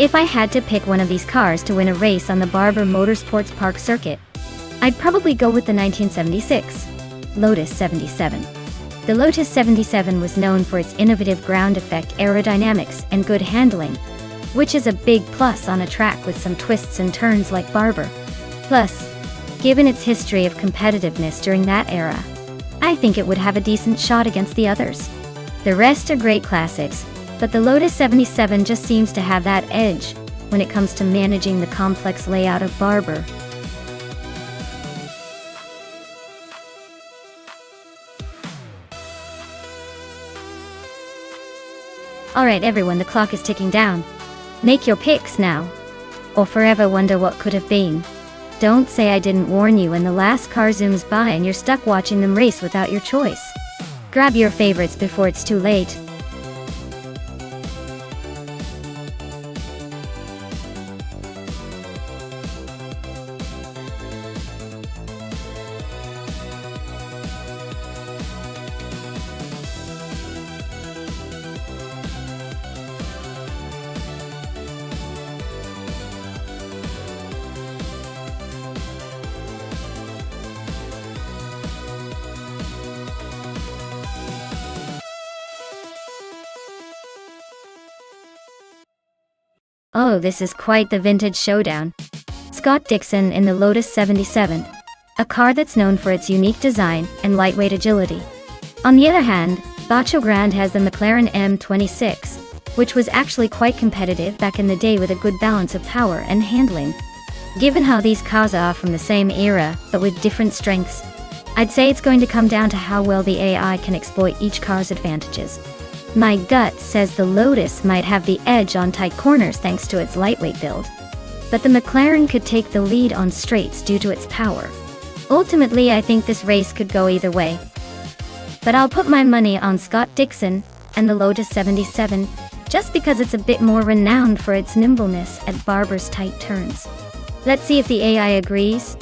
If I had to pick one of these cars to win a race on the Barber Motorsports Park circuit, I'd probably go with the 1976 Lotus 77. The Lotus 77 was known for its innovative ground effect aerodynamics and good handling, which is a big plus on a track with some twists and turns like Barber. Plus, given its history of competitiveness during that era, I think it would have a decent shot against the others. The rest are great classics, but the Lotus 77 just seems to have that edge when it comes to managing the complex layout of Barber. Alright everyone, the clock is ticking down. Make your picks now, or forever wonder what could have been. Don't say I didn't warn you when the last car zooms by and you're stuck watching them race without your choice. Grab your favorites before it's too late. Oh, this is quite the vintage showdown. Scott Dixon in the Lotus 77, a car that's known for its unique design and lightweight agility. On the other hand, Bacho Grand has the McLaren M26, which was actually quite competitive back in the day with a good balance of power and handling. Given how these cars are from the same era, but with different strengths, I'd say it's going to come down to how well the AI can exploit each car's advantages. My gut says the Lotus might have the edge on tight corners thanks to its lightweight build, but the McLaren could take the lead on straights due to its power. Ultimately, I think this race could go either way, but I'll put my money on Scott Dixon and the Lotus 77 just because it's a bit more renowned for its nimbleness at Barber's tight turns. Let's see if the AI agrees.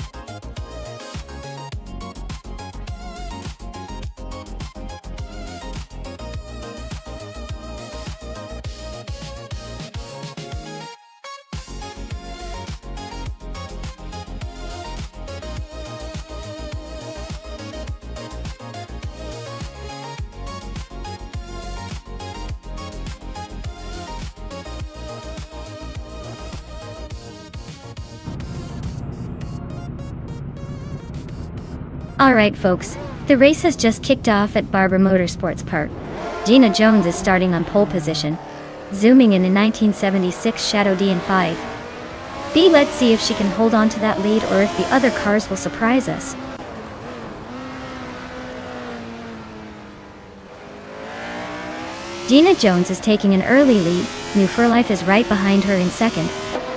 Alright folks, the race has just kicked off at Barber Motorsports Park. Gina Jones is starting on pole position, zooming in a 1976 Shadow DN5. Let's see if she can hold on to that lead or if the other cars will surprise us. Gina Jones is taking an early lead, New For Life is right behind her in second,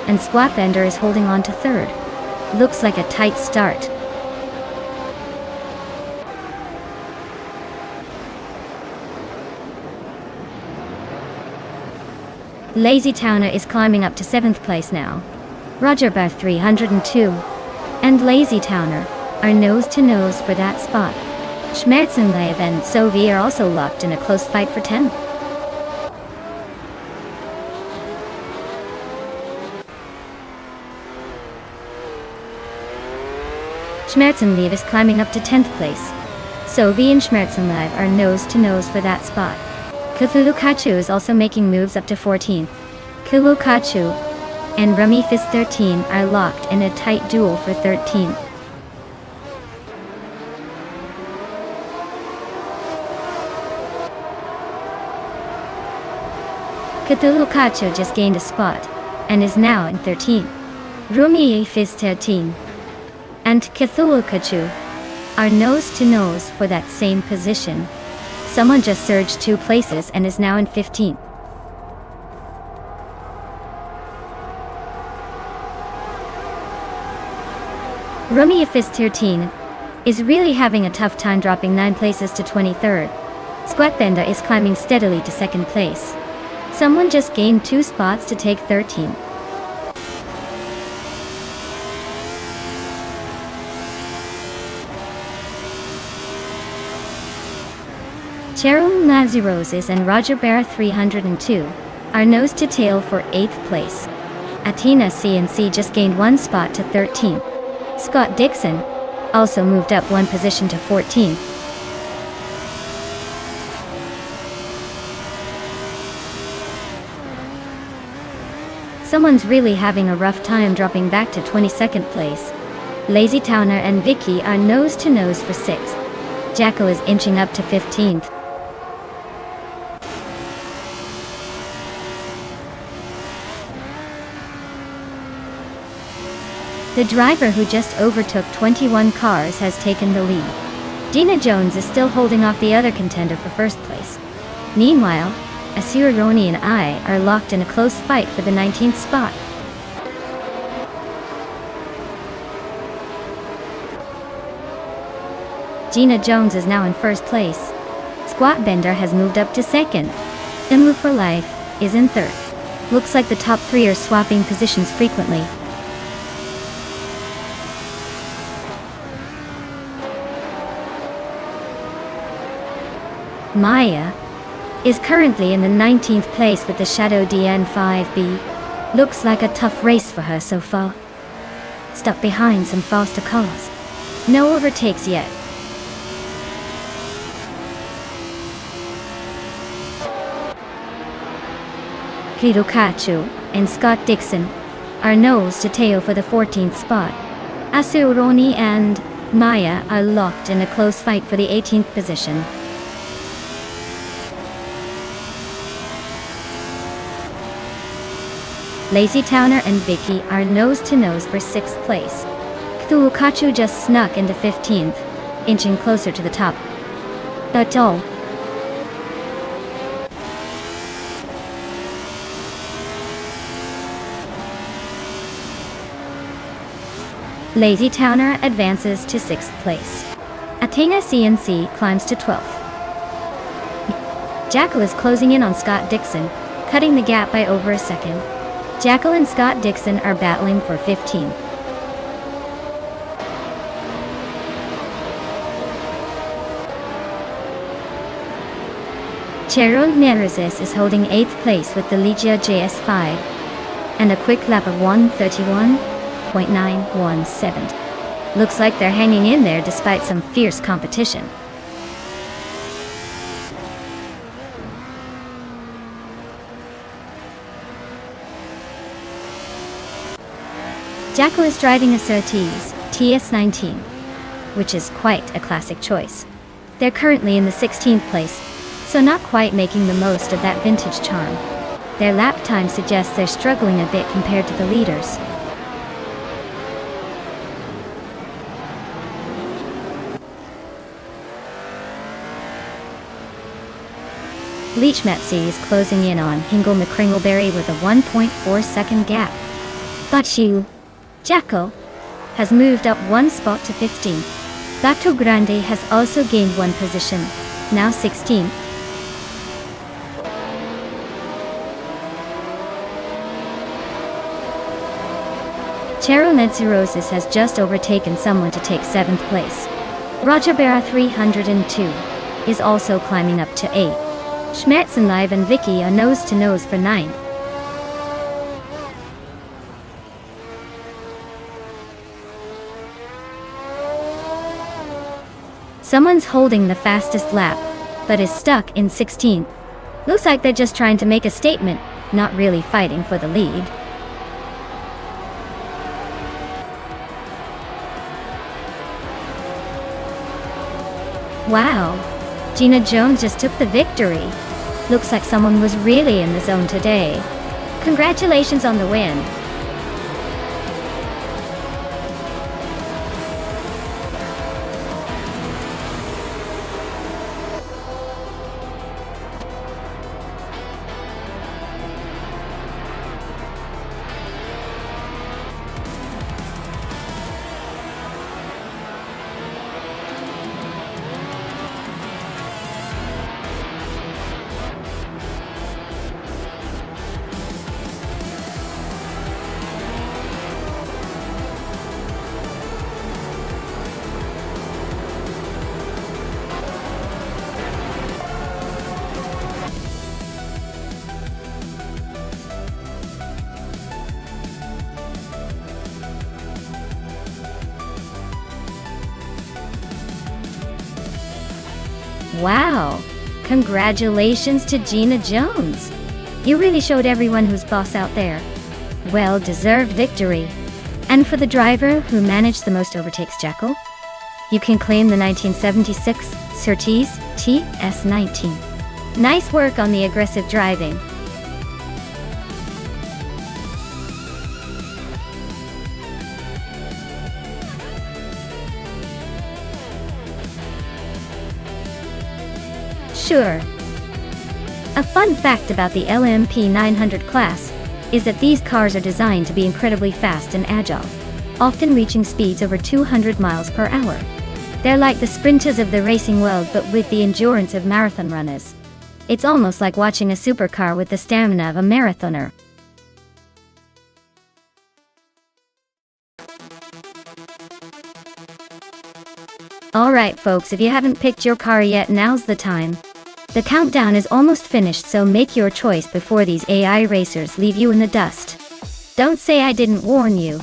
and Squat Bender is holding on to third. Looks like a tight start. Lazy Towner is climbing up to 7th place now. Roger Bear 302 and Lazy Towner are nose to nose for that spot. Schmerzenleib and Sovi are also locked in a close fight for 10th. Schmerzenleib is climbing up to 10th place. Sovi and Schmerzenleib are nose to nose for that spot. Cthulhu is also making moves up to 14th. Cthulhu and Rummy Fist 13 are locked in a tight duel for 13th. Cthulhu just gained a spot and is now in 13th. Rummy Fist 13 and Cthulhu are nose to nose for that same position. Someone just surged 2 places and is now in 15th. Rummy Fist 13 is really having a tough time dropping 9 places to 23rd. Squatbender is climbing steadily to 2nd place. Someone just gained 2 spots to take 13th. Cheryl Naziroses and Roger Barra 302 are nose to tail for 8th place. Athena CNC just gained 1 spot to 13th. Scott Dixon also moved up 1 position to 14th. Someone's really having a rough time dropping back to 22nd place. Lazy Towner and Vicky are nose to nose for 6th. Jackal is inching up to 15th. The driver who just overtook 21 cars has taken the lead. Gina Jones is still holding off the other contender for 1st place. Meanwhile, Asir Roni and I are locked in a close fight for the 19th spot. Gina Jones is now in 1st place. Squat Bender has moved up to 2nd. Imu for Life is in 3rd. Looks like the top 3 are swapping positions frequently. Maya is currently in the 19th place with the Shadow DN5B. Looks like a tough race for her so far. Stuck behind some faster cars. No overtakes yet. Hirokachu and Scott Dixon are nose to tail for the 14th spot. Asuroni and Maya are locked in a close fight for the 18th position. Lazy Towner and Vicky are nose to nose for 6th place. Hirokachu just snuck into 15th, inching closer to the top. That's all. Lazy Towner advances to 6th place. Athena CNC climbs to 12th. Jackal is closing in on Scott Dixon, cutting the gap by over a second. Jackal and Scott Dixon are battling for 15th. Cheryl Neresis is holding 8th place with the Ligia JS5 and a quick lap of 1:31.917. Looks like they're hanging in there despite some fierce competition. Jackal is driving a Surtees TS19, which is quite a classic choice. They're currently in the 16th place, so not quite making the most of that vintage charm. Their lap time suggests they're struggling a bit compared to the leaders. Leechmetzi is closing in on Hingle McCringleberry with a 1.4 second gap. But Jackal has moved up 1 spot to 15th. Gato Grande has also gained 1 position, now 16th. Chero Nensirosis has just overtaken someone to take 7th place. Rajabera 302 is also climbing up to 8. Schmerzen Live and Vicky are nose to nose for 9th. Someone's holding the fastest lap, but is stuck in 16th. Looks like they're just trying to make a statement, not really fighting for the lead. Wow, Gina Jones just took the victory. Looks like someone was really in the zone today. Congratulations on the win. Wow! Congratulations to Gina Jones! You really showed everyone who's boss out there. Well-deserved victory. And for the driver who managed the most overtakes, Jekyll, you can claim the 1976 Surtees TS19. Nice work on the aggressive driving. Sure. A fun fact about the LMP 900 class is that these cars are designed to be incredibly fast and agile, often reaching speeds over 200 miles per hour. They're like the sprinters of the racing world, but with the endurance of marathon runners. It's almost like watching a supercar with the stamina of a marathoner. Alright folks, if you haven't picked your car yet, now's the time. The countdown is almost finished, so make your choice before these AI racers leave you in the dust. Don't say I didn't warn you.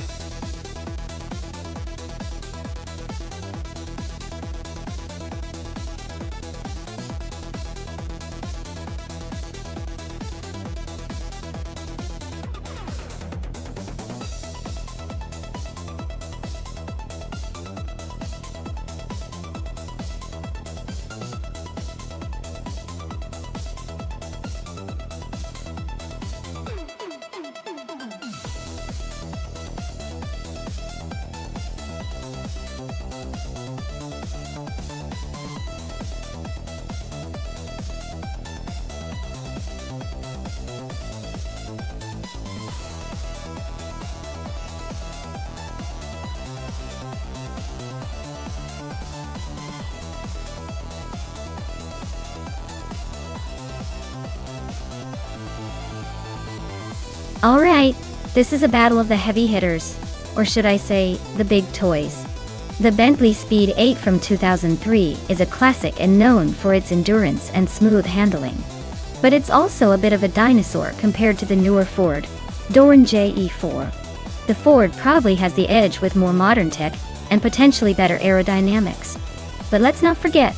Alright, this is a battle of the heavy hitters, or should I say, the big toys. The Bentley Speed 8 from 2003 is a classic and known for its endurance and smooth handling. But it's also a bit of a dinosaur compared to the newer Ford Doran JE4. The Ford probably has the edge with more modern tech and potentially better aerodynamics. But let's not forget,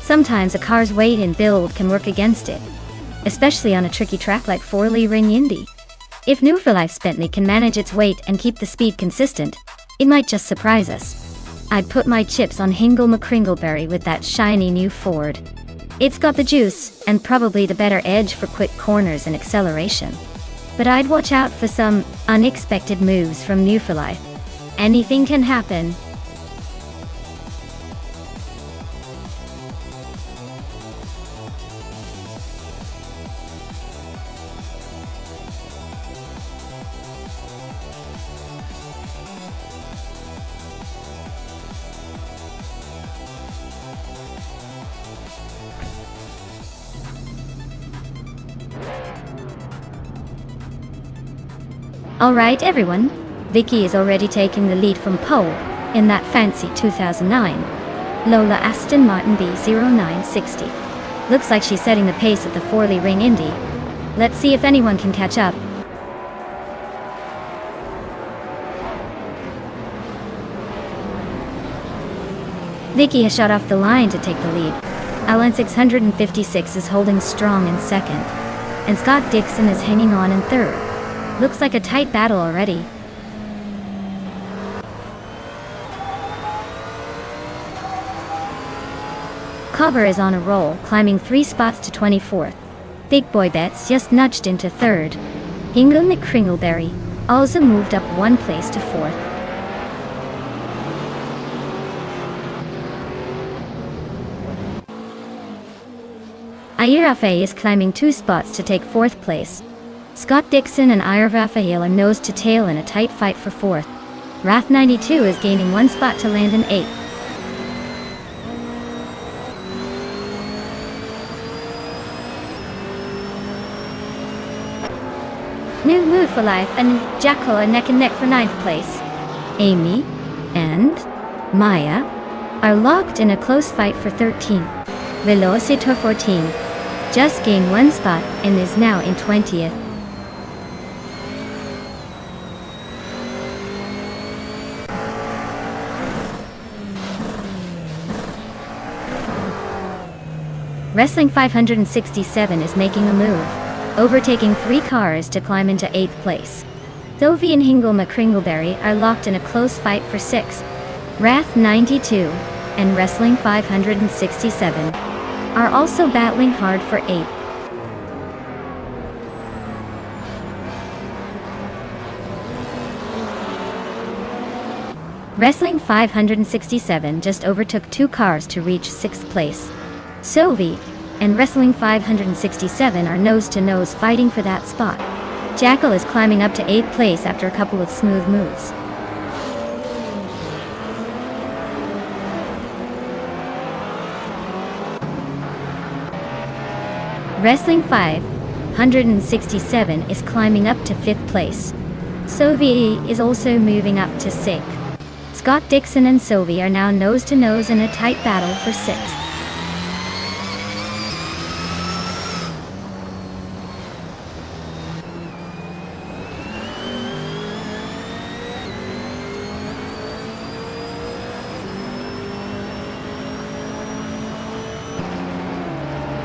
sometimes a car's weight and build can work against it, especially on a tricky track like Forley Ring Indy. If New for Life's Bentley can manage its weight and keep the speed consistent, it might just surprise us. I'd put my chips on Hingle McCringleberry with that shiny new Ford. It's got the juice, and probably the better edge for quick corners and acceleration. But I'd watch out for some unexpected moves from New for Life. Anything can happen. Alright everyone, Vicky is already taking the lead from pole in that fancy 2009 Lola Aston Martin B0960. Looks like she's setting the pace at the Forley Ring Indy. Let's see if anyone can catch up. Vicky has shot off the line to take the lead. Alan 656 is holding strong in second, and Scott Dixon is hanging on in third. Looks like a tight battle already. Cover is on a roll, climbing 3 spots to 24th. Big Boy Bets just nudged into third. Hingle McCringleberry also moved up 1 place to 4th. Irafael is climbing 2 spots to take 4th place. Scott Dixon and Irafael are nose to tail in a tight fight for 4th. Wrath 92 is gaining 1 spot to land in 8th. New Mood for Life and Jackal are neck and neck for 9th place. Amy and Maya are locked in a close fight for 13th. Velocitor 14 just gained 1 spot and is now in 20th. Wrestling 567 is making a move, overtaking 3 cars to climb into 8th place. Dovey and Hingle McCringleberry are locked in a close fight for 6th. Wrath 92 and Wrestling 567 are also battling hard for 8th. Wrestling 567 just overtook 2 cars to reach 6th place. Sovi and Wrestling 567 are nose-to-nose fighting for that spot. Jackal is climbing up to 8th place after a couple of smooth moves. Wrestling 567 is climbing up to 5th place. Sovi is also moving up to 6th. Scott Dixon and Sovi are now nose-to-nose in a tight battle for 6th.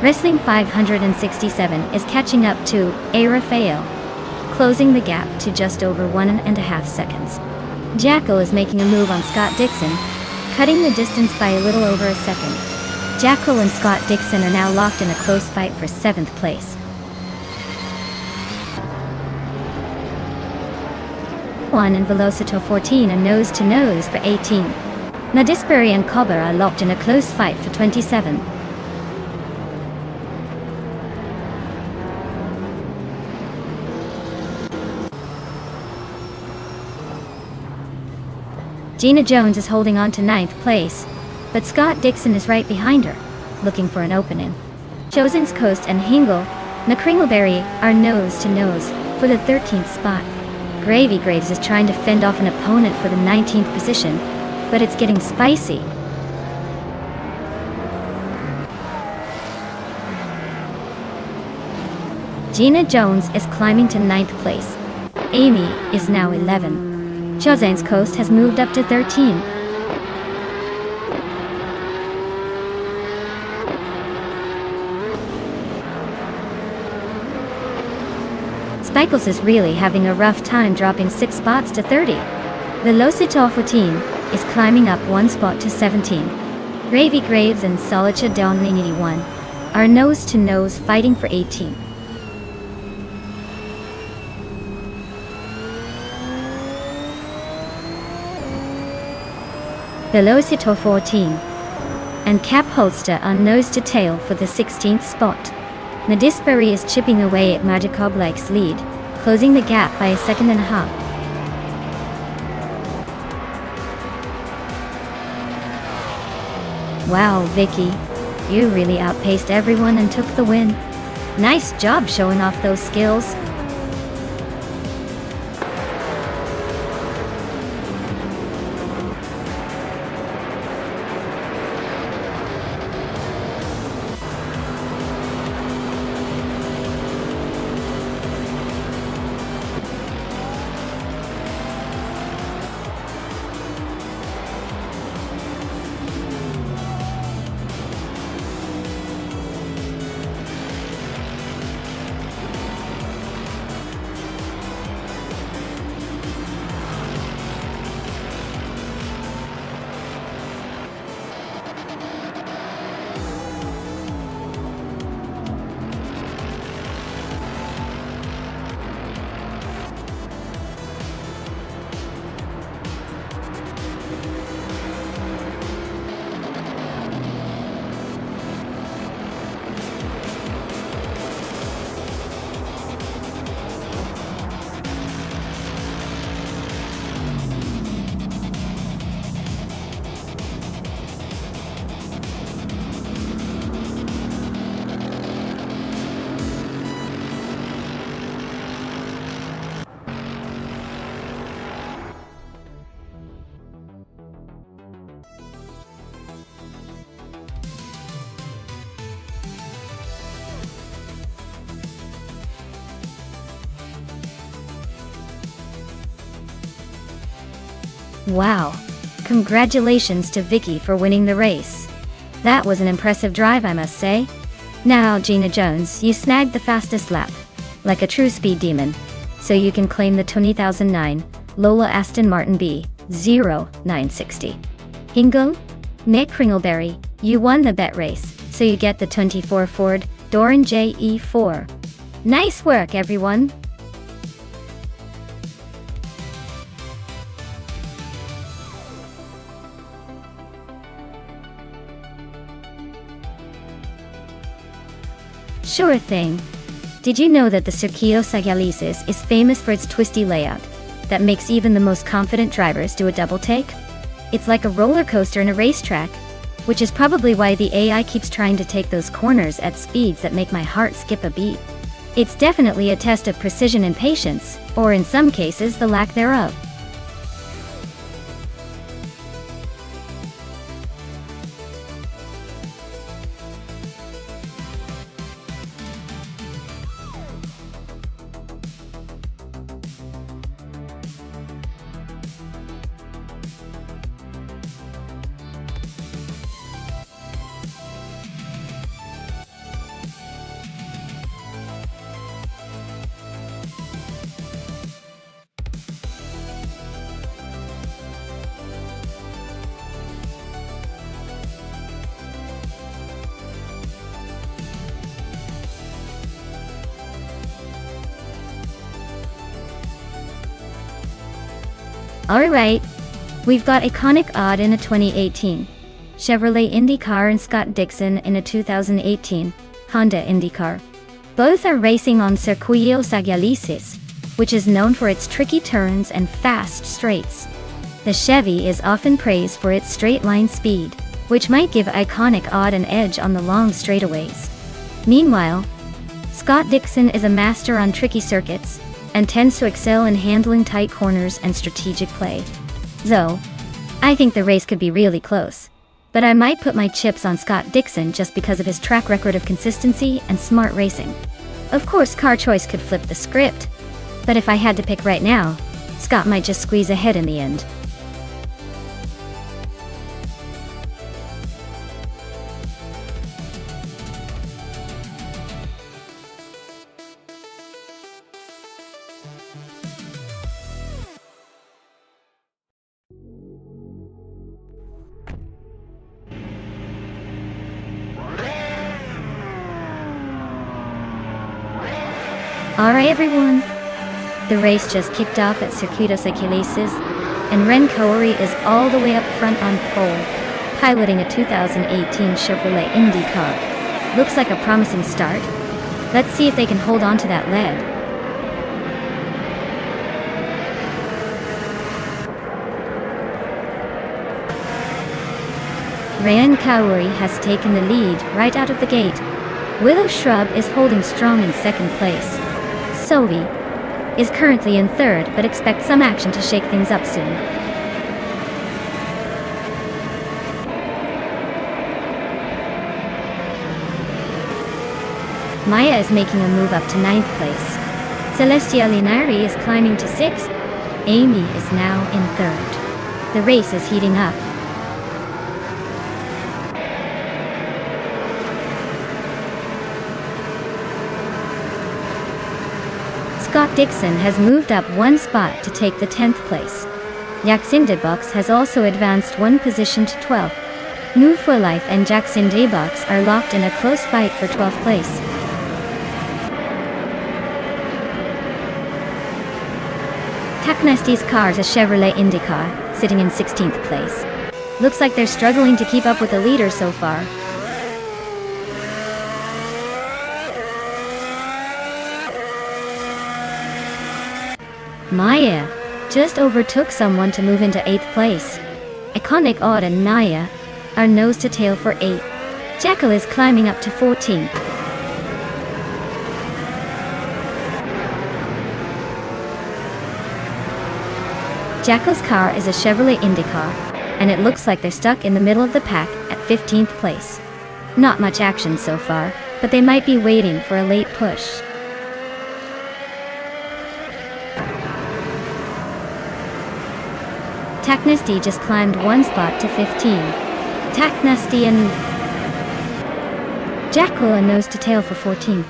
Wrestling 567 is catching up to A. Rafael, closing the gap to just over 1.5 seconds. Jackal is making a move on Scott Dixon, cutting the distance by a little over a second. Jackal and Scott Dixon are now locked in a close fight for 7th place. One and Velocito 14 are nose-to-nose for 18. Nadisbury and Cobber are locked in a close fight for 27. Gina Jones is holding on to 9th place, but Scott Dixon is right behind her, looking for an opening. Chosen's Coast and Hingle McCringleberry are nose-to-nose for the 13th spot. Gravy Graves is trying to fend off an opponent for the 19th position, but it's getting spicy. Gina Jones is climbing to 9th place. Amy is now 11. Chosen's Coast has moved up to 13. Spickles is really having a rough time, dropping 6 spots to 30. Velocito 14 is climbing up 1 spot to 17. Gravy Graves and Solicha Downing 81 are nose-to-nose fighting for 18. Velocito 14 and Cap Holster are nose-to-tail for the 16th spot. Nadisbury is chipping away at Magicob Lake's lead, closing the gap by 1.5 seconds. Wow, Vicky, you really outpaced everyone and took the win. Nice job showing off those skills. Wow. Congratulations to Vicky for winning the race. That was an impressive drive, I must say. Now, Gina Jones, you snagged the fastest lap, like a true speed demon, so you can claim the 2009 Lola Aston Martin B0960. Hingle? Nick Kringleberry, you won the bet race, so you get the 24 Ford Doran JE4. Nice work, everyone! Sure thing. Did you know that the Circuito Sagalices is famous for its twisty layout that makes even the most confident drivers do a double take? It's like a roller coaster in a racetrack, which is probably why the AI keeps trying to take those corners at speeds that make my heart skip a beat. It's definitely a test of precision and patience, or in some cases, the lack thereof. Alright, we've got iconic odd in a 2018 Chevrolet IndyCar and Scott Dixon in a 2018 Honda IndyCar. Both are racing on Circuito Sagalices, which is known for its tricky turns and fast straights. The Chevy is often praised for its straight-line speed, which might give iconic odd an edge on the long straightaways. Meanwhile, Scott Dixon is a master on tricky circuits, and tends to excel in handling tight corners and strategic play. Though, I think the race could be really close, but I might put my chips on Scott Dixon just because of his track record of consistency and smart racing. Of course, car choice could flip the script, but if I had to pick right now, Scott might just squeeze ahead in the end. Alright everyone, the race just kicked off at Circuito Sagalices, and Ren Kaori is all the way up front on pole, piloting a 2018 Chevrolet IndyCar. Looks like a promising start. Let's see if they can hold on to that lead. Ren Kaori has taken the lead right out of the gate. Willow Shrub is holding strong in second place. Sovi is currently in third, but expects some action to shake things up soon. Maya is making a move up to ninth place. Celestia Linari is climbing to sixth. Amy is now in third. The race is heating up. Scott Dixon has moved up one spot to take the 10th place. Jackson Debox has also advanced one position to 12th. New for Life and Jackson Debox are locked in a close fight for 12th place. Taknasty's car is a Chevrolet IndyCar, sitting in 16th place. Looks like they're struggling to keep up with the leader so far. Maya just overtook someone to move into 8th place. Iconic Odd and Naya are nose to tail for 8th. Jekyll is climbing up to 14th. Jekyll's car is a Chevrolet IndyCar, and it looks like they're stuck in the middle of the pack at 15th place. Not much action so far, but they might be waiting for a late push. Taknasty just climbed one spot to 15. Taknasty and Jackal and nose to tail for 14th.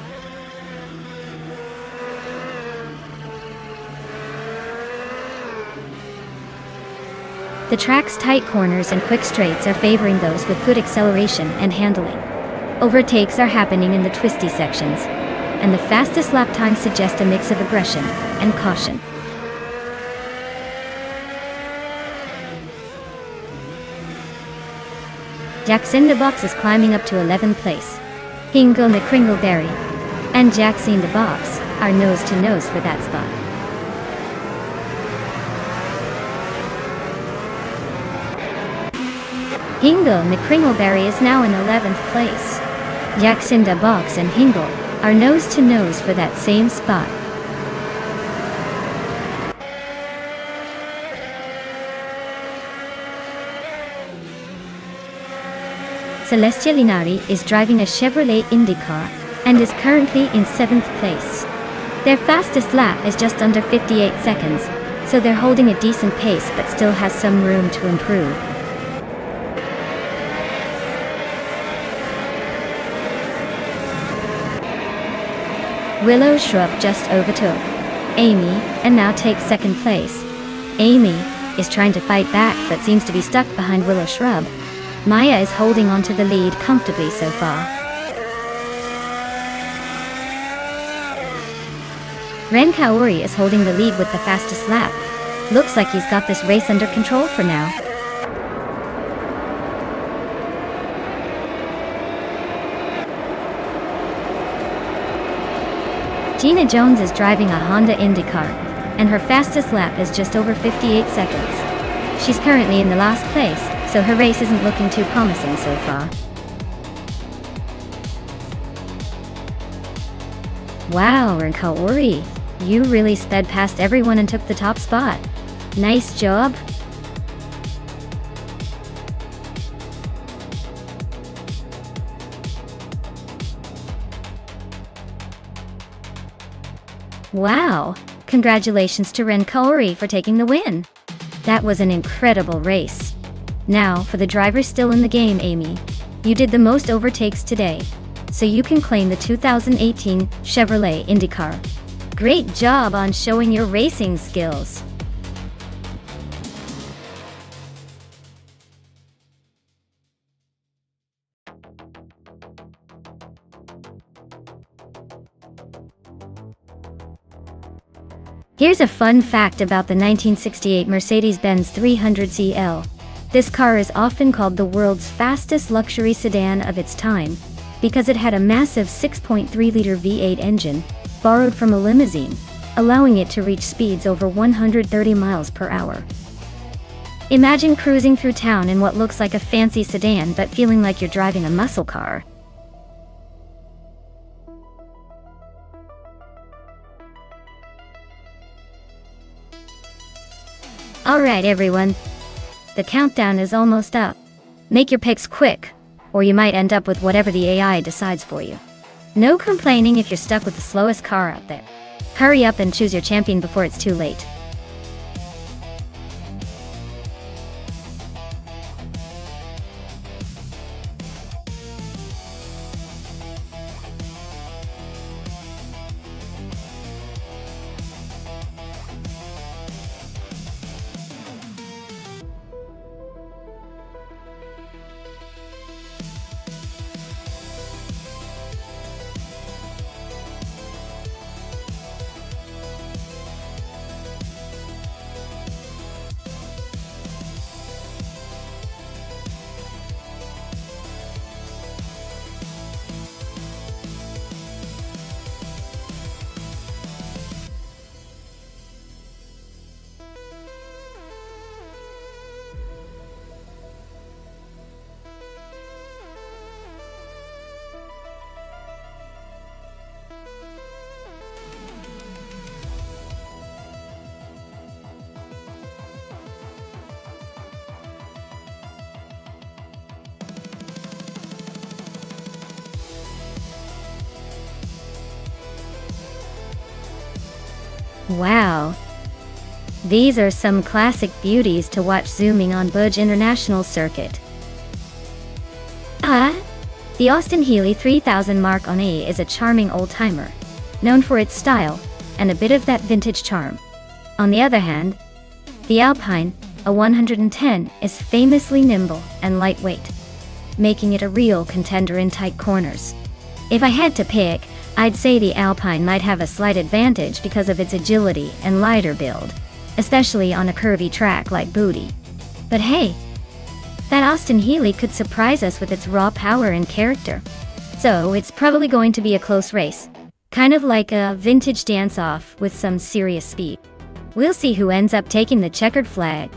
The track's tight corners and quick straights are favoring those with good acceleration and handling. Overtakes are happening in the twisty sections, and the fastest lap times suggest a mix of aggression and caution. Jackson Box is climbing up to 11th place. Hingle Kringleberry and Jackson Box are nose to nose for that spot. Hingle Kringleberry is now in 11th place. Jackson Box and Hingle are nose to nose for that same spot. Celestia Linari is driving a Chevrolet IndyCar and is currently in 7th place. Their fastest lap is just under 58 seconds, so they're holding a decent pace but still has some room to improve. Willow Shrub just overtook Amy and now takes 2nd place. Amy is trying to fight back but seems to be stuck behind Willow Shrub. Maya is holding onto the lead comfortably so far. Ren Kaori is holding the lead with the fastest lap. Looks like he's got this race under control for now. Gina Jones is driving a Honda IndyCar, and her fastest lap is just over 58 seconds. She's currently in the last place, so her race isn't looking too promising so far. Wow, Ren Kaori, you really sped past everyone and took the top spot. Nice job. Wow, congratulations to Ren Kaori for taking the win. That was an incredible race. Now, for the drivers still in the game, Amy. You did the most overtakes today, so you can claim the 2018 Chevrolet IndyCar. Great job on showing your racing skills. Here's a fun fact about the 1968 Mercedes-Benz 300 CL. This car is often called the world's fastest luxury sedan of its time, because it had a massive 6.3-liter V8 engine, borrowed from a limousine, allowing it to reach speeds over 130 miles per hour. Imagine cruising through town in what looks like a fancy sedan but feeling like you're driving a muscle car. Alright everyone, the countdown is almost up. Make your picks quick, or you might end up with whatever the AI decides for you. No complaining if you're stuck with the slowest car out there. Hurry up and choose your champion before it's too late. Wow. These are some classic beauties to watch zooming on Burj International Circuit. The Austin Healey 3000 Mark on A is a charming old-timer, known for its style and a bit of that vintage charm. On the other hand, the Alpine, a 110, is famously nimble and lightweight, making it a real contender in tight corners. If I had to pick, I'd say the Alpine might have a slight advantage because of its agility and lighter build, especially on a curvy track like Booty. But hey, that Austin Healey could surprise us with its raw power and character. So it's probably going to be a close race, kind of like a vintage dance-off with some serious speed. We'll see who ends up taking the checkered flag.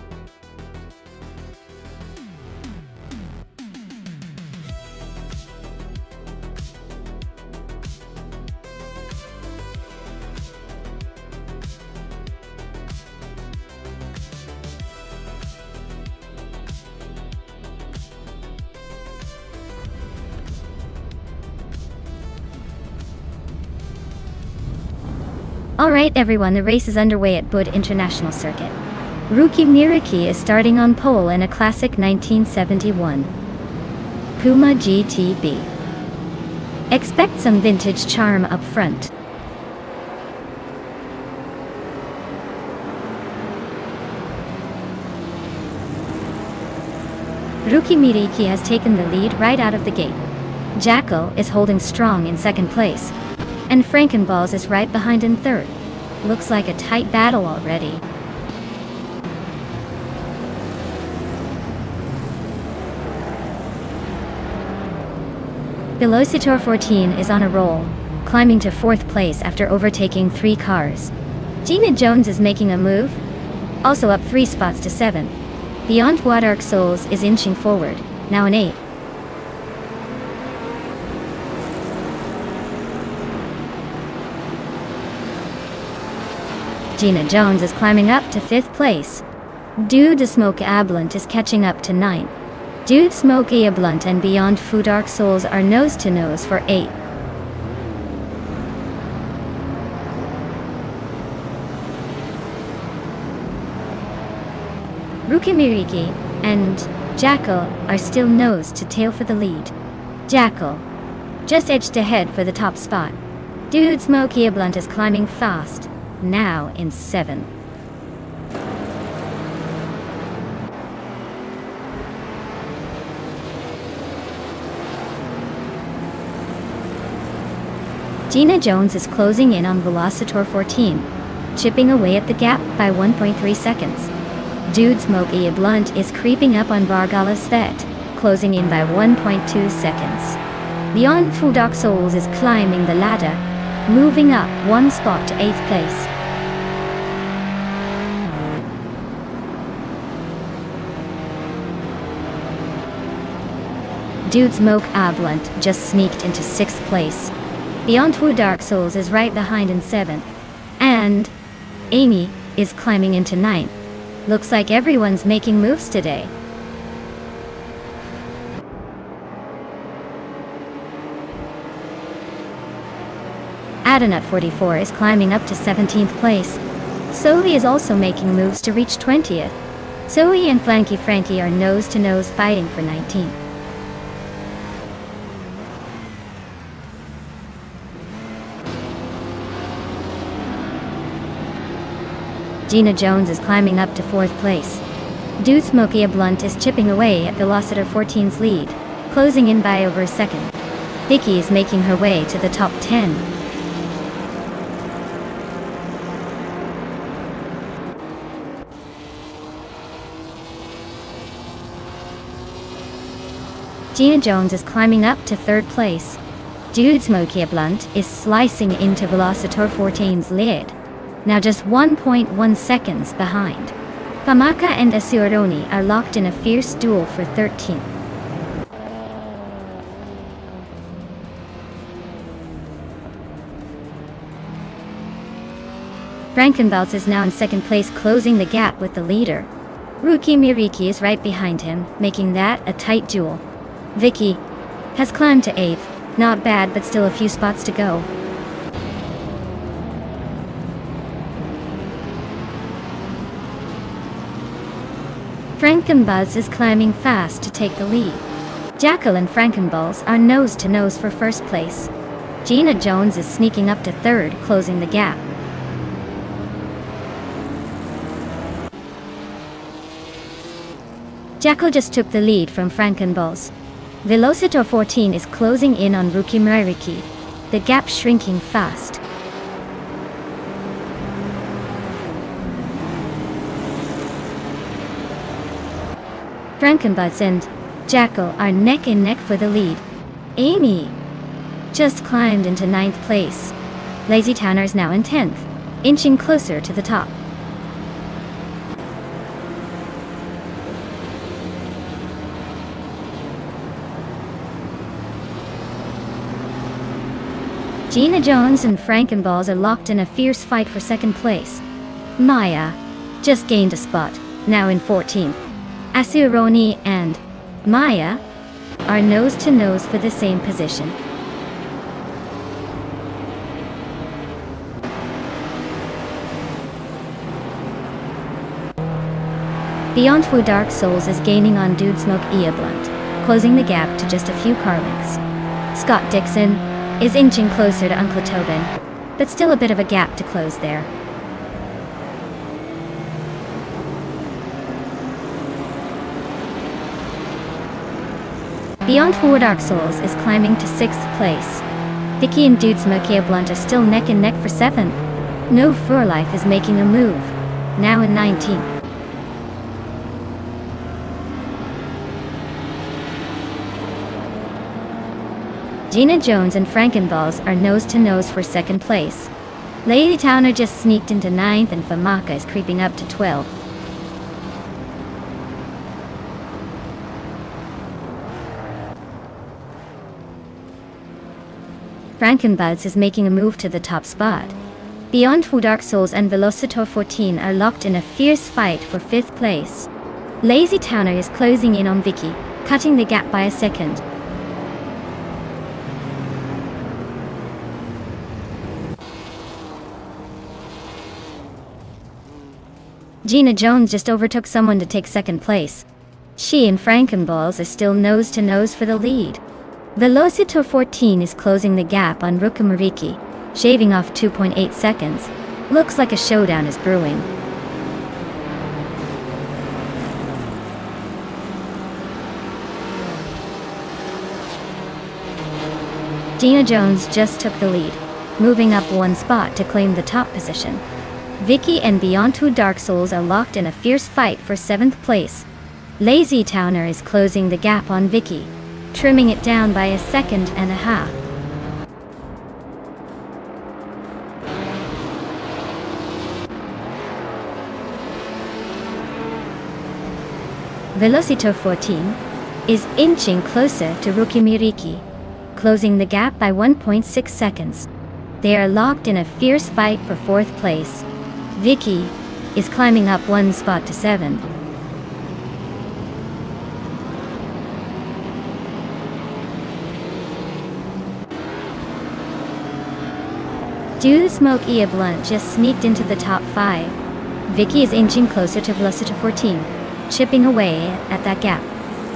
Alright everyone, the race is underway at Bud International Circuit. Rookie Miriki is starting on pole in a classic 1971 Puma GTB. Expect some vintage charm up front. Rookie Miriki has taken the lead right out of the gate. Jackal is holding strong in second place, and Frankenballs is right behind in third. Looks like a tight battle already. Velocitor 14 is on a roll, climbing to fourth place after overtaking 3 cars. Gina Jones is making a move, also up 3 spots to 7. Beyond What Dark Souls is inching forward, now in 8th. Gina Jones is climbing up to 5th place. Dude Smoke Ablunt is catching up to 9th. Dude Smoke Ablunt and Beyond Fu Dark Souls are nose to nose for 8th. Rookie Miriki and Jackal are still nose to tail for the lead. Jackal just edged ahead for the top spot. Dude Smoke Ablunt is climbing fast, now in 7th. Gina Jones is closing in on Velocitor 14, chipping away at the gap by 1.3 seconds. Dude Smoke Blunt is creeping up on Vargala Svet, closing in by 1.2 seconds. Beyond Fu Dark Souls is climbing the ladder, moving up 1 spot to 8th place. Dude Smoke Blunt just sneaked into 6th place. Beyond Fu Dark Souls is right behind in 7th. And Amy is climbing into 9th. Looks like everyone's making moves today. Adanut 44 is climbing up to 17th place. Zoe is also making moves to reach 20th. Zoe and Flanky Frankie are nose to nose fighting for 19th. Gina Jones is climbing up to 4th place. Dude Smoky Blunt is chipping away at Velocitor 14's lead, closing in by over a second. Vicky is making her way to the top 10. Gina Jones is climbing up to 3rd place. Dude Smoky Blunt is slicing into Velocitor 14's lead, now just 1.1 seconds behind. Famaka and Asuroni are locked in a fierce duel for 13th. Frankenbalz is now in 2nd place, closing the gap with the leader. Rookie Miriki is right behind him, making that a tight duel. Vicky has climbed to 8th, not bad but still a few spots to go. Frankenbuzz is climbing fast to take the lead. Jackal and Frankenballs are nose to nose for first place. Gina Jones is sneaking up to third, closing the gap. Jackal just took the lead from Frankenballs. Velocitor 14 is closing in on Rookie Mririki, the gap shrinking fast. Frankenbuds and Jackal are neck and neck for the lead. Amy just climbed into 9th place. Lazy Towner is now in 10th, inching closer to the top. Gina Jones and Frankenballs are locked in a fierce fight for second place. Maya just gained a spot, now in 14th. Asuroni and Maya are nose to nose for the same position. Beyond Fu Dark Souls is gaining on Dude Smoke Ia Blunt, closing the gap to just a few car lengths. Scott Dixon is inching closer to Uncle Tobin, but still a bit of a gap to close there. Beyond Fu Dark Souls is climbing to 6th place. Vicky and Dude Smoke Ia Blunt are still neck and neck for 7th. No Fur Life is making a move, now in 19th. Gina Jones and Frankenballs are nose to nose for second place. Lady Towner just sneaked into 9th and Famaka is creeping up to 12th. Frankenbuds is making a move to the top spot. Beyond Fu Dark Souls and Velocitor 14 are locked in a fierce fight for 5th place. Lazy Towner is closing in on Vicky, cutting the gap by a second. Gina Jones just overtook someone to take second place. She and Frankenballs are still nose to nose for the lead. Velocitor 14 is closing the gap on Rookie Mririki, shaving off 2.8 seconds. Looks like a showdown is brewing. Gina Jones just took the lead, moving up one spot to claim the top position. Vicky and Beyond Two Dark Souls are locked in a fierce fight for 7th place. Lazy Towner is closing the gap on Vicky, trimming it down by 1.5 seconds. Velocitor 14 is inching closer to Rookie Mririki, closing the gap by 1.6 seconds. They are locked in a fierce fight for 4th place. Vicky is climbing up one spot to 7th. Dude Smoke Ia Blunt just sneaked into the top 5. Vicky is inching closer to Velocity 14, chipping away at that gap.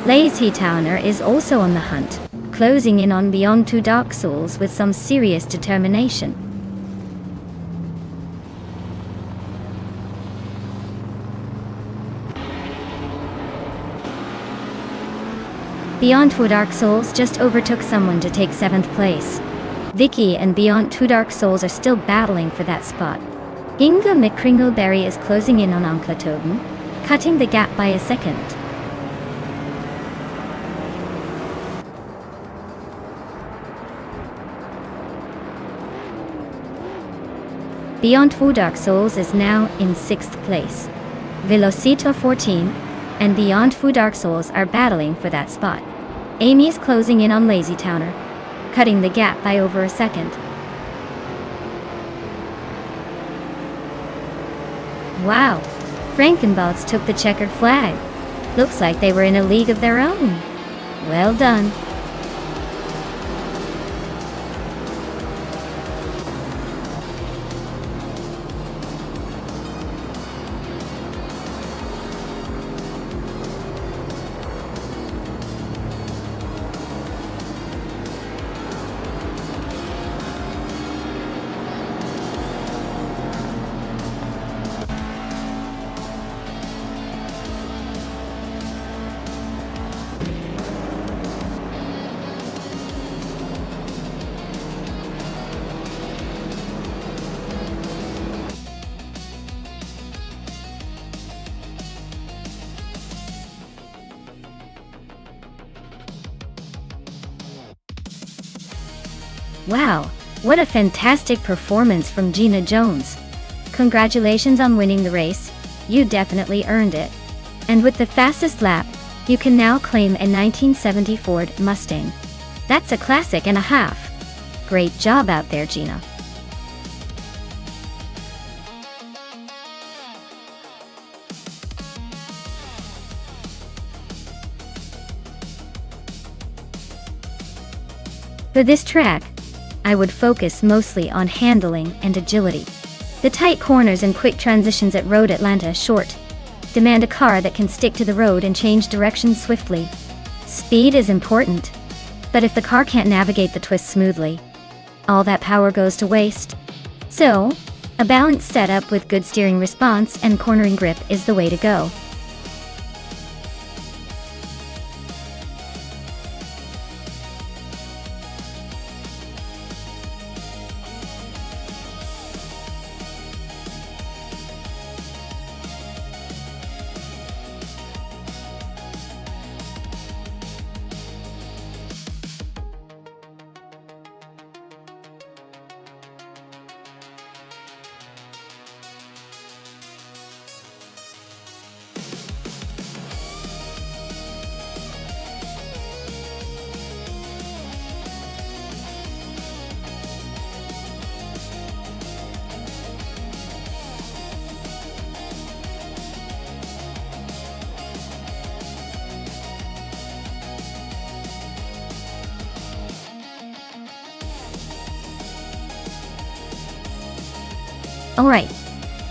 Lazy Towner is also on the hunt, closing in on Beyond Two Dark Souls with some serious determination. Beyond Two Dark Souls just overtook someone to take 7th place. Vicky and Beyond Two Dark Souls are still battling for that spot. Inga McCringleberry is closing in on Ankla Tobin, cutting the gap by 1 second. Beyond Two Dark Souls is now in 6th place. Velocito 14 and Beyond Two Dark Souls are battling for that spot. Amy is closing in on Lazy Towner, cutting the gap by over 1 second. Wow, Frankenballs took the checkered flag. Looks like they were in a league of their own. Well done. Wow, what a fantastic performance from Gina Jones. Congratulations on winning the race, you definitely earned it. And with the fastest lap, you can now claim a 1970 Ford Mustang. That's a classic and a half. Great job out there, Gina. For this track, I would focus mostly on handling and agility. The tight corners and quick transitions at Road Atlanta Short demand a car that can stick to the road and change directions swiftly. Speed is important, but if the car can't navigate the twists smoothly, all that power goes to waste. So, a balanced setup with good steering response and cornering grip is the way to go. Alright,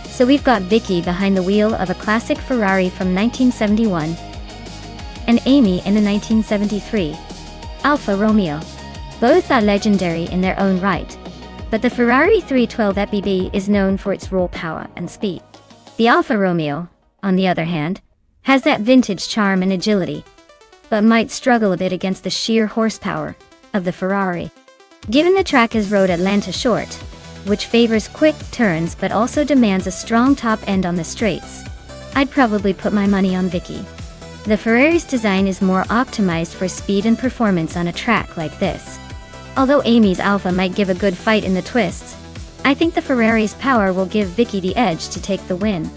so we've got Vicky behind the wheel of a classic Ferrari from 1971, and Amy in a 1973 Alfa Romeo. Both are legendary in their own right, but the Ferrari 312 FBB is known for its raw power and speed. The Alfa Romeo, on the other hand, has that vintage charm and agility, but might struggle a bit against the sheer horsepower of the Ferrari. Given the track is Road Atlanta Short, which favors quick turns but also demands a strong top end on the straights, I'd probably put my money on Vicky. The Ferrari's design is more optimized for speed and performance on a track like this. Although Amy's Alfa might give a good fight in the twists, I think the Ferrari's power will give Vicky the edge to take the win.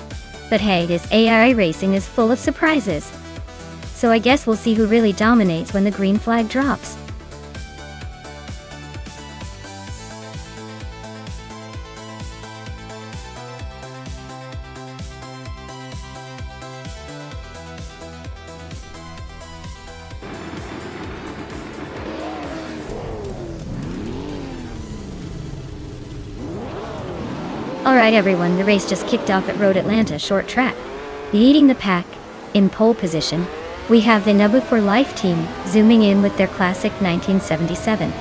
But hey, this AI racing is full of surprises. So I guess we'll see who really dominates when the green flag drops. Alright everyone, the race just kicked off at Road Atlanta Short Track. Leading the pack, in pole position, we have the Nubu for Life team zooming in with their classic 1977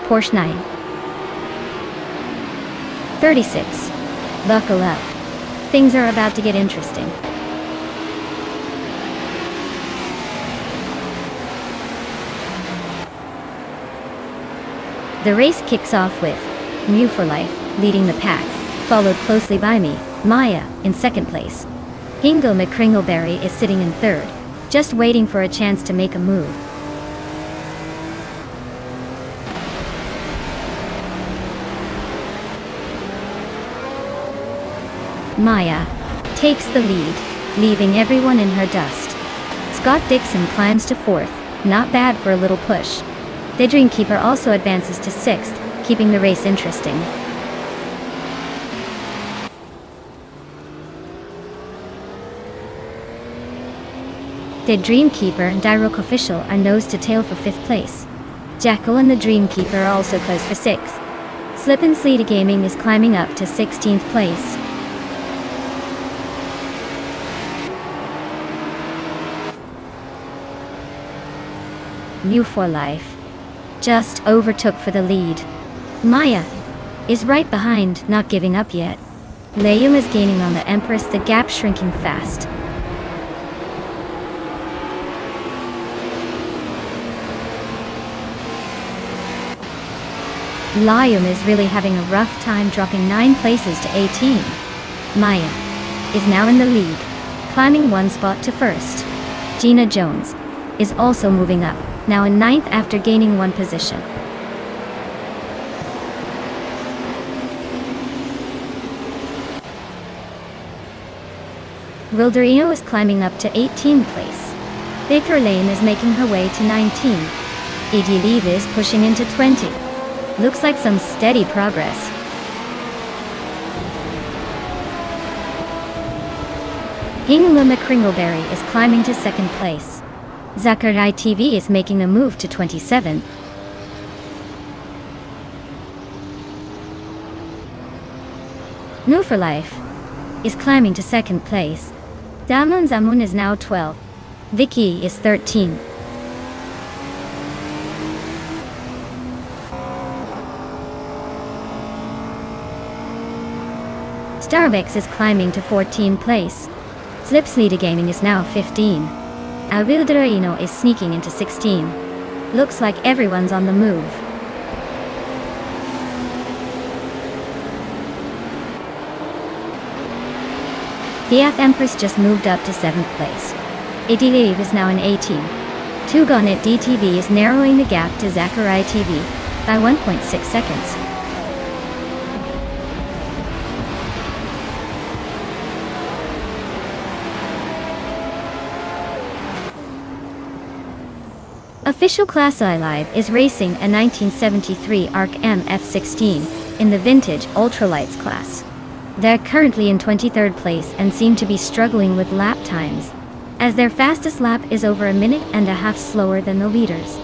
Porsche 936. Buckle up. Things are about to get interesting. The race kicks off with Mu for Life leading the pack, followed closely by me, Maya, in second place. Hingle McCringleberry is sitting in third, just waiting for a chance to make a move. Maya takes the lead, leaving everyone in her dust. Scott Dixon climbs to fourth, not bad for a little push. The Dreamkeeper also advances to sixth, keeping the race interesting. The Dreamkeeper and Dirok Official are nose to tail for fifth place. Jackal and the Dreamkeeper are also close for sixth. Slip and Sleety Gaming is climbing up to 16th place. New for Life just overtook for the lead. Maya is right behind, not giving up yet. Layum is gaining on the Empress, the gap shrinking fast. Layum is really having a rough time, dropping 9 places to 18. Maya is now in the lead, climbing 1 spot to first. Gina Jones is also moving up, now in 9th after gaining 1 position. Wilderino is climbing up to 18th place. Baker Lane is making her way to 19. Iggy Leave is pushing into 20. Looks like some steady progress. Hingla McCringleberry is climbing to 2nd place. Zachary TV is making a move to 27. New for Life is climbing to 2nd place. Damon Zamun is now 12. Vicky is 13. Starbucks is climbing to 14th place. Slipslida Gaming is now 15. Avilderino is sneaking into 16. Looks like everyone's on the move. DF Empress just moved up to 7th place. Idilive is now in 18. Tugonet DTV is narrowing the gap to Zachary TV by 1.6 seconds. Official Class I Live is racing a 1973 ARC M F16 in the vintage ultralights class. They're currently in 23rd place and seem to be struggling with lap times, as their fastest lap is over a minute and a half slower than the leaders.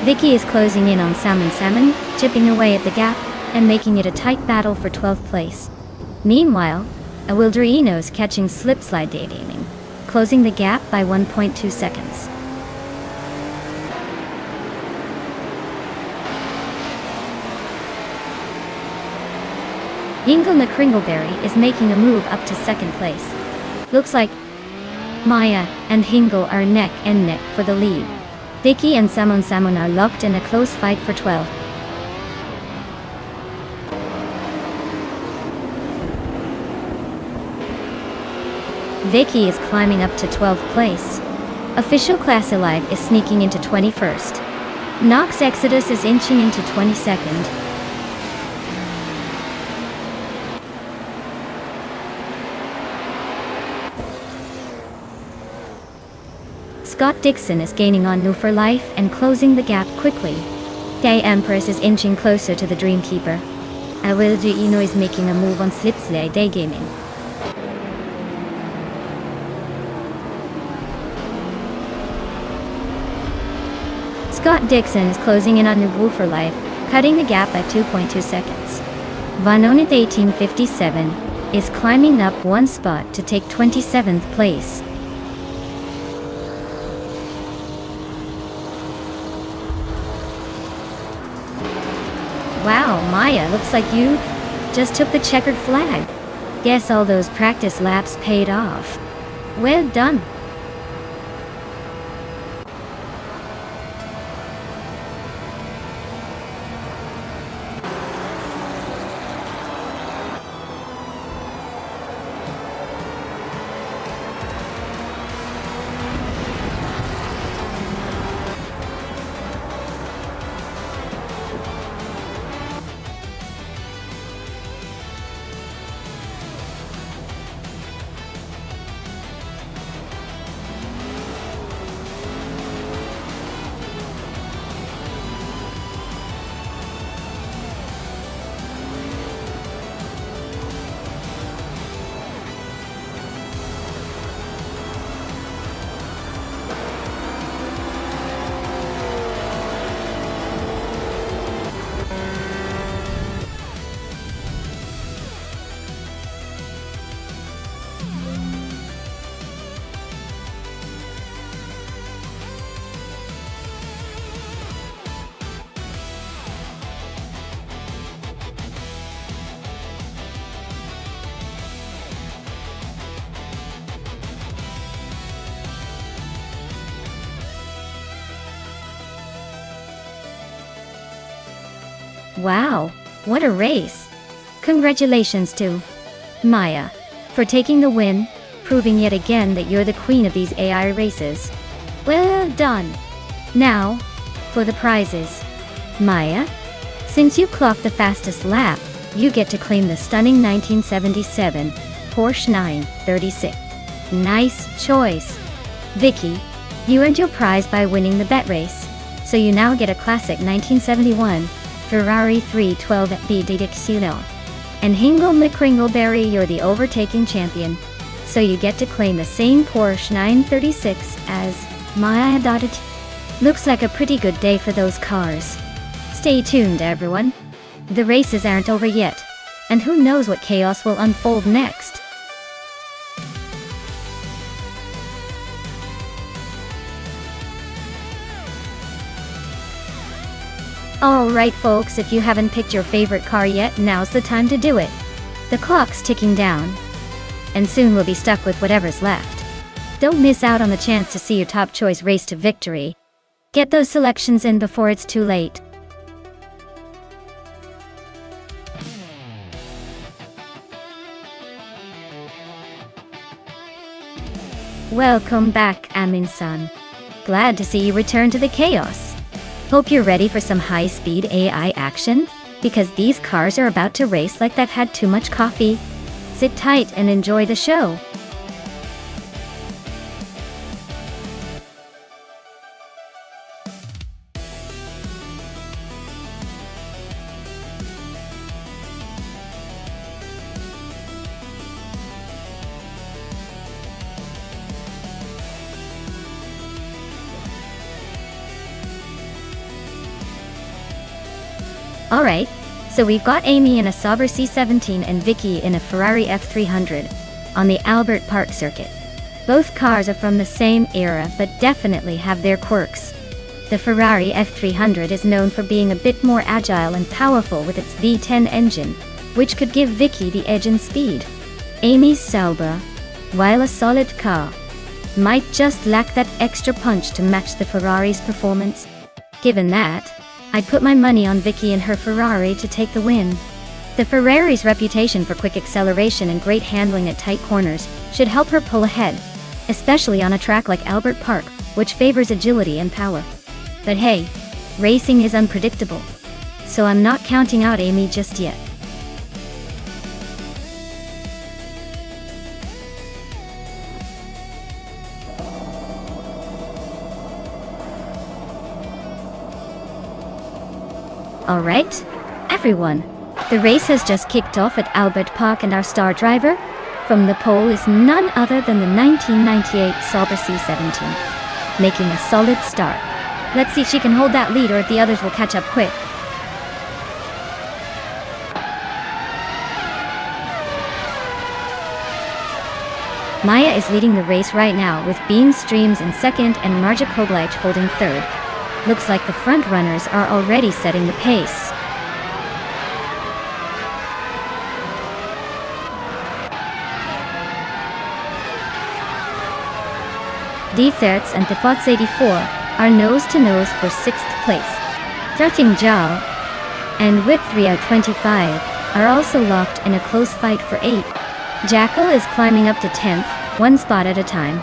Vicky is closing in on Salmon, chipping away at the gap and making it a tight battle for 12th place. Meanwhile, Awilderino is catching Slipslide Daydaming, closing the gap by 1.2 seconds. Yingle McCringleberry is making a move up to 2nd place. Looks like Maya and Hingle are neck and neck for the lead. Vicky and Salmon are locked in a close fight for 12. Vicky is climbing up to 12th place. Official Class Alive is sneaking into 21st. Nox Exodus is inching into 22nd. Scott Dixon is gaining on New for Life and closing the gap quickly. Day Empress is inching closer to the Dreamkeeper. Awilderino is making a move on Slipslide Day Gaming. Scott Dixon is closing in on New for Life, cutting the gap by 2.2 seconds. Vanonith 1857 is climbing up one spot to take 27th place. Wow, Maya, looks like you just took the checkered flag. Guess all those practice laps paid off. Well done. Wow, what a race! Congratulations to Maya for taking the win, proving yet again that you're the queen of these AI races. Well done! Now, for the prizes. Maya, since you clocked the fastest lap, you get to claim the stunning 1977 Porsche 936. Nice choice. Vicky, you earned your prize by winning the bet race, so you now get a classic 1971 Ferrari 312B Direzione. And Hingle McCringleberry, you're the overtaking champion, so you get to claim the same Porsche 936 as Maya. Looks like a pretty good day for those cars. Stay tuned, everyone. The races aren't over yet, and who knows what chaos will unfold next. Alright folks, if you haven't picked your favorite car yet, now's the time to do it. The clock's ticking down, and soon we'll be stuck with whatever's left. Don't miss out on the chance to see your top choice race to victory. Get those selections in before it's too late. Welcome back, Amin-san. Glad to see you return to the chaos. Hope you're ready for some high-speed AI action, because these cars are about to race like they've had too much coffee. Sit tight and enjoy the show. Alright, so we've got Amy in a Sauber C17 and Vicky in a Ferrari F300 on the Albert Park circuit. Both cars are from the same era but definitely have their quirks. The Ferrari F300 is known for being a bit more agile and powerful with its V10 engine, which could give Vicky the edge in speed. Amy's Sauber, while a solid car, might just lack that extra punch to match the Ferrari's performance. Given that, I'd put my money on Vicky and her Ferrari to take the win. The Ferrari's reputation for quick acceleration and great handling at tight corners should help her pull ahead, especially on a track like Albert Park, which favors agility and power. But hey, racing is unpredictable, so I'm not counting out Amy just yet. Alright, everyone, the race has just kicked off at Albert Park and our star driver from the pole is none other than the 1998 Sauber C17, making a solid start. Let's see if she can hold that lead or if the others will catch up quick. Maya is leading the race right now with Bean Streams in second and Marja Koglach holding third. Looks like the front runners are already setting the pace. Dieterts and Thefats 84 are nose-to-nose for 6th place. Thirting Zhao and Whip3 25 are also locked in a close fight for 8th. Jackal is climbing up to 10th, one spot at a time.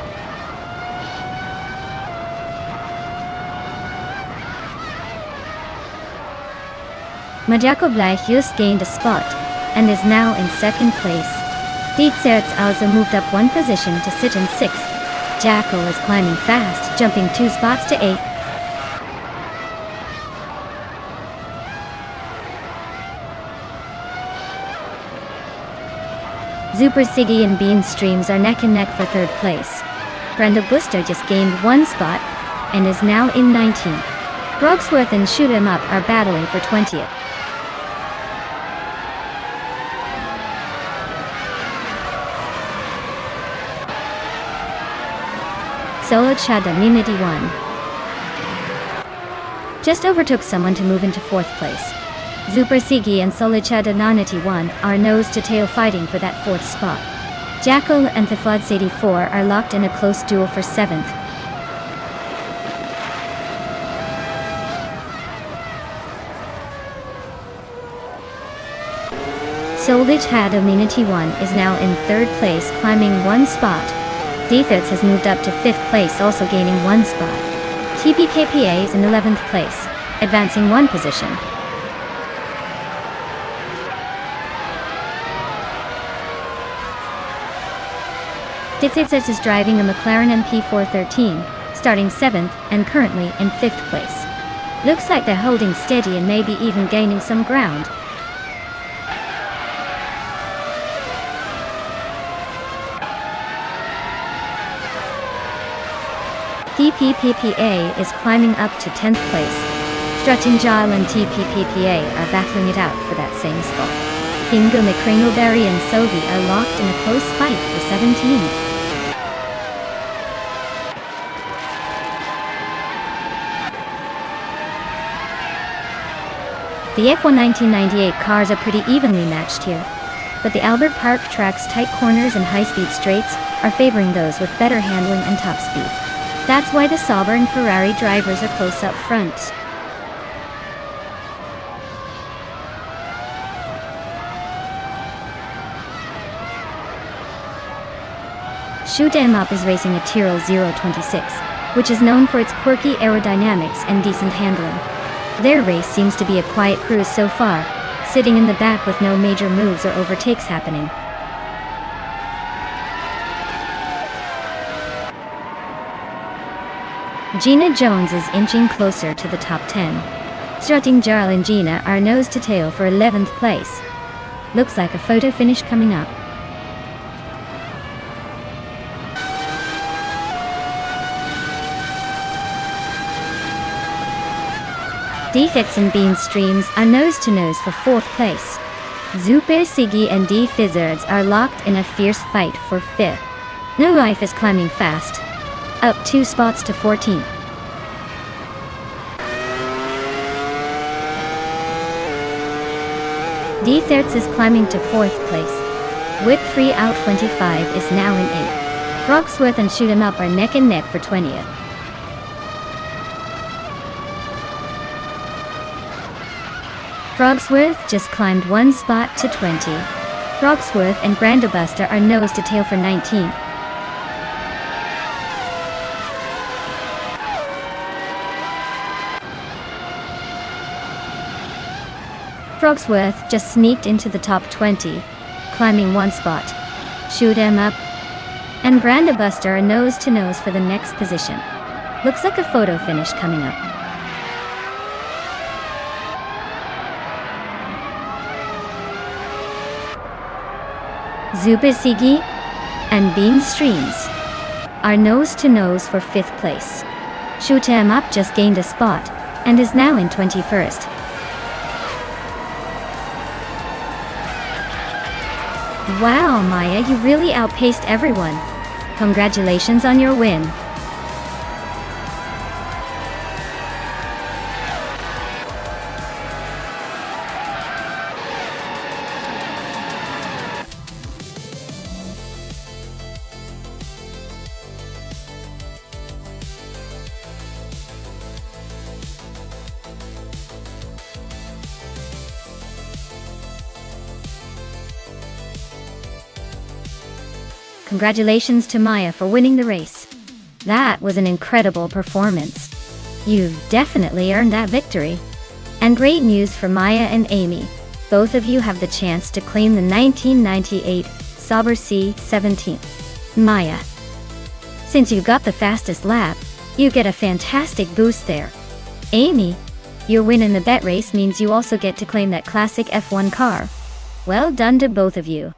Majakoblai just gained a spot, and is now in 2nd place. Dieterts also moved up one position to sit in 6th. Jackal is climbing fast, jumping 2 spots to 8th. Super Siggy and Bean Streams are neck and neck for 3rd place. Brenda Buster just gained 1 spot, and is now in 19th. Brogsworth and Shoot 'em Up are battling for 20th. Solo Chada Minity 1 just overtook someone to move into 4th place. Super Sigi and Solichada Naniti 1 are nose-to-tail fighting for that 4th spot. Jackal and Thefats 84 are locked in a close duel for 7th. Soldage Had Amenity 1 is now in 3rd place, climbing 1 spot. Defits has moved up to 5th place, also gaining 1 spot. TPKPA is in 11th place. advancing one position. Dixits is driving a McLaren MP413, starting 7th and currently in 5th place. Looks like they're holding steady and maybe even gaining some ground. TPPPA is climbing up to 10th place. Strutting Gile and TPPPA are battling it out for that same spot. Ingo McCringleberry and Sovi are locked in a close fight for 17th. The F1 1998 cars are pretty evenly matched here, but the Albert Park track's tight corners and high-speed straights are favoring those with better handling and top speed. That's why the Sauber and Ferrari drivers are close up front. Shoot 'em Up is racing a Tyrrell 026, which is known for its quirky aerodynamics and decent handling. Their race seems to be a quiet cruise so far, sitting in the back with no major moves or overtakes happening. Gina Jones is inching closer to the top 10. Strutting Jarl and Gina are nose to tail for 11th place. Looks like a photo finish coming up. D-Fits and Bean Streams are nose-to-nose for 4th place. Zuper Siggy and D-Fizzards are locked in a fierce fight for 5th. No Life is climbing fast, up 2 spots to 14th. D-Thirds is climbing to 4th place. Whip 3 out 25 is now in 8th. Roxworth and Shoot 'em Up are neck and neck for 20th. Frogsworth just climbed 1 spot to 20. Frogsworth and Brandobuster are nose to tail for 19th. Frogsworth just sneaked into the top 20, climbing 1 spot. Shoot 'em Up and Brandobuster are nose to nose for the next position. Looks like a photo finish coming up. Zubisigi and Bean Streams are nose to nose for 5th place. Shoot 'em Up just gained a spot and is now in 21st. Wow, Maya, you really outpaced everyone. Congratulations on your win. Congratulations to Maya for winning the race. That was an incredible performance. You've definitely earned that victory. And great news for Maya and Amy. Both of you have the chance to claim the 1998 Sauber C17. Maya, since you got the fastest lap, you get a fantastic boost there. Amy, your win in the bet race means you also get to claim that classic F1 car. Well done to both of you.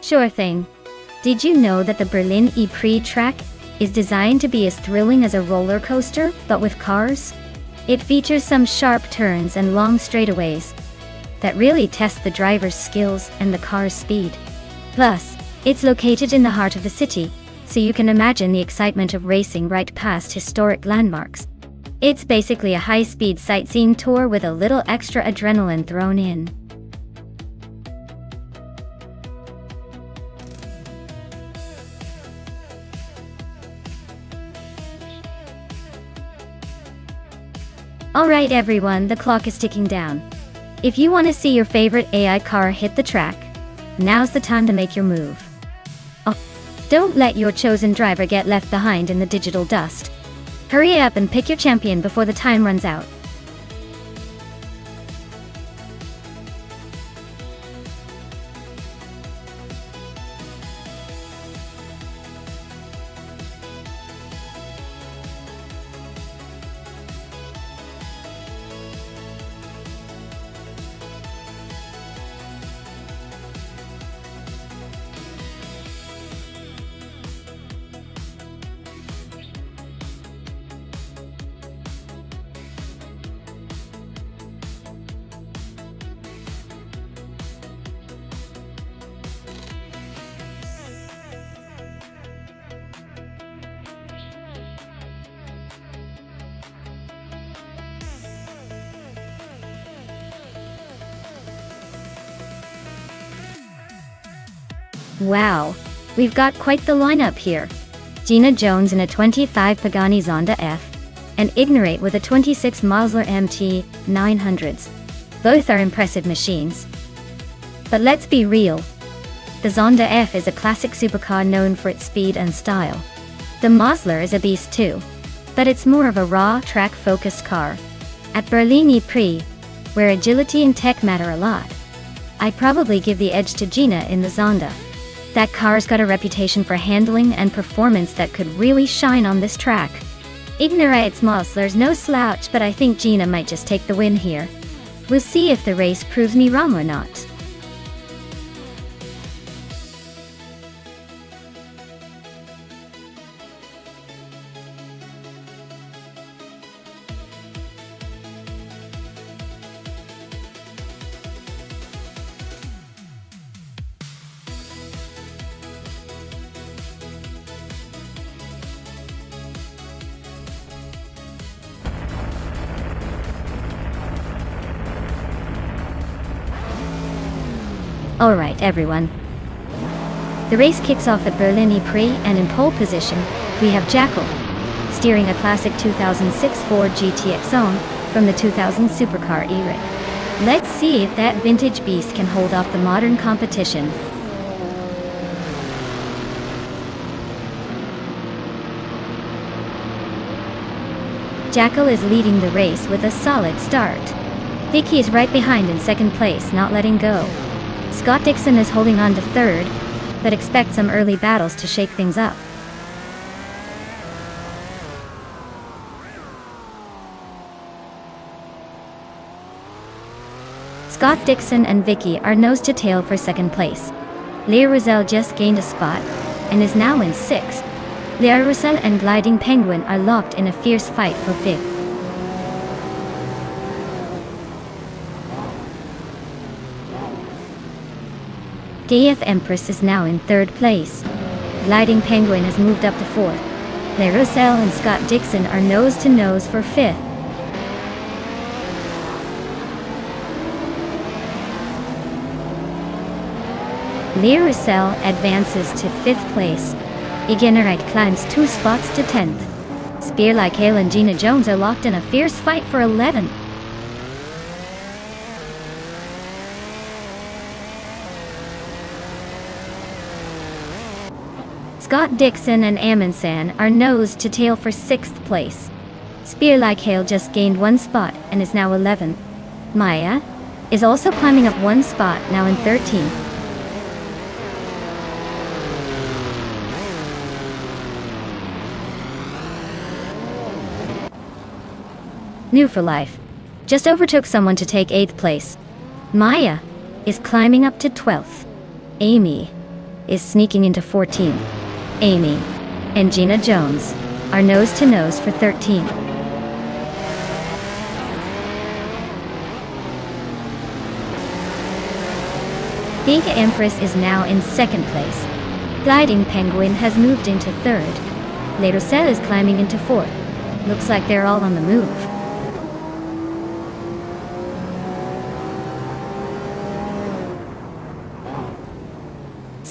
Sure thing. Did you know that the Berlin E-Prix track is designed to be as thrilling as a roller coaster, but with cars? It features some sharp turns and long straightaways that really test the driver's skills and the car's speed. Plus, it's located in the heart of the city, so you can imagine the excitement of racing right past historic landmarks. It's basically a high-speed sightseeing tour with a little extra adrenaline thrown in. Alright everyone, the clock is ticking down. If you want to see your favorite AI car hit the track, now's the time to make your move. Oh, don't let your chosen driver get left behind in the digital dust. Hurry up and pick your champion before the time runs out. Wow, we've got quite the lineup here. Gina Jones in a 25 Pagani Zonda F, and Ignorate with a 26 Mazda MT 900s. Both are impressive machines. But let's be real. The Zonda F is a classic supercar known for its speed and style. The Mazda is a beast too, but it's more of a raw, track-focused car. At Berlin Prix, where agility and tech matter a lot, I'd probably give the edge to Gina in the Zonda. That car's got a reputation for handling and performance that could really shine on this track. Ignorate's Mazda's no slouch, but I think Gina might just take the win here. We'll see if the race proves me wrong or not. Alright everyone. The race kicks off at Berlin Prix, and in pole position, we have Jackal, steering a classic 2006 Ford GTX on from the 2000 supercar era. Let's see if that vintage beast can hold off the modern competition. Jackal is leading the race with a solid start. Vicky is right behind in second place, not letting go. Scott Dixon is holding on to third, but expect some early battles to shake things up. Scott Dixon and Vicky are nose to tail for second place. Leah Roselle just gained a spot and is now in sixth. Leah Roselle and Gliding Penguin are locked in a fierce fight for fifth. DF Empress is now in third place. Gliding Penguin has moved up to fourth. Leah Roselle and Scott Dixon are nose to nose for fifth. Leah Roselle advances to fifth place. Ignorate climbs 2 spots to 10th. Spear Like Hail and Gina Jones are locked in a fierce fight for 11th. Scott Dixon and Amundsen are nose to tail for 6th place. Spear Like Hail just gained 1 spot and is now 11th. Maya is also climbing up 1 spot, now in 13th. New for Life just overtook someone to take 8th place. Maya is climbing up to 12th. Amy is sneaking into 14th. Amy and Gina Jones are nose to nose for 13th. Big Empress is now in 2nd place. Gliding Penguin has moved into 3rd. Leah Roselle is climbing into 4th. Looks like they're all on the move.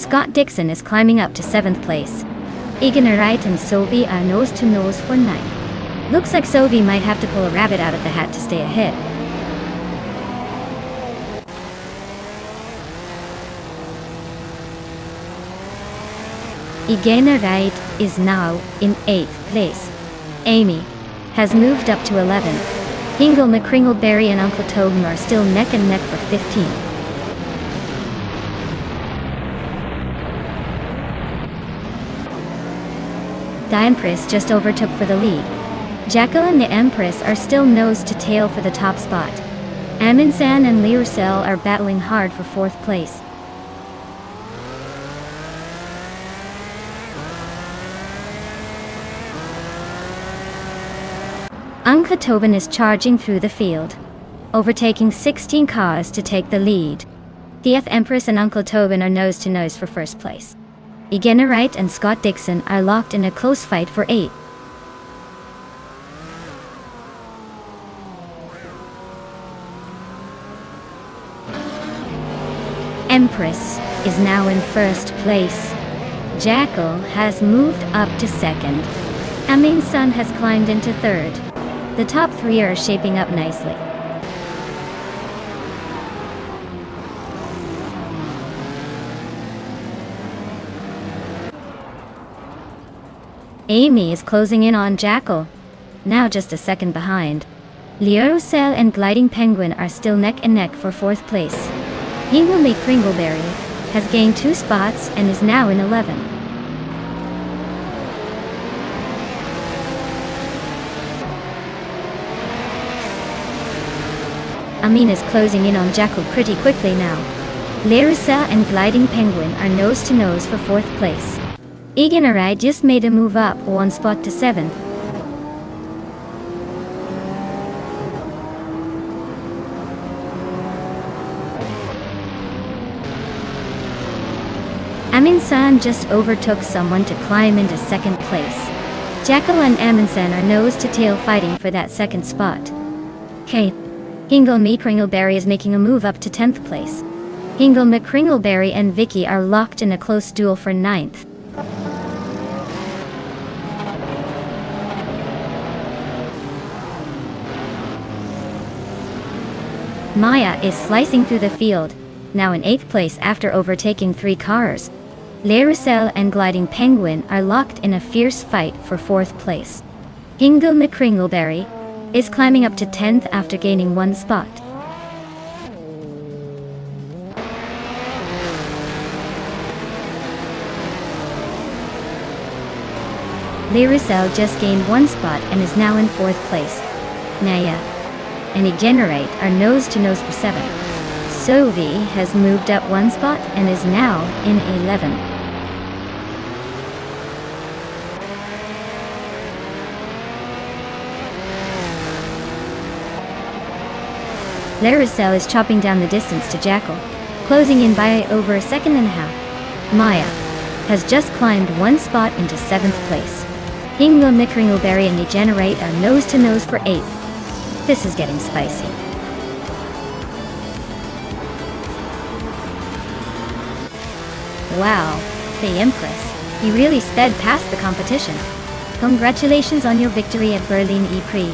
Scott Dixon is climbing up to 7th place. Egan Wright and Sylvie are nose to nose for 9th. Looks like Sovi might have to pull a rabbit out of the hat to stay ahead. Igenerite is now in 8th place. Amy has moved up to 11th. Hingle, McCringleberry and Uncle Tobin are still neck and neck for 15th. The Empress just overtook for the lead. Jackal and the Empress are still nose to tail for the top spot. Amundsen and Lyricel are battling hard for 4th place. Uncle Tobin is charging through the field, overtaking 16 cars to take the lead. The Empress and Uncle Tobin are nose to nose for 1st place. Igenerite and Scott Dixon are locked in a close fight for 8th. Empress is now in 1st place. Jackal has moved up to 2nd. Amundsen has climbed into 3rd. The top 3 are shaping up nicely. Amy is closing in on Jackal, now just a second behind. Lyricel and Gliding Penguin are still neck and neck for 4th place. Hingle McCringleberry has gained 2 spots and is now in 11th. Amin is closing in on Jackal pretty quickly now. Lyricel and Gliding Penguin are nose to nose for 4th place. Igenerite just made a move up 1 spot to 7th. Amundsen just overtook someone to climb into 2nd place. Jackal and Amundsen are nose to tail fighting for that 2nd spot. Hingle McCringleberry is making a move up to 10th place. Hingle McCringleberry and Vicky are locked in a close duel for 9th. Maya is slicing through the field, now in 8th place after overtaking 3 cars. Lyricel and Gliding Penguin are locked in a fierce fight for 4th place. Hingle McCringleberry is climbing up to 10th after gaining 1 spot. Lyricel just gained 1 spot and is now in 4th place. Naya and Igenerite are nose to nose for 7th. Sovi has moved up 1 spot and is now in 11th. Lyricel is chopping down the distance to Jackal, closing in by over a second and a half. Maya has just climbed 1 spot into 7th place. Hingle McCringleberry and Igenerite are nose to nose for 8th. This is getting spicy. Wow, the Empress. You really sped past the competition. Congratulations on your victory at Berlin E-Prix.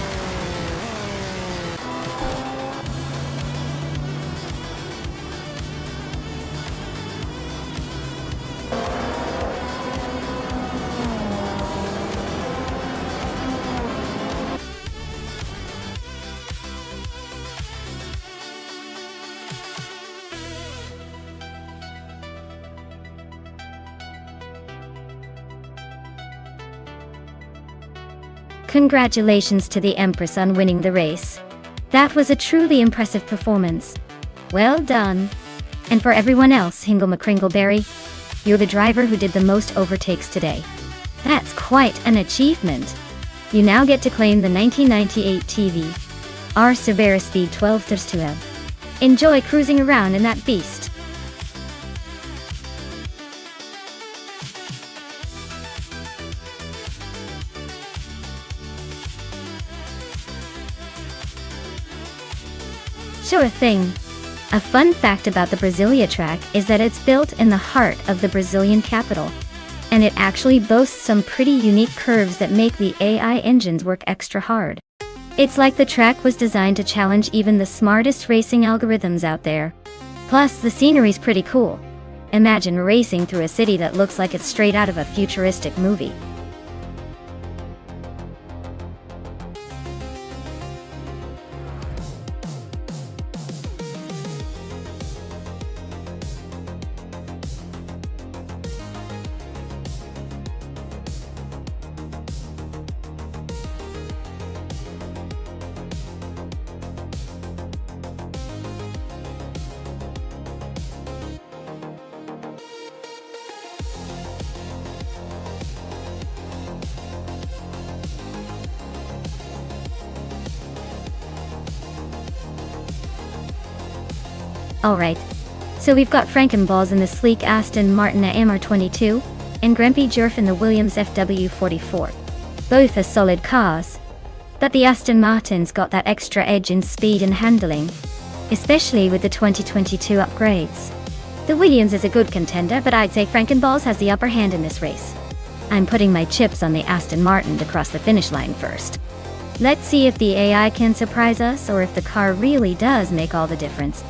Congratulations to the Empress on winning the race. That was a truly impressive performance. Well done. And for everyone else, Hingle McCringleberry, you're the driver who did the most overtakes today. That's quite an achievement. You now get to claim the 1998 TV R Severa Speed 12 Enjoy cruising around in that beast. Sure thing. A fun fact about the Brasilia track is that it's built in the heart of the Brazilian capital. And it actually boasts some pretty unique curves that make the AI engines work extra hard. It's like the track was designed to challenge even the smartest racing algorithms out there. Plus, the scenery's pretty cool. Imagine racing through a city that looks like it's straight out of a futuristic movie. Alright, so we've got Frankenballs in the sleek Aston Martin AMR22, and Grumpy Jerf in the Williams FW44. Both are solid cars, but the Aston Martin's got that extra edge in speed and handling, especially with the 2022 upgrades. The Williams is a good contender, but I'd say Frankenballs has the upper hand in this race. I'm putting my chips on the Aston Martin to cross the finish line first. Let's see if the AI can surprise us or if the car really does make all the difference.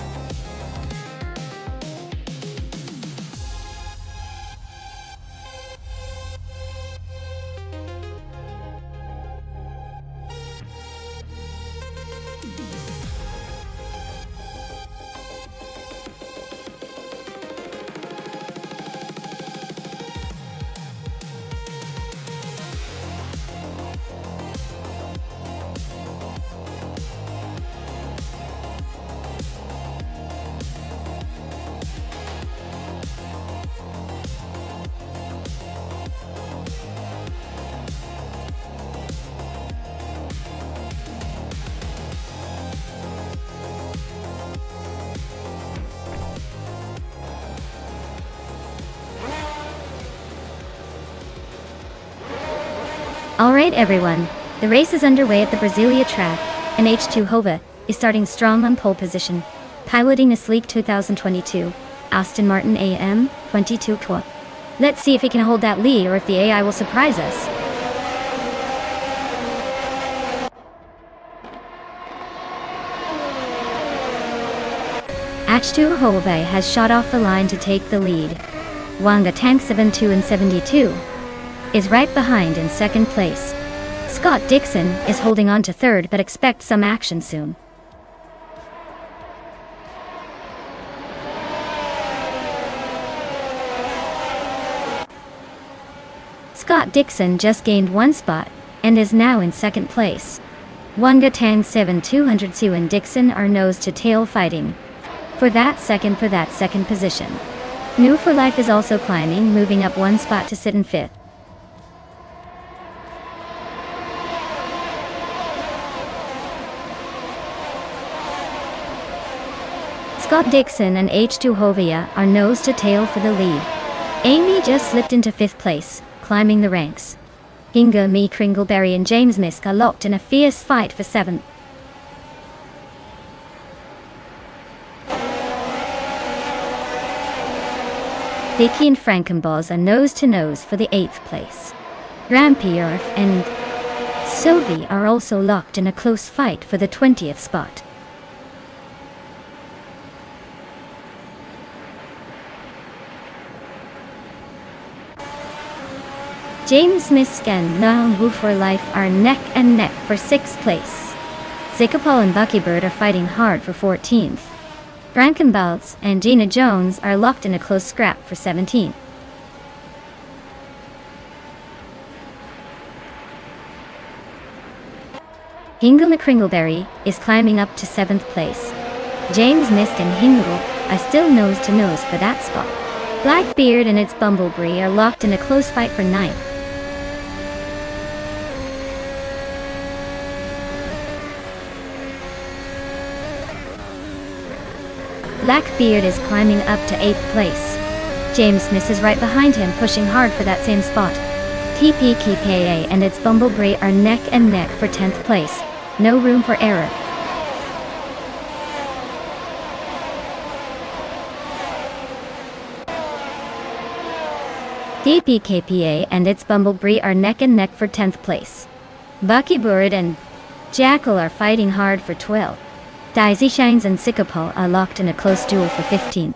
Alright everyone, the race is underway at the Brasilia track, and H2 Hova is starting strong on pole position, piloting a sleek 2022 Aston Martin AM22 Core. Let's see if he can hold that lead or if the AI will surprise us. H2 Hova has shot off the line to take the lead. Wanga Tank 72 and 72 is right behind in second place. Scott Dixon is holding on to third, but expect some action soon. Scott Dixon just gained one spot and is now in second place. Wanga Tang 7202 and Dixon are nose to tail fighting for that second position. New for Life is also climbing, moving up one spot to sit in fifth. Scott Dixon and H2 Hovia are nose to tail for the lead. Amy just slipped into fifth place, climbing the ranks. Inga Me Kringleberry and James Misk are locked in a fierce fight for seventh. Vicky and Frankenballs are nose to nose for the eighth place. Rampier and Sophie are also locked in a close fight for the 20th spot. James Misk and Now Woo for Life are neck and neck for 6th place. Zikapal and Buckybird are fighting hard for 14th. Frankenballs and Gina Jones are locked in a close scrap for 17th. Hingle and Kringleberry is climbing up to 7th place. James Misk and Hingle are still nose to nose for that spot. Blackbeard and its Bumblebee are locked in a close fight for 9th. Blackbeard is climbing up to 8th place. James Smith is right behind him, pushing hard for that same spot. TPKPA and its Bumblebee are neck and neck for 10th place. No room for error. DPKPA and its Bumblebee are neck and neck for 10th place. Buckybird and Jackal are fighting hard for 12th. Daisy Shines and Sikapal are locked in a close duel for 15th.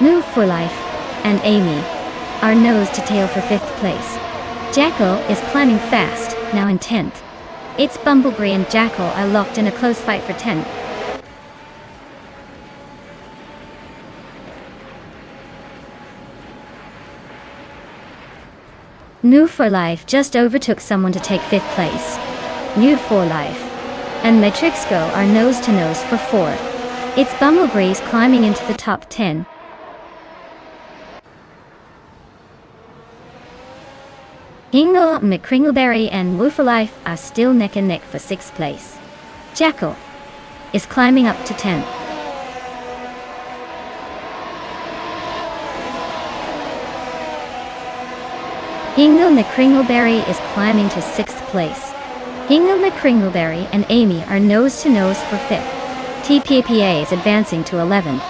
Move for Life and Amy are nose to tail for 5th place. Jackal is climbing fast, now in 10th. It's Bumblebee and Jackal are locked in a close fight for 10th. New for Life just overtook someone to take 5th place. New for Life and Matrixco are nose to nose for 4th. It's Bumblebees climbing into the top 10. Hingle, McCringleberry and Woo for Life are still neck and neck for 6th place. Jackal is climbing up to 10th. Hingle McCringleberry is climbing to 6th place. Hingle McCringleberry and Amy are nose to nose for 5th. TPPA is advancing to 11th.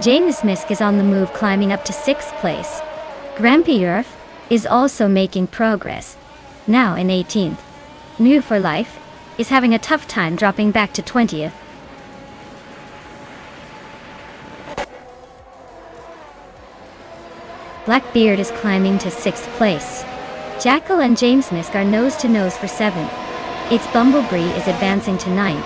James Misk is on the move, climbing up to 6th place. Grampy Earth is also making progress, now in 18th. New for Life is having a tough time dropping back to 20th. Blackbeard is climbing to 6th place. Jackal and James Misk are nose to nose for 7th. Its Bumblebee is advancing to 9th.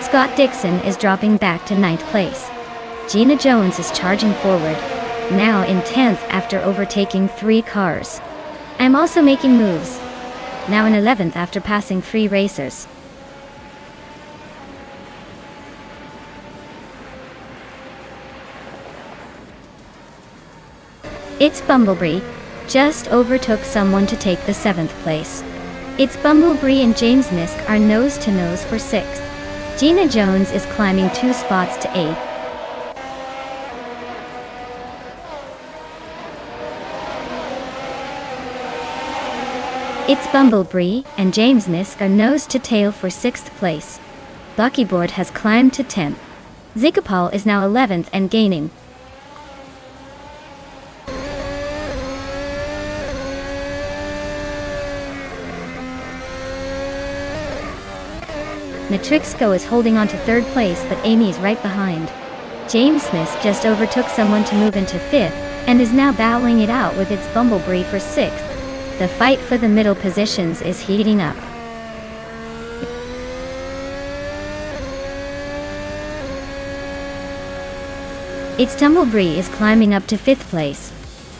Scott Dixon is dropping back to 9th place. Gina Jones is charging forward, now in 10th after overtaking 3 cars. I'm also making moves, now in 11th after passing 3 racers. It's Bumblebee just overtook someone to take the 7th place. It's Bumblebee and James Misk are nose to nose for 6th. Gina Jones is climbing 2 spots to 8th. It's Bumblebee and James Misk are nose to tail for 6th place. Buckybird has climbed to 10th. Zigapal is now 11th and gaining. Matrixco is holding on to 3rd place, but Amy is right behind. James Misk just overtook someone to move into 5th, and is now battling it out with its Bumblebee for 6th. The fight for the middle positions is heating up. Its Tumblebee is climbing up to 5th place.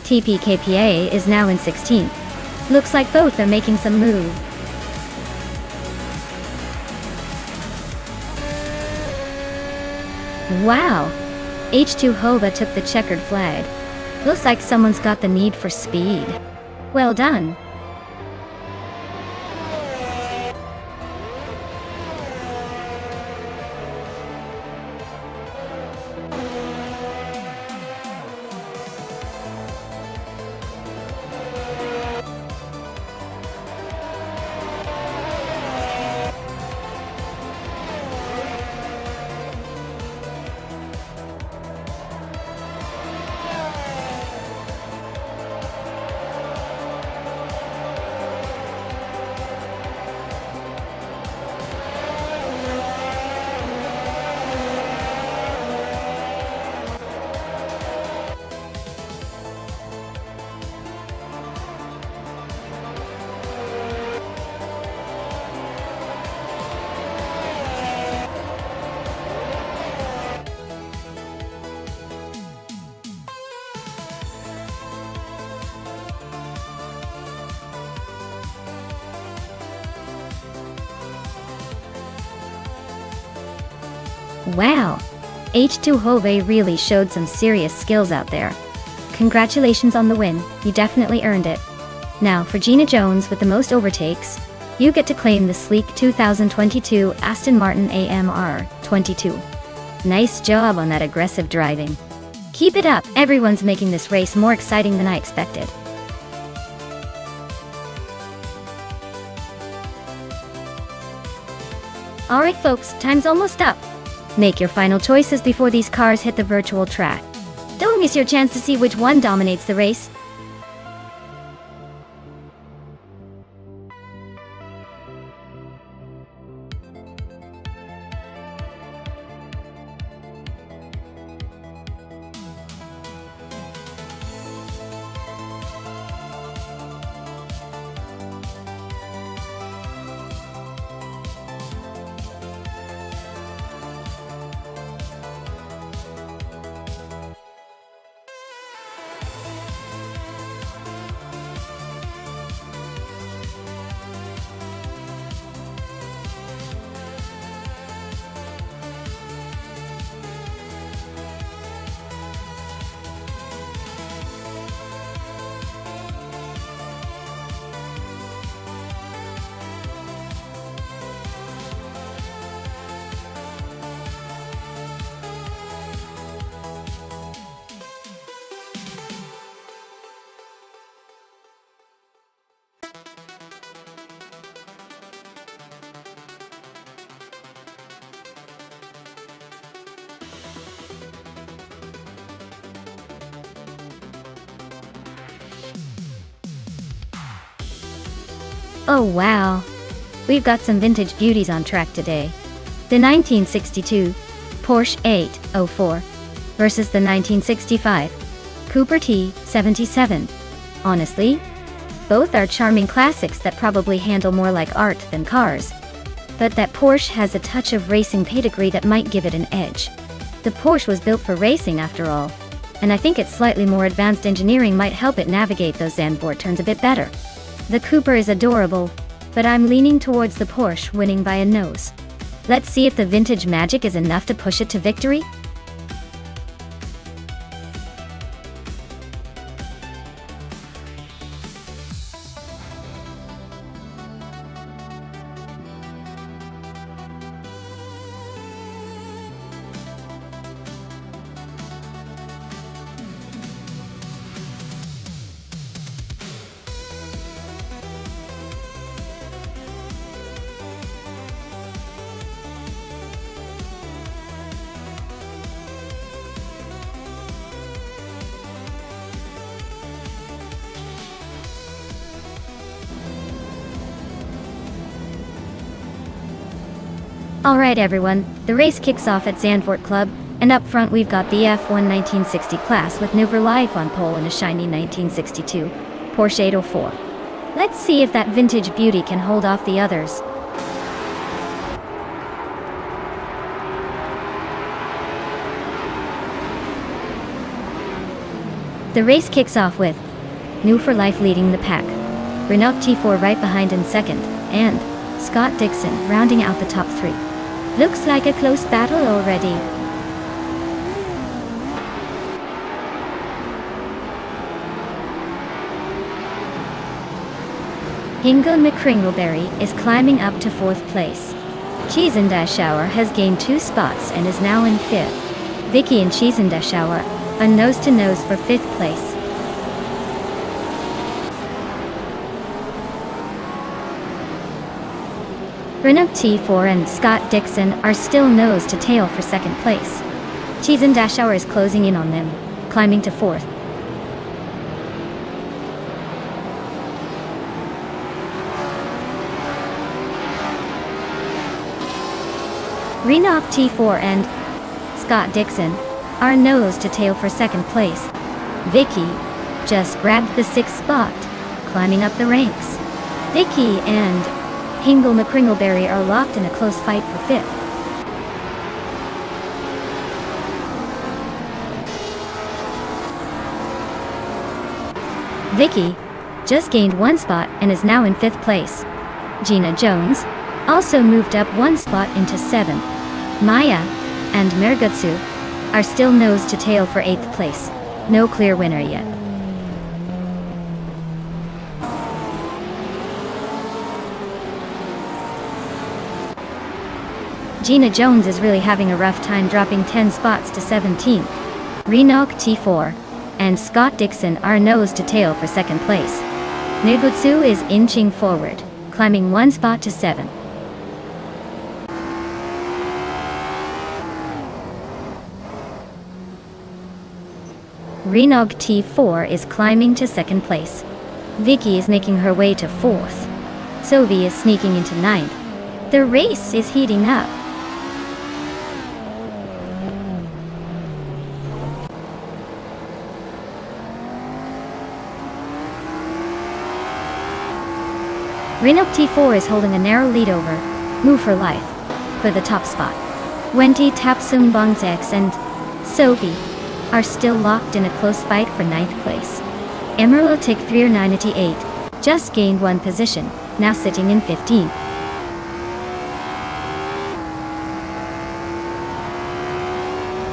TPKPA is now in 16th. Looks like both are making some move. Wow! H2 Hova took the checkered flag. Looks like someone's got the need for speed. Well done! Wow! H2 Hove really showed some serious skills out there. Congratulations on the win, you definitely earned it. Now for Gina Jones with the most overtakes, you get to claim the sleek 2022 Aston Martin AMR 22. Nice job on that aggressive driving. Keep it up, everyone's making this race more exciting than I expected. Alright folks, time's almost up. Make your final choices before these cars hit the virtual track. Don't miss your chance to see which one dominates the race. Oh wow! We've got some vintage beauties on track today. The 1962 Porsche 804 versus the 1965 Cooper T77. Honestly, both are charming classics that probably handle more like art than cars. But that Porsche has a touch of racing pedigree that might give it an edge. The Porsche was built for racing after all, and I think its slightly more advanced engineering might help it navigate those Zandvoort turns a bit better. The Cooper is adorable, but I'm leaning towards the Porsche winning by a nose. Let's see if the vintage magic is enough to push it to victory. Alright everyone, the race kicks off at Zandvoort Club, and up front we've got the F1 1960 class with New for Life on pole and a shiny 1962 Porsche 804. Let's see if that vintage beauty can hold off the others. The race kicks off with New for Life leading the pack, Renault T4 right behind in second, and Scott Dixon rounding out the top three. Looks like a close battle already. Hingle McCringleberry is climbing up to 4th place. Cheesendashauer has gained 2 spots and is now in 5th. Vicky and Cheesendashauer are nose-to-nose for 5th place. Renault T4 and Scott Dixon are still nose-to-tail for 2nd place. Cheesendashauer is closing in on them, climbing to 4th. Renault T4 and Scott Dixon are nose-to-tail for 2nd place. Vicky just grabbed the 6th spot, climbing up the ranks. Vicky and Hingle McCringleberry are locked in a close fight for 5th. Vicky just gained 1 spot and is now in 5th place. Gina Jones also moved up 1 spot into 7th. Maya and Mergutsu are still nose-to-tail for 8th place. No clear winner yet. Gina Jones is really having a rough time, dropping 10 spots to 17th. Renog T4 and Scott Dixon are nose to tail for second place. Negutsu is inching forward, climbing 1 spot to 7. Renog T4 is climbing to second place. Vicky is making her way to 4th. Sophie is sneaking into 9th. The race is heating up. Renog T4 is holding a narrow lead over Move for Life for the top spot. Wendy Tapsung Bongsex and Sophie are still locked in a close fight for 9th place. Emerald Tick 398 just gained 1 position, now sitting in 15th.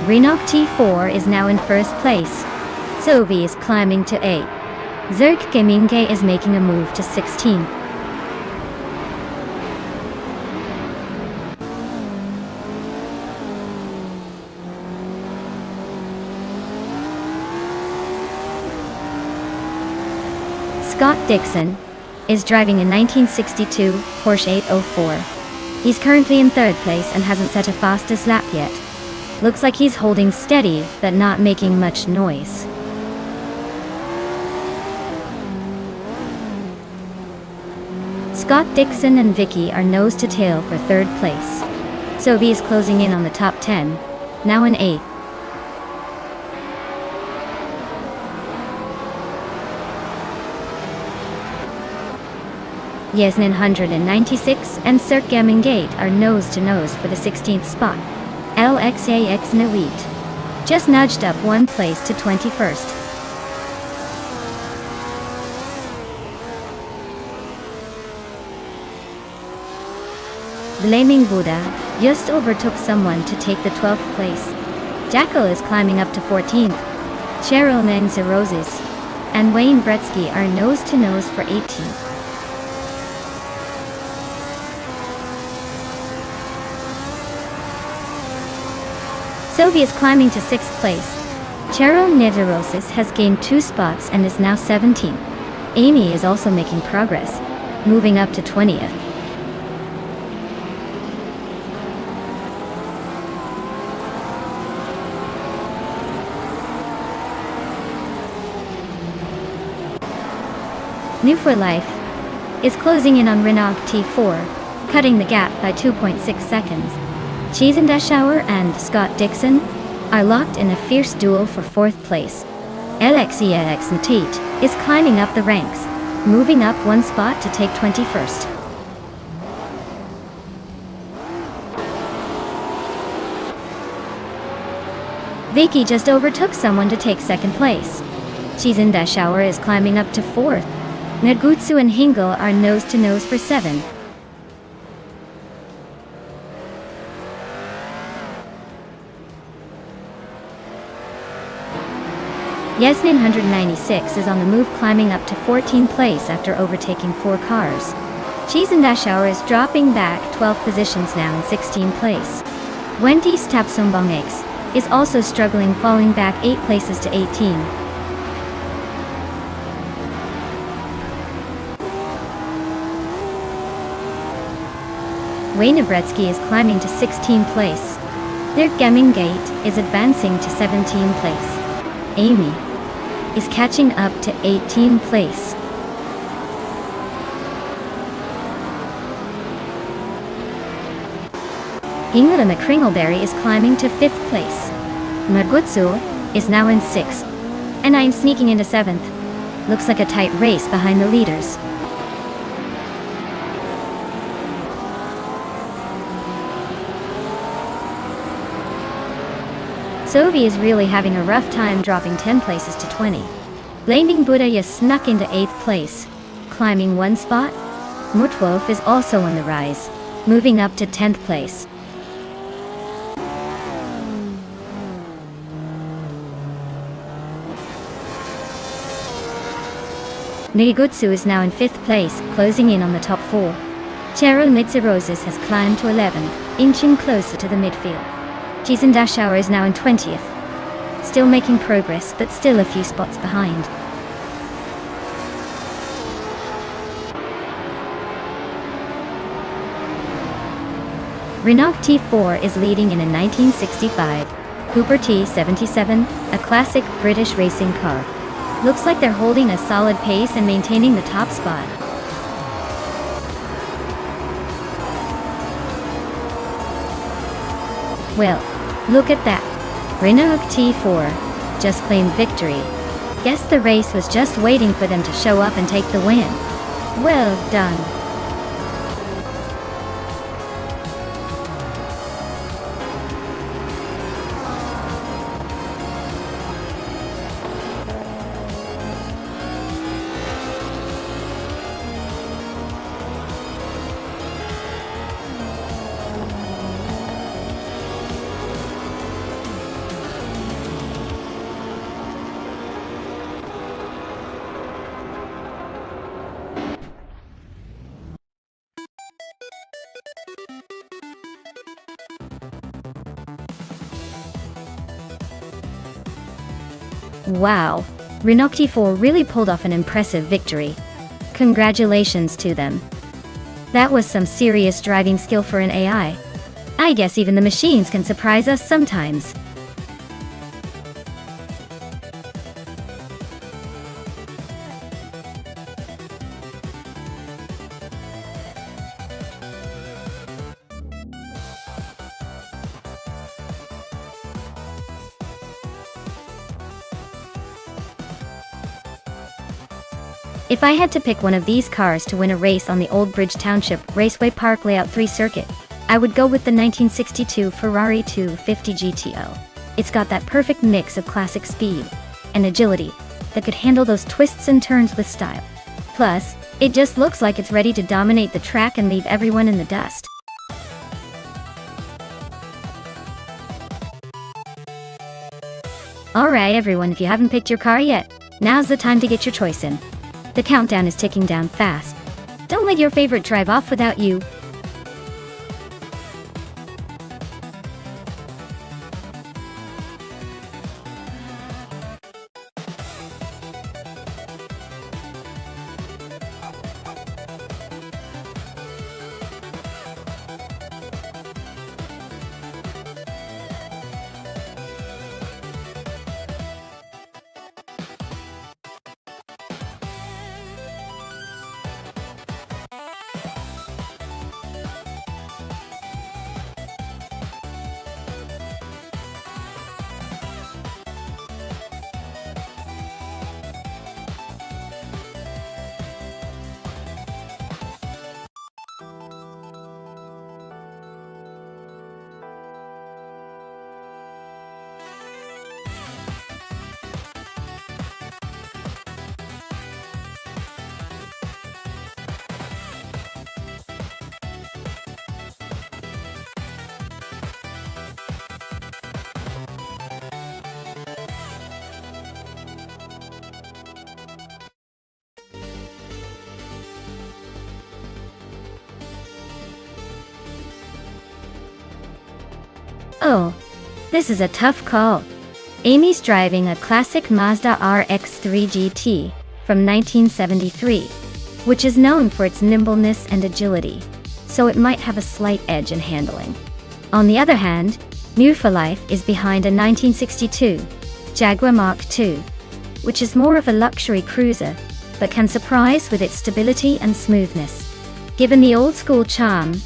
Renog T4 is now in 1st place. Sophie is climbing to 8. Zerk Geminge is making a move to 16. Scott Dixon is driving a 1962 Porsche 804. He's currently in 3rd place and hasn't set a fastest lap yet. Looks like he's holding steady, but not making much noise. Scott Dixon and Vicky are nose to tail for 3rd place. Sophie is closing in on the top 10, now in 8th. Yasmin 196 and Cirque Gamingate are nose to nose for the 16th spot. LXAX Nawit just nudged up 1 place to 21st. Blaming Buddha just overtook someone to take the 12th place. Jackal is climbing up to 14th. Cheryl Nengsa Roses and Wayne Bretsky are nose to nose for 18th. Sophie is climbing to 6th place. Cheryl Neverosis has gained 2 spots and is now 17th. Amy is also making progress, moving up to 20th. New for Life is closing in on Renog T4, cutting the gap by 2.6 seconds. Cheese and Shower and Scott Dixon are locked in a fierce duel for 4th place. LXEX Tate is climbing up the ranks, moving up 1 spot to take 21st. Vicky just overtook someone to take 2nd place. Cheese and Shower is climbing up to 4th. Negutsu and Hingle are nose to nose for 7th. Yasmin 196 is on the move, climbing up to 14th place after overtaking 4 cars. Cheese and Shower is dropping back 12 positions, now in 16th place. Wendy's Tapsumbong X is also struggling, falling back 8 places to 18. Wayne Bretsky is climbing to 16th place. Their Gemming Gate is advancing to 17th place. Amy is catching up to 18th place. Ingrid McCringleberry is climbing to 5th place. Magutsu is now in 6th, and I'm sneaking into 7th. Looks like a tight race behind the leaders. Sophie is really having a rough time, dropping 10 places to 20. Blaming Buddha snuck into 8th place, climbing 1 spot. Mutwolf is also on the rise, moving up to 10th place. Nigutsu is now in 5th place, closing in on the top 4. Cheryl Mitsuroses has climbed to 11th. inching closer to the midfield. Jason Dashauer is now in 20th. Still making progress, but still a few spots behind. Renault T4 is leading in a 1965 Cooper T77, a classic British racing car. Looks like they're holding a solid pace and maintaining the top spot. Well, look at that. Renault T4 just claimed victory. Guess the race was just waiting for them to show up and take the win. Well done. Wow, Renault T4 really pulled off an impressive victory. Congratulations to them. That was some serious driving skill for an AI. I guess even the machines can surprise us sometimes. If I had to pick one of these cars to win a race on the Old Bridge Township Raceway Park Layout 3 circuit, I would go with the 1962 Ferrari 250 GTO. It's got that perfect mix of classic speed and agility that could handle those twists and turns with style. Plus, it just looks like it's ready to dominate the track and leave everyone in the dust. Alright everyone, if you haven't picked your car yet, now's the time to get your choice in. The countdown is ticking down fast. Don't let your favorite drive off without you. Oh, this is a tough call. Amy's driving a classic Mazda RX-3 GT from 1973, which is known for its nimbleness and agility, so it might have a slight edge in handling. On the other hand, New for Life is behind a 1962 Jaguar Mark II, which is more of a luxury cruiser, but can surprise with its stability and smoothness. Given the old-school charm,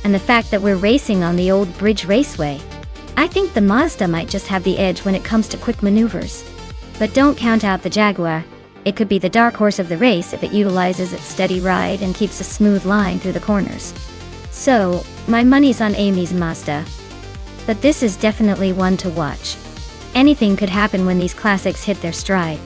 and the fact that we're racing on the Old Bridge Raceway, I think the Mazda might just have the edge when it comes to quick maneuvers. But don't count out the Jaguar. It could be the dark horse of the race if it utilizes its steady ride and keeps a smooth line through the corners. So, my money's on Amy's Mazda. But this is definitely one to watch. Anything could happen when these classics hit their stride.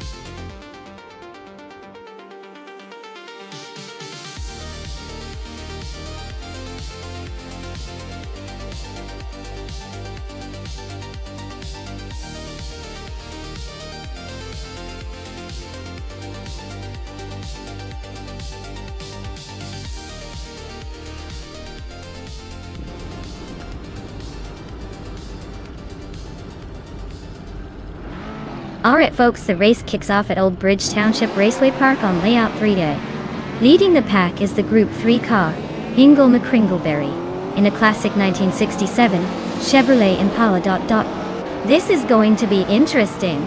Alright folks, the race kicks off at Old Bridge Township Raceway Park on Layout 3A. Leading the pack is the Group 3 car, Hingle McCringleberry, in a classic 1967 Chevrolet Impala. This is going to be interesting.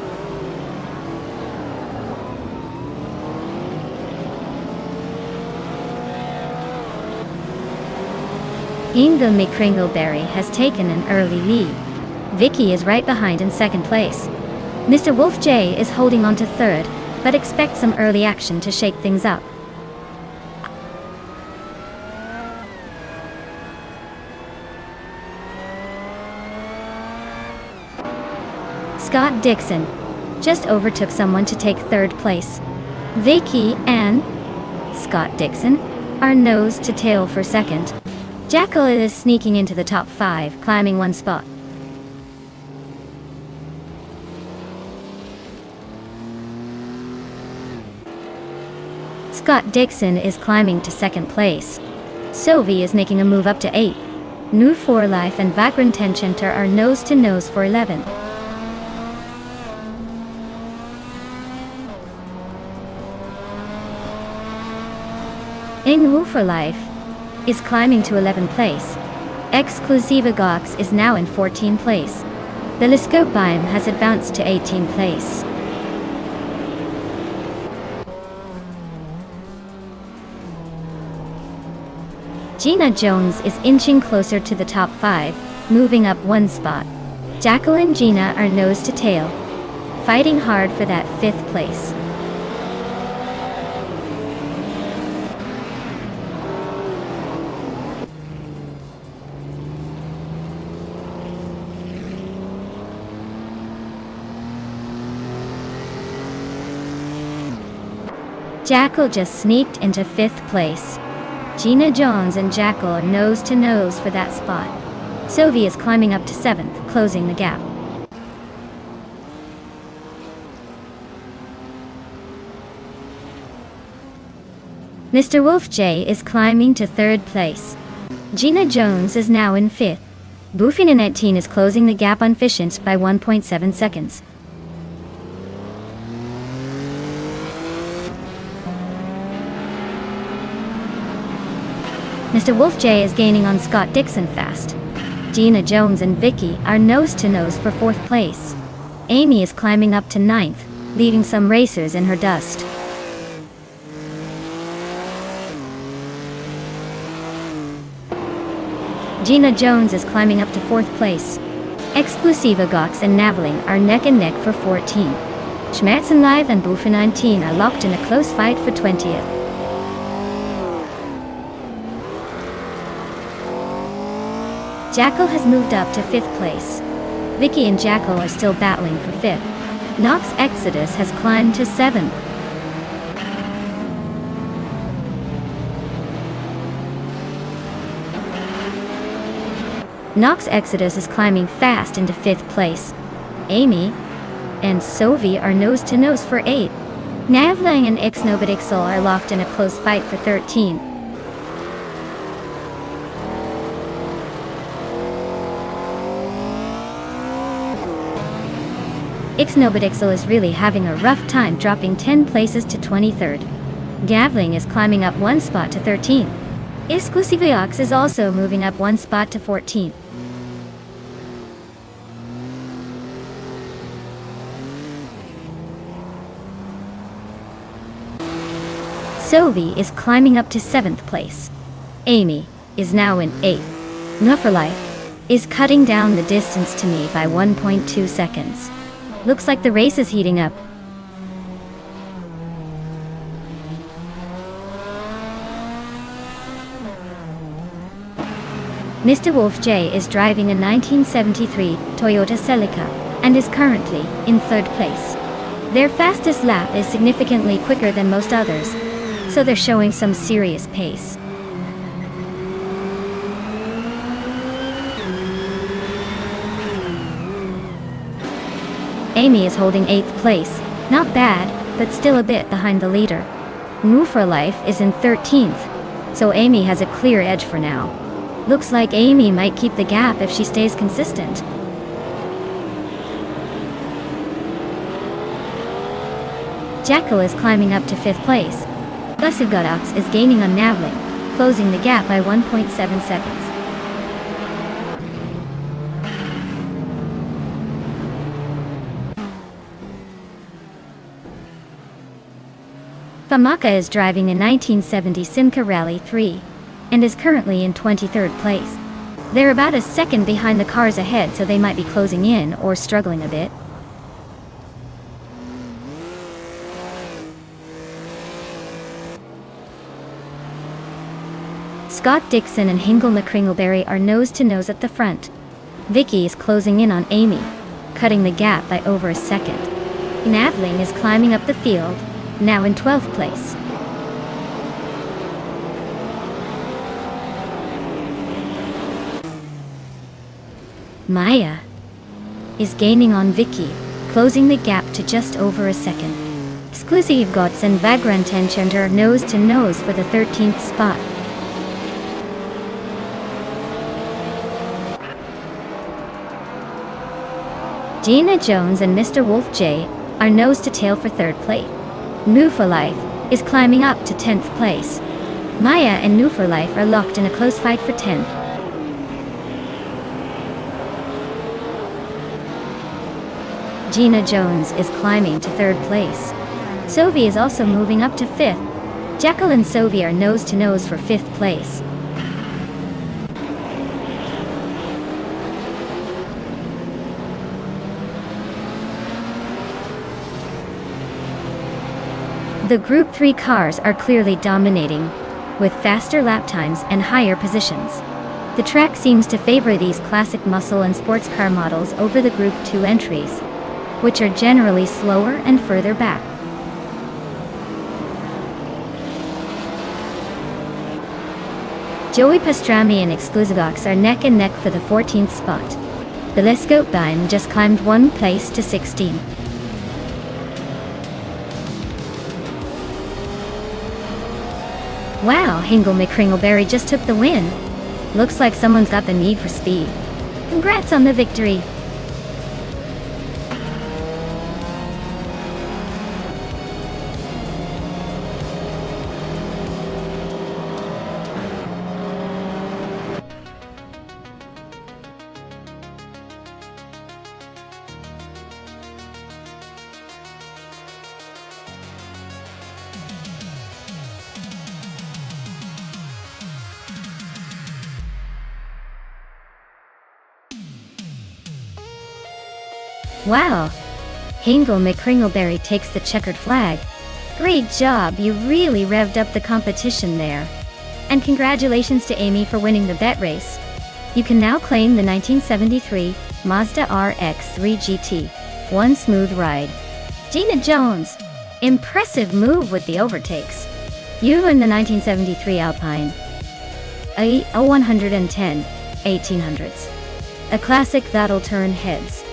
Hingle McCringleberry has taken an early lead. Vicky is right behind in second place. Mr. Wolf J is holding on to third, but expect some early action to shake things up. Scott Dixon just overtook someone to take third place. Vicky and Scott Dixon are nose to tail for second. Jackal is sneaking into the top 5, climbing one spot. Scott Dixon is climbing to second place. Sovi is making a move up to 8. New 4 Life and Vagrant Tenchenter are nose to nose for 11. New 4 Life is climbing to 11th place. Exclusiva Gox is now in 14th place. The Lescopeim has advanced to 18th place. Gina Jones is inching closer to the top 5, moving up one spot. Jackal and Gina are nose to tail, fighting hard for that 5th place. Jackal just sneaked into 5th place. Gina Jones and Jackal are nose to nose for that spot. Sovi is climbing up to 7th, closing the gap. Mr. Wolf J is climbing to 3rd place. Gina Jones is now in 5th. Buffinanettine is closing the gap on Fishent by 1.7 seconds. Mr. Wolf J is gaining on Scott Dixon fast. Gina Jones and Vicky are nose to nose for 4th place. Amy is climbing up to 9th, leaving some racers in her dust. Gina Jones is climbing up to 4th place. Exclusiva Gox and Naveling are neck and neck for 14. Schmerzen Live and Buffinanettine are locked in a close fight for 20th. Jackal has moved up to 5th place. Vicky and Jackal are still battling for 5th. Nox Exodus has climbed to 7th. Nox Exodus is climbing fast into 5th place. Amy and Sovi are nose to nose for 8. Navlang and Ixnobitixel are locked in a close fight for 13. Ixnobitixel is really having a rough time, dropping 10 places to 23rd. Gavling is climbing up one spot to 13th. Exclusiviox is also moving up one spot to 14th. Sovi is climbing up to 7th place. Amy is now in 8th. Nufferlife is cutting down the distance to me by 1.2 seconds. Looks like the race is heating up. Mr. Wolf J is driving a 1973 Toyota Celica and is currently in 3rd place. Their fastest lap is significantly quicker than most others, so they're showing some serious pace. Amy is holding 8th place. Not bad, but still a bit behind the leader. Moo for Life is in 13th, so Amy has a clear edge for now. Looks like Amy might keep the gap if she stays consistent. Jekyll is climbing up to 5th place. Busugodox is gaining on Navling, closing the gap by 1.7 seconds. Famaka is driving a 1970 Simca Rally 3 and is currently in 23rd place. They're about a second behind the cars ahead, so they might be closing in or struggling a bit. Scott Dixon and Hingle McCringleberry are nose-to-nose at the front. Vicky is closing in on Amy, cutting the gap by over a second. Navling is climbing up the field, now in 12th place. Maya is gaining on Vicky, closing the gap to just over a second. Exclusive Gots and Vagrantenchender are nose-to-nose for the 13th spot. Gina Jones and Mr. Wolf J are nose-to-tail for 3rd place. New for Life is climbing up to 10th place. Maya and New for Life are locked in a close fight for 10th. Gina Jones is climbing to 3rd place. Sovi is also moving up to 5th. Jekyll and Sovi are nose-to-nose for 5th place. The Group 3 cars are clearly dominating, with faster lap times and higher positions. The track seems to favor these classic muscle and sports car models over the Group 2 entries, which are generally slower and further back. Joey Pastrami and Exclusivox are neck and neck for the 14th spot. Telescope just climbed 1 place to 16. Wow, Hingle McCringleberry just took the win. Looks like someone's got the need for speed. Congrats on the victory. Wow! Hingle McCringleberry takes the checkered flag. Great job, you really revved up the competition there. And congratulations to Amy for winning the bet race. You can now claim the 1973 Mazda RX-3 GT. One smooth ride. Gina Jones! Impressive move with the overtakes. You win the 1973 Alpine. A 110 1800s. A classic that'll turn heads.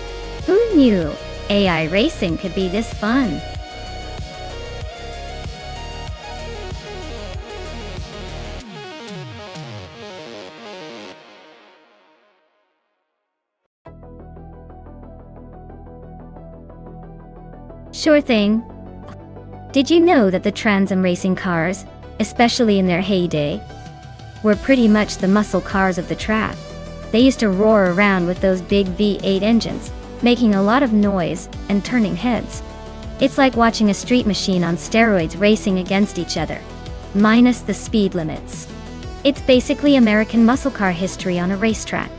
Who knew AI racing could be this fun? Sure thing. Did you know that the Trans Am racing cars, especially in their heyday, were pretty much the muscle cars of the track? They used to roar around with those big V8 engines, making a lot of noise and turning heads. It's like watching a street machine on steroids racing against each other, minus the speed limits. It's basically American muscle car history on a racetrack.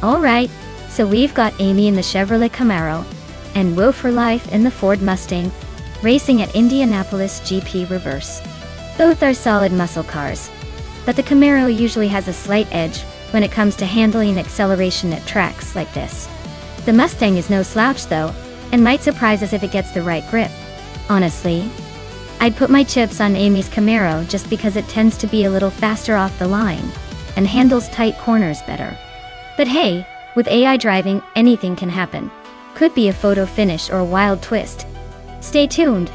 Alright, so we've got Amy in the Chevrolet Camaro, and Will for Life in the Ford Mustang, racing at Indianapolis GP Reverse. Both are solid muscle cars, but the Camaro usually has a slight edge when it comes to handling acceleration at tracks like this. The Mustang is no slouch though, and might surprise us if it gets the right grip. Honestly, I'd put my chips on Amy's Camaro just because it tends to be a little faster off the line, and handles tight corners better. But hey, with AI driving, anything can happen. Could be a photo finish or a wild twist. Stay tuned.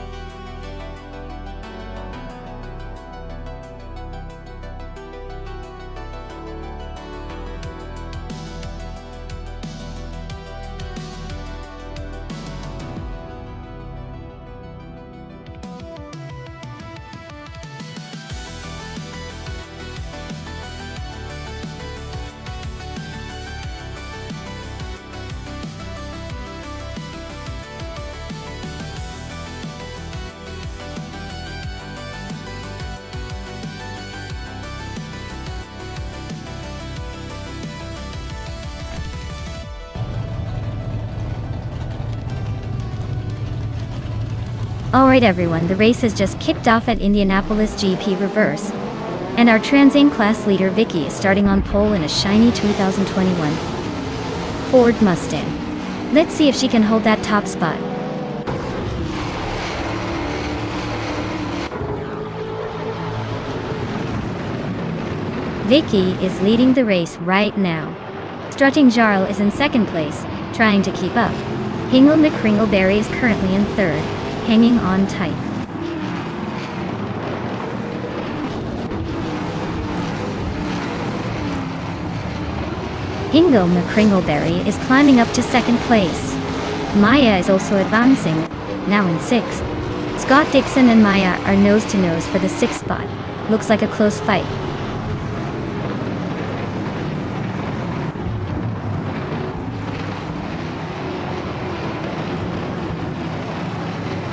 Alright everyone, the race has just kicked off at Indianapolis GP Reverse. And our Trans Am class leader Vicky is starting on pole in a shiny 2021 Ford Mustang. Let's see if she can hold that top spot. Vicky is leading the race right now. Strutting Jarl is in second place, trying to keep up. Hingle McCringleberry is currently in third, hanging on tight. Hingle McCringleberry is climbing up to second place. Maya is also advancing, now in sixth. Scott Dixon and Maya are nose to nose for the sixth spot. Looks like a close fight.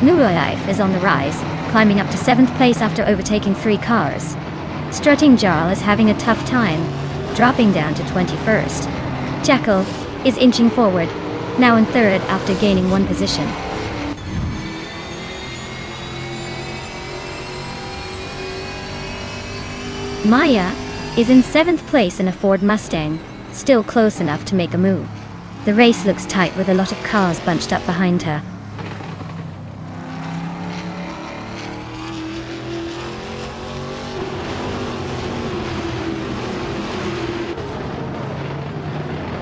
Nuroyev is on the rise, climbing up to 7th place after overtaking 3 cars. Strutting Jarl is having a tough time, dropping down to 21st. Jackal is inching forward, now in 3rd after gaining 1 position. Maya is in 7th place in a Ford Mustang, still close enough to make a move. The race looks tight with a lot of cars bunched up behind her.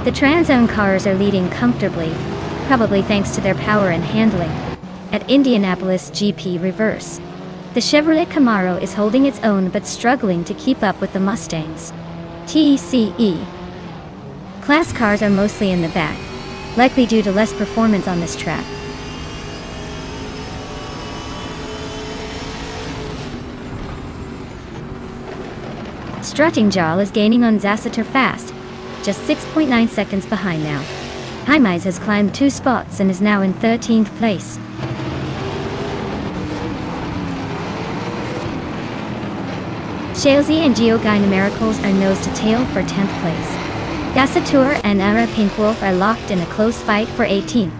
The Trans Am cars are leading comfortably, probably thanks to their power and handling. At Indianapolis GP Reverse, the Chevrolet Camaro is holding its own but struggling to keep up with the Mustangs. TCE. Class cars are mostly in the back, likely due to less performance on this track. Strutting Jarl is gaining on Zasseter fast, just 6.9 seconds behind now. Hymize has climbed 2 spots and is now in 13th place. Shalesy and Geogine Miracles are nose to tail for 10th place. Gassatur and Ara Pinkwolf are locked in a close fight for 18th.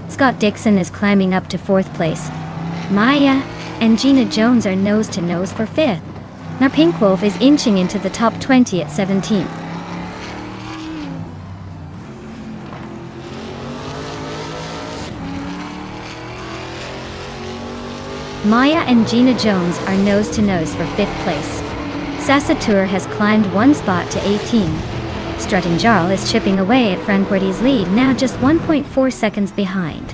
Scott Dixon is climbing up to 4th place. Maya and Gina Jones are nose to nose for 5th. Now Pinkwolf is inching into the top 20 at 17th. Maya and Gina Jones are nose to nose for 5th place. Sassatur has climbed 1 spot to 18. Strutting Jarl is chipping away at Franquetti's lead, now just 1.4 seconds behind.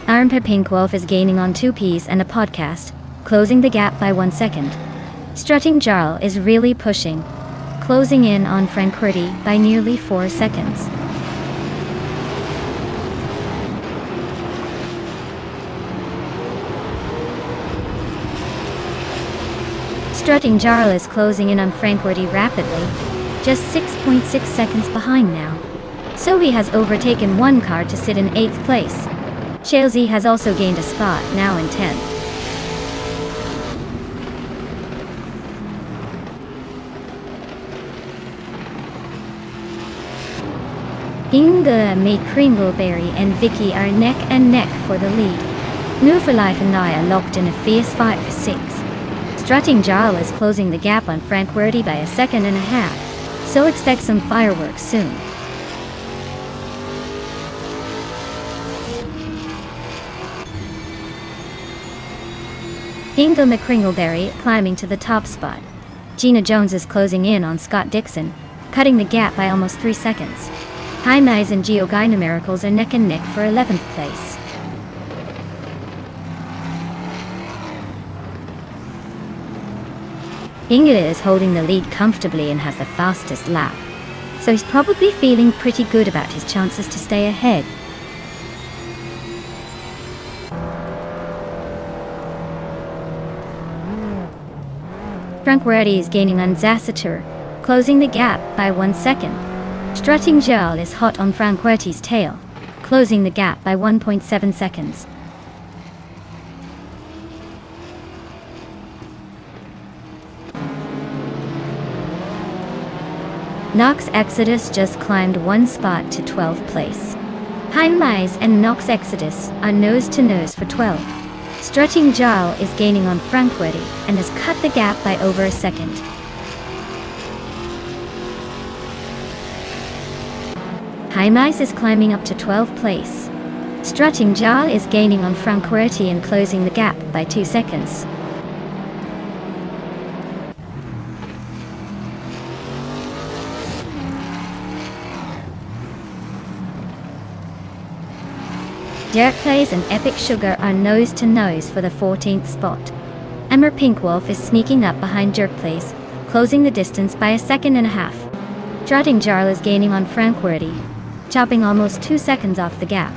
Armpa Pinkwolf is gaining on 2 Ps and a podcast, closing the gap by 1 second. Strutting Jarl is really pushing, closing in on Franquetti by nearly 4 seconds. Strutting Jarl is closing in on Franquetti rapidly, just 6.6 seconds behind now. So he has overtaken 1 car to sit in 8th place. Shalesy has also gained a spot, now in 10th. Inga McCringleberry and Vicky are neck and neck for the lead. New for Life and Naya locked in a fierce fight for 6th. Strutting Jarl is closing the gap on Frank Werty by 1.5 seconds, so expect some fireworks soon. Ingo McCringleberry climbing to the top spot. Gina Jones is closing in on Scott Dixon, cutting the gap by almost 3 seconds. High Mize and Geo Guy Numericals are neck and neck for 11th place. Ingrid is holding the lead comfortably and has the fastest lap, so he's probably feeling pretty good about his chances to stay ahead. Frank Werty is gaining on Zassatur, closing the gap by 1 second. Strutting Jarl is hot on Frank Werty's tail, closing the gap by 1.7 seconds. Nox Exodus just climbed 1 spot to 12th place. High Mize and Nox Exodus are nose to nose for 12. Strutting Jarl is gaining on Frank Werty and has cut the gap by over a second. High Mize is climbing up to 12th place. Strutting Jarl is gaining on Frank Werty and closing the gap by 2 seconds. Derek Plays and Epic Sugar are nose to nose for the 14th spot. Emmer Pinkwolf is sneaking up behind Jerk Plays, closing the distance by 1.5 seconds. Strutting Jarl is gaining on Frank Werty, chopping almost 2 seconds off the gap.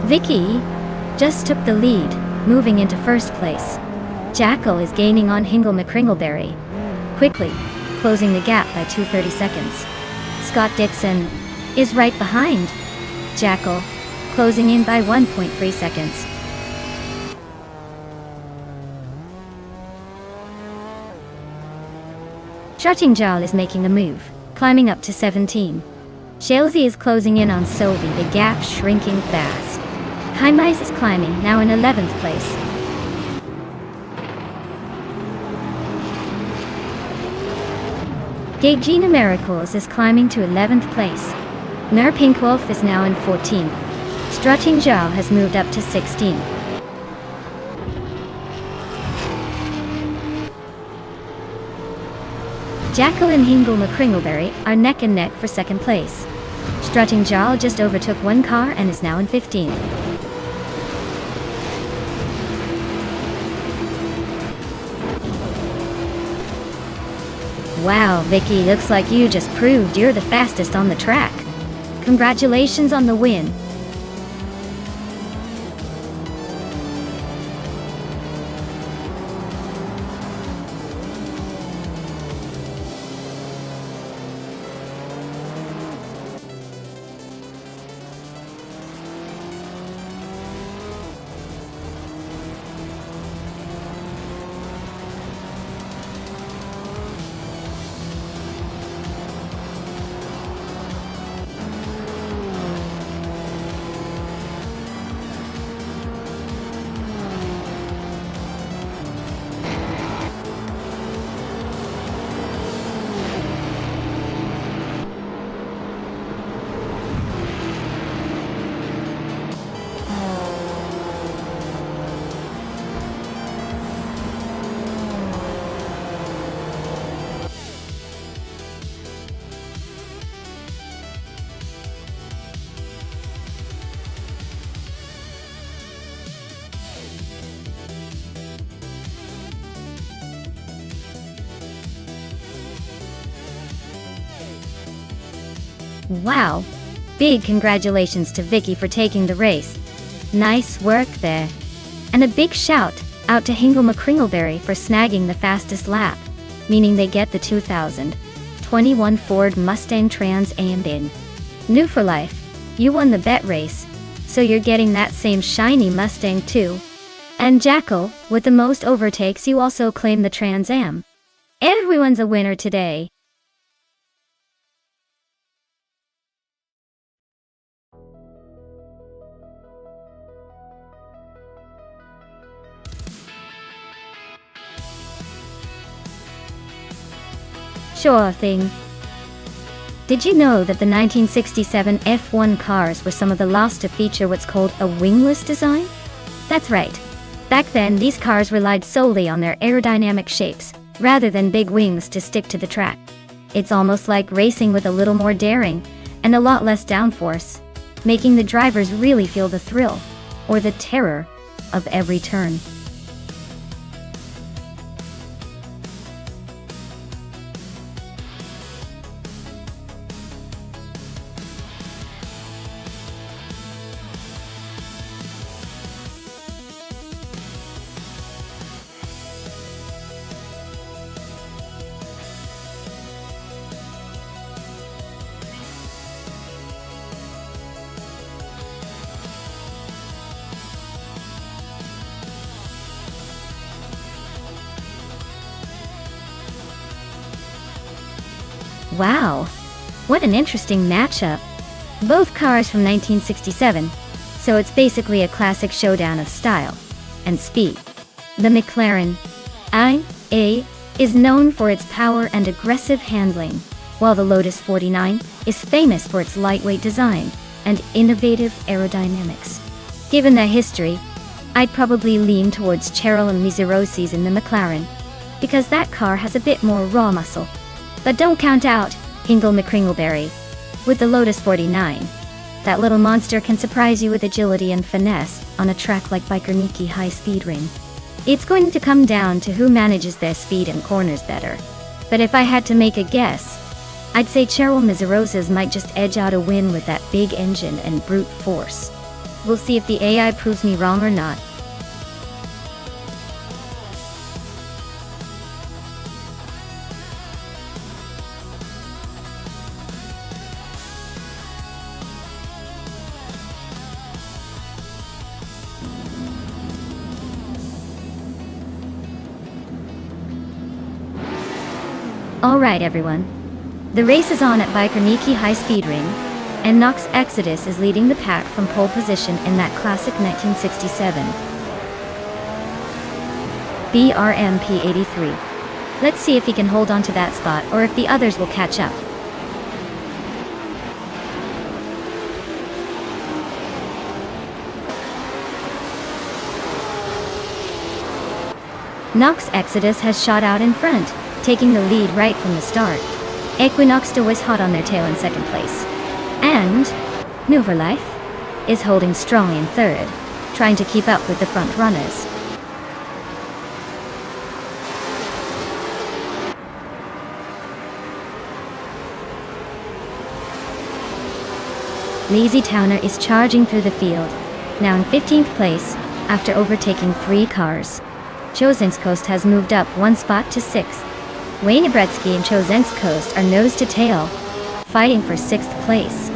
Vicky just took the lead, moving into first place. Jackal is gaining on Hingle McCringleberry, quickly closing the gap by 2.30 seconds. Scott Dixon is right behind Jackal, closing in by 1.3 seconds. Strutting Jarl is making a move, climbing up to 17. Shalesy is closing in on Sylvie, the gap shrinking fast. High Mize is climbing, now in 11th place. Gina Miracles is climbing to 11th place. Mer Pinkwolf is now in 14th. Strutting Jarl has moved up to 16. Jackal and Hingle McCringleberry are neck and neck for 2nd place. Strutting Jarl just overtook 1 car and is now in 15th. Wow, Vicky, looks like you just proved you're the fastest on the track. Congratulations on the win. Wow! Big congratulations to Vicky for taking the race. Nice work there. And a big shout out to Hingle McCringleberry for snagging the fastest lap, meaning they get the 2021 Ford Mustang Trans Am in. New for life, you won the bet race, so you're getting that same shiny Mustang too. And Jackal, with the most overtakes, you also claim the Trans Am. Everyone's a winner today. Sure thing. Did you know that the 1967 F1 cars were some of the last to feature what's called a wingless design? That's right. Back then, these cars relied solely on their aerodynamic shapes, rather than big wings to stick to the track. It's almost like racing with a little more daring, and a lot less downforce, making the drivers really feel the thrill, or the terror, of every turn. Wow, what an interesting matchup. Both cars from 1967, so it's basically a classic showdown of style and speed. The McLaren IA is known for its power and aggressive handling, while the Lotus 49 is famous for its lightweight design and innovative aerodynamics. Given their history, I'd probably lean towards Cheryl and Mizerosi's in the McLaren, because that car has a bit more raw muscle. But don't count out Hingle McCringleberry with the Lotus 49. That little monster can surprise you with agility and finesse on a track like Bajkarniki High Speed Ring. It's going to come down to who manages their speed and corners better. But if I had to make a guess, I'd say Cheryl Mizerosi's might just edge out a win with that big engine and brute force. We'll see if the AI proves me wrong or not. Alright everyone, the race is on at Bajkarniki High Speed Ring, and Nox Exodus is leading the pack from pole position in that classic 1967 BRMP 83. Let's see if he can hold on to that spot or if the others will catch up. Nox Exodus has shot out in front, taking the lead right from the start. Equinox still was hot on their tail in second place. And Nuverlife is holding strong in third, trying to keep up with the front runners. Lazy Towner is charging through the field, now in 15th place after overtaking 3 cars. Chozinskost has moved up 1 spot to 6th. Wayne Bretsky and Chozinskost are nose to tail, fighting for 6th place.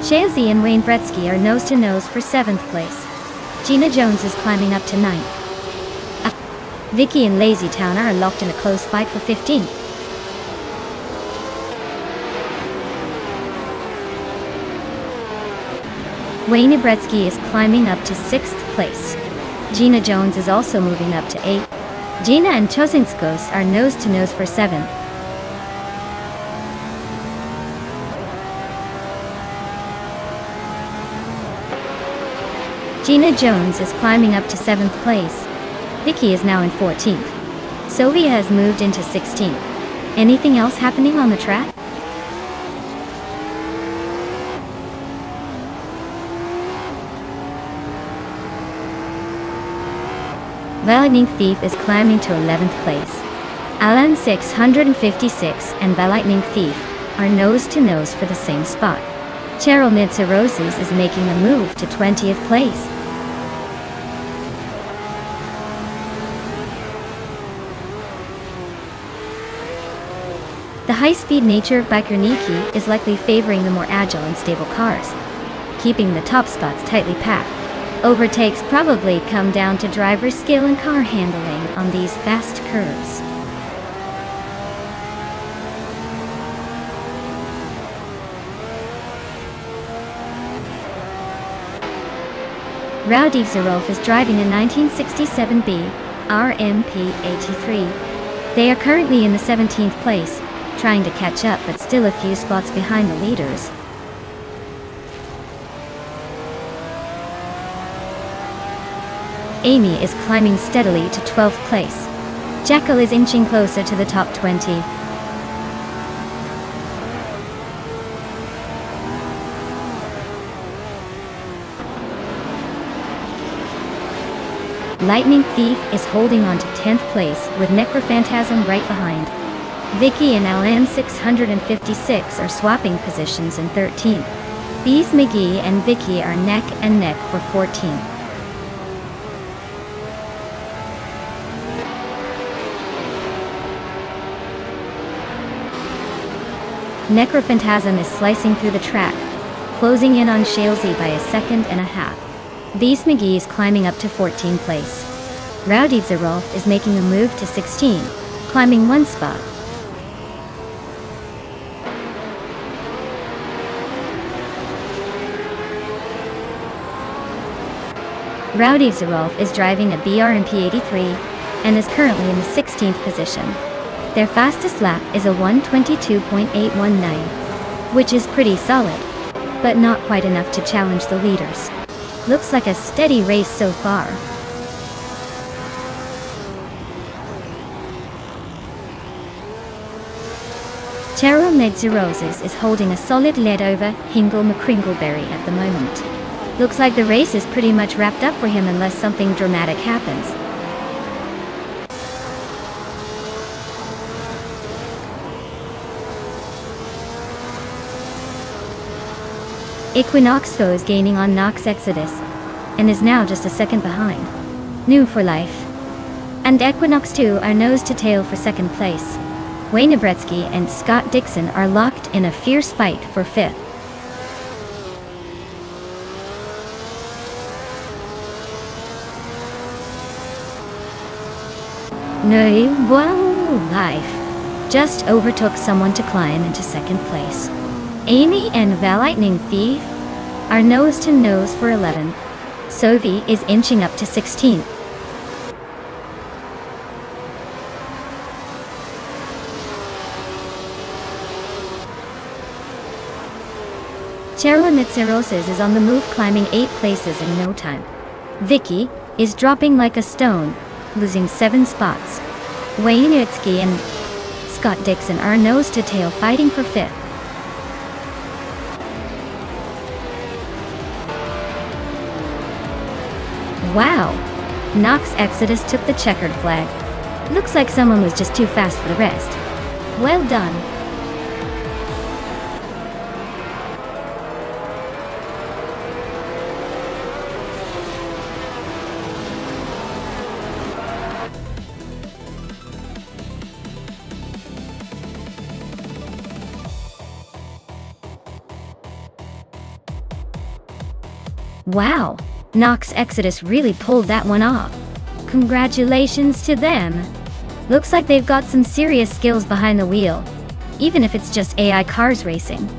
Chazy and Wayne Bretsky are nose to nose for 7th place. Gina Jones is climbing up to 9th. Vicky and Lazy Towner are locked in a close fight for 15th. Wayne Bretsky is climbing up to 6th place. Gina Jones is also moving up to 8th. Gina and Chozinskos are nose to nose for 7th. Gina Jones is climbing up to 7th place. Vicky is now in 14th. Sylvia has moved into 16th. Anything else happening on the track? Lightning Thief is climbing to 11th place. Alan 656 and Lightning Thief are nose to nose for the same spot. Cheryl Mitsurosis is making a move to 20th place. The high-speed nature of Bajkarniki is likely favoring the more agile and stable cars, keeping the top spots tightly packed. Overtakes probably come down to driver skill and car handling on these fast curves. Rowdy Zerolf is driving a 1967B RMP-83. They are currently in the 17th place, trying to catch up but still a few spots behind the leaders. Amy is climbing steadily to 12th place. Jekyll is inching closer to the top 20. Lightning Thief is holding on to 10th place with Necrophantasm right behind. Vicky and LN 656 are swapping positions in 13th. Bees McGee and Vicky are neck and neck for 14th. Necrophantasm is slicing through the track, closing in on Shalesy by a second and a half. Bees McGee is climbing up to 14th place. Rowdy Zerolf is making a move to 16, climbing one spot. Rowdy Zerolf is driving a BRMP-83 and is currently in the 16th position. Their fastest lap is a 1:22.819, which is pretty solid, but not quite enough to challenge the leaders. Looks like a steady race so far. Terra Medziroses is holding a solid lead over Hingle McCringleberry at the moment. Looks like the race is pretty much wrapped up for him unless something dramatic happens. Equinoxo is gaining on Nox Exodus, and is now just a second behind. New for life. And Equinox 2 are nose to tail for second place. Wayne Abretsky and Scott Dixon are locked in a fierce fight for fifth. New Life just overtook someone to climb into second place. Amy and Val Lightning Thief are nose to nose for 11. Sophie is inching up to 16th. Cheryl Mitseroses is on the move, climbing 8 places in no time. Vicky is dropping like a stone, losing 7 spots. Wayne Itzky and Scott Dixon are nose to tail, fighting for 5th. Wow! Nox Exodus took the checkered flag. Looks like someone was just too fast for the rest. Well done. Wow! Nox Exodus really pulled that one off. Congratulations to them. Looks like they've got some serious skills behind the wheel, even if it's just AI cars racing.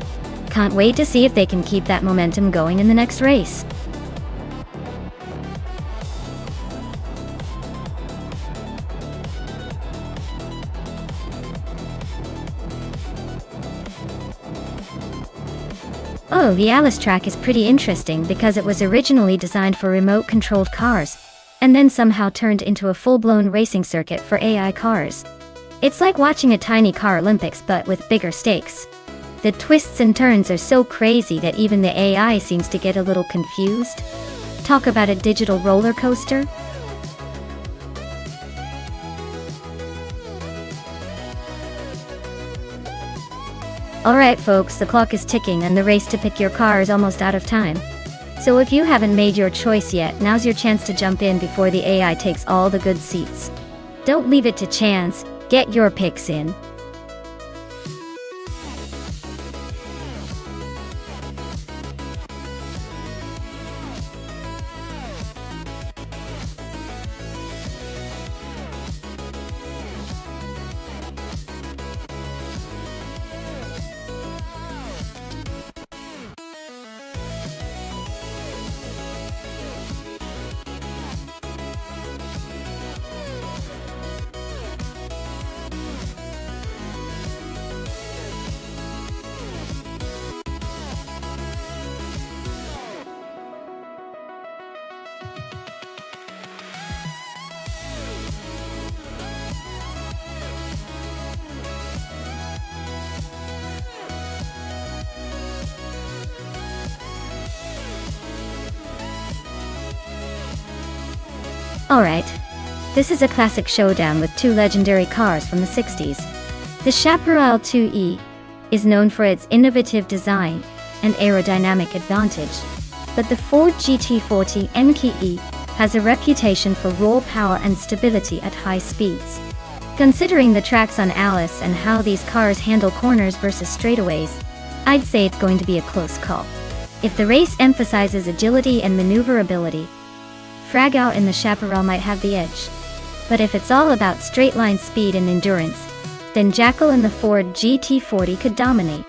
Can't wait to see if they can keep that momentum going in the next race. Oh, the Alice track is pretty interesting because it was originally designed for remote-controlled cars, and then somehow turned into a full-blown racing circuit for AI cars. It's like watching a tiny car Olympics but with bigger stakes. The twists and turns are so crazy that even the AI seems to get a little confused. Talk about a digital roller coaster. Alright folks, the clock is ticking and the race to pick your car is almost out of time. So if you haven't made your choice yet, now's your chance to jump in before the AI takes all the good seats. Don't leave it to chance, get your picks in. Alright. This is a classic showdown with two legendary cars from the 60s. The Chaparral 2E is known for its innovative design and aerodynamic advantage, but the Ford GT40 MKE has a reputation for raw power and stability at high speeds. Considering the tracks on Alice and how these cars handle corners versus straightaways, I'd say it's going to be a close call. If the race emphasizes agility and maneuverability, Fragile in the Chaparral might have the edge. But if it's all about straight-line speed and endurance, then Jackal in the Ford GT40 could dominate.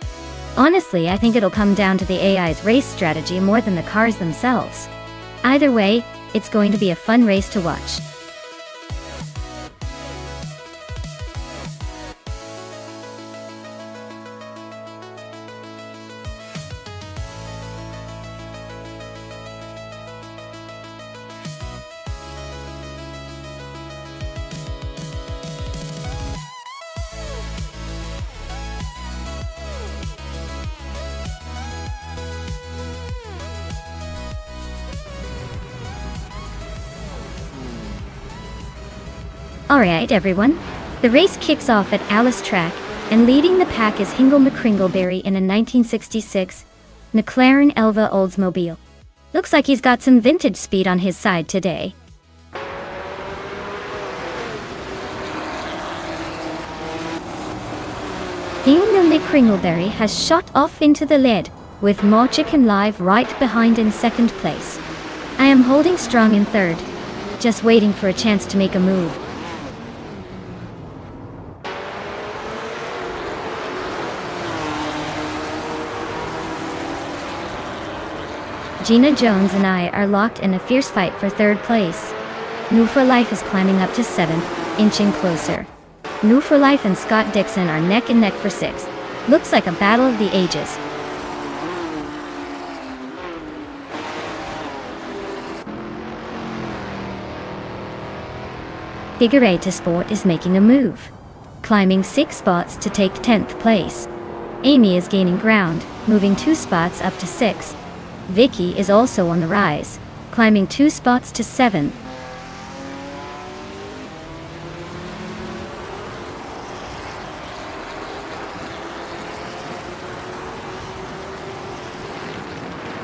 Honestly, I think it'll come down to the AI's race strategy more than the cars themselves. Either way, it's going to be a fun race to watch. Alright everyone, the race kicks off at Alice Track, and leading the pack is Hingle McCringleberry in a 1966 McLaren Elva Oldsmobile. Looks like he's got some vintage speed on his side today. Hingle McCringleberry has shot off into the lead, with More Chicken Live right behind in second place. I am holding strong in third, just waiting for a chance to make a move. Gina Jones and I are locked in a fierce fight for third place. New for Life is climbing up to 7th, inching closer. New for Life and Scott Dixon are neck and neck for 6th. Looks like a battle of the ages. Figure to Sport is making a move, climbing 6 spots to take 10th place. Amy is gaining ground, moving 2 spots up to 6th. Vicky is also on the rise, climbing 2 spots to 7th.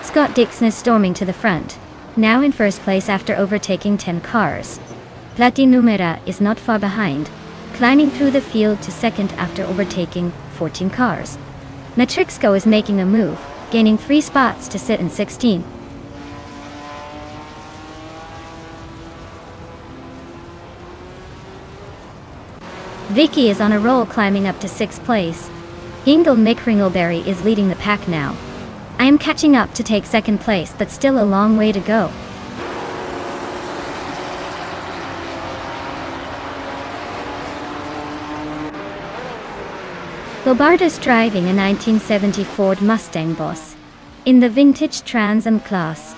Scott Dixon is storming to the front, now in first place after overtaking 10 cars. Platinumera is not far behind, climbing through the field to second after overtaking 14 cars. Matrixco is making a move, gaining 3 spots to sit in 16th. Vicky is on a roll, climbing up to 6th place. Hingle McCringleberry is leading the pack now. I am catching up to take 2nd place, but still a long way to go. Lobardo's driving a 1970 Ford Mustang Boss in the vintage Trans Am class.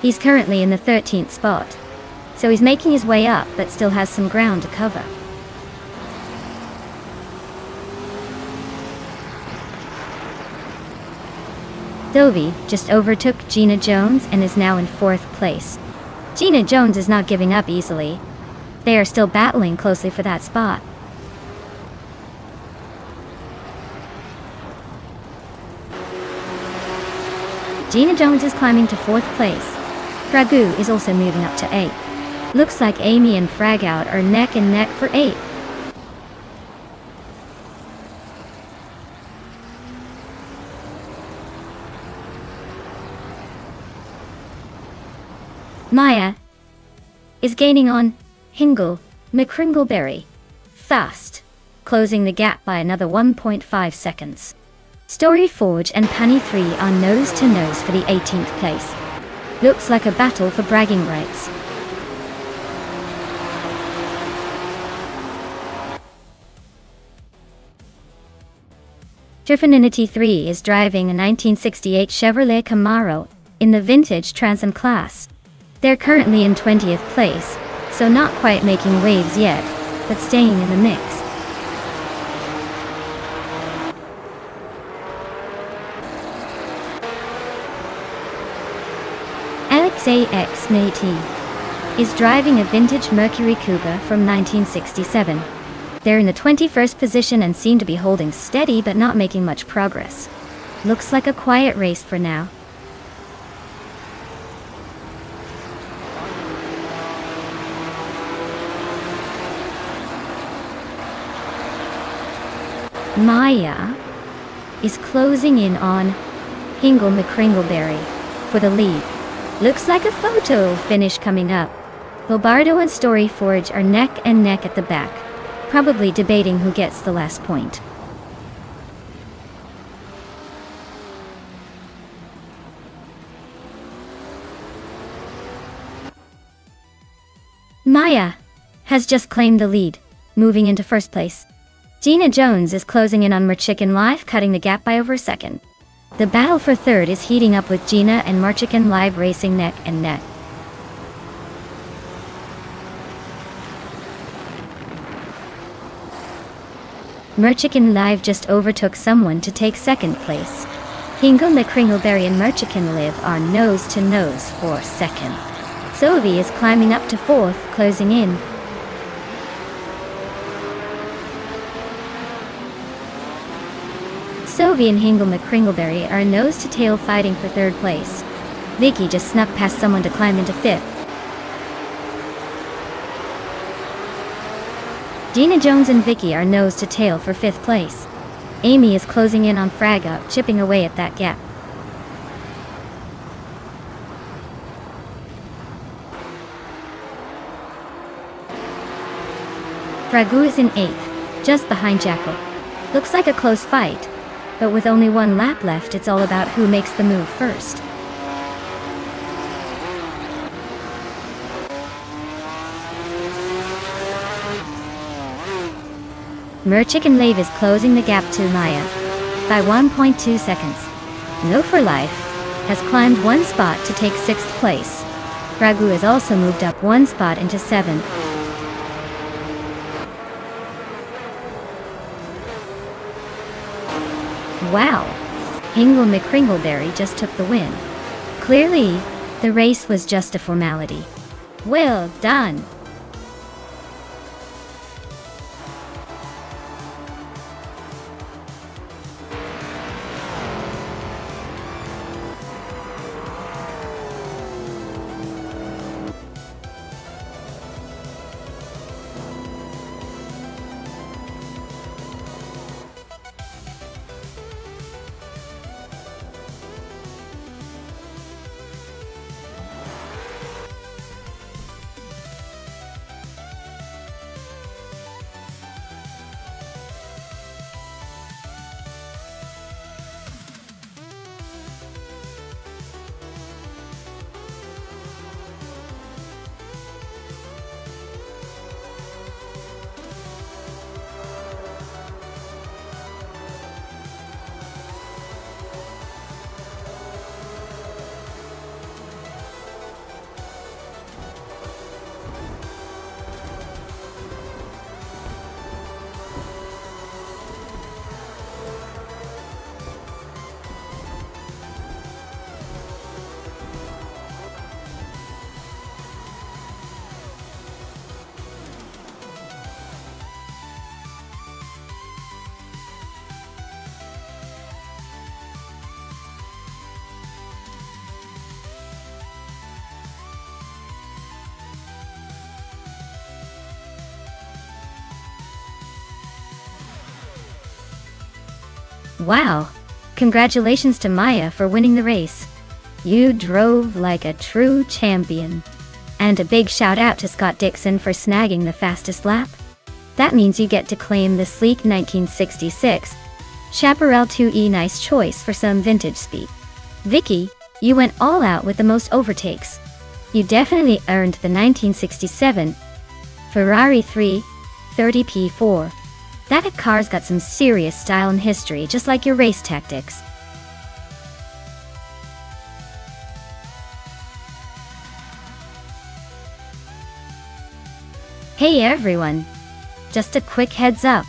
He's currently in the 13th spot, so he's making his way up but still has some ground to cover. Dovey just overtook Gina Jones and is now in 4th place. Gina Jones is not giving up easily. They are still battling closely for that spot. Gina Jones is climbing to 4th place. Fragoo is also moving up to 8th. Looks like Amy and Fragout are neck and neck for 8th. Maya is gaining on Hingle McCringleberry fast, closing the gap by another 1.5 seconds. Story Forge and Penny 3 are nose to nose for the 18th place. Looks like a battle for bragging rights. Trifinity 3 is driving a 1968 Chevrolet Camaro in the vintage Trans Am class. They're currently in 20th place, so not quite making waves yet, but staying in the mix. Alex AX Matey is driving a vintage Mercury Coupe from 1967. They're in the 21st position and seem to be holding steady but not making much progress. Looks like a quiet race for now. Maya is closing in on Hingle McCringleberry for the lead. Looks like a photo finish coming up. Lombardo and Story Forge are neck and neck at the back, probably debating who gets the last point. Maya has just claimed the lead, moving into first place. Gina Jones is closing in on Merchicken Live, cutting the gap by over a second. The battle for third is heating up with Gina and Merchicken Live racing neck and neck. Merchicken Live just overtook someone to take second place. Hingle McCringleberry and Merchicken Live are nose to nose for second. Sophie is climbing up to fourth, closing in. Sophie and Hingle McCringleberry are nose to tail fighting for third place. Vicky just snuck past someone to climb into fifth. Gina Jones and Vicky are nose to tail for fifth place. Amy is closing in on Fraga, chipping away at that gap. Fragu is in eighth, just behind Jackal. Looks like a close fight, but with only one lap left, it's all about who makes the move first. Merchicken Live is closing the gap to Maya by 1.2 seconds. No for Life has climbed one spot to take sixth place. Fragu has also moved up one spot into seventh. Wow! Hingle McCringleberry just took the win. Clearly, the race was just a formality. Well done! Wow! Congratulations to Maya for winning the race. You drove like a true champion. And a big shout out to Scott Dixon for snagging the fastest lap. That means you get to claim the sleek 1966 Chaparral 2E. Nice choice for some vintage speed. Vicky, you went all out with the most overtakes. You definitely earned the 1967 Ferrari 330 P4. That car's got some serious style and history, just like your race tactics. Hey everyone! Just a quick heads up.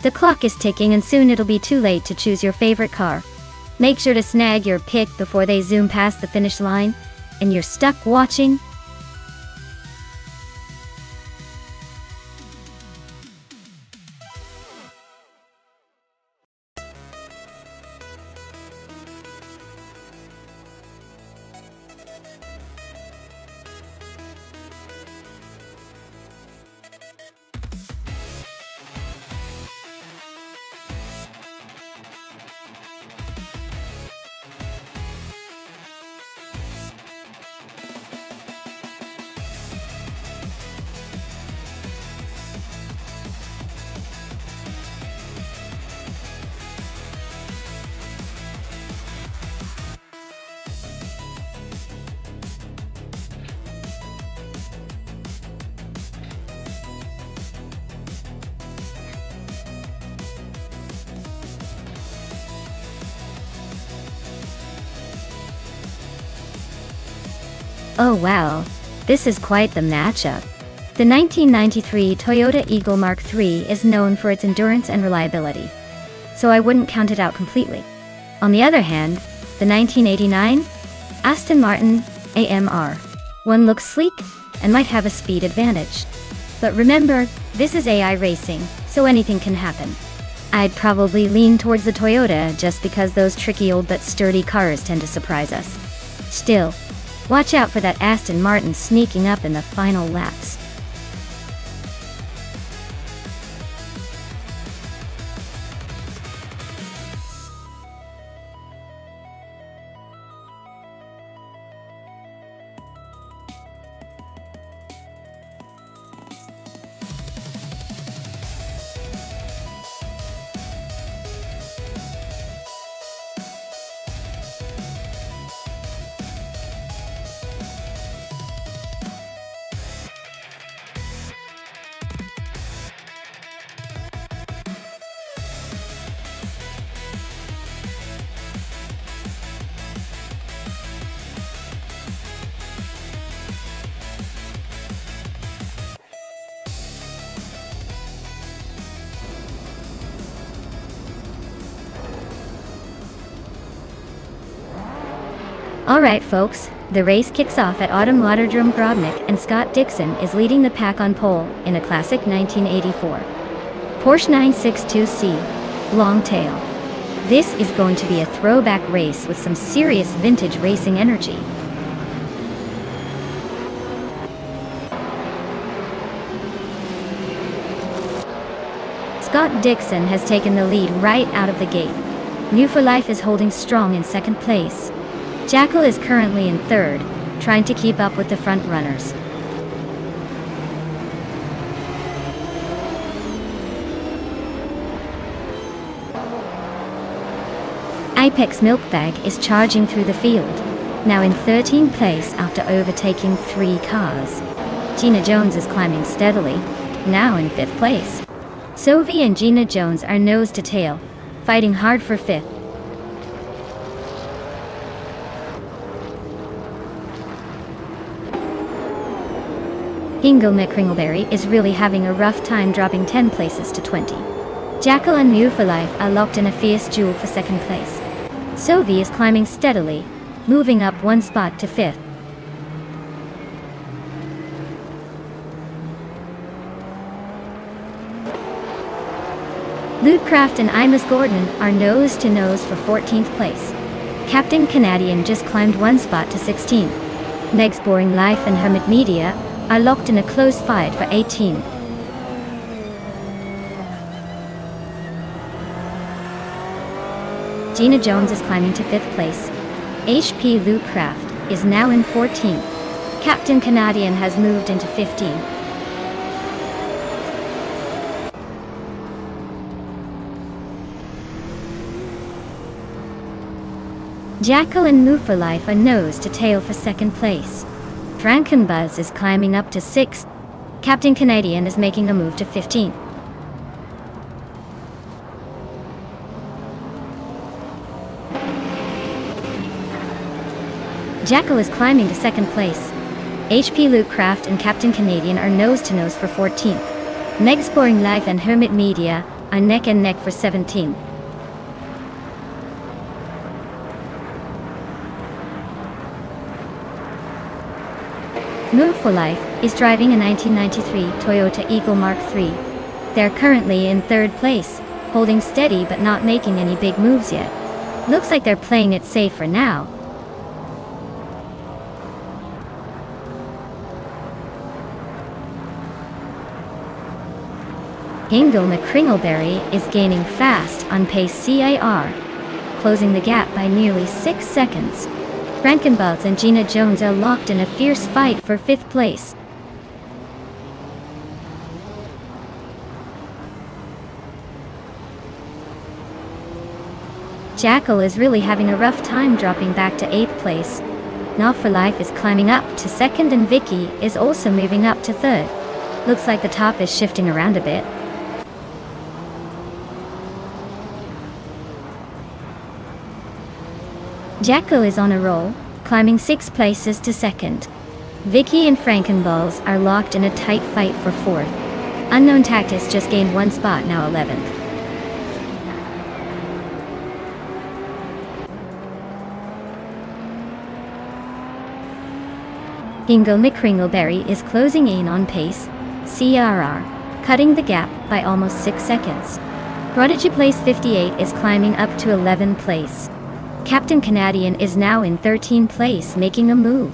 The clock is ticking and soon it'll be too late to choose your favorite car. Make sure to snag your pick before they zoom past the finish line, and you're stuck watching Oh wow, this is quite the matchup. The 1993 Toyota Eagle Mark III is known for its endurance and reliability, so I wouldn't count it out completely. On the other hand, the 1989 Aston Martin AMR one looks sleek and might have a speed advantage. But remember, this is AI racing, so anything can happen. I'd probably lean towards the Toyota just because those tricky old but sturdy cars tend to surprise us. Still, watch out for that Aston Martin sneaking up in the final laps. Alright folks, the race kicks off at Autumn Waterdrome Grobnik and Scott Dixon is leading the pack on pole in a classic 1984 Porsche 962C long tail. This is going to be a throwback race with some serious vintage racing energy. Scott Dixon has taken the lead right out of the gate. New for Life is holding strong in second place. Jackal is currently in third, trying to keep up with the front runners. Apex Milkbag is charging through the field, now in 13th place after overtaking 3 cars. Gina Jones is climbing steadily, now in 5th place. Sophie and Gina Jones are nose to tail, fighting hard for 5th. Hingle McCringleberry is really having a rough time, dropping 10 places to 20. Jackal and Mew for Life are locked in a fierce duel for second place. Sophie is climbing steadily, moving up 1 spot to 5th. Lootcraft and Imus Gordon are nose to nose for 14th place. Captain Canadian just climbed 1 spot to 16th. Meg's Boring Life and Hermit Media are locked in a close fight for 18th. Gina Jones is climbing to 5th place. HP Lootcraft is now in 14th. Captain Canadian has moved into 15th. Jackal and Move for Life are nose to tail for second place. Frankenbuzz is climbing up to 6th. Captain Canadian is making a move to 15th. Jackal is climbing to 2nd place. HP Lootcraft and Captain Canadian are nose to nose for 14th. Meg's Boring Life and Hermit Media are neck and neck for 17th. Move for Life is driving a 1993 Toyota Eagle Mark III. They're currently in 3rd place, holding steady but not making any big moves yet. Looks like they're playing it safe for now. Hingle McCringleberry is gaining fast on pace CAR, closing the gap by nearly 6 seconds. Frankenbuzz and Gina Jones are locked in a fierce fight for 5th place. Jackal is really having a rough time, dropping back to 8th place. Not for Life is climbing up to 2nd and Vicky is also moving up to 3rd. Looks like the top is shifting around a bit. Jackal is on a roll, climbing 6 places to 2nd. Vicky and Frankenballs are locked in a tight fight for 4th. Unknown Tactus just gained 1 spot, now 11th. Hingle McCringleberry is closing in on pace, CRR, cutting the gap by almost 6 seconds. Prodigy Place 58 is climbing up to 11th place. Captain Canadian is now in 13th place, making a move.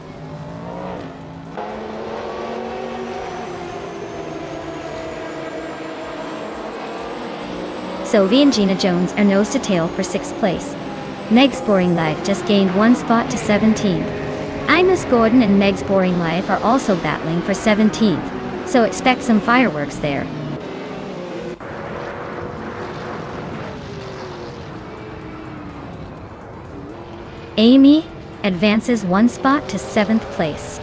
Sylvie and Gina Jones are nose to tail for 6th place. Meg's Boring Life just gained 1 spot to 17th. Imus Gordon and Meg's Boring Life are also battling for 17th, so expect some fireworks there. Amy advances 1 spot to 7th place.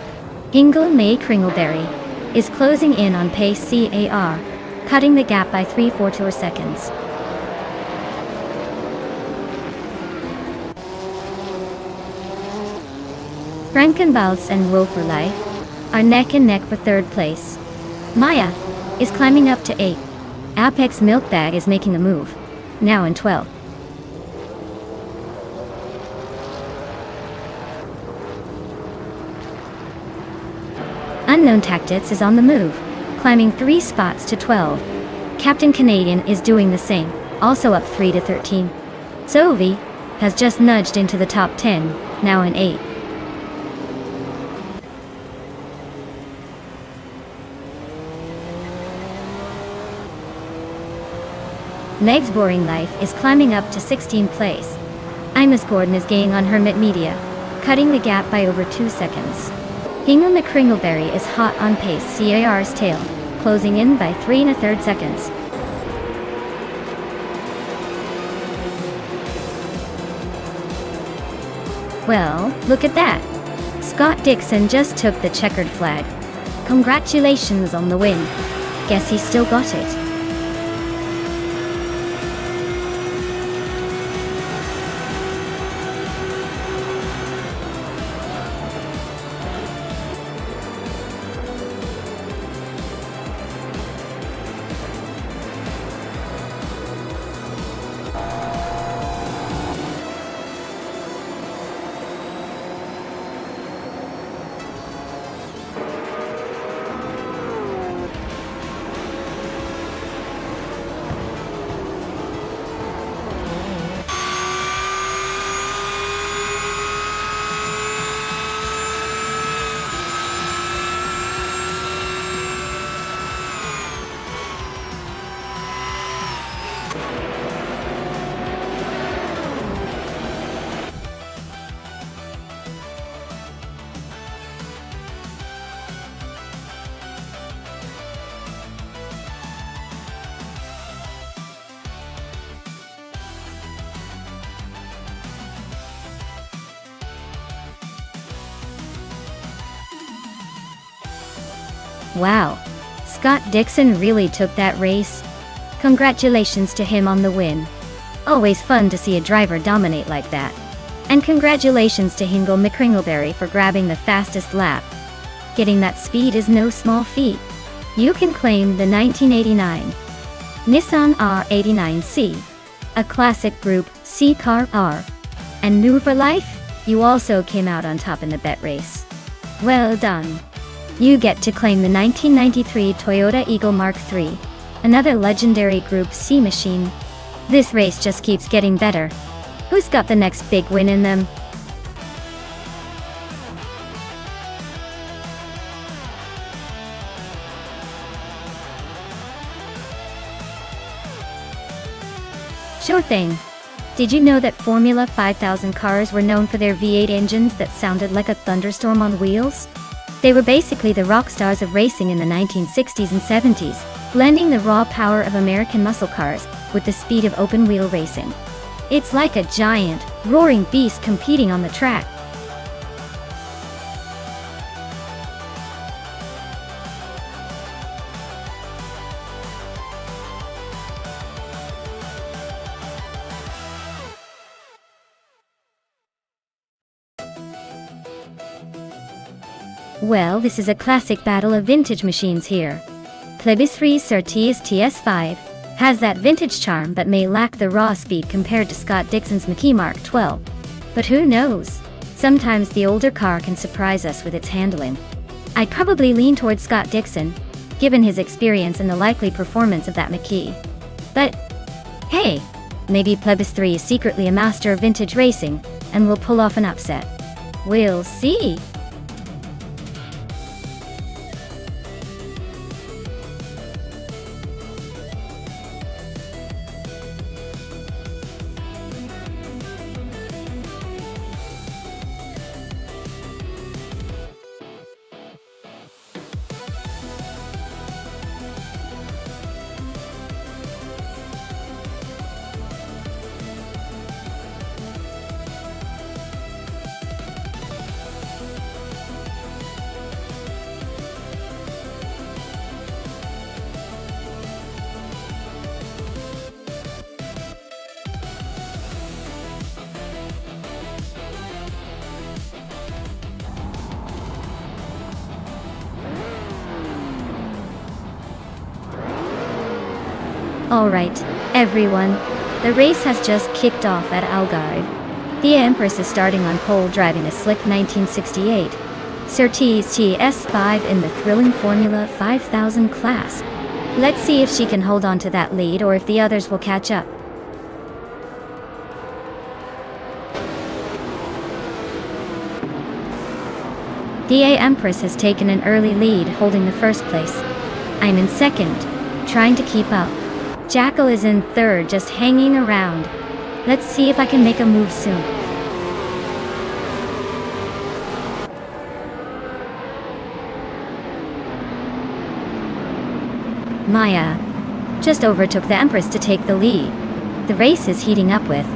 Hingle May Kringleberry is closing in on pace CAR, cutting the gap by 3/4 seconds. Frankenballs and Woe for Life are neck and neck for 3rd place. Maya is climbing up to 8th. Apex Milkbag is making a move, now in 12th. Unknown Tactics is on the move, climbing 3 spots to 12. Captain Canadian is doing the same, also up 3 to 13. Sylvie has just nudged into the top 10, now in 8. Meg's Boring Life is climbing up to 16th place. Imus Gordon is gaining on Hermit Media, cutting the gap by over 2 seconds. Hingle McCringleberry is hot on pace, CAR's tail, closing in by 3 1/3 seconds. Well, look at that. Scott Dixon just took the checkered flag. Congratulations on the win. Guess he still got it. Wow, Scott Dixon really took that race. Congratulations to him on the win. Always fun to see a driver dominate like that. And congratulations to Hingle McCringleberry for grabbing the fastest lap. Getting that speed is no small feat. You can claim the 1989 Nissan R89C, a classic Group C car R. And new for life, you also came out on top in the bet race. Well done. You get to claim the 1993 Toyota Eagle Mark III, another legendary Group C machine. This race just keeps getting better. Who's got the next big win in them? Sure thing. Did you know that Formula 5000 cars were known for their V8 engines that sounded like a thunderstorm on wheels? They were basically the rock stars of racing in the 1960s and 70s, blending the raw power of American muscle cars with the speed of open-wheel racing. It's like a giant, roaring beast competing on the track. Well, this is a classic battle of vintage machines here. Plebis 3 Surtees TS5 has that vintage charm but may lack the raw speed compared to Scott Dixon's McKee Mark 12. But who knows? Sometimes the older car can surprise us with its handling. I'd probably lean towards Scott Dixon, given his experience and the likely performance of that McKee. But hey, maybe Plebis 3 is secretly a master of vintage racing and will pull off an upset. We'll see. Alright, everyone, the race has just kicked off at Algarve. The Empress is starting on pole driving a slick 1968 Surtees TS5 in the thrilling Formula 5000 class. Let's see if she can hold on to that lead or if the others will catch up. The Empress has taken an early lead, holding the first place. I'm in second, trying to keep up. Jackal is in third, just hanging around. Let's see if I can make a move soon. Maya just overtook the Empress to take the lead. The race is heating up with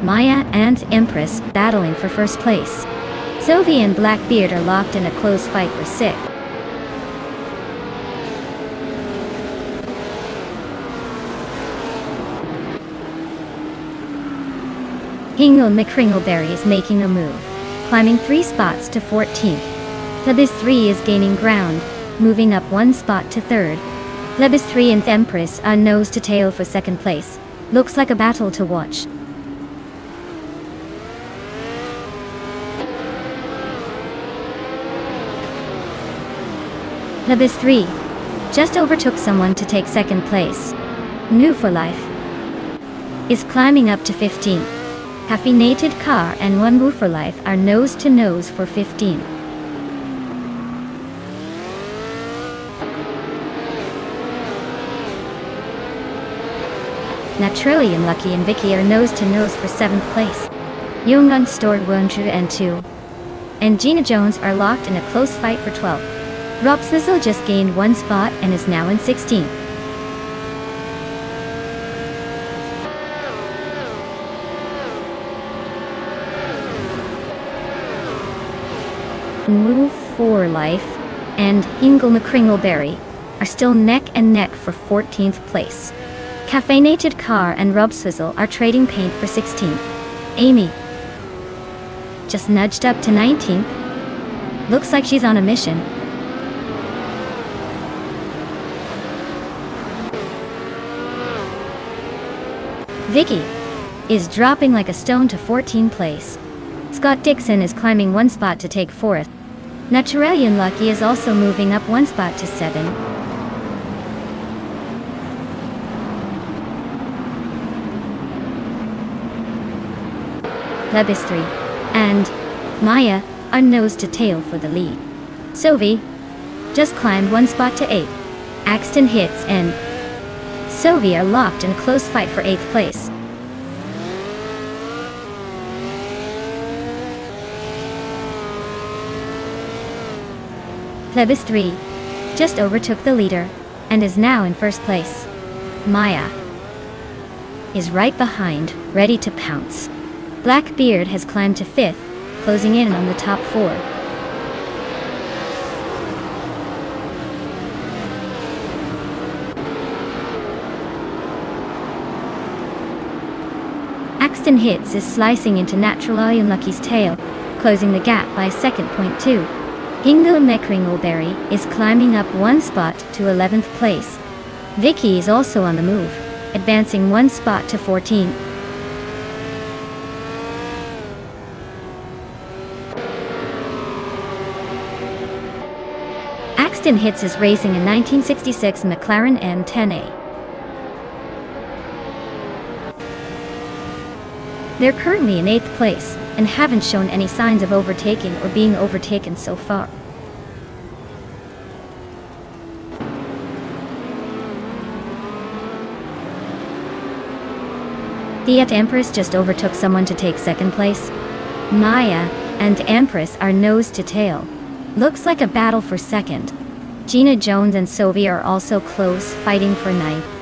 Maya and Empress battling for first place. Sophie and Blackbeard are locked in a close fight for sixth. Hingle McCringleberry is making a move, climbing 3 spots to 14th. Plebis 3 is gaining ground, moving up 1 spot to 3rd. Plebis 3 and Empress are nose to tail for 2nd place. Looks like a battle to watch. Plebis 3 just overtook someone to take 2nd place. New for Life is climbing up to 15th. Caffeinated Car and One Move for Life are nose to nose for 15. Naturally Unlucky and Vicky are nose to nose for 7th place. Young Unstored 1 and 2. And Gina Jones are locked in a close fight for 12th. Rob Sizzle just gained 1 spot and is now in 16th. Move for Life and Hingle McCringleberry are still neck and neck for 14th place. Caffeinated Car and Rub Swizzle are trading paint for 16th. Amy just nudged up to 19th. Looks like she's on a mission. Vicky is dropping like a stone to 14th place. Scott Dixon is climbing 1 spot to take 4th. Naturally Unlucky is also moving up 1 spot to 7. Plebis 3 and Maya are nose to tail for the lead. Sophie just climbed 1 spot to 8. Axton Hits and Sophie are locked in a close fight for 8th place. Plebis 3 just overtook the leader and is now in 1st place. Maya is right behind, ready to pounce. Blackbeard has climbed to 5th, closing in on the top 4. Axton Hits is slicing into Naturally Unlucky's tail, closing the gap by 2.2. Hingle Mekringleberry is climbing up one spot to 11th place. Vicky is also on the move, advancing one spot to 14th. Axton Hitz is racing a 1966 McLaren M10A. They're currently in 8th place and haven't shown any signs of overtaking or being overtaken so far. Fiat Empress just overtook someone to take 2nd place. Maya and Empress are nose to tail. Looks like a battle for 2nd. Gina Jones and Sophie are also close, fighting for 9th.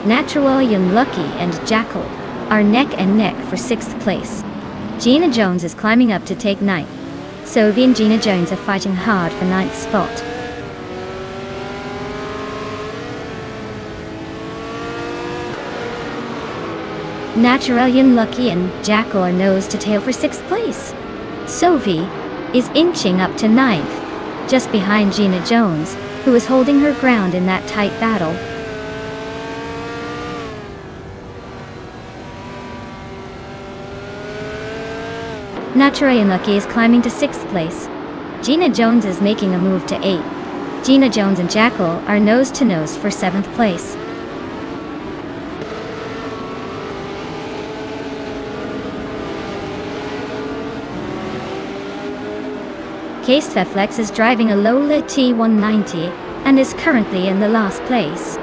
Natural Young Lucky and Jackal are neck and neck for 6th place. Gina Jones is climbing up to take 9th. Sophie and Gina Jones are fighting hard for 9th spot. Natural Young Lucky and Jackal are nose to tail for 6th place. Sophie is inching up to 9th, just behind Gina Jones, who is holding her ground in that tight battle. Natural Young Lucky is climbing to 6th place. Gina Jones is making a move to 8th. Gina Jones and Jackal are nose to nose for 7th place. Case Feflex is driving a Lola T190 and is currently in the last place.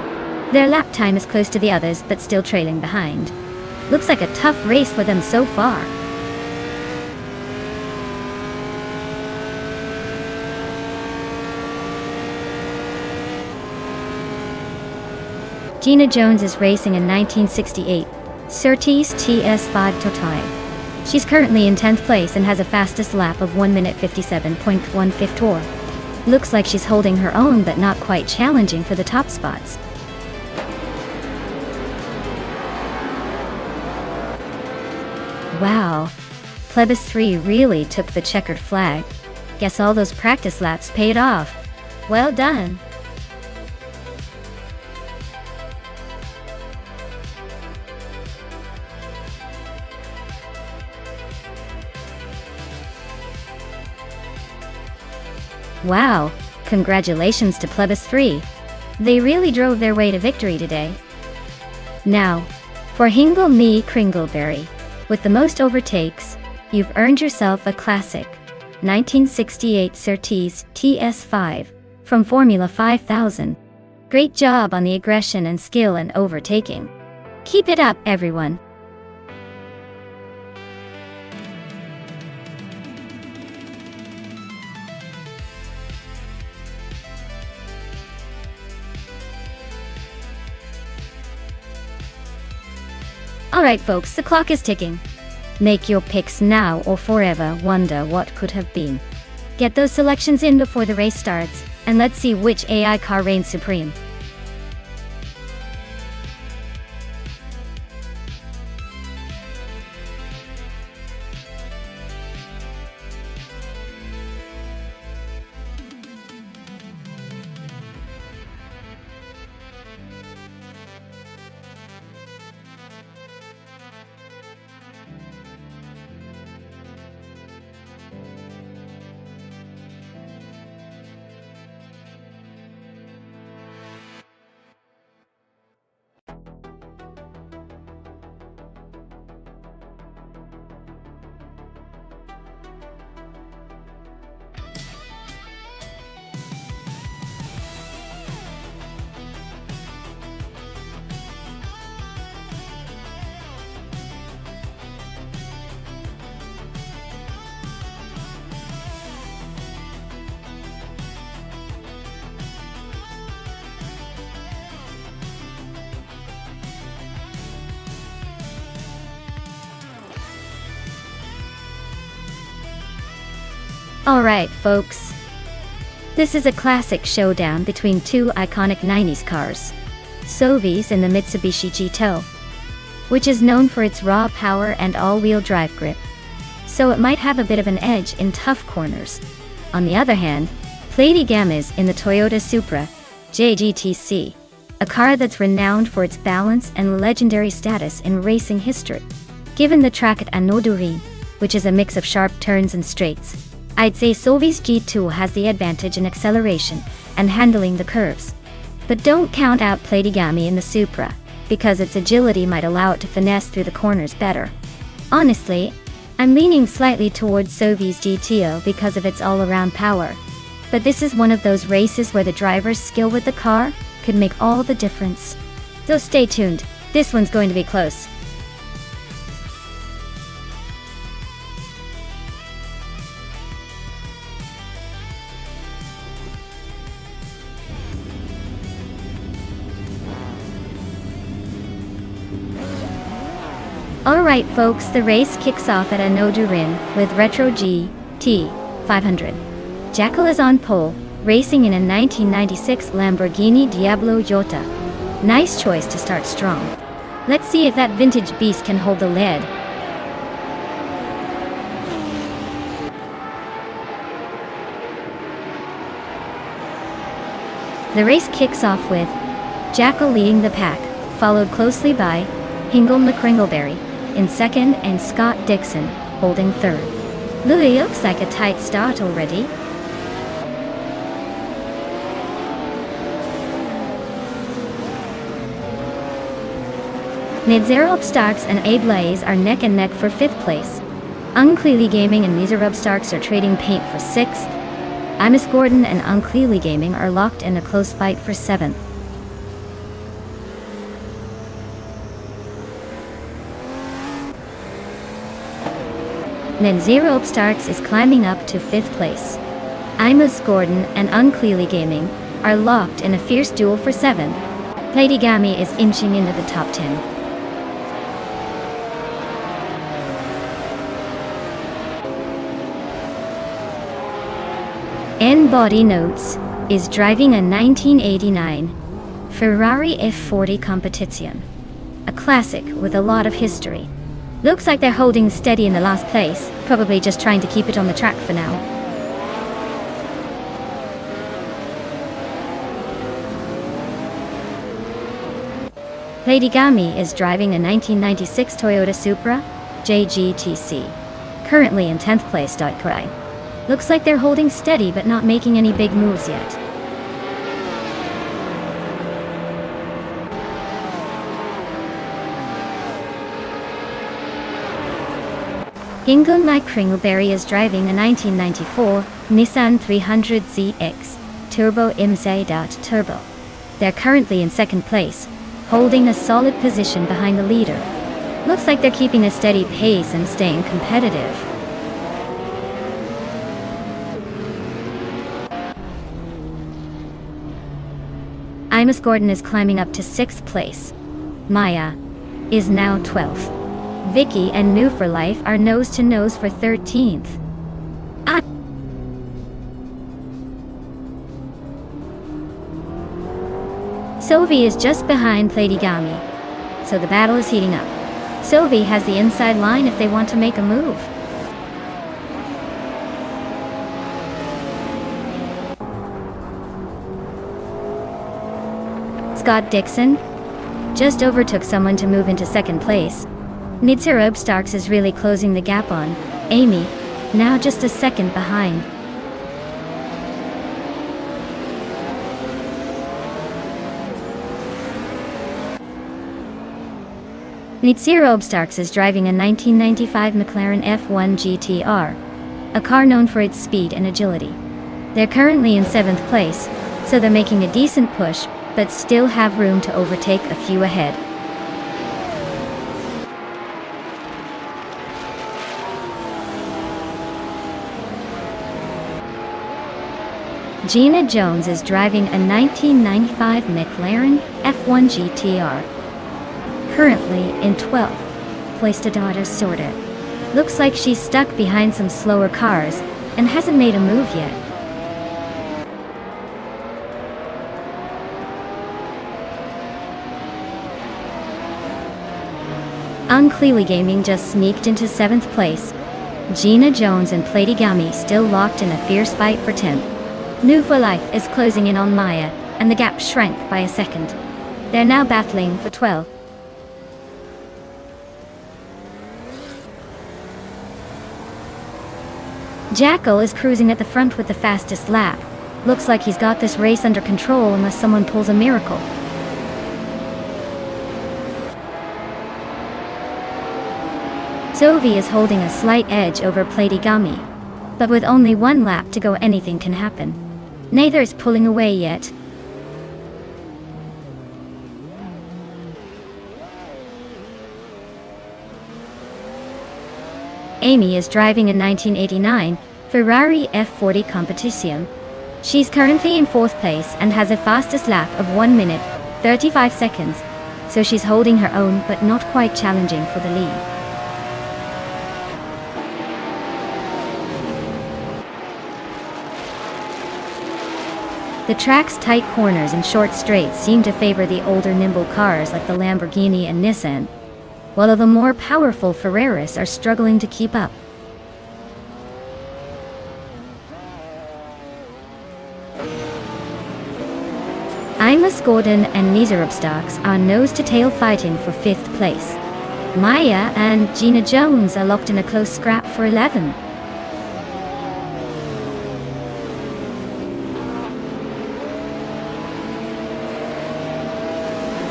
Their lap time is close to the others but still trailing behind. Looks like a tough race for them so far. Gina Jones is racing a 1968 Surtees TS5 Totai. She's currently in 10th place and has a fastest lap of 1 minute 57.154. Looks like she's holding her own but not quite challenging for the top spots. Wow, Plebis 3 really took the checkered flag. Guess all those practice laps paid off. Well done. Wow, congratulations to Plebis 3. They really drove their way to victory today. Now, for Hingle Me Kringleberry, with the most overtakes, you've earned yourself a classic 1968 Surtees TS5 from Formula 5000. Great job on the aggression and skill in overtaking. Keep it up, everyone. Alright folks, the clock is ticking. Make your picks now or forever wonder what could have been. Get those selections in before the race starts, and let's see which AI car reigns supreme. Alright folks, this is a classic showdown between two iconic 90s cars, Sophie's and the Mitsubishi Jito. which is known for its raw power and all-wheel drive grip. So it might have a bit of an edge in tough corners. On the other hand, Lady Gamma is in the Toyota Supra JGTC, a car that's renowned for its balance and legendary status in racing history. Given the track at Anodurin, which is a mix of sharp turns and straights, I'd say Sovi's G2 has the advantage in acceleration and handling the curves. But don't count out Platigami in the Supra, because its agility might allow it to finesse through the corners better. Honestly, I'm leaning slightly towards Sovi's GTO because of its all-around power. But this is one of those races where the driver's skill with the car could make all the difference. So stay tuned, this one's going to be close. Alright folks, the race kicks off at Anodurin with Retro GT 500. Jackal is on pole, racing in a 1996 Lamborghini Diablo Jota. Nice choice to start strong. Let's see if that vintage beast can hold the lead. The race kicks off with Jackal leading the pack, followed closely by Hingle McCringleberry in second and Scott Dixon holding third. Looks like a tight start already. Nedzerub Starks and Ablaze are neck and neck for 5th place. Unclearly Gaming and Nedzerub Starks are trading paint for 6th. Imus Gordon and Unclearly Gaming are locked in a close fight for 7th. Nedzerub Starks is climbing up to 5th place. Imus Gordon and Unclearly Gaming are locked in a fierce duel for 7th. Platigami is inching into the top 10. N-Body Notes is driving a 1989 Ferrari F40 Competizione, a classic with a lot of history. Looks like they're holding steady in the last place, probably just trying to keep it on the track for now. Platigami is driving a 1996 Toyota Supra JGTC, currently in 10th place. Looks like they're holding steady but not making any big moves yet. Hingle McCringleberry is driving a 1994 Nissan 300ZX Turbo Turbo. They're currently in 2nd place, holding a solid position behind the leader. Looks like they're keeping a steady pace and staying competitive. Imus Gordon is climbing up to 6th place. Maya is now 12th. Vicky and New for Life are nose-to-nose for 13th. Sovi is just behind Platigami, so the battle is heating up. Sovi has the inside line if they want to make a move. Scott Dixon just overtook someone to move into 2nd place. Nedzerub Starks is really closing the gap on Amy, now just a 2nd behind. Nedzerub Starks is driving a 1995 McLaren F1 GTR, a car known for its speed and agility. They're currently in 7th place, so they're making a decent push, but still have room to overtake a few ahead. Gina Jones is driving a 1995 McLaren F1 GTR, currently in 12th place to daughter sorted. Looks like she's stuck behind some slower cars and hasn't made a move yet. Unclearly Gaming just sneaked into 7th place. Gina Jones and Platigami still locked in a fierce fight for 10th. New for Life is closing in on Maya, and the gap shrank by a second. They're now battling for 12th. Jackal is cruising at the front with the fastest lap. Looks like he's got this race under control unless someone pulls a miracle. Sovi is holding a slight edge over Platigami. But with only one lap to go, anything can happen. Neither is pulling away yet. Amy is driving a 1989 Ferrari F40 Competition. She's currently in 4th place and has a fastest lap of 1 minute, 35 seconds, so she's holding her own but not quite challenging for the lead. The track's tight corners and short straights seem to favor the older nimble cars like the Lamborghini and Nissan, while the more powerful Ferraris are struggling to keep up. Imus Gordon and Nizarubstocks are nose-to-tail fighting for 5th place. Maya and Gina Jones are locked in a close scrap for 11th.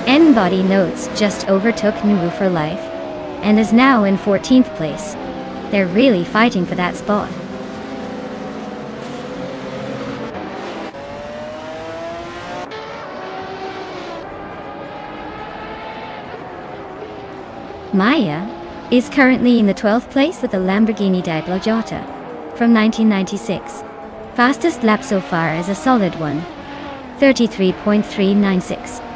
N-Body Notes just overtook New for Life and is now in 14th place. They're really fighting for that spot. Maya is currently in the 12th place with a Lamborghini Diplojata from 1996. Fastest lap so far is a solid one, 33.396.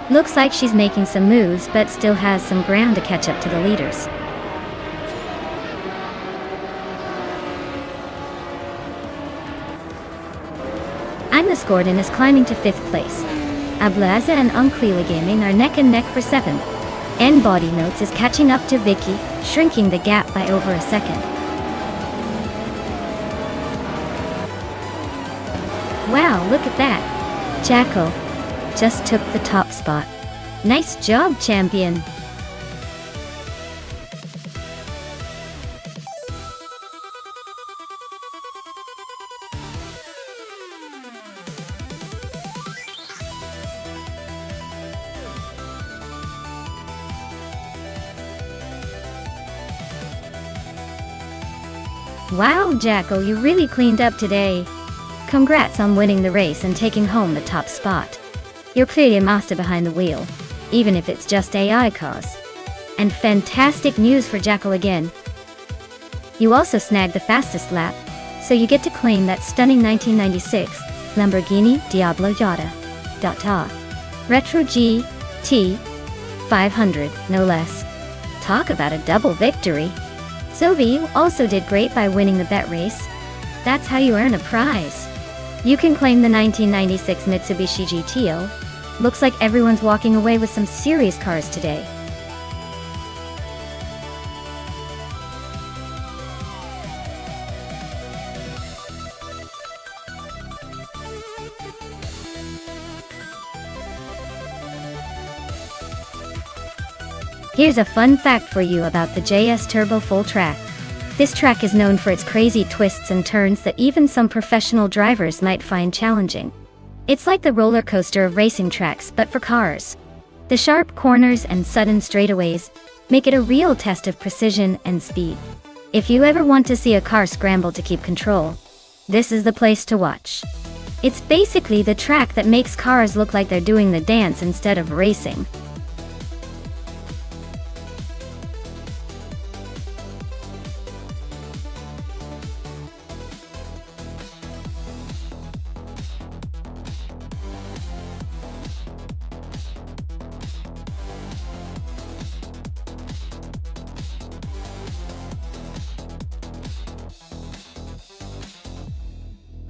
Looks like she's making some moves but still has some ground to catch up to the leaders. Imus Gordon is climbing to 5th place. Ablaza and Unclearly Gaming are neck and neck for 7th. N-Body Notes is catching up to Vicky, shrinking the gap by over a second. Wow, look at that! Jackal just took the top spot. Nice job, champion! Wow, Jackal, you really cleaned up today. Congrats on winning the race and taking home the top spot. You're clearly a master behind the wheel, even if it's just AI cars. And fantastic news for Jackal again. You also snagged the fastest lap, so you get to claim that stunning 1996 Lamborghini Diplojata. Retro GT 500, no less. Talk about a double victory. Sovi also did great by winning the bet race. That's how you earn a prize. You can claim the 1996 Mitsubishi GTO. Looks like everyone's walking away with some serious cars today. Here's a fun fact for you about the JS Turbo Full Track. This track is known for its crazy twists and turns that even some professional drivers might find challenging. It's like the roller coaster of racing tracks, but for cars. The sharp corners and sudden straightaways make it a real test of precision and speed. If you ever want to see a car scramble to keep control, this is the place to watch. It's basically the track that makes cars look like they're doing the dance instead of racing.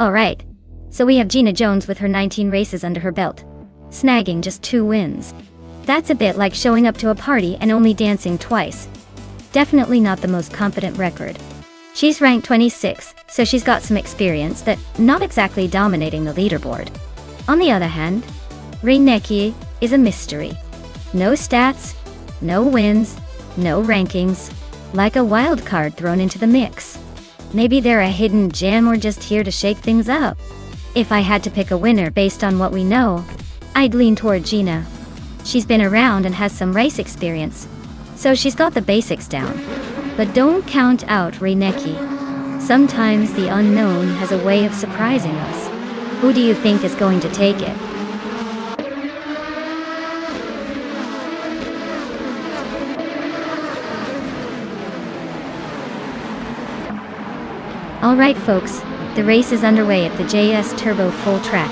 Alright, so we have Gina Jones with her 19 races under her belt, snagging just 2 wins. That's a bit like showing up to a party and only dancing twice. Definitely not the most confident record. She's ranked 26, so she's got some experience that not exactly dominating the leaderboard. On the other hand, Reineki is a mystery. No stats, no wins, no rankings, like a wild card thrown into the mix. Maybe they're a hidden gem or just here to shake things up. If I had to pick a winner based on what we know, I'd lean toward Gina. She's been around and has some race experience, so she's got the basics down. But don't count out Reineki. Sometimes the unknown has a way of surprising us. Who do you think is going to take it? Alright folks, the race is underway at the JS Turbo Full Track.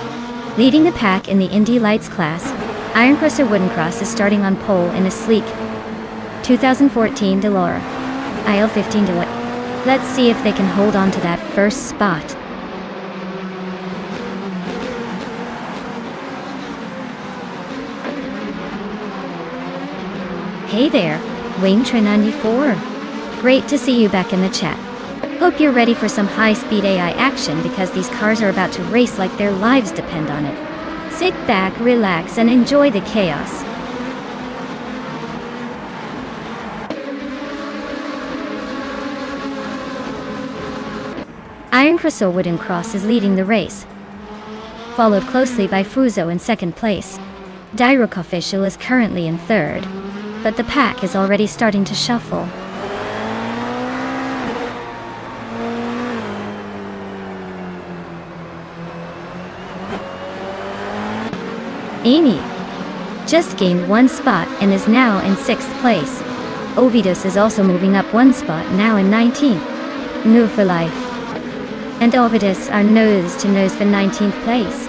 Leading the pack in the Indy Lights class, Ironcross or Wooden Cross is starting on pole in a sleek 2014 Delora IL15 Deloitte. Let's see if they can hold on to that first spot. Hey there, Wayne94. Great to see you back in the chat. Hope you're ready for some high-speed AI action because these cars are about to race like their lives depend on it. Sit back, relax, and enjoy the chaos. Ironcross or Wooden Cross is leading the race, followed closely by Fuzo in second place. Dairoc Official is currently in third, but the pack is already starting to shuffle. Amy just gained one spot and is now in 6th place. Ovidos is also moving up one spot, now in 19th. New for life. And Ovidos are nose to nose for 19th place.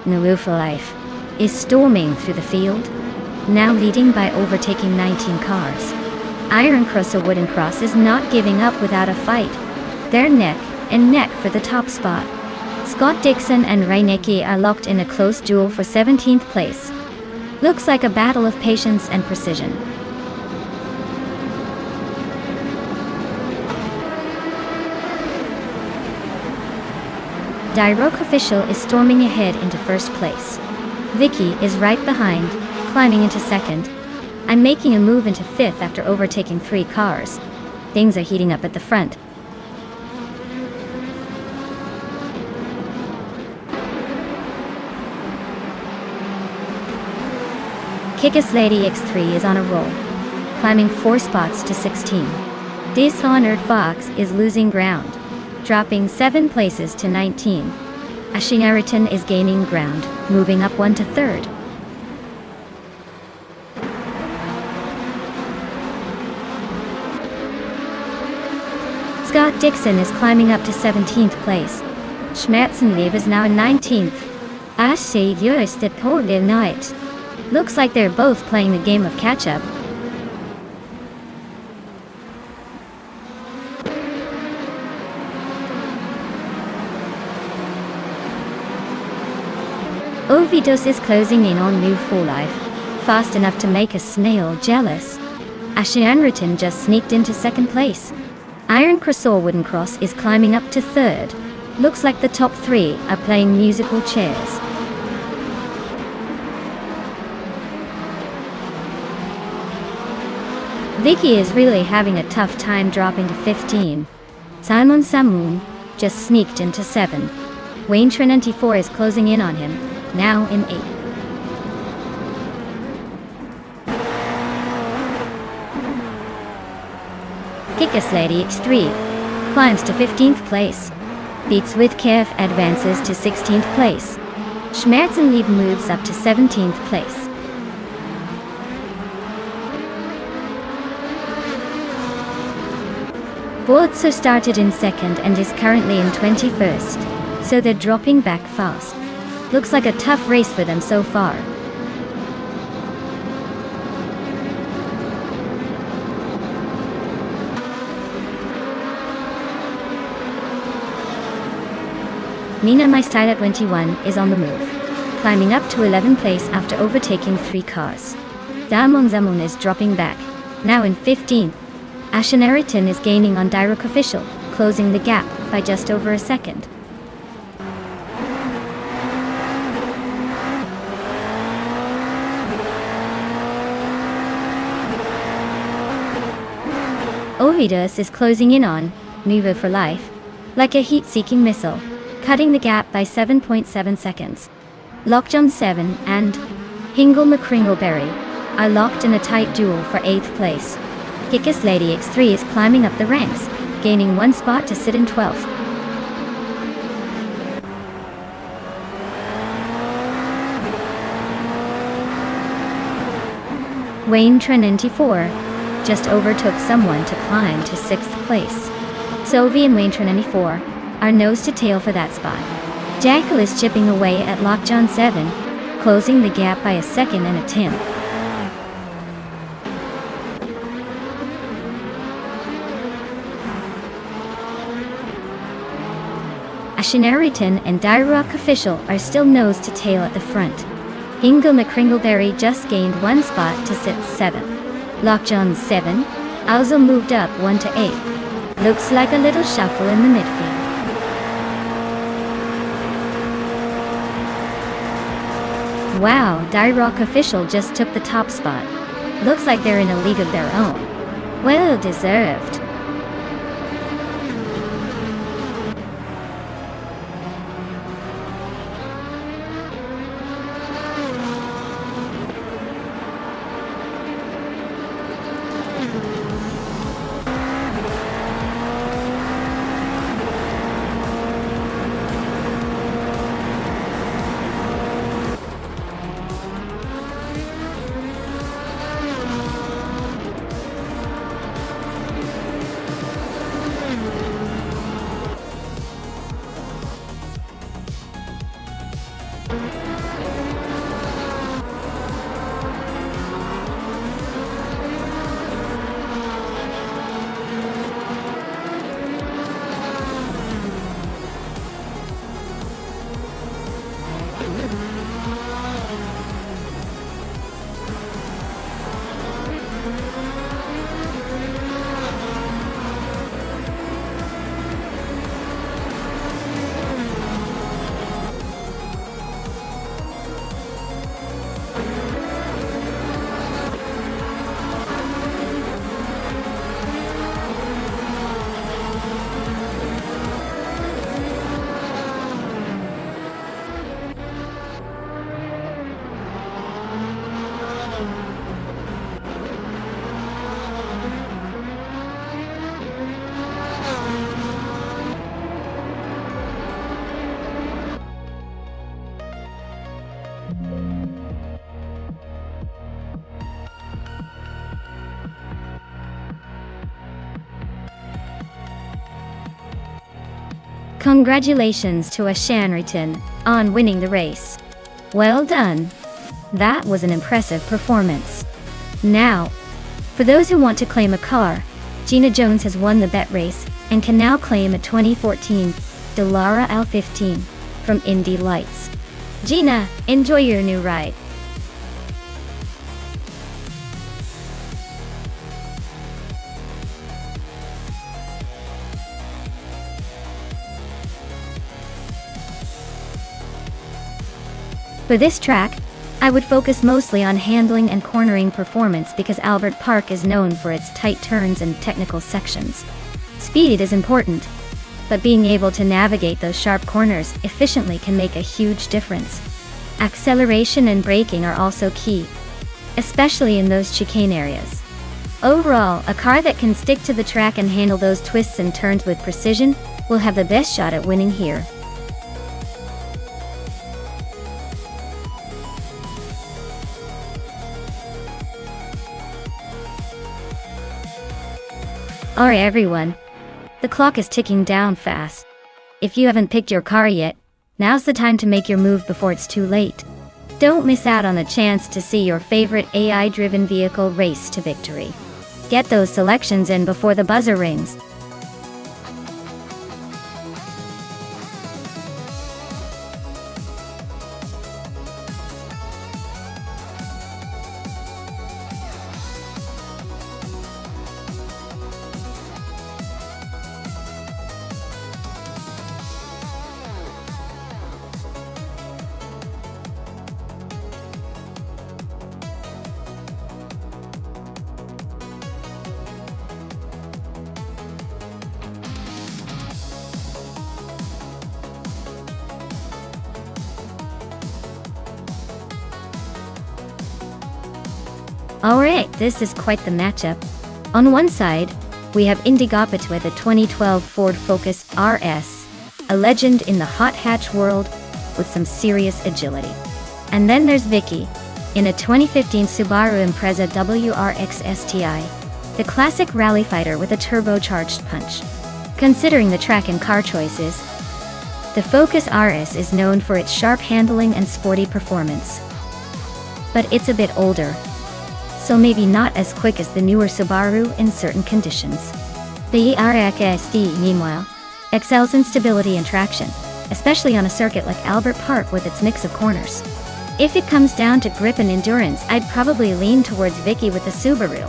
Nulu for life is storming through the field, now leading by overtaking 19 cars. Ironcross or Wooden Cross is not giving up without a fight. They're neck and neck for the top spot. Scott Dixon and Reineki are locked in a close duel for 17th place. Looks like a battle of patience and precision. Dairoc Official is storming ahead into first place. Vicky is right behind, climbing into second. I'm making a move into 5th after overtaking 3 cars. Things are heating up at the front. Kick-Ass Lady X3 is on a roll, climbing 4 spots to 16. Dishonored Fox is losing ground, dropping 7 places to 19. Ashingariton is gaining ground, moving up 1 to 3rd. Scott Dixon is climbing up to 17th place. Schmerzenlieb is now in 19th. Ashe Yost at Portland Night. Looks like they're both playing the game of catch-up. Ovidos is closing in on New for life, fast enough to make a snail jealous. Ashianriton just sneaked into 2nd place. Ironcross or Wooden Cross is climbing up to 3rd. Looks like the top 3 are playing musical chairs. Vicky is really having a tough time dropping to 15. Simon Samoon just sneaked into 7. Wayne Trinity4 is closing in on him, now in 8. Kick-Ass Lady X3 climbs to 15th place. Beats with Kev advances to 16th place. Schmerzenlieb moves up to 17th place. Borzo started in 2nd and is currently in 21st, so they're dropping back fast. Looks like a tough race for them so far. Nina My Style at 21 is on the move, climbing up to 11th place after overtaking 3 cars. Damon Zamun is dropping back, now in 15th. Asheneriton is gaining on Direct Official, closing the gap by just over a second. Ovidus is closing in on Nuvo for life, like a heat-seeking missile, cutting the gap by 7.7 seconds. Lockjaw 7 and Hingle McCringleberry are locked in a tight duel for 8th place. Kickus Lady X3 is climbing up the ranks, gaining 1 spot to sit in 12th. Wayne Tren94 just overtook someone to climb to 6th place. Sovi and Wayne Tren94 are nose to tail for that spot. Jackal is chipping away at Lockjaw 7, closing the gap by a second and a tenth. Asheneriton and Direct Official are still nose to tail at the front. Hingle McCringleberry just gained 1 spot to sit 7th. Lockjaw 7 also moved up 1 to 8. Looks like a little shuffle in the midfield. Wow, Direct Official just took the top spot. Looks like they're in a league of their own. Well deserved. Congratulations to Asheneriton on winning the race. Well done. That was an impressive performance. Now, for those who want to claim a car, Gina Jones has won the bet race and can now claim a 2014 Dallara L15 from Indy Lights. Gina, enjoy your new ride. For this track, I would focus mostly on handling and cornering performance because Albert Park is known for its tight turns and technical sections. Speed is important, but being able to navigate those sharp corners efficiently can make a huge difference. Acceleration and braking are also key, especially in those chicane areas. Overall, a car that can stick to the track and handle those twists and turns with precision will have the best shot at winning here. Alright everyone, the clock is ticking down fast. If you haven't picked your car yet, now's the time to make your move before it's too late. Don't miss out on the chance to see your favorite AI-driven vehicle race to victory. Get those selections in before the buzzer rings. Alright, this is quite the matchup. On one side, we have Indigopit with a 2012 Ford Focus RS, a legend in the hot hatch world with some serious agility. And then there's Vicky, in a 2015 Subaru Impreza WRX STI, the classic rally fighter with a turbocharged punch. Considering the track and car choices, the Focus RS is known for its sharp handling and sporty performance. But it's a bit older, so maybe not as quick as the newer Subaru in certain conditions. The ERX SD, meanwhile, excels in stability and traction, especially on a circuit like Albert Park with its mix of corners. If it comes down to grip and endurance, I'd probably lean towards Vicky with the Subaru.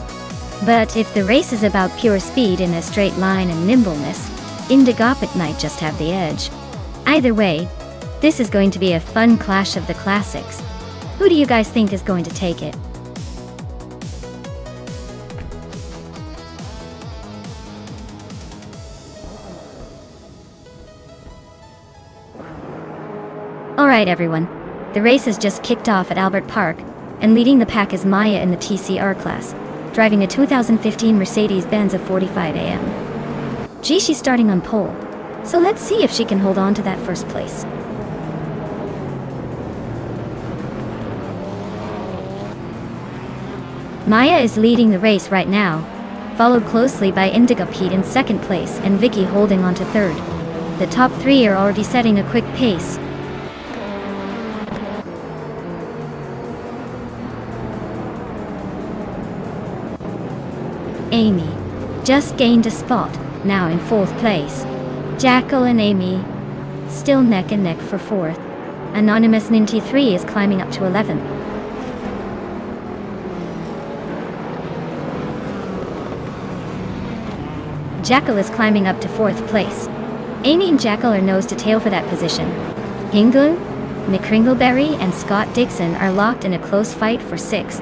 But if the race is about pure speed in a straight line and nimbleness, Indigopit might just have the edge. Either way, this is going to be a fun clash of the classics. Who do you guys think is going to take it? Alright everyone, the race has just kicked off at Albert Park, and leading the pack is Maya in the TCR class, driving a 2015 Mercedes-Benz of 45 AM. Gee, she's starting on pole, so let's see if she can hold on to that first place. Maya is leading the race right now, followed closely by Indigopit in second place and Vicky holding on to third. The top three are already setting a quick pace. Amy just gained a spot, now in fourth place. Jackal and Amy still neck and neck for fourth. Anonymous Ninty 3 is climbing up to 11th. Jackal is climbing up to fourth place. Amy and Jackal are nose to tail for that position. Hingle, McCringleberry, and Scott Dixon are locked in a close fight for sixth.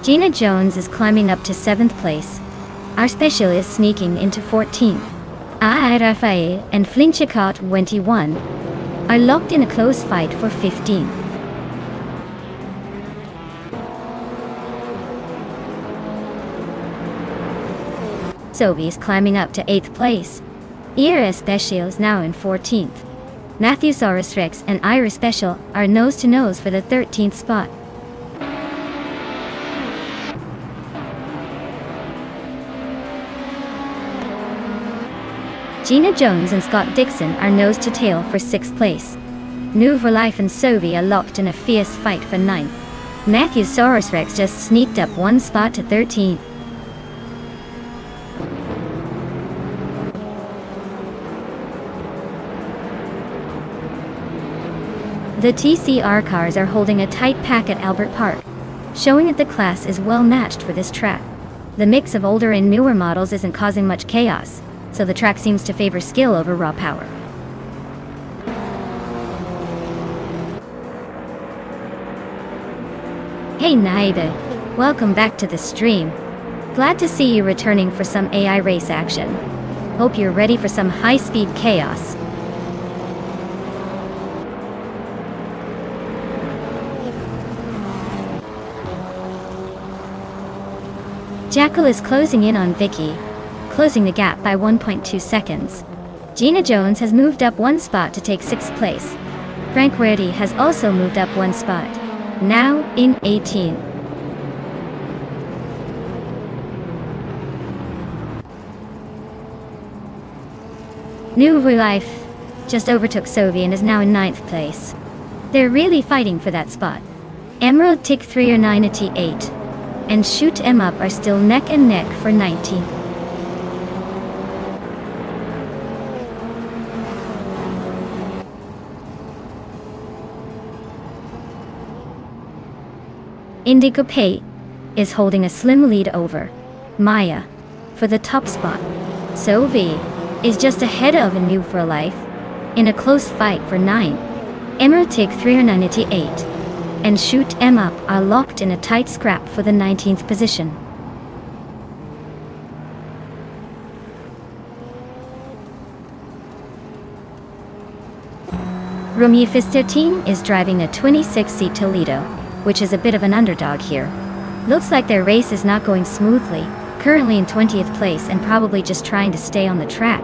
Gina Jones is climbing up to 7th place. Our special is sneaking into 14th. Rafael and Flinchicott 21 are locked in a close fight for 15th. Sophie is climbing up to 8th place. Ira Special is now in 14th. Matthewsaurus Rex and Ira Special are nose to nose for the 13th spot. Gina Jones and Scott Dixon are nose to tail for 6th place. New for Life and Sophie are locked in a fierce fight for 9th. Matthewsaurus Rex just sneaked up one spot to 13th. The TCR cars are holding a tight pack at Albert Park, showing that the class is well matched for this track. The mix of older and newer models isn't causing much chaos, so the track seems to favor skill over raw power. Hey Naida, welcome back to the stream. Glad to see you returning for some AI race action. Hope you're ready for some high-speed chaos. Jackal is closing in on Vicky, closing the gap by 1.2 seconds. Gina Jones has moved up one spot to take 6th place. Frank Reddy has also moved up one spot, now in 18th. New Life just overtook Sophie and is now in 9th place. They're really fighting for that spot. Emerald Tick 3 or 9 at 8, and Shoot 'Em Up are still neck and neck for 19th. Indigopit is holding a slim lead over Maya for the top spot. Sophie is just ahead of a New for Life in a close fight for 9. Emerald Tick 3 or 9 at 8, and Shoot 'Em Up are locked in a tight scrap for the 19th position. Romeo 13 is driving a 26-seat Toledo, which is a bit of an underdog here. Looks like their race is not going smoothly, currently in 20th place and probably just trying to stay on the track.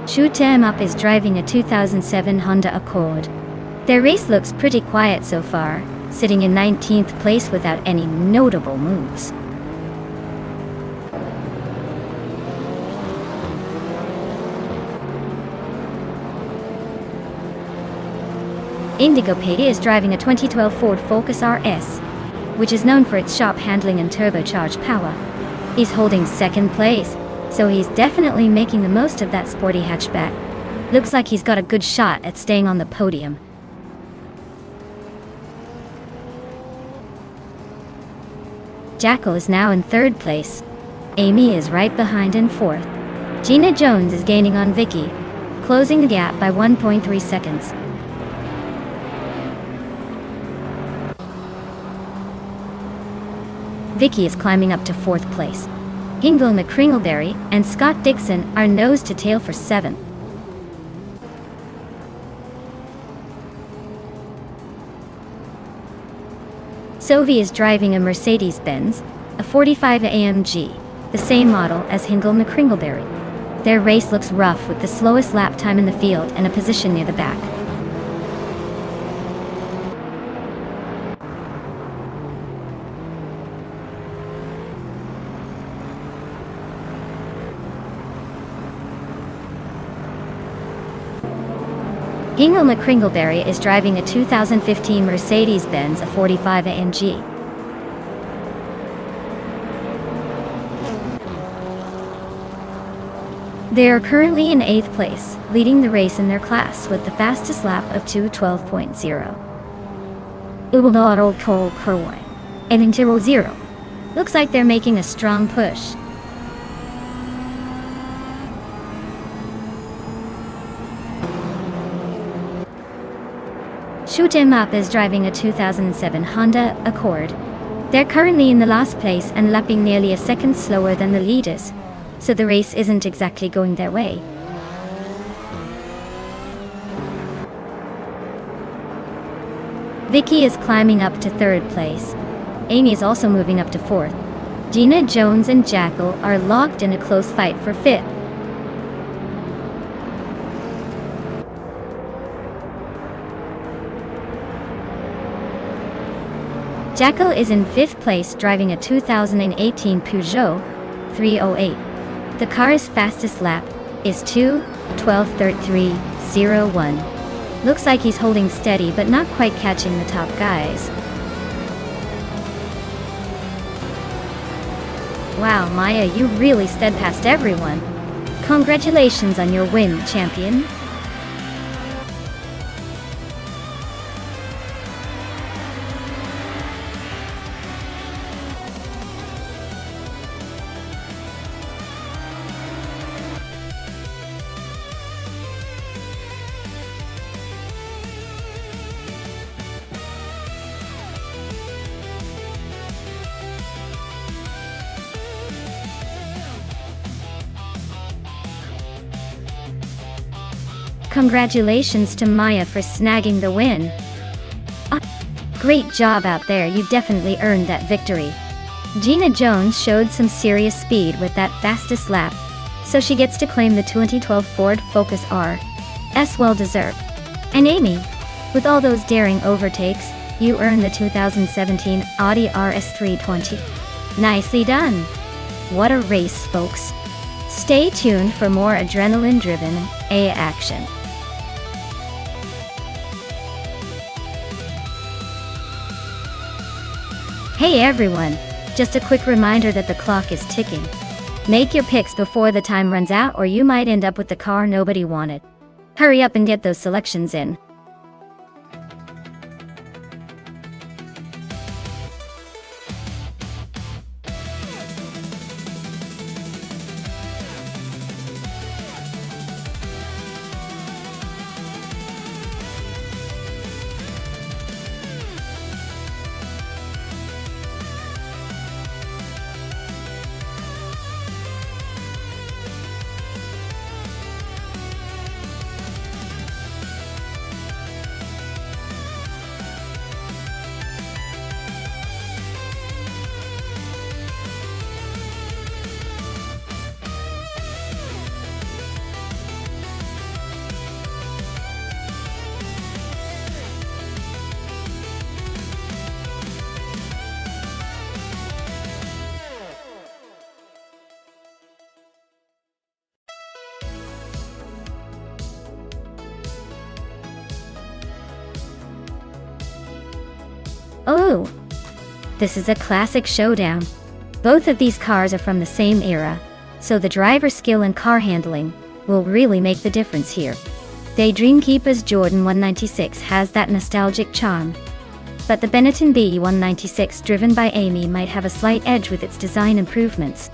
Shoot 'em Up is driving a 2007 Honda Accord. Their race looks pretty quiet so far, sitting in 19th place without any notable moves. Indigo Pay is driving a 2012 Ford Focus RS, which is known for its sharp handling and turbocharged power. He's holding second place, so he's definitely making the most of that sporty hatchback. Looks like he's got a good shot at staying on the podium. Jackal is now in third place. Amy is right behind in fourth. Gina Jones is gaining on Vicky, closing the gap by 1.3 seconds. Vicky is climbing up to fourth place. Hingle McCringleberry and Scott Dixon are nose to tail for seventh. Sophie is driving a Mercedes-Benz, a 45 AMG, the same model as Hingle McCringleberry. Their race looks rough with the slowest lap time in the field and a position near the back. Hingle McCringleberry is driving a 2015 Mercedes-Benz, a 45 AMG. They are currently in 8th place, leading the race in their class with the fastest lap of 2:12.0. And 0. Looks like they're making a strong push. Shoot 'em Up is driving a 2007 Honda Accord. They're currently in the last place and lapping nearly a second slower than the leaders, so the race isn't exactly going their way. Vicky is climbing up to third place. Amy is also moving up to fourth. Gina Jones and Jackal are locked in a close fight for fifth. Jackal is in fifth place driving a 2018 Peugeot 308. The car's fastest lap is 2:12.33.01. Looks like he's holding steady but not quite catching the top guys. Wow, Maya, you really sped past everyone. Congratulations on your win, champion. Congratulations to Maya for snagging the win. Great job out there, you definitely earned that victory. Gina Jones showed some serious speed with that fastest lap, so she gets to claim the 2012 Ford Focus R. Well deserved. And Amy, with all those daring overtakes, you earned the 2017 Audi RS320. Nicely done. What a race, folks. Stay tuned for more adrenaline-driven action. Hey everyone, just a quick reminder that the clock is ticking. Make your picks before the time runs out or you might end up with the car nobody wanted. Hurry up and get those selections in. Oh! This is a classic showdown. Both of these cars are from the same era, so the driver skill and car handling will really make the difference here. Daydream Keeper's Jordan 196 has that nostalgic charm, but the Benetton B196 driven by Amy might have a slight edge with its design improvements.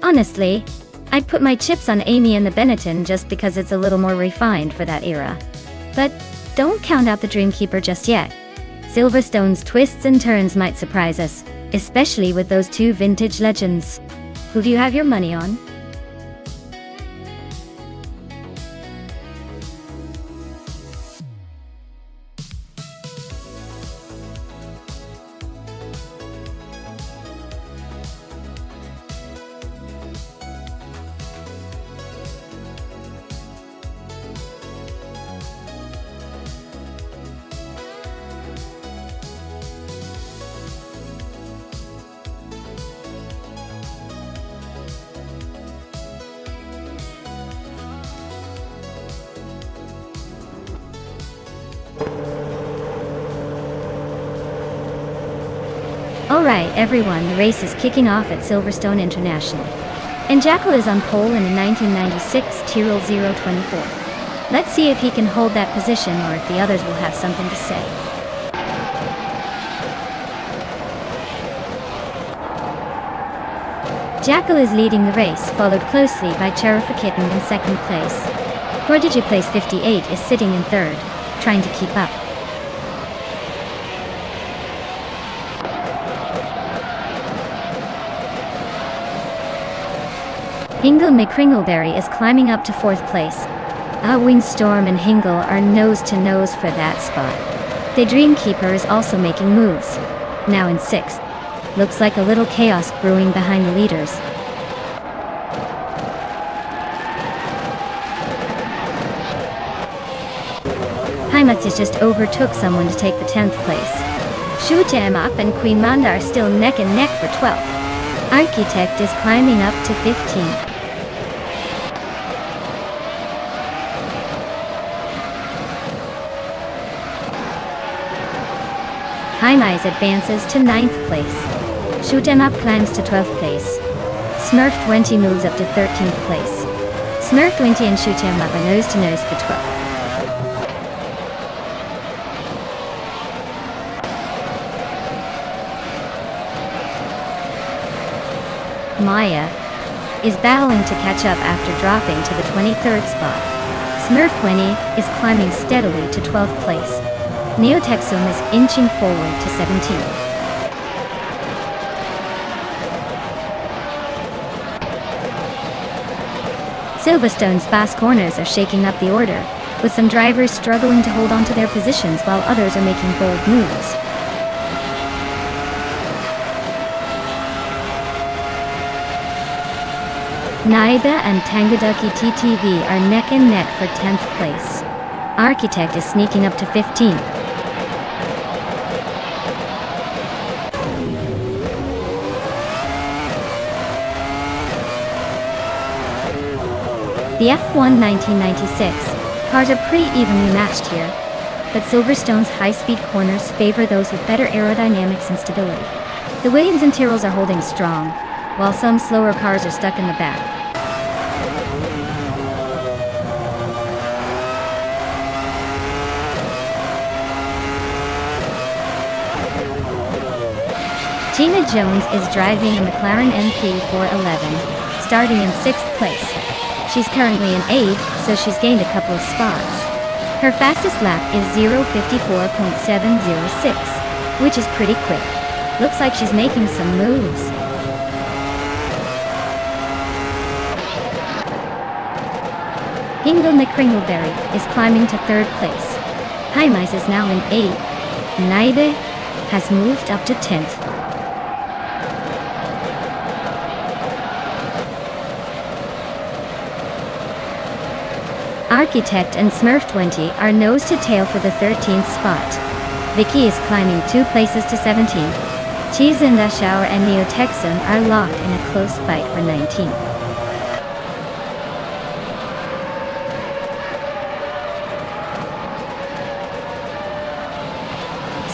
Honestly, I'd put my chips on Amy and the Benetton just because it's a little more refined for that era. But don't count out the Dreamkeeper just yet. Silverstone's twists and turns might surprise us, especially with those two vintage legends. Who do you have your money on? Alright everyone, the race is kicking off at Silverstone International. And Jackal is on pole in a 1996 Tyrrell 024. Let's see if he can hold that position or if the others will have something to say. Jackal is leading the race, followed closely by Cherifakitten in second place. Prodigy Place 58 is sitting in third, trying to keep up. Hingle McCringleberry is climbing up to fourth place. Windstorm and Hingle are nose to nose for that spot. The Dreamkeeper is also making moves, now in sixth. Looks like a little chaos brewing behind the leaders. Heimatz just overtook someone to take the 10th place. Shoot 'em Up and Queen Manda are still neck and neck for 12th. Architect is climbing up to 15th. Heimatz advances to 9th place. Shoot 'em Up climbs to 12th place. Smurf 20 moves up to 13th place. Smurf 20 and Shoot 'em Up are nose to nose for 12th. Maya is battling to catch up after dropping to the 23rd spot. Smurf 20 is climbing steadily to 12th place. Neotexum is inching forward to 17th. Silverstone's fast corners are shaking up the order, with some drivers struggling to hold on to their positions while others are making bold moves. Naiba and Tangaduki TTV are neck and neck for 10th place. Architect is sneaking up to 15th. The F1 1996 cars are pretty evenly matched here, but Silverstone's high-speed corners favor those with better aerodynamics and stability. The Williams and Tyrrells are holding strong, while some slower cars are stuck in the back. Gina Jones is driving a McLaren MP411, starting in 6th place. She's currently in 8th, so she's gained a couple of spots. Her fastest lap is 0:54.706, which is pretty quick. Looks like she's making some moves. Hingle McCringleberry is climbing to 3rd place. Heimatz is now in 8th. Naibe has moved up to 10th. Architect and Smurf 20 are nose to tail for the 13th spot. Vicky is climbing 2 places to 17th. Cheese and Dashauer and Neotexum are locked in a close fight for 19th.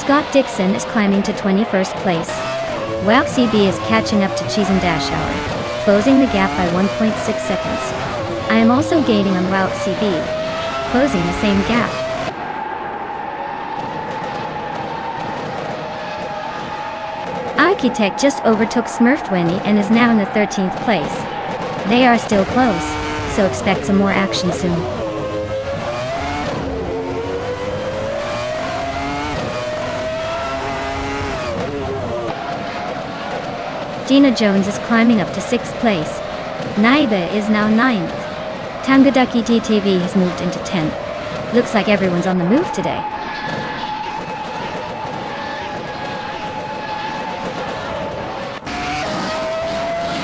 Scott Dixon is climbing to 21st place. Wow CB is catching up to Cheese and Dash Hour, closing the gap by 1.6 seconds. I am also gaining on Wow CB, closing the same gap. Architect just overtook Smurfed Winnie and is now in the 13th place. They are still close, so expect some more action soon. Gina Jones is climbing up to 6th place. Naiba is now 9th. Tangaducky TTV has moved into 10th. Looks like everyone's on the move today.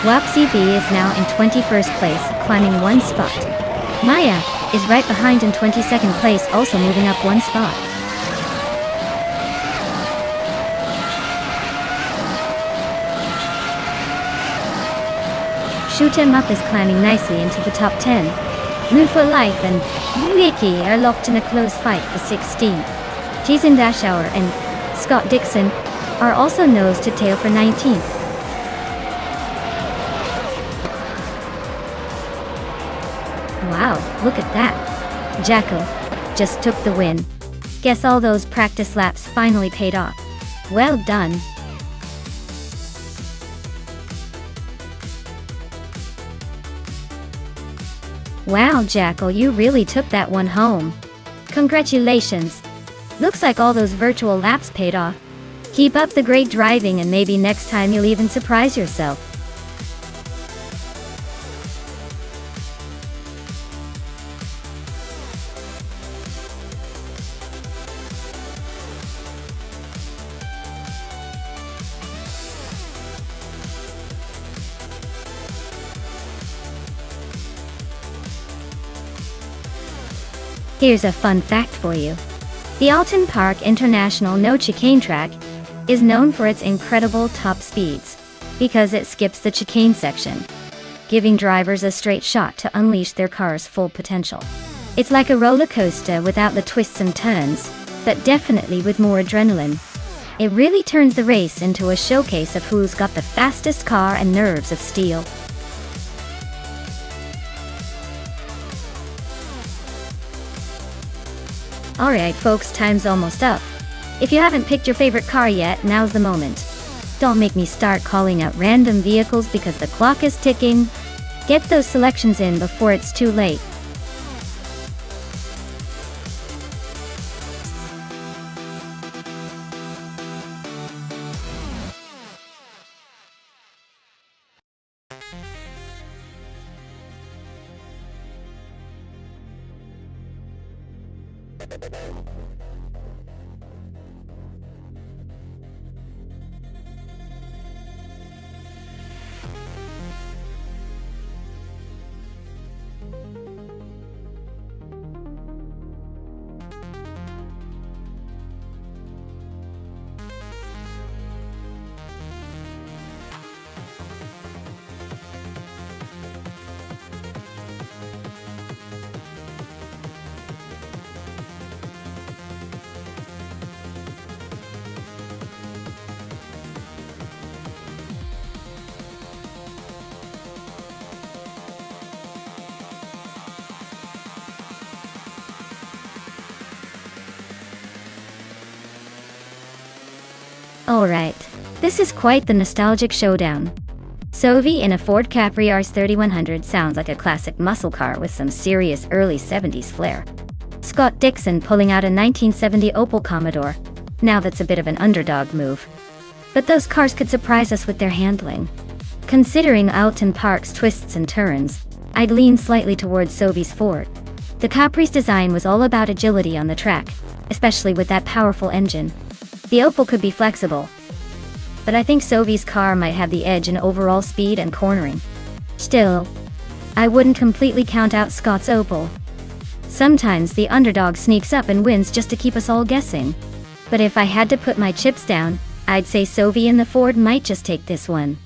Wapsie B is now in 21st place, climbing 1 spot. Maya is right behind in 22nd place, also moving up 1 spot. Shoot 'em Up is climbing nicely into the top 10. Lou for Life and Wiki are locked in a close fight for 16th. Cheese and Dash Hour and Scott Dixon are also nose to tail for 19th. Wow, look at that. Jacko just took the win. Guess all those practice laps finally paid off. Well done. Wow, Jackal, you really took that one home. Congratulations. Looks like all those virtual laps paid off. Keep up the great driving and maybe next time you'll even surprise yourself. Here's a fun fact for you. The Alton Park International No Chicane track is known for its incredible top speeds because it skips the chicane section, giving drivers a straight shot to unleash their car's full potential. It's like a roller coaster without the twists and turns, but definitely with more adrenaline. It really turns the race into a showcase of who's got the fastest car and nerves of steel. Alright folks, time's almost up. If you haven't picked your favorite car yet, now's the moment. Don't make me start calling out random vehicles because the clock is ticking. Get those selections in before it's too late. Alright, this is quite the nostalgic showdown. Sovi in a Ford Capri RS 3100 sounds like a classic muscle car with some serious early 70s flair. Scott Dixon pulling out a 1970 Opel Commodore. Now that's a bit of an underdog move. But those cars could surprise us with their handling. Considering Alton Park's twists and turns, I'd lean slightly towards Sovi's Ford. The Capri's design was all about agility on the track, especially with that powerful engine. The Opel could be flexible, but I think Sovi's car might have the edge in overall speed and cornering. Still, I wouldn't completely count out Scott's Opel. Sometimes the underdog sneaks up and wins just to keep us all guessing. But if I had to put my chips down, I'd say Sovi and the Ford might just take this one.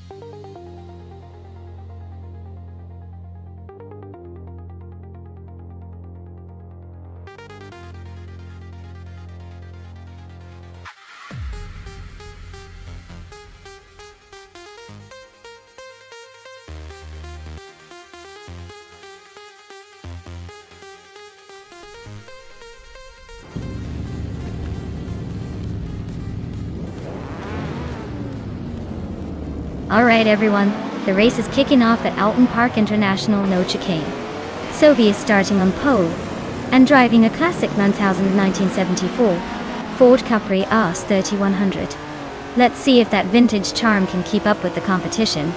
Alright everyone, the race is kicking off at Alton Park International no chicane. Sophie is starting on pole, and driving a classic 1974 Ford Capri AS 3100. Let's see if that vintage charm can keep up with the competition.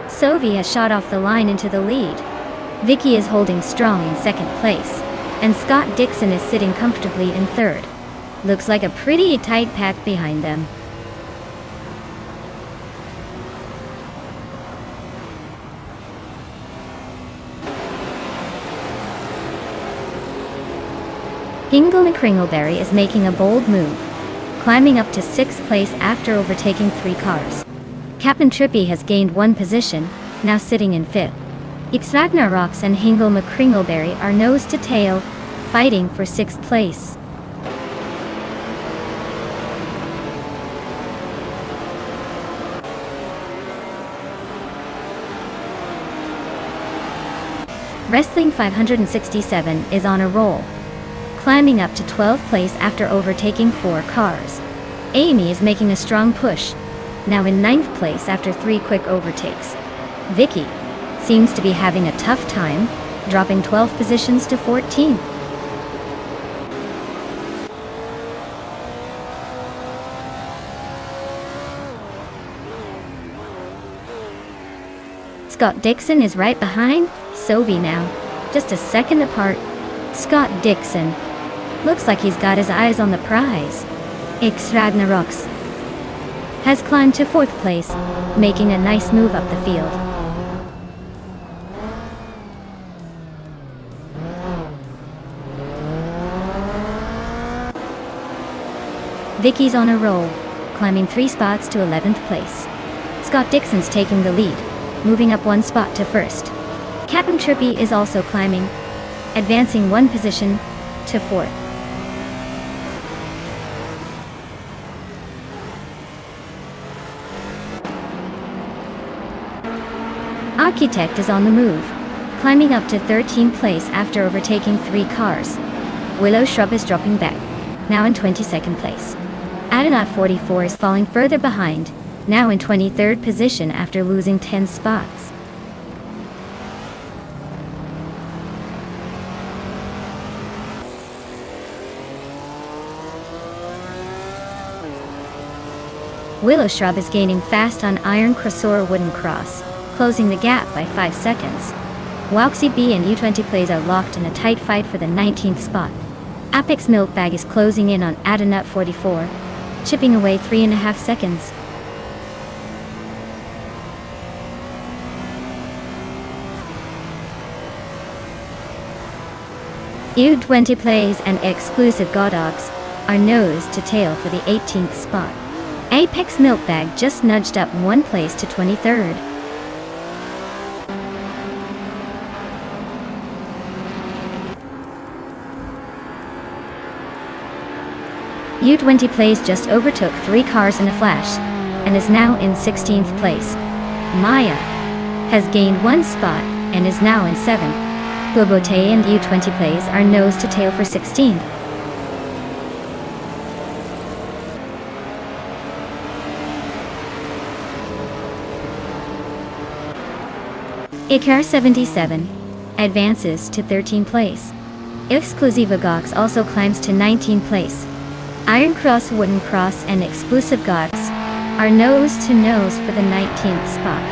Sophie has shot off the line into the lead. Vicky is holding strong in second place, and Scott Dixon is sitting comfortably in third. Looks like a pretty tight pack behind them. Hingle McCringleberry is making a bold move, climbing up to 6th place after overtaking 3 cars. Captain Trippy has gained 1 position, now sitting in 5th. Ragnaroks and Hingle McCringleberry are nose to tail, fighting for 6th place. Wrestling 567 is on a roll, climbing up to 12th place after overtaking 4 cars. Amy is making a strong push, now in 9th place after 3 quick overtakes. Vicky seems to be having a tough time, dropping 12 positions to 14. Scott Dixon is right behind Sophie now, just a second apart. Scott Dixon looks like he's got his eyes on the prize. Ragnaroks has climbed to 4th place, making a nice move up the field. Vicky's on a roll, climbing 3 spots to 11th place. Scott Dixon's taking the lead, moving up 1 spot to 1st. Captain Trippy is also climbing, advancing 1 position to 4th. Architect is on the move, climbing up to 13th place after overtaking 3 cars. Willow Shrub is dropping back, now in 22nd place. Adonaut 44 is falling further behind, now in 23rd position after losing 10 spots. Willow Shrub is gaining fast on Iron Crossor Wooden Cross, closing the gap by 5 seconds. Waxy B and U20 Plays are locked in a tight fight for the 19th spot. Apex Milkbag is closing in on Adonaut 44, chipping away 3.5 seconds. U20 Plays and Exclusive Godogs are nose to tail for the 18th spot. Apex Milkbag just nudged up 1 place to 23rd. U20 Plays just overtook 3 cars in a flash, and is now in 16th place. Maya has gained 1 spot, and is now in 7th. Gobote and U20 Plays are nose to tail for 16th. Icar 77 advances to 13th place. Exclusive Gox also climbs to 19th place. Iron Cross Wooden Cross and Exclusive Gox are nose to nose for the 19th spot.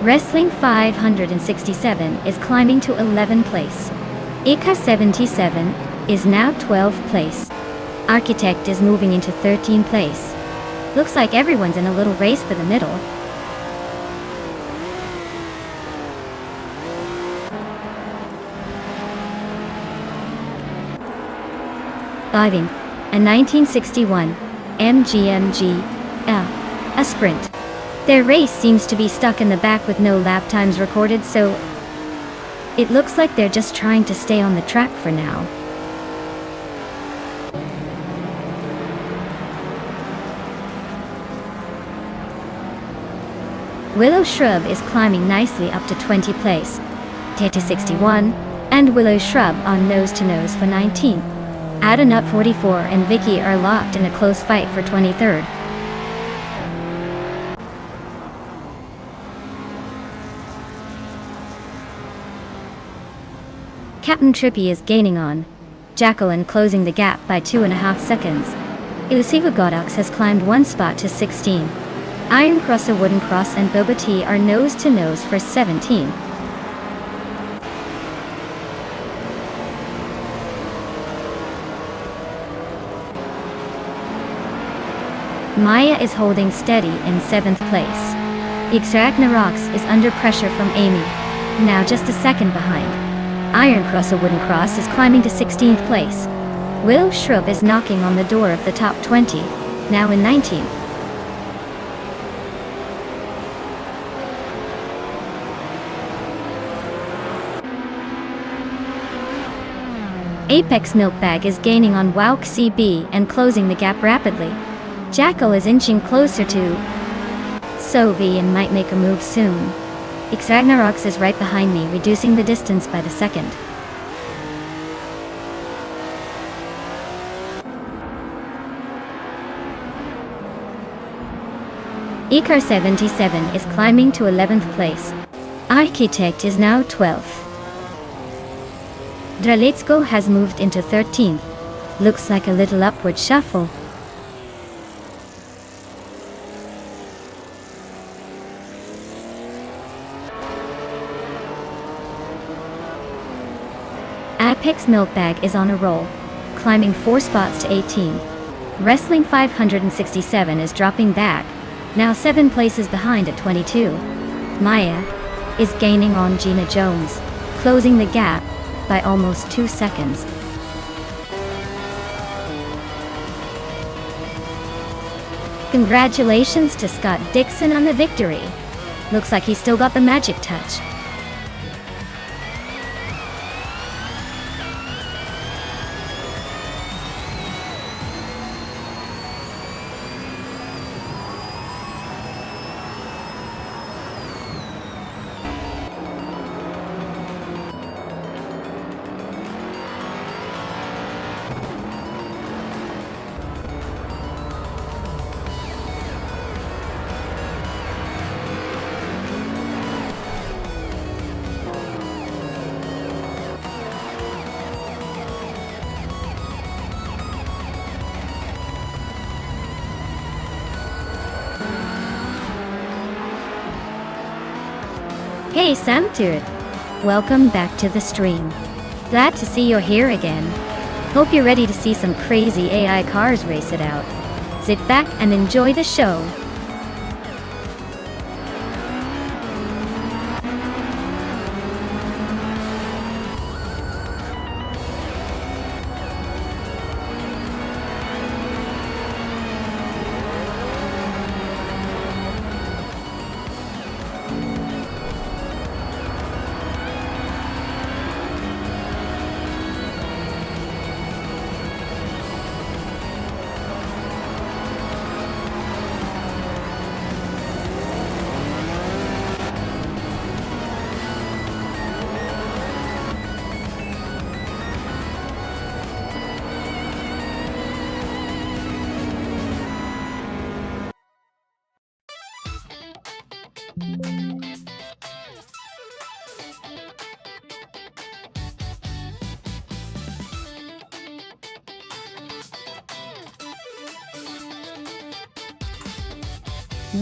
Wrestling 567 is climbing to 11th place. Icar 77 is now 12th place. Architect is moving into 13th place. Looks like everyone's in a little race for the middle. Driving a 1961 MGMG a sprint. Their race seems to be stuck in the back with no lap times recorded, so it looks like they're just trying to stay on the track for now. Willow Shrub is climbing nicely up to 20 place. Tete 61, and Willow Shrub on nose-to-nose for 19. Addon up 44 and Vicky are locked in a close fight for 23rd. Captain Trippy is gaining on Jacqueline, closing the gap by 2.5 seconds. Elusiva Godox has climbed 1 spot to 16. Iron Cross, a Wooden Cross, and Boba Tea are nose-to-nose for 17. Maya is holding steady in 7th place. Ixragnarox is under pressure from Amy, now just a second behind. Iron Cross, a Wooden Cross, is climbing to 16th place. Willow Shrub is knocking on the door of the top 20, now in 19. Apex Milkbag is gaining on Wowk CB and closing the gap rapidly. Jackal is inching closer to Sovi and might make a move soon. Ixragnarox is right behind me, reducing the distance by the second. Ikar 77 is climbing to 11th place. Architect is now 12th. Dralitsko has moved into 13th. Looks like a little upward shuffle. Apex Milkbag is on a roll, climbing 4 spots to 18. Wrestling 567 is dropping back, now 7 places behind at 22. Maya is gaining on Gina Jones, closing the gap by almost 2 seconds. Congratulations to Scott Dixon on the victory. Looks like he's still got the magic touch. Hey Samtur! Welcome back to the stream. Glad to see you're here again. Hope you're ready to see some crazy AI cars race it out. Sit back and enjoy the show.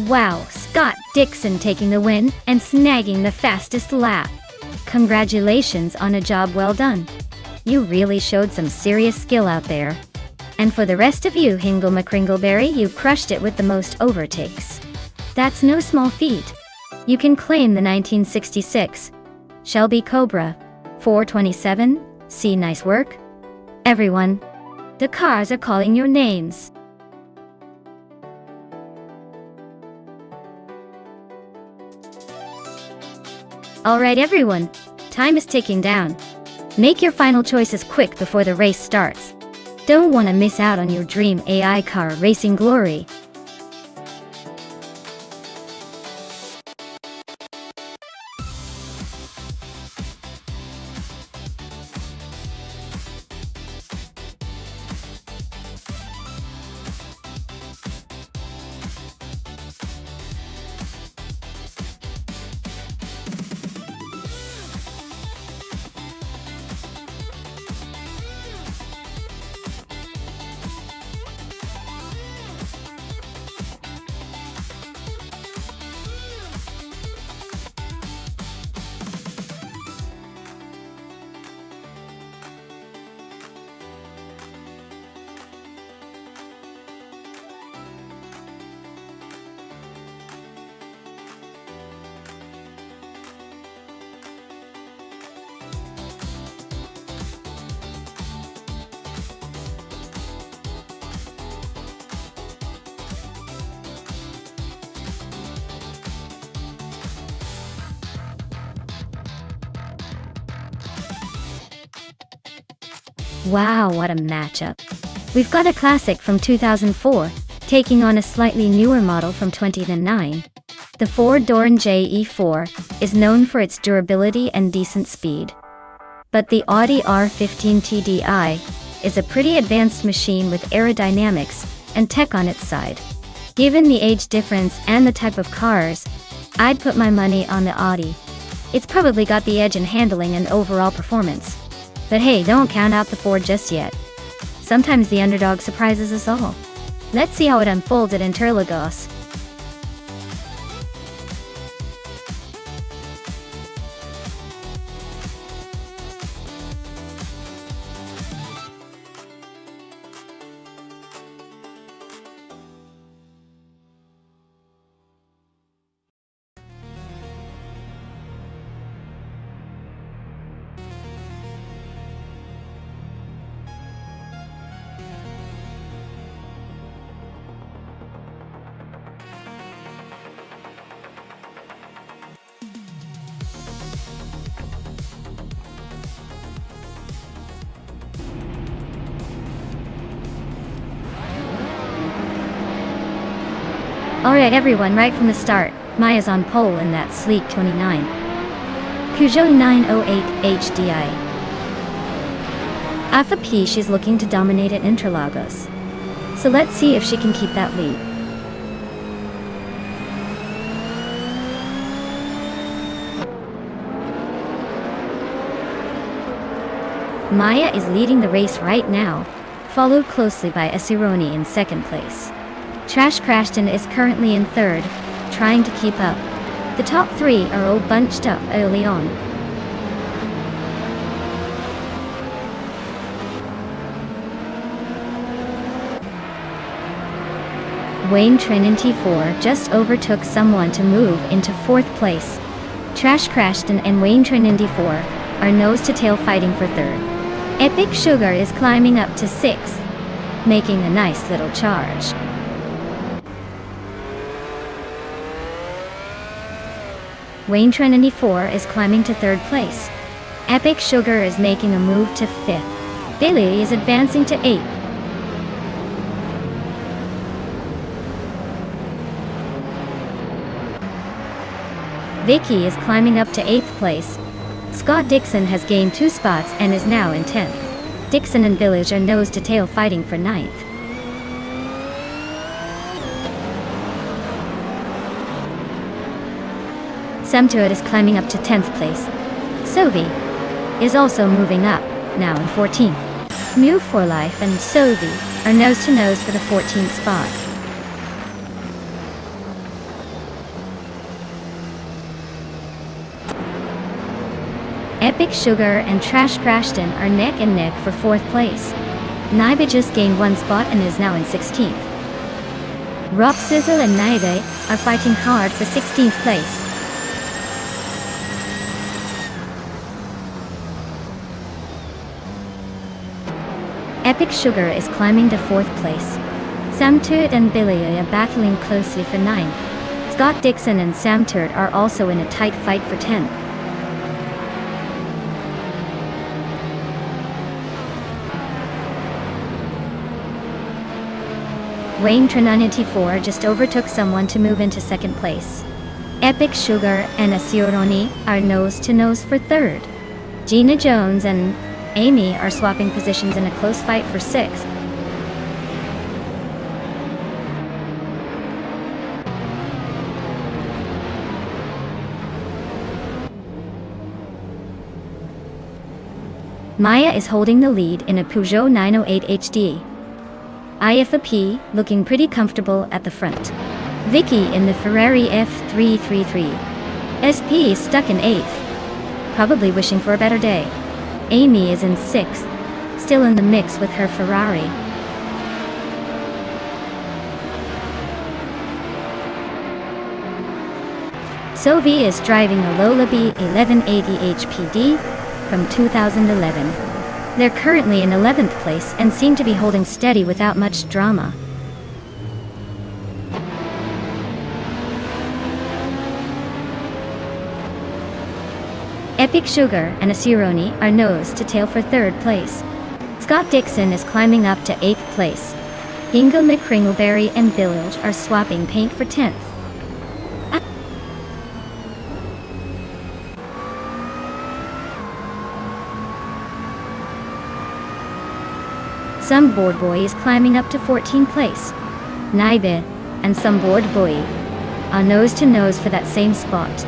Wow, Scott Dixon taking the win and snagging the fastest lap. Congratulations on a job well done. You really showed some serious skill out there. And for the rest of you, Hingle McCringleberry, you crushed it with the most overtakes. That's no small feat. You can claim the 1966 Shelby Cobra 427. See, nice work. Everyone, the cars are calling your names. Alright everyone, time is ticking down. Make your final choices quick before the race starts. Don't want to miss out on your dream AI car racing glory. Wow, what a matchup. We've got a classic from 2004, taking on a slightly newer model from 2009. The Ford Touran JE4 is known for its durability and decent speed. But the Audi R15 TDI is a pretty advanced machine with aerodynamics and tech on its side. Given the age difference and the type of cars, I'd put my money on the Audi. It's probably got the edge in handling and overall performance. But hey, don't count out the Ford just yet. Sometimes the underdog surprises us all. Let's see how it unfolds at Interlagos. Alright everyone, right from the start, Maya's on pole in that sleek 29. Peugeot 908 HDI. Alpha P, she's looking to dominate at Interlagos. So let's see if she can keep that lead. Maya is leading the race right now, followed closely by Asironi in second place. Trash Crashton is currently in third, trying to keep up. The top three are all bunched up early on. Wayne Trinity 4 just overtook someone to move into fourth place. Trash Crashton and Wayne Trinity 4 are nose-to-tail fighting for third. Epic Sugar is climbing up to sixth, making a nice little charge. Wayne Trinity 4 is climbing to third place. Epic Sugar is making a move to fifth. Billy is advancing to eighth. Vicky is climbing up to eighth place. Scott Dixon has gained 2 spots and is now in 10th. Dixon and Village are nose-to-tail fighting for 9th. Samtuit is climbing up to 10th place. Sovi is also moving up, now in 14th. Mew for Life and Sovi are nose-to-nose for the 14th spot. Epic Sugar and Trash Crashton are neck and neck for 4th place. Naiba just gained 1 spot and is now in 16th. Rock Sizzle and Naive are fighting hard for 16th place. Epic Sugar is climbing to 4th place. Samtuit and Billy are battling closely for 9th. Scott Dixon and Samtuit are also in a tight fight for 10th. Wayne Trinity 4 just overtook someone to move into 2nd place. Epic Sugar and Asironi are nose-to-nose for 3rd. Gina Jones and Amy are swapping positions in a close fight for 6th. Maya is holding the lead in a Peugeot 908 HD. IFAP looking pretty comfortable at the front. Vicky in the Ferrari F333. SP is stuck in 8th, probably wishing for a better day. Amy is in 6th, still in the mix with her Ferrari. Sovi is driving a Lola B 1180 HPD from 2011. They're currently in 11th place and seem to be holding steady without much drama. Epic Sugar and Asironi are nose to tail for 3rd place. Scott Dixon is climbing up to 8th place. Ingo McCringleberry and Bilge are swapping paint for 10th. Some board boy is climbing up to 14th place. Naibe and some board boy are nose to nose for that same spot.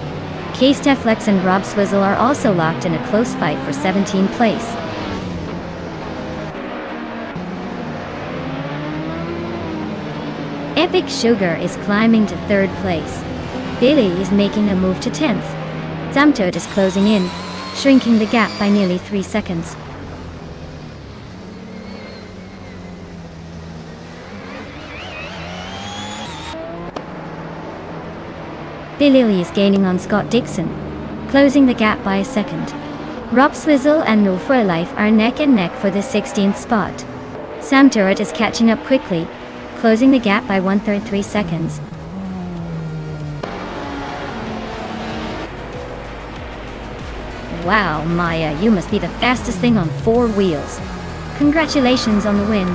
K-Steflex and Rob Swizzle are also locked in a close fight for 17th place. Epic Sugar is climbing to 3rd place. Billy is making a move to 10th. Zamtoad is closing in, shrinking the gap by nearly 3 seconds. Billy is gaining on Scott Dixon, closing the gap by a second. Rob Swizzle and No For Life are neck and neck for the 16th spot. Sam Turret is catching up quickly, closing the gap by 1/3 3 seconds. Wow, Maya, you must be the fastest thing on 4 wheels. Congratulations on the win.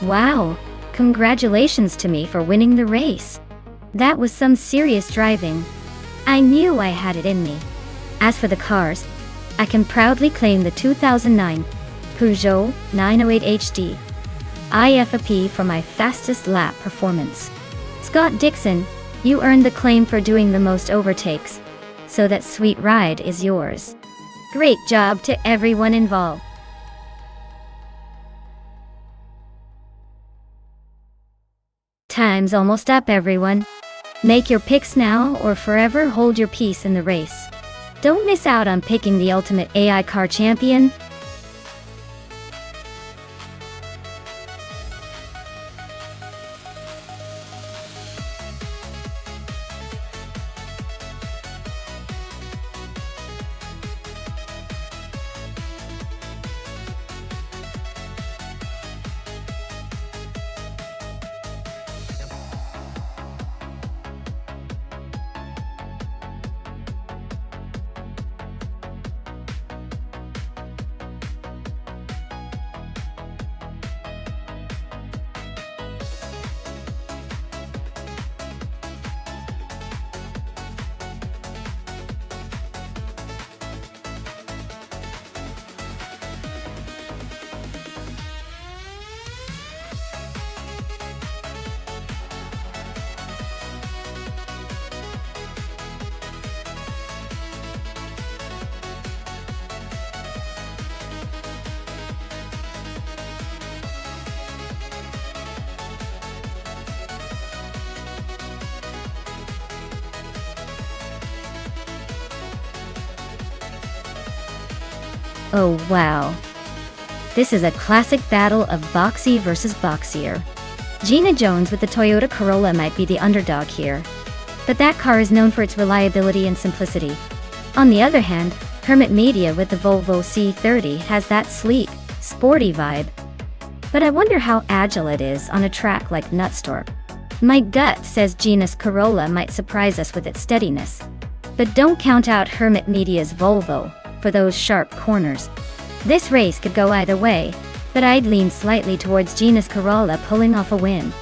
Wow, congratulations to me for winning the race. That was some serious driving. I knew I had it in me. As for the cars, I can proudly claim the 2009 Peugeot 908 HD IFAP for my fastest lap performance. Scott Dixon, you earned the claim for doing the most overtakes, so that sweet ride is yours. Great job to everyone involved. Time's almost up, everyone. Make your picks now or forever hold your peace in the race. Don't miss out on picking the ultimate AI car champion. Oh wow. This is a classic battle of Boxy versus Boxier. Gina Jones with the Toyota Corolla might be the underdog here, but that car is known for its reliability and simplicity. On the other hand, Hermit Media with the Volvo C30 has that sleek, sporty vibe. But I wonder how agile it is on a track like Nonstop. My gut says Gina's Corolla might surprise us with its steadiness. But don't count out Hermit Media's Volvo for those sharp corners. This race could go either way, but I'd lean slightly towards Gina's Corolla pulling off a win.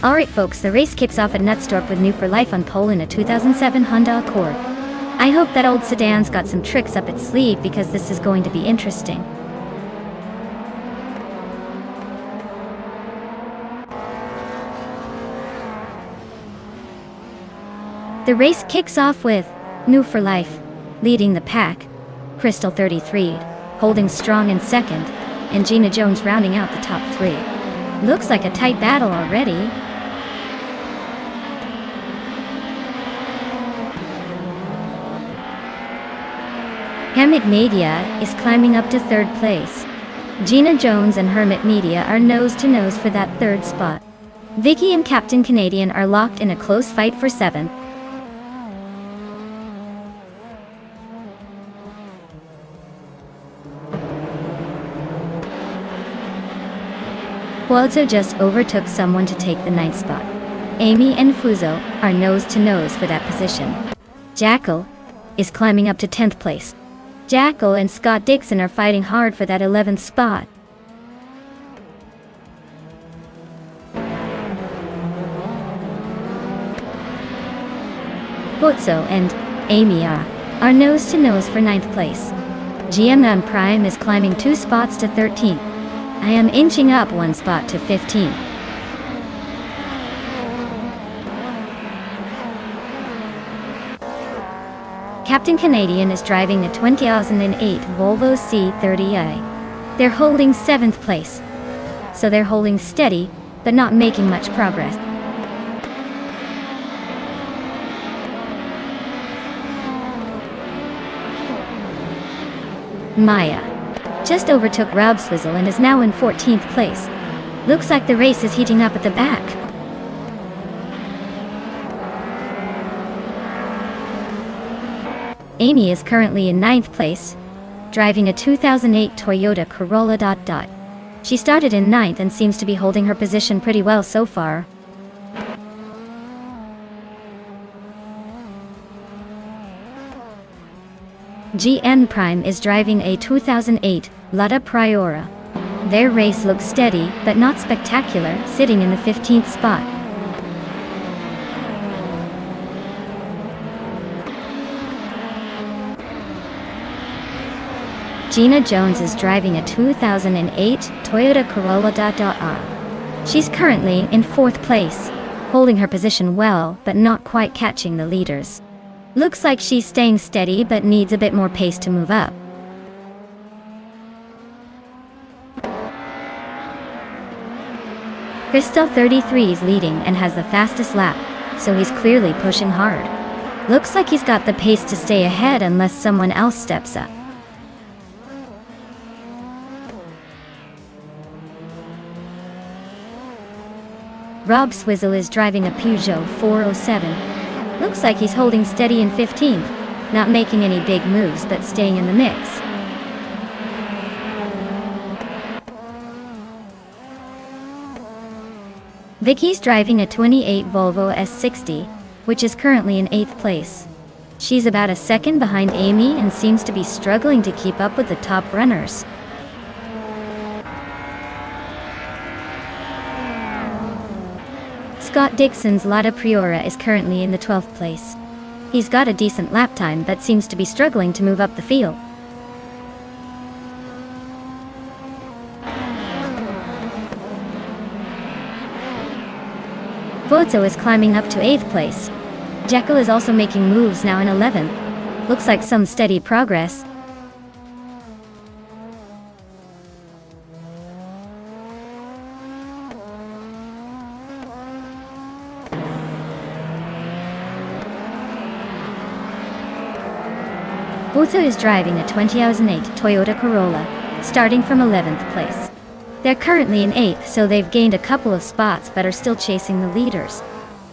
Alright folks, the race kicks off at Nonstop with New for Life on pole in a 2007 Honda Accord. I hope that old sedan's got some tricks up its sleeve because this is going to be interesting. The race kicks off with New for Life leading the pack, Crystal 33 holding strong in second, and Gina Jones rounding out the top three. Looks like a tight battle already. Hermit Media is climbing up to third place. Gina Jones and Hermit Media are nose to nose for that third spot. Vicky and Captain Canadian are locked in a close fight for seventh. Huazo just overtook someone to take the ninth spot. Amy and Fuzo are nose to nose for that position. Jackal is climbing up to 10th place. Jackal and Scott Dixon are fighting hard for that 11th spot. Huazo and Amy are nose to nose for 9th place. GMM Prime is climbing 2 spots to 13th. I am inching up 1 spot to 15. Captain Canadian is driving a 2008 Volvo C30i. They're holding 7th place. So they're holding steady, but not making much progress. Maya just overtook Rob Swizzle and is now in 14th place. Looks like the race is heating up at the back. Amy is currently in 9th place, driving a 2008 Toyota Corolla. She started in 9th and seems to be holding her position pretty well so far. GN Prime is driving a 2008 Lada Priora. Their race looks steady, but not spectacular, sitting in the 15th spot. Gina Jones is driving a 2008 Toyota Corolla. She's currently in 4th place, holding her position well, but not quite catching the leaders. Looks like she's staying steady but needs a bit more pace to move up. Crystal 33 is leading and has the fastest lap, so he's clearly pushing hard. Looks like he's got the pace to stay ahead unless someone else steps up. Rob Swizzle is driving a Peugeot 407. Looks like he's holding steady in 15th, not making any big moves but staying in the mix. Vicky's driving a 28 Volvo S60, which is currently in 8th place. She's about a second behind Amy and seems to be struggling to keep up with the top runners. Scott Dixon's Lada Priora is currently in the 12th place. He's got a decent lap time but seems to be struggling to move up the field. Huazo is climbing up to 8th place. Jekyll is also making moves now in 11th. Looks like some steady progress. Huazo is driving a 2008 Toyota Corolla, starting from 11th place. They're currently in 8th, so they've gained a couple of spots but are still chasing the leaders.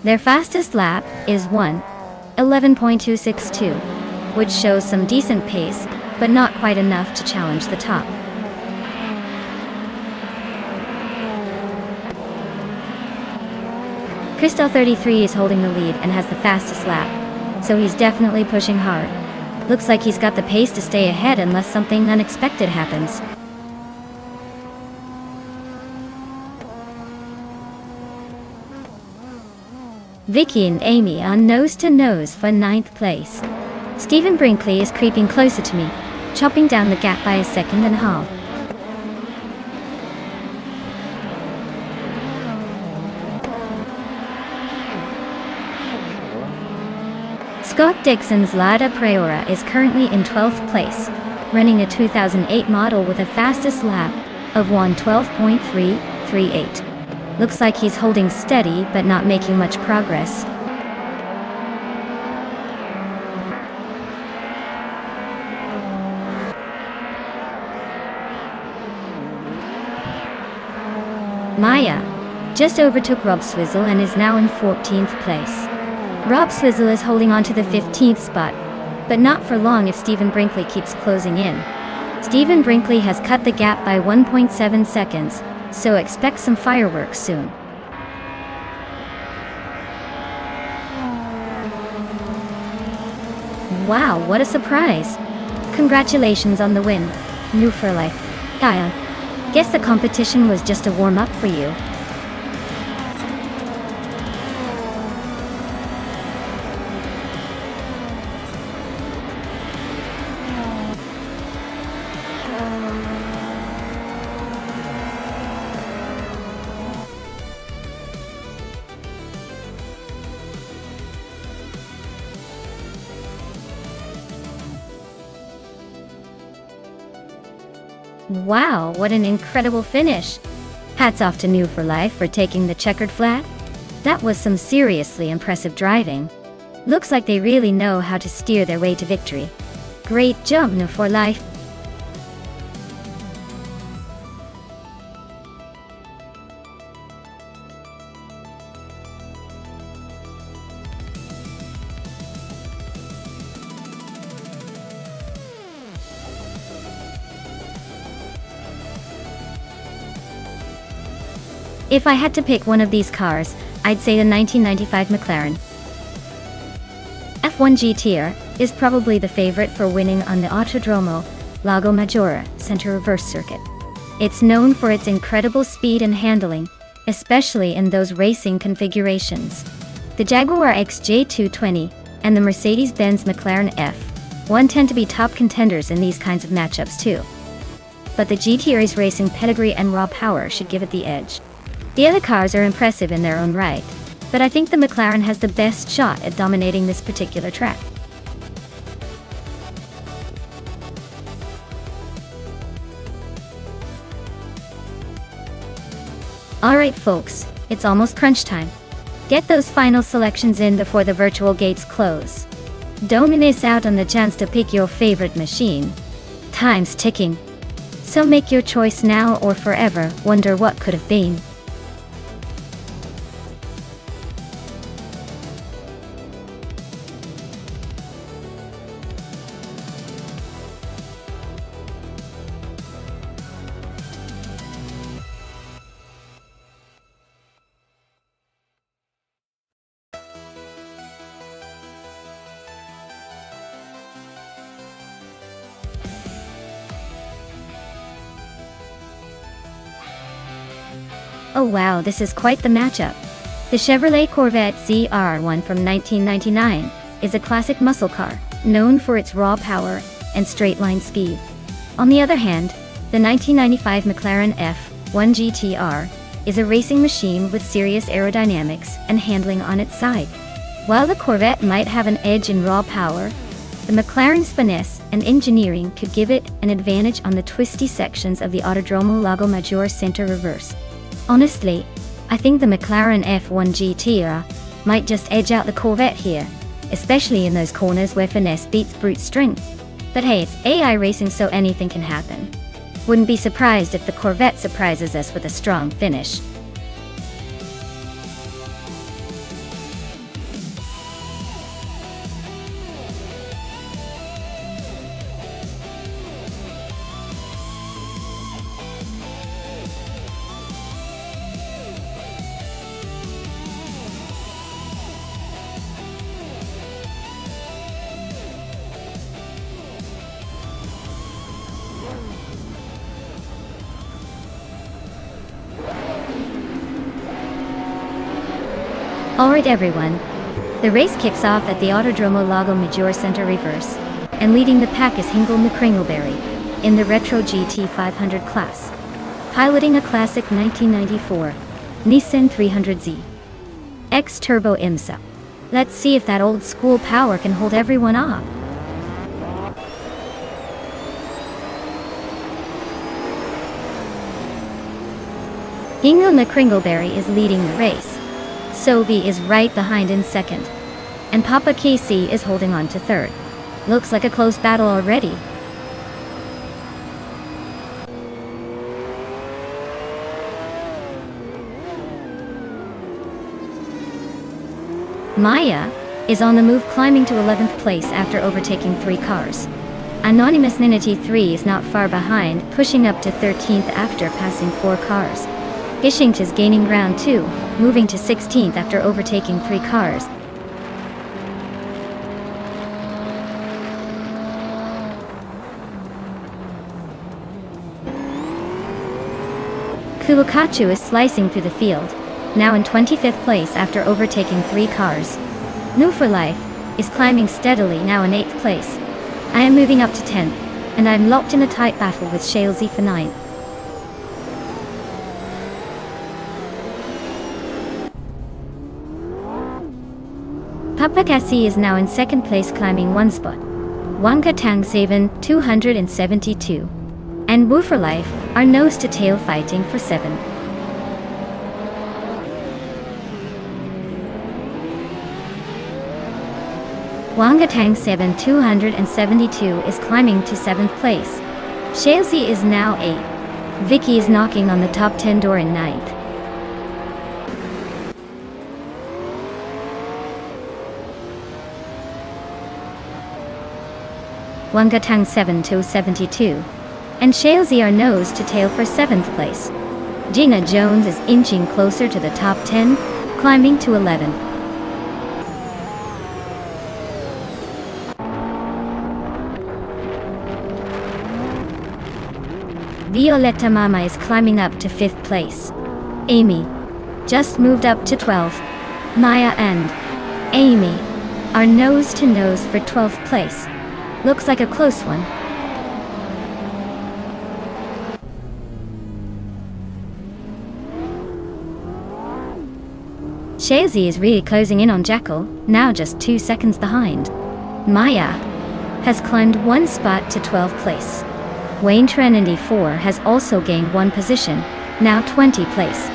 Their fastest lap is 1:11.262, which shows some decent pace, but not quite enough to challenge the top. Crystal 33 is holding the lead and has the fastest lap, so he's definitely pushing hard. Looks like he's got the pace to stay ahead unless something unexpected happens. Vicky and Amy are nose to nose for 9th place. Stephen Brinkley is creeping closer to me, chopping down the gap by a second and a half. Scott Dixon's Lada Priora is currently in 12th place, running a 2008 model with a fastest lap of 1:12.338. Looks like he's holding steady but not making much progress. Maya just overtook Rob Swizzle and is now in 14th place. Rob Swizzle is holding on to the 15th spot, but not for long if Stephen Brinkley keeps closing in. Stephen Brinkley has cut the gap by 1.7 seconds, so expect some fireworks soon. Wow, what a surprise! Congratulations on the win. New for life. Kyle. Guess the competition was just a warm-up for you. Wow, what an incredible finish! Hats off to New for Life for taking the checkered flag. That was some seriously impressive driving. Looks like they really know how to steer their way to victory. Great job, New for Life! If I had to pick one of these cars, I'd say the 1995 McLaren F1 GTR is probably the favorite for winning on the Autodromo Lago Maggiore center reverse circuit. It's known for its incredible speed and handling, especially in those racing configurations. The Jaguar XJ220 and the Mercedes-Benz McLaren F1 tend to be top contenders in these kinds of matchups too. But the GTR's racing pedigree and raw power should give it the edge. The other cars are impressive in their own right, but I think the McLaren has the best shot at dominating this particular track. Alright folks, it's almost crunch time. Get those final selections in before the virtual gates close. Don't miss out on the chance to pick your favorite machine. Time's ticking. So make your choice now or forever wonder what could have been. Oh wow, this is quite the matchup. The Chevrolet Corvette ZR1 from 1999 is a classic muscle car, known for its raw power and straight-line speed. On the other hand, the 1995 McLaren F1 GTR is a racing machine with serious aerodynamics and handling on its side. While the Corvette might have an edge in raw power, the McLaren's finesse and engineering could give it an advantage on the twisty sections of the Autodromo Lago Maggiore center reverse. Honestly, I think the McLaren F1 GTR might just edge out the Corvette here, especially in those corners where finesse beats brute strength. But hey, it's AI racing, so anything can happen. Wouldn't be surprised if the Corvette surprises us with a strong finish. Alright everyone, the race kicks off at the Autodromo Lago Maggiore Center reverse, and leading the pack is Hingle McCringleberry, in the Retro GT 500 class, piloting a classic 1994 Nissan 300Z X Turbo IMSA. Let's see if that old school power can hold everyone off. Hingle McCringleberry is leading the race. Sovi is right behind in second, and Papa KC is holding on to third. Looks like a close battle already. Maya is on the move, climbing to 11th place after overtaking 3 cars. Anonymous Ninity 3 is not far behind, pushing up to 13th after passing 4 cars. Gishingt is gaining ground too, moving to 16th after overtaking 3 cars. Kulukachu is slicing through the field, now in 25th place after overtaking 3 cars. New for Life is climbing steadily, now in 8th place. I am moving up to 10th, and I'm locked in a tight battle with Shalesy for 9th. Papakasi is now in 2nd place, climbing 1 spot. Wangka Tangsaven 272. And Wu for Life are nose to tail fighting for 7. Wangatang 272 is climbing to 7th place. Shalesy is now 8. Vicky is knocking on the top 10 door in 9th. Wangatang 272 and Shalesy are nose to tail for 7th place. Gina Jones is inching closer to the top 10, climbing to 11. Violetta Mama is climbing up to 5th place. Amy just moved up to 12th. Maya and Amy are nose to nose for 12th place. Looks like a close one. Shalesy is really closing in on Jackal, now just 2 seconds behind. Maya has climbed 1 spot to 12th place. Wayne Trinity 4 has also gained 1 position, now 20th place.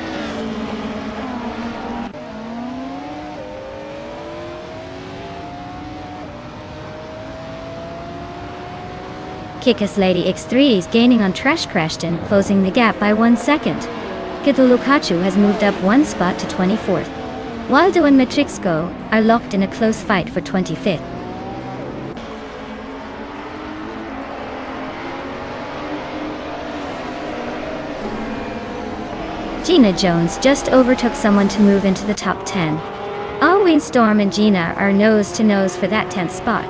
Kickass Lady X3 is gaining on Trash Crashton, closing the gap by 1 second. Kitulukachu has moved up 1 spot to 24th. Waldo and Matrixco are locked in a close fight for 25th. Gina Jones just overtook someone to move into the top 10. Alwyn Storm and Gina are nose to nose for that 10th spot.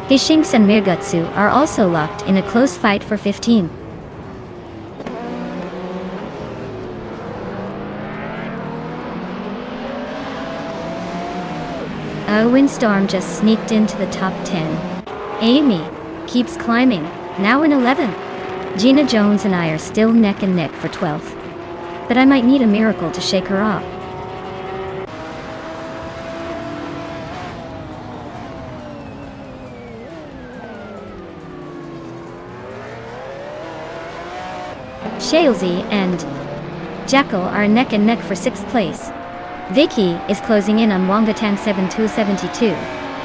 Gishinx and Mirgutsu are also locked in a close fight for 15. Alwyn Storm just sneaked into the top 10. Amy keeps climbing, now in 11th. Gina Jones and I are still neck and neck for 12th. But I might need a miracle to shake her off. Shalesy and Jackal are neck and neck for 6th place. Vicky is closing in on Wangatang 272,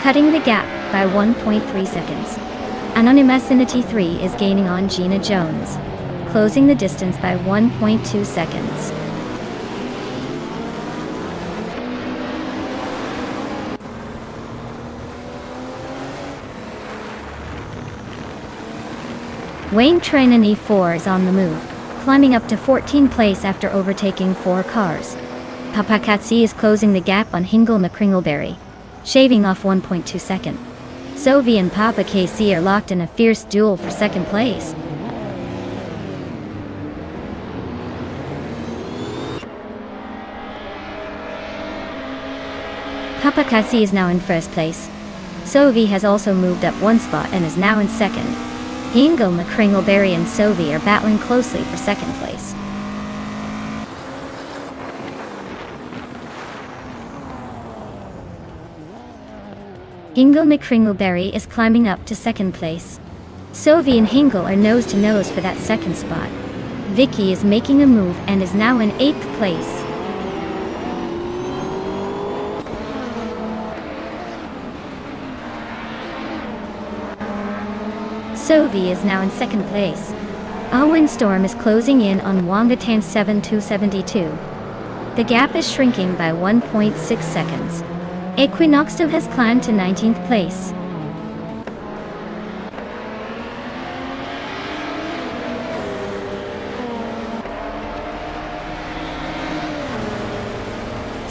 cutting the gap by 1.3 seconds. Anonymous 3 is gaining on Gina Jones, closing the distance by 1.2 seconds. Wayne Trainee 4 is on the move, climbing up to 14th place after overtaking 4 cars. Papakatsi is closing the gap on Hingle McCringleberry, shaving off 1.2 seconds. Sovi and Papa KC are locked in a fierce duel for 2nd place. Papakasi is now in first place. Sovi has also moved up one spot and is now in second. Hingle, McCringleberry and Sovi are battling closely for second place. Hingle McCringleberry is climbing up to second place. Sovi and Hingle are nose to nose for that second spot. Vicky is making a move and is now in 8th place. Sovi is now in second place. A windstorm is closing in on Wangatan 7272. The gap is shrinking by 1.6 seconds. Equinoxtov has climbed to 19th place.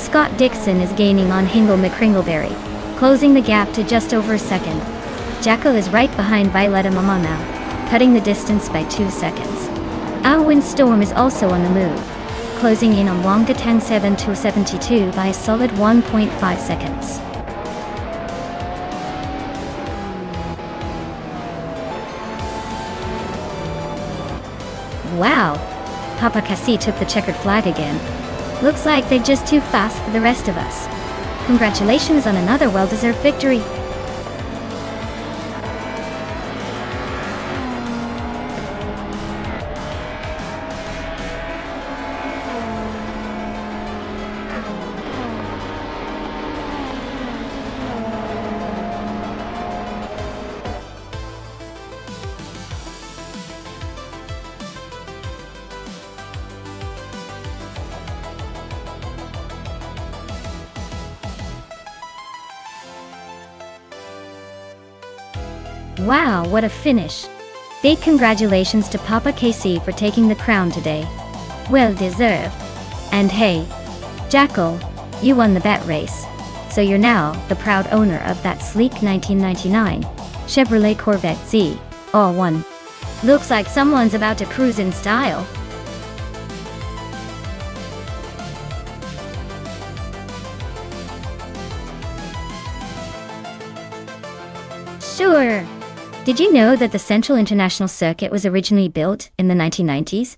Scott Dixon is gaining on Hingle McCringleberry, closing the gap to just over a second. Jacko is right behind Violetta Mama now, cutting the distance by 2 seconds. A windstorm is also on the move, closing in on Wangatan 7272 by a solid 1.5 seconds. Wow! Papakasi took the checkered flag again. Looks like they're just too fast for the rest of us. Congratulations on another well-deserved victory. Wow, what a finish! Big congratulations to Papa KC for taking the crown today. Well deserved. And hey, Jackal, you won the bet race. So you're now the proud owner of that sleek 1999 Chevrolet Corvette Z, all one. Looks like someone's about to cruise in style. Sure. Did you know that the Central International Circuit was originally built in the 1990s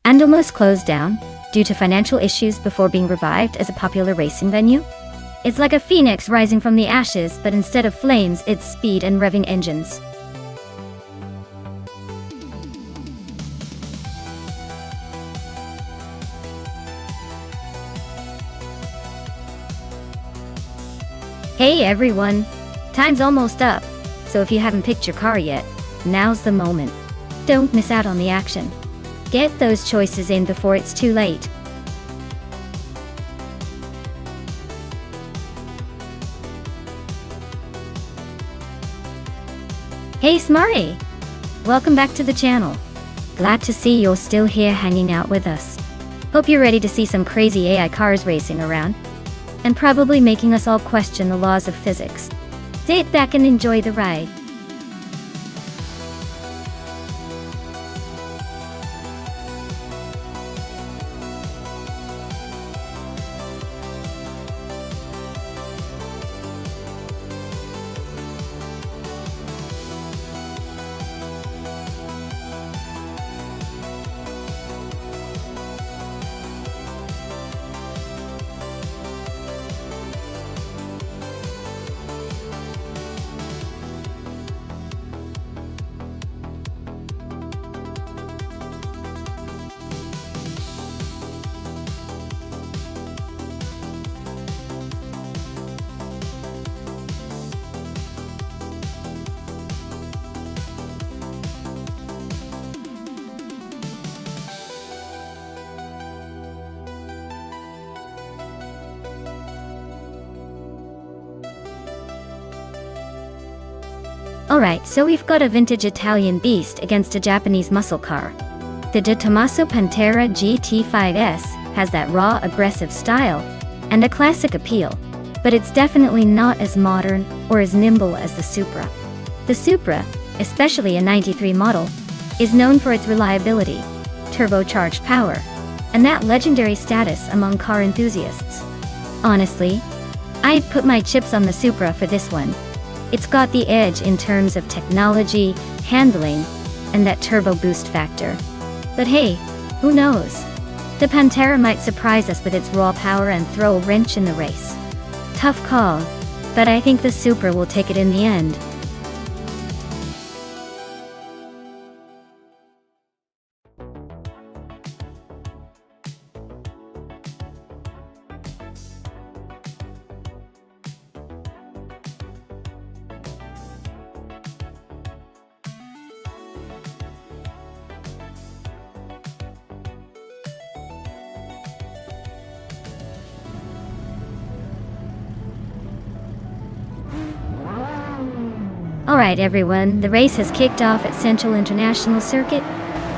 and almost closed down due to financial issues before being revived as a popular racing venue? It's like a phoenix rising from the ashes, but instead of flames, it's speed and revving engines. Hey everyone! Time's almost up. So if you haven't picked your car yet, now's the moment. Don't miss out on the action. Get those choices in before it's too late. Hey Smarty! Welcome back to the channel. Glad to see you're still here hanging out with us. Hope you're ready to see some crazy AI cars racing around, and probably making us all question the laws of physics. Sit back and enjoy the ride. Alright, so we've got a vintage Italian beast against a Japanese muscle car. The De Tomaso Pantera GT5S has that raw, aggressive style and a classic appeal, but it's definitely not as modern or as nimble as the Supra. The Supra, especially a 93 model, is known for its reliability, turbocharged power, and that legendary status among car enthusiasts. Honestly, I'd put my chips on the Supra for this one. It's got the edge in terms of technology, handling, and that turbo boost factor. But hey, who knows? The Pantera might surprise us with its raw power and throw a wrench in the race. Tough call, but I think the Supra will take it in the end. Alright everyone, the race has kicked off at Central International Circuit.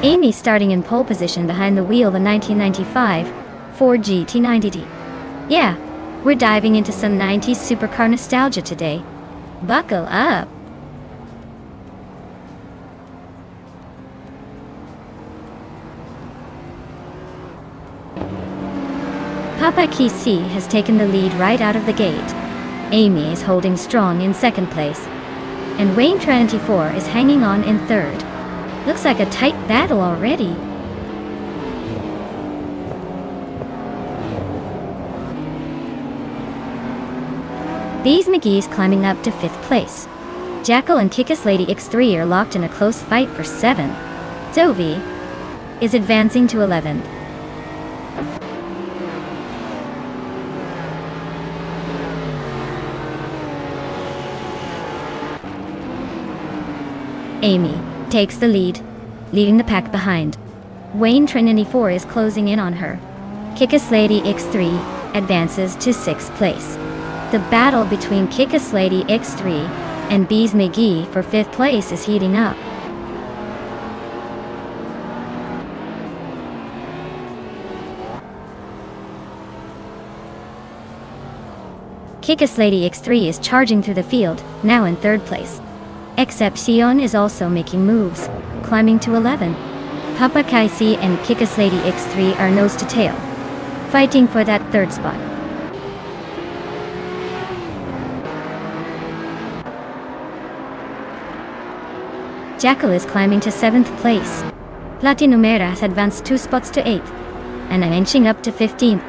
Amy starting in pole position behind the wheel of the 1995 Ford GT90D. Yeah, we're diving into some 90s supercar nostalgia today. Buckle up! Papa Kisi has taken the lead right out of the gate. Amy is holding strong in second place. And Wayne 24 is hanging on in third. Looks like a tight battle already. Bees McGee's climbing up to 5th place. Jackal and Kickass Lady X3 are locked in a close fight for 7th. Dovey is advancing to 11th. Amy takes the lead, leaving the pack behind. Wayne Trinity 4 is closing in on her. Kickass Lady X3 advances to 6th place. The battle between Kickass Lady X3 and Bees McGee for 5th place is heating up. Kickass Lady X3 is charging through the field, now in 3rd place. Excepcion is also making moves, climbing to 11. Papa Kaisi and Kickass Lady X3 are nose to tail, fighting for that 3rd spot. Jackal is climbing to 7th place. Platinumera has advanced 2 spots to 8th, and I'm inching up to 15th.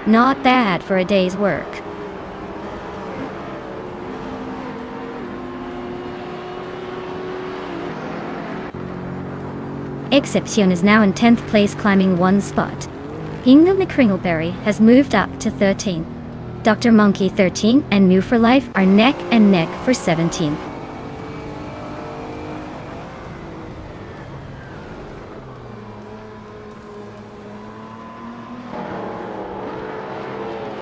Not bad for a day's work. Excepcion is now in 10th place, climbing 1 spot. Hingle McCringleberry has moved up to 13. Dr. Monkey 13 and New for Life are neck and neck for 17.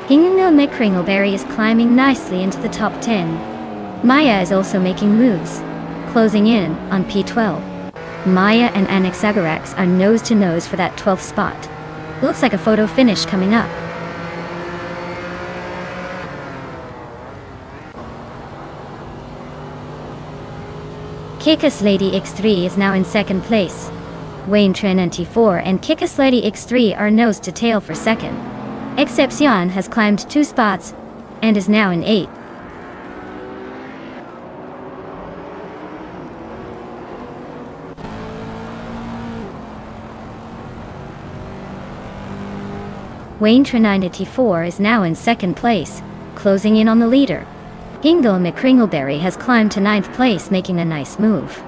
Hingle McCringleberry is climbing nicely into the top 10. Maya is also making moves, closing in on P12. Maya and Anaxagarax are nose to nose for that 12th spot. Looks like a photo finish coming up. Kickass Lady X3 is now in 2nd place. Wayne Trinity 4 and Kickass Lady X3 are nose to tail for 2nd. Excepcion has climbed 2 spots and is now in 8th. Wayne Trinity 4 is now in 2nd place, closing in on the leader. Hingle McCringleberry has climbed to 9th place, making a nice move.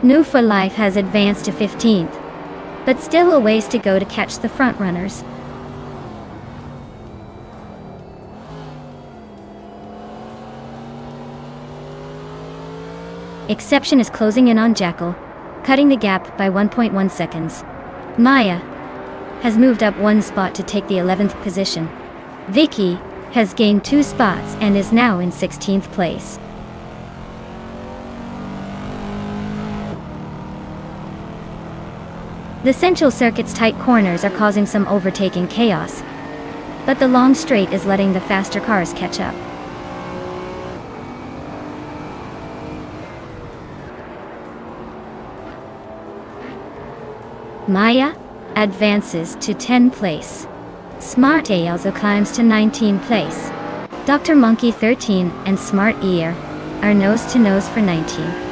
New for Life has advanced to 15th, but still a ways to go to catch the front runners. Exception is closing in on Jackal, cutting the gap by 1.1 seconds. Maya has moved up 1 spot to take the 11th position. Vicky has gained 2 spots and is now in 16th place. The Central Circuit's tight corners are causing some overtaking chaos, but the long straight is letting the faster cars catch up. Maya advances to 10th place. Smart A also climbs to 19th place. Dr. Monkey 13 and Smart Ear are nose to nose for 19.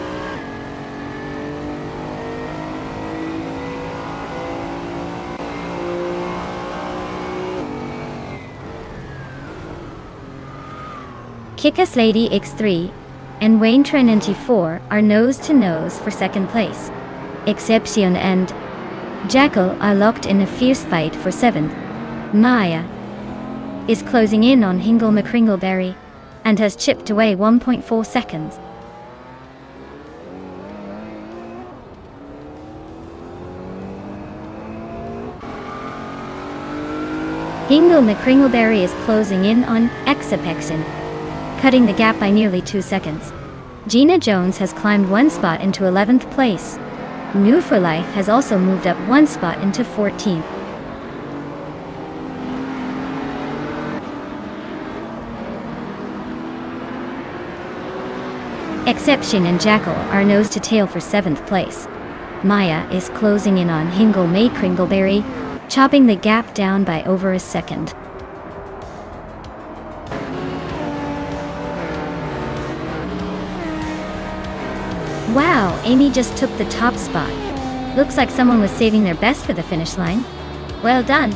Kick-Ass Lady X3 and Wayne Trinity 4 are nose to nose for second place. Exception and Jackal are locked in a fierce fight for 7th. Maya is closing in on Hingle McCringleberry and has chipped away 1.4 seconds. Hingle McCringleberry is closing in on Exapexin, cutting the gap by nearly 2 seconds. Gina Jones has climbed 1 spot into 11th place. New for Life has also moved up 1 spot into 14th. Exception and Jackal are nose to tail for 7th place. Maya is closing in on Hingle McCringleberry, chopping the gap down by over a second. Wow, Amy just took the top spot. Looks like someone was saving their best for the finish line. Well done.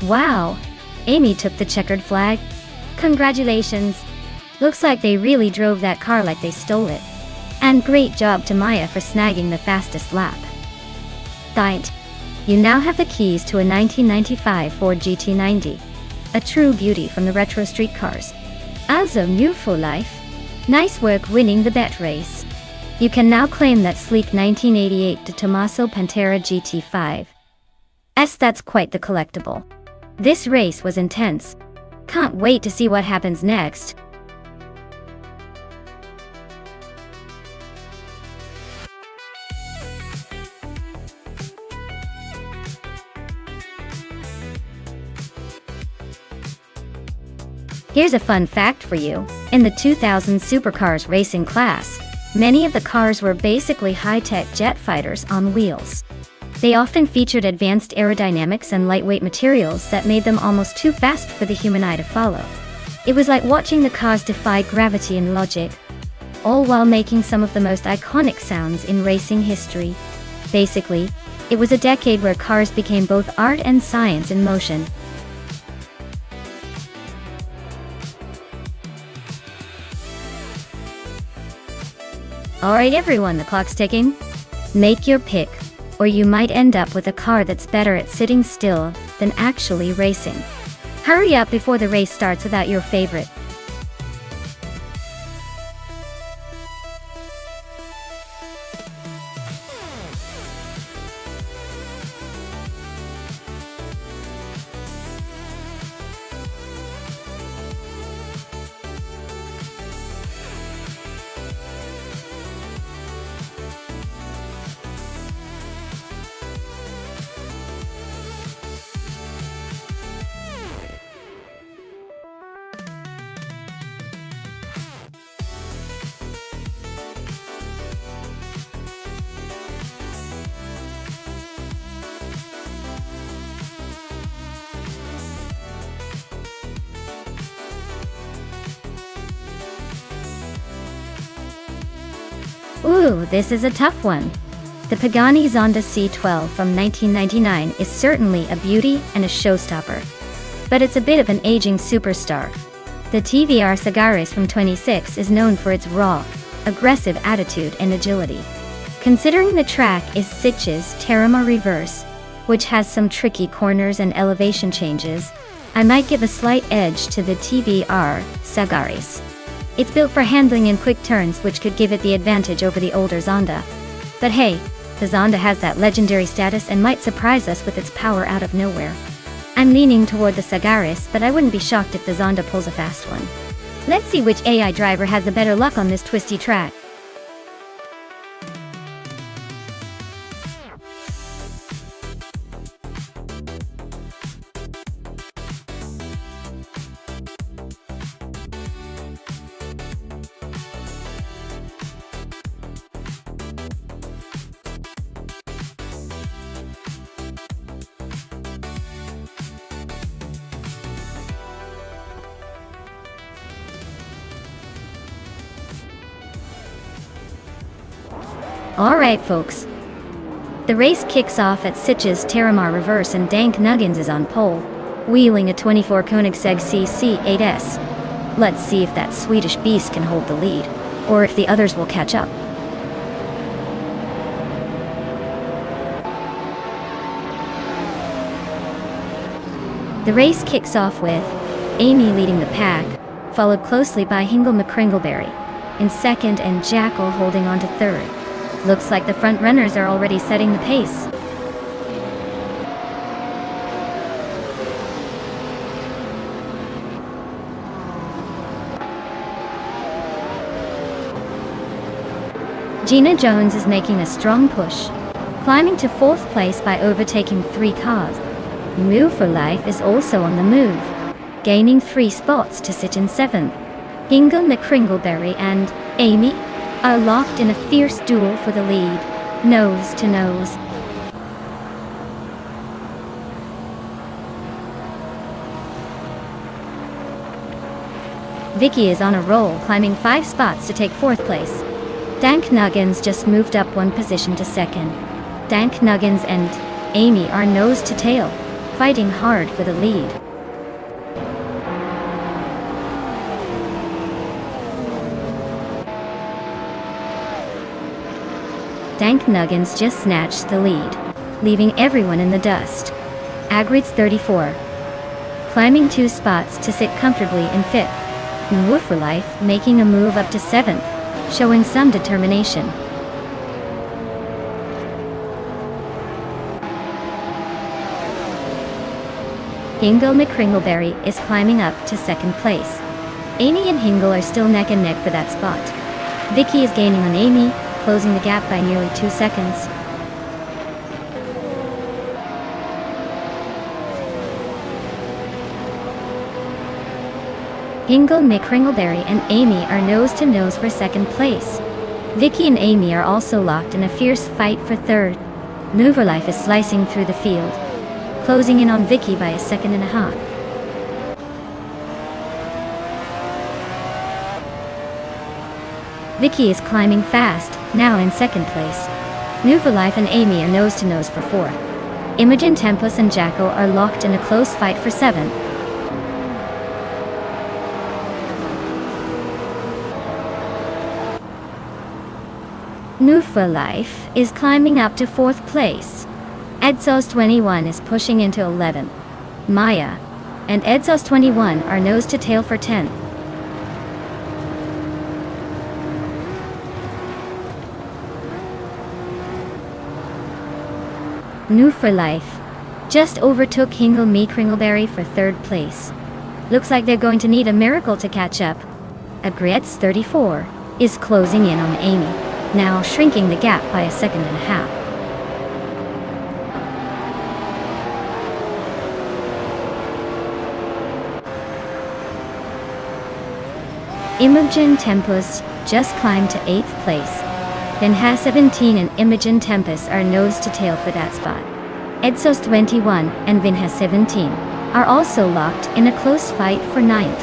Wow, Amy took the checkered flag. Congratulations. Looks like they really drove that car like they stole it. And great job to Maya for snagging the fastest lap. Right. You now have the keys to a 1995 Ford GT90. A true beauty from the retro street cars. Also new for life. Nice work winning the bet race. You can now claim that sleek 1988 De Tomaso Pantera GT5. That's quite the collectible. This race was intense. Can't wait to see what happens next. Here's a fun fact for you. In the 2000 supercars racing class, many of the cars were basically high-tech jet fighters on wheels. They often featured advanced aerodynamics and lightweight materials that made them almost too fast for the human eye to follow. It was like watching the cars defy gravity and logic, all while making some of the most iconic sounds in racing history. Basically, it was a decade where cars became both art and science in motion. Alright everyone, the clock's ticking. Make your pick, or you might end up with a car that's better at sitting still than actually racing. Hurry up before the race starts without your favorite. Ooh, this is a tough one. The Pagani Zonda C12 from 1999 is certainly a beauty and a showstopper. But it's a bit of an aging superstar. The TVR Sagaris from 26 is known for its raw, aggressive attitude and agility. Considering the track is Sitges Terrama Reverse, which has some tricky corners and elevation changes, I might give a slight edge to the TBR Sagaris. It's built for handling in quick turns, which could give it the advantage over the older Zonda. But hey, the Zonda has that legendary status and might surprise us with its power out of nowhere. I'm leaning toward the Sagaris, but I wouldn't be shocked if the Zonda pulls a fast one. Let's see which AI driver has the better luck on this twisty track. Alright folks. The race kicks off at Sitges Terramar Reverse and Dank Nuggins is on pole, wheeling a 24 Koenigsegg CC8S. Let's see if that Swedish beast can hold the lead, or if the others will catch up. The race kicks off with Amy leading the pack, followed closely by Hingle McCringleberry in second and Jackal holding on to third. Looks like the front runners are already setting the pace. Gina Jones is making a strong push, climbing to 4th place by overtaking 3 cars. Move for Life is also on the move, gaining 3 spots to sit in 7th. Hingle McCringleberry and Amy are locked in a fierce duel for the lead, nose to nose. Vicky is on a roll, climbing 5 spots to take 4th place. Dank Nuggins just moved up 1 position to 2nd. Dank Nuggins and Amy are nose to tail, fighting hard for the lead. Dank Nuggins just snatched the lead, leaving everyone in the dust. Agrid's 34, climbing 2 spots to sit comfortably in 5th. Move for Life making a move up to 7th, showing some determination. Hingle McCringleberry is climbing up to 2nd place. Amy and Hingle are still neck and neck for that spot. Vicky is gaining on Amy, closing the gap by nearly 2 seconds. Hingle McCringleberry and Amy are nose to nose for 2nd place. Vicky and Amy are also locked in a fierce fight for 3rd. Moverlife is slicing through the field, closing in on Vicky by a 1.5 seconds. Vicky is climbing fast, now in 2nd place. Moverlife and Amy are nose to nose for 4th. Imogen Tempest and Jackal are locked in a close fight for 7th. Moverlife is climbing up to 4th place. Edsos 21 is pushing into 11th. Maya and Edsos 21 are nose to tail for 10th. Moverlife just overtook Hingle McCringleberry for 3rd place. Looks like they're going to need a miracle to catch up. Agriet's 34 is closing in on Amy, now shrinking the gap by a 1.5 seconds. Imogen Tempest just climbed to 8th place. Then has 17 and Imogen Tempest are nose to tail for that spot. Edsos 21 and Vin has 17 are also locked in a close fight for 9th.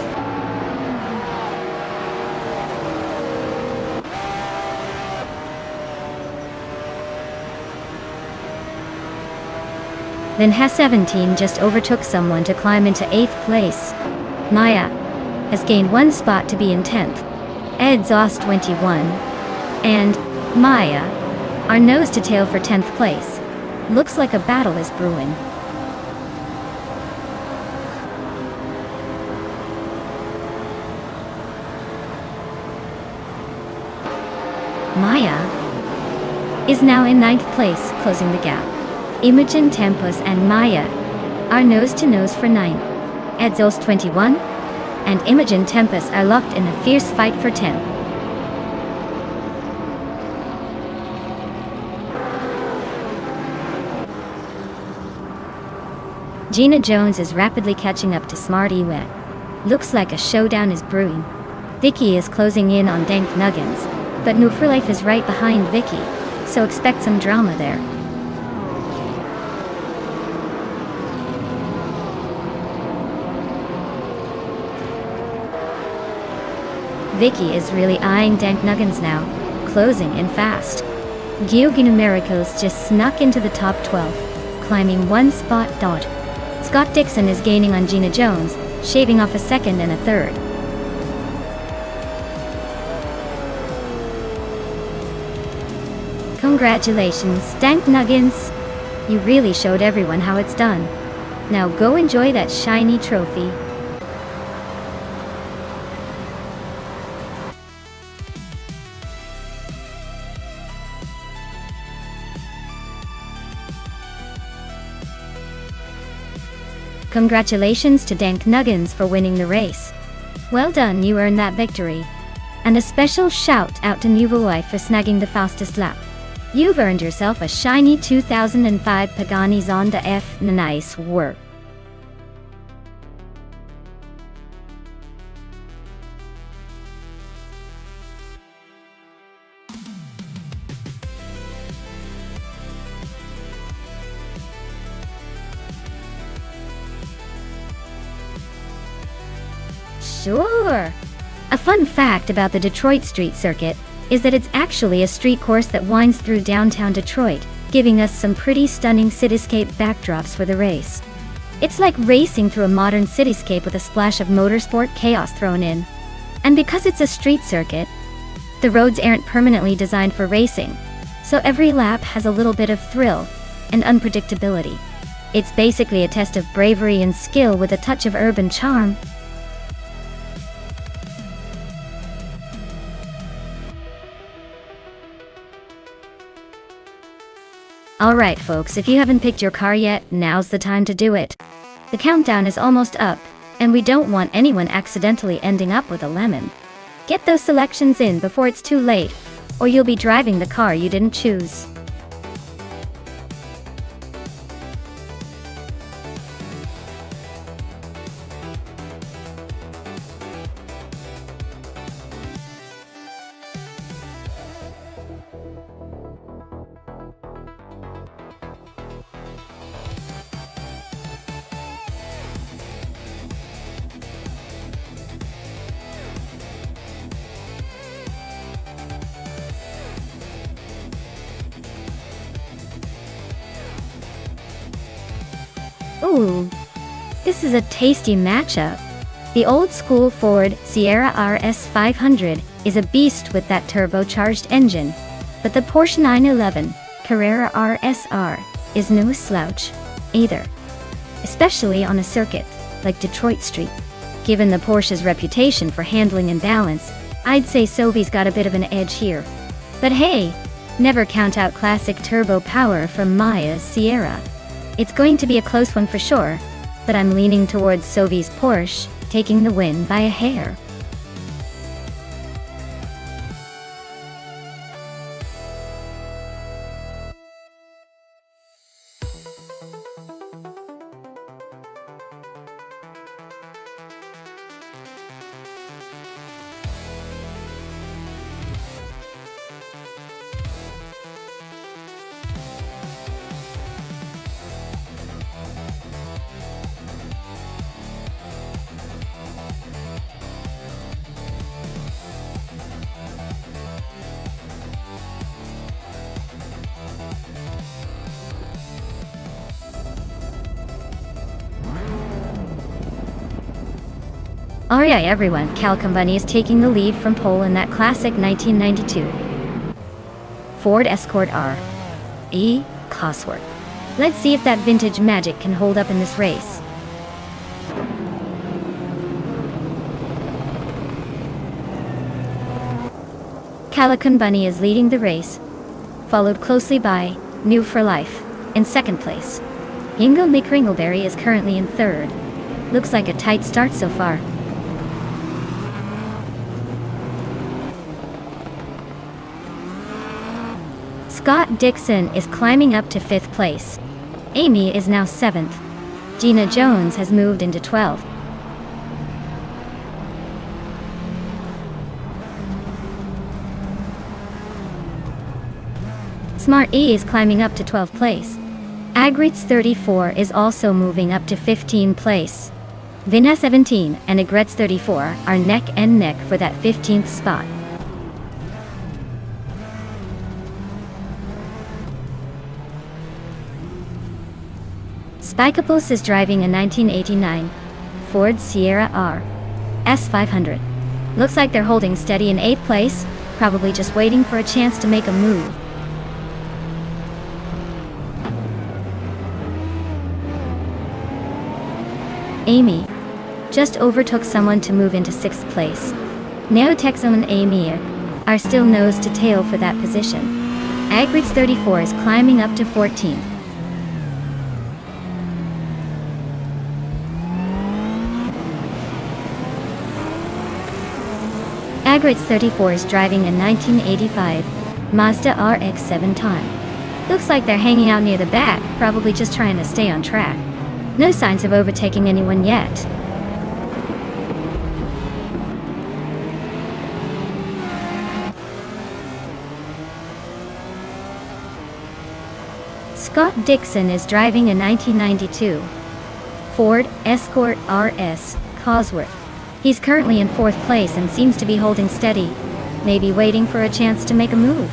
Vin has 17 just overtook someone to climb into 8th place. Maya has gained 1 spot to be in 10th. Edsos 21 and Maya are nose to tail for 10th place. Looks like a battle is brewing. Maya is now in 9th place, closing the gap. Imogen Tempus and Maya are nose-to-nose for 9. Edzos 21 and Imogen Tempus are locked in a fierce fight for 10. Gina Jones is rapidly catching up to Smart Ewe. Looks like a showdown is brewing. Vicky is closing in on Dank Nuggins, but Nufrelife is right behind Vicky, so expect some drama there. Vicky is really eyeing Dank Nuggins now, closing in fast. Gyoginu Miracles just snuck into the top 12, climbing 1 spot. Scott Dixon is gaining on Gina Jones, shaving off a second and a third. Congratulations, Dank Nuggins! You really showed everyone how it's done. Now go enjoy that shiny trophy. Congratulations to Dank Nuggins for winning the race. Well done, you earned that victory. And a special shout out to Nuvelife for snagging the fastest lap. You've earned yourself a shiny 2005 Pagani Zonda F. Nice work. Sure! A fun fact about the Detroit Street Circuit is that it's actually a street course that winds through downtown Detroit, giving us some pretty stunning cityscape backdrops for the race. It's like racing through a modern cityscape with a splash of motorsport chaos thrown in. And because it's a street circuit, the roads aren't permanently designed for racing, so every lap has a little bit of thrill and unpredictability. It's basically a test of bravery and skill with a touch of urban charm. Alright folks, if you haven't picked your car yet, now's the time to do it. The countdown is almost up, and we don't want anyone accidentally ending up with a lemon. Get those selections in before it's too late, or you'll be driving the car you didn't choose. Ooh, this is a tasty matchup. The old-school Ford Sierra RS 500 is a beast with that turbocharged engine, but the Porsche 911 Carrera RSR is no slouch either, especially on a circuit like Detroit Street. Given the Porsche's reputation for handling and balance, I'd say Sovi's got a bit of an edge here. But hey, never count out classic turbo power from Maya's Sierra. It's going to be a close one for sure, but I'm leaning towards Sovi's Porsche, taking the win by a hair. Alright everyone, Cal Company is taking the lead from pole in that classic 1992 Ford Escort R. Cosworth. Let's see if that vintage magic can hold up in this race. Calico Bunny is leading the race, followed closely by New for Life in second place. Ingo McRingleberry is currently in third. Looks like a tight start so far. Scott Dixon is climbing up to 5th place. Amy is now 7th. Gina Jones has moved into 12th. Smart E is climbing up to 12th place. Agritz 34 is also moving up to 15th place. Vina 17 and Agretz 34 are neck and neck for that 15th spot. Spikopoulos is driving a 1989 Ford Sierra R S500. Looks like they're holding steady in 8th place, probably just waiting for a chance to make a move. Amy just overtook someone to move into 6th place. Neotexo and Amy are still nose to tail for that position. Agritz 34 is climbing up to 14th. Agritz 34 is driving a 1985 Mazda RX-7 Ton. Looks like they're hanging out near the back, probably just trying to stay on track. No signs of overtaking anyone yet. Scott Dixon is driving a 1992 Ford Escort RS Cosworth. He's currently in 4th place and seems to be holding steady, maybe waiting for a chance to make a move.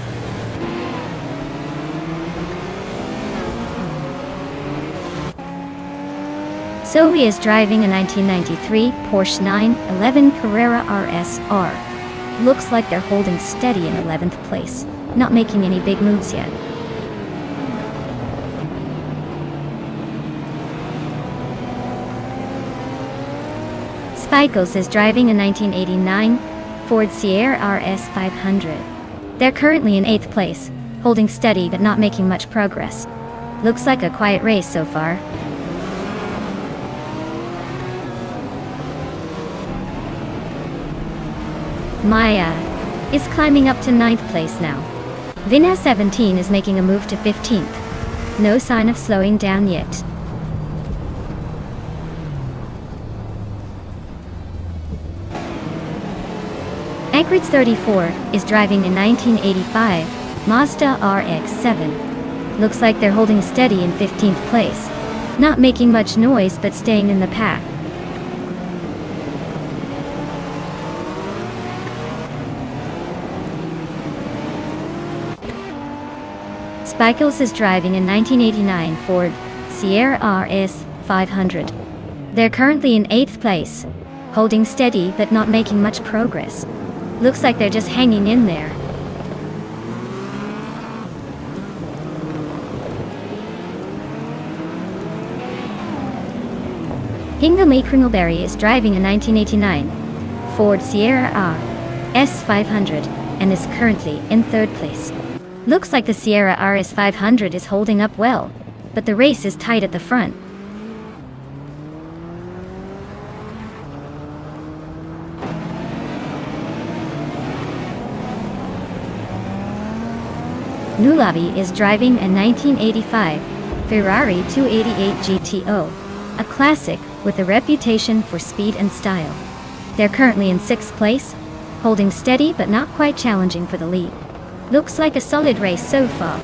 Sophie is driving a 1993 Porsche 911 Carrera RS-R. Looks like they're holding steady in 11th place, not making any big moves yet. Spikos is driving a 1989 Ford Sierra RS 500. They're currently in 8th place, holding steady but not making much progress. Looks like a quiet race so far. Maya is climbing up to 9th place now. Vina 17 is making a move to 15th. No sign of slowing down yet. Agritz 34 is driving a 1985 Mazda RX-7. Looks like they're holding steady in 15th place. Not making much noise but staying in the pack. Spikos is driving a 1989 Ford Sierra RS 500. They're currently in 8th place, holding steady but not making much progress. Looks like they're just hanging in there. Ingo McRingleberry is driving a 1989 Ford Sierra R S500 and is currently in 3rd place. Looks like the Sierra RS 500 is holding up well, but the race is tight at the front. Nulavi is driving a 1985 Ferrari 288 GTO, a classic with a reputation for speed and style. They're currently in 6th place, holding steady but not quite challenging for the lead. Looks like a solid race so far.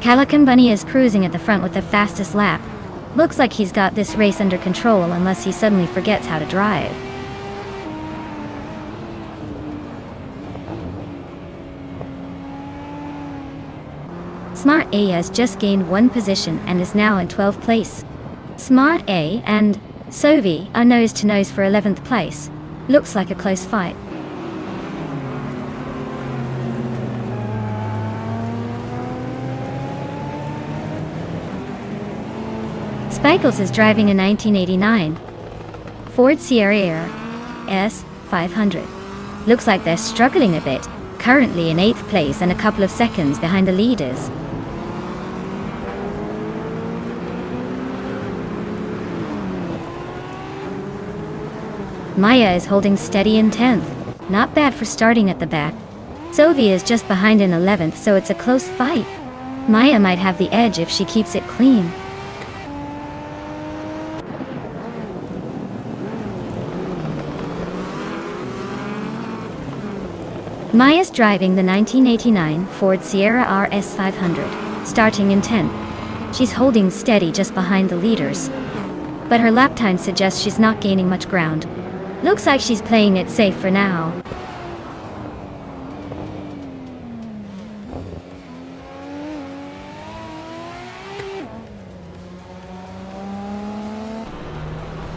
Calico Bunny is cruising at the front with the fastest lap. Looks like he's got this race under control unless he suddenly forgets how to drive. Smart A has just gained 1 position and is now in 12th place. Smart A and Sovi are nose to nose for 11th place. Looks like a close fight. Spikos is driving a 1989 Ford Sierra S500. Looks like they're struggling a bit, currently in 8th place and a couple of seconds behind the leaders. Maya is holding steady in 10th. Not bad for starting at the back. Sylvia is just behind in 11th, so it's a close fight. Maya might have the edge if she keeps it clean. Maya's driving the 1989 Ford Sierra RS 500, starting in 10th. She's holding steady just behind the leaders. But her lap time suggests she's not gaining much ground. Looks like she's playing it safe for now.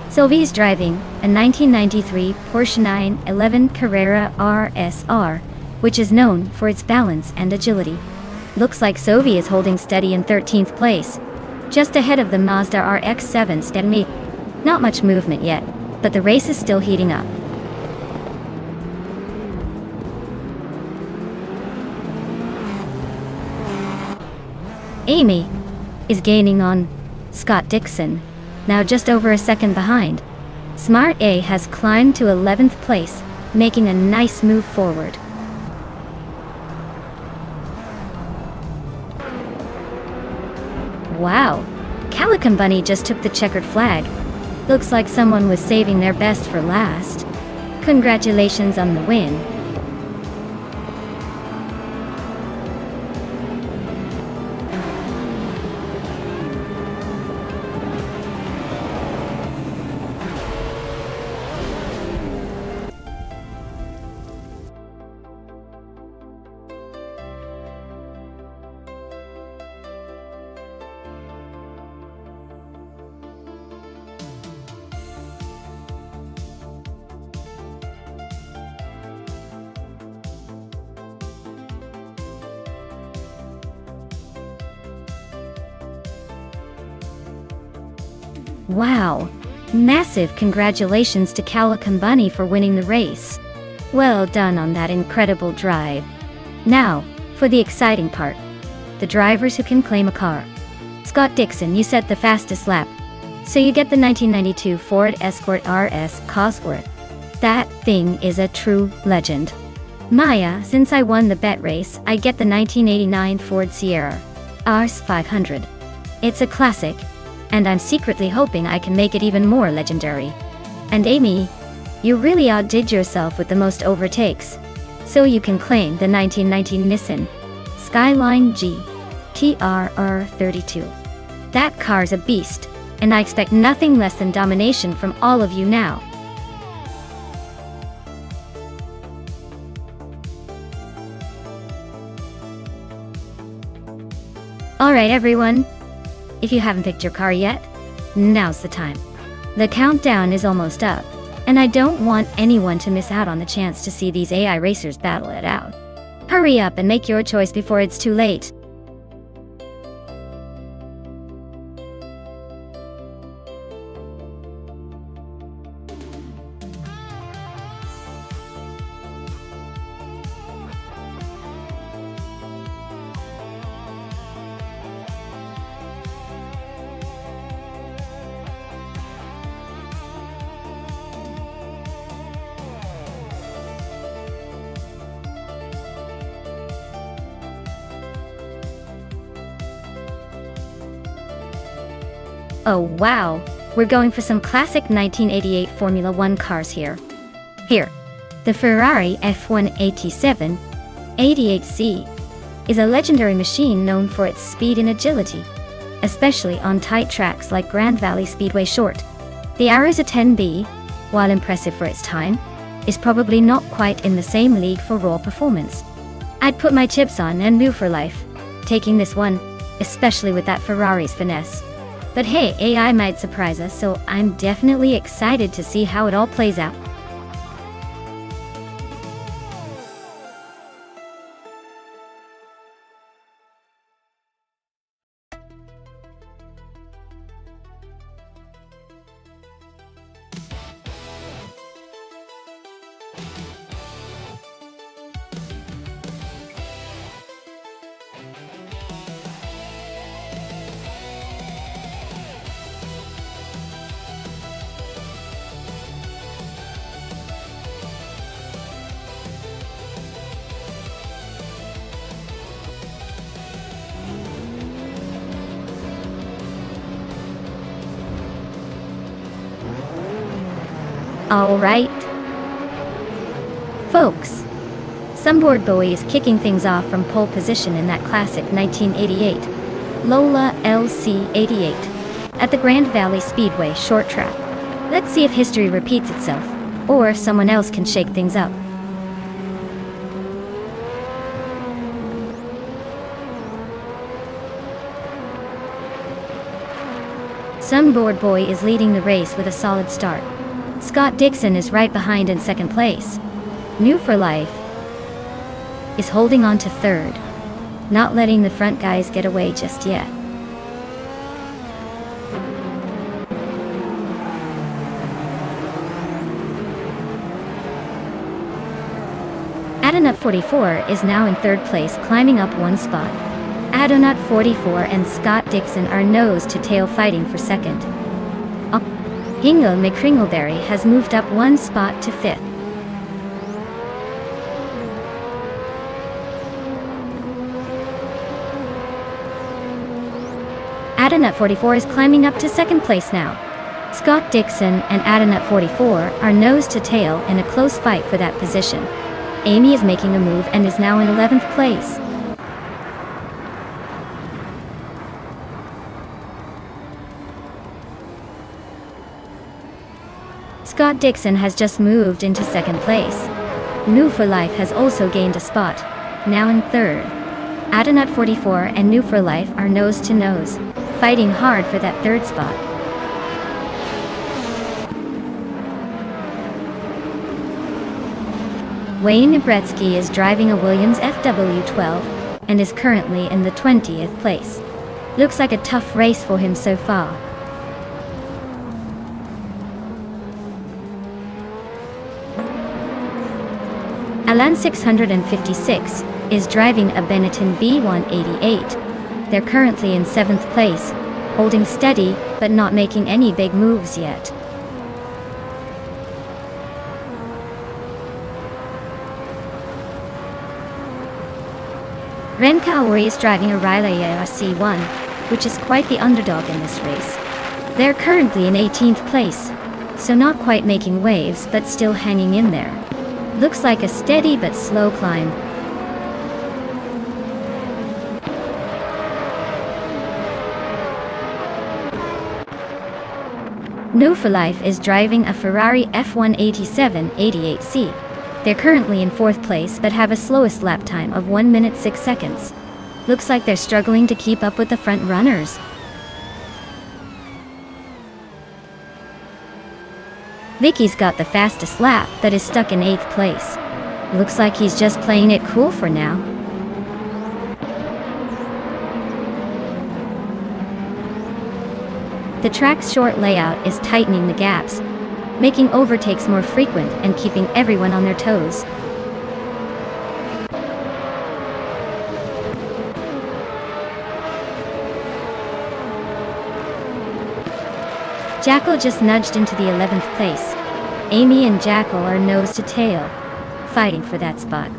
Sylvie's driving a 1993 Porsche 911 Carrera RSR, which is known for its balance and agility. Looks like Sylvie is holding steady in 13th place, just ahead of the Mazda RX-7 Steadme. Not much movement yet, but the race is still heating up. Amy is gaining on Scott Dixon, now just over a second behind. Smart A has climbed to 11th place, making a nice move forward. Wow, Calico Bunny just took the checkered flag. Looks like someone was saving their best for last. Congratulations on the win. Wow! Massive congratulations to Calico Bunny for winning the race. Well done on that incredible drive. Now, for the exciting part. The drivers who can claim a car. Scott Dixon, you set the fastest lap. So you get the 1992 Ford Escort RS Cosworth. That thing is a true legend. Maya, since I won the bet race, I get the 1989 Ford Sierra RS 500. It's a classic, and I'm secretly hoping I can make it even more legendary. And Amy, you really outdid yourself with the most overtakes. So you can claim the 1990 Nissan Skyline G TRR 32. That car's a beast, and I expect nothing less than domination from all of you now. Alright everyone, if you haven't picked your car yet, now's the time. The countdown is almost up, and I don't want anyone to miss out on the chance to see these AI racers battle it out. Hurry up and make your choice before it's too late. Oh wow, we're going for some classic 1988 Formula 1 cars here. Here, the Ferrari F187 88C is a legendary machine known for its speed and agility, especially on tight tracks like Grand Valley Speedway Short. The Arusa 10B, while impressive for its time, is probably not quite in the same league for raw performance. I'd put my chips on and move for life, taking this one, especially with that Ferrari's finesse. But hey, AI might surprise us, so I'm definitely excited to see how it all plays out. Alright, folks. Some board boy is kicking things off from pole position in that classic 1988 Lola LC88 at the Grand Valley Speedway short track. Let's see if history repeats itself, or if someone else can shake things up. Some board boy is leading the race with a solid start. Scott Dixon is right behind in second place. New for Life is holding on to third, not letting the front guys get away just yet. Adonut 44 is now in third place, climbing up one spot. Adonut 44 and Scott Dixon are nose to tail fighting for second. Hingle McCringleberry has moved up one spot to fifth. Adonut 44 is climbing up to second place now. Scott Dixon and Adonut 44 are nose to tail in a close fight for that position. Amy is making a move and is now in 11th place. Scott Dixon has just moved into second place. New for Life has also gained a spot, now in third. Adonut 44 and New for Life are nose to nose, fighting hard for that third spot. Wayne Gretzky is driving a Williams FW12 and is currently in the 20th place. Looks like a tough race for him so far. Alan 656 is driving a Benetton B188. They're currently in 7th place, holding steady but not making any big moves yet. Ren Kaori is driving a Riley ARC1, which is quite the underdog in this race. They're currently in 18th place, so not quite making waves but still hanging in there. Looks like a steady but slow climb. New for Life is driving a Ferrari F187 88C. They're currently in 4th place but have a slowest lap time of 1 minute 6 seconds. Looks like they're struggling to keep up with the front runners. Vicky's got the fastest lap but is stuck in 8th place. Looks like he's just playing it cool for now. The track's short layout is tightening the gaps, making overtakes more frequent and keeping everyone on their toes. Jackal just nudged into the 11th place. Amy and Jackal are nose to tail, fighting for that spot.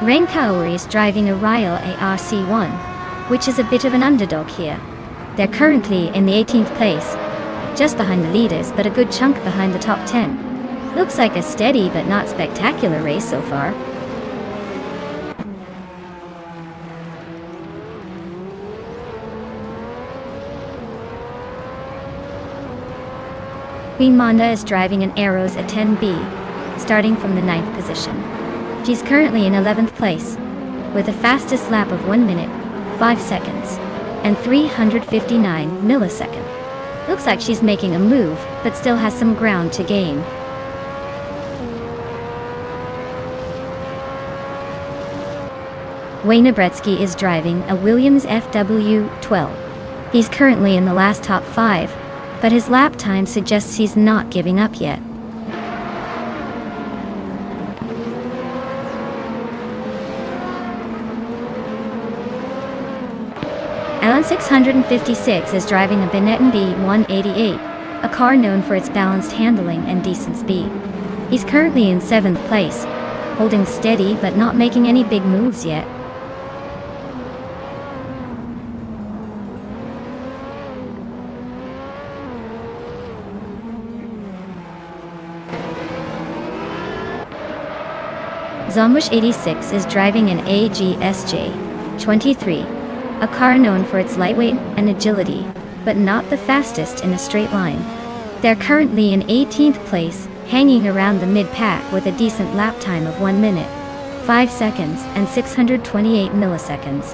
Ren Kaori is driving a Ryle ARC1, which is a bit of an underdog here. They're currently in the 18th place, just behind the leaders but a good chunk behind the top 10. Looks like a steady but not spectacular race so far. Queen Monda is driving an Arrows a 10B, starting from the 9th position. She's currently in 11th place, with the fastest lap of 1 minute, 5 seconds, and 359 milliseconds. Looks like she's making a move, but still has some ground to gain. Wayne Gretzky is driving a Williams FW12. He's currently in the last top 5, but his lap time suggests he's not giving up yet. Alan 656 is driving a Benetton B188, a car known for its balanced handling and decent speed. He's currently in 7th place, holding steady but not making any big moves yet. Zombush 86 is driving an AGSJ 23, a car known for its lightweight and agility, but not the fastest in a straight line. They're currently in 18th place, hanging around the mid-pack with a decent lap time of 1 minute, 5 seconds and 628 milliseconds.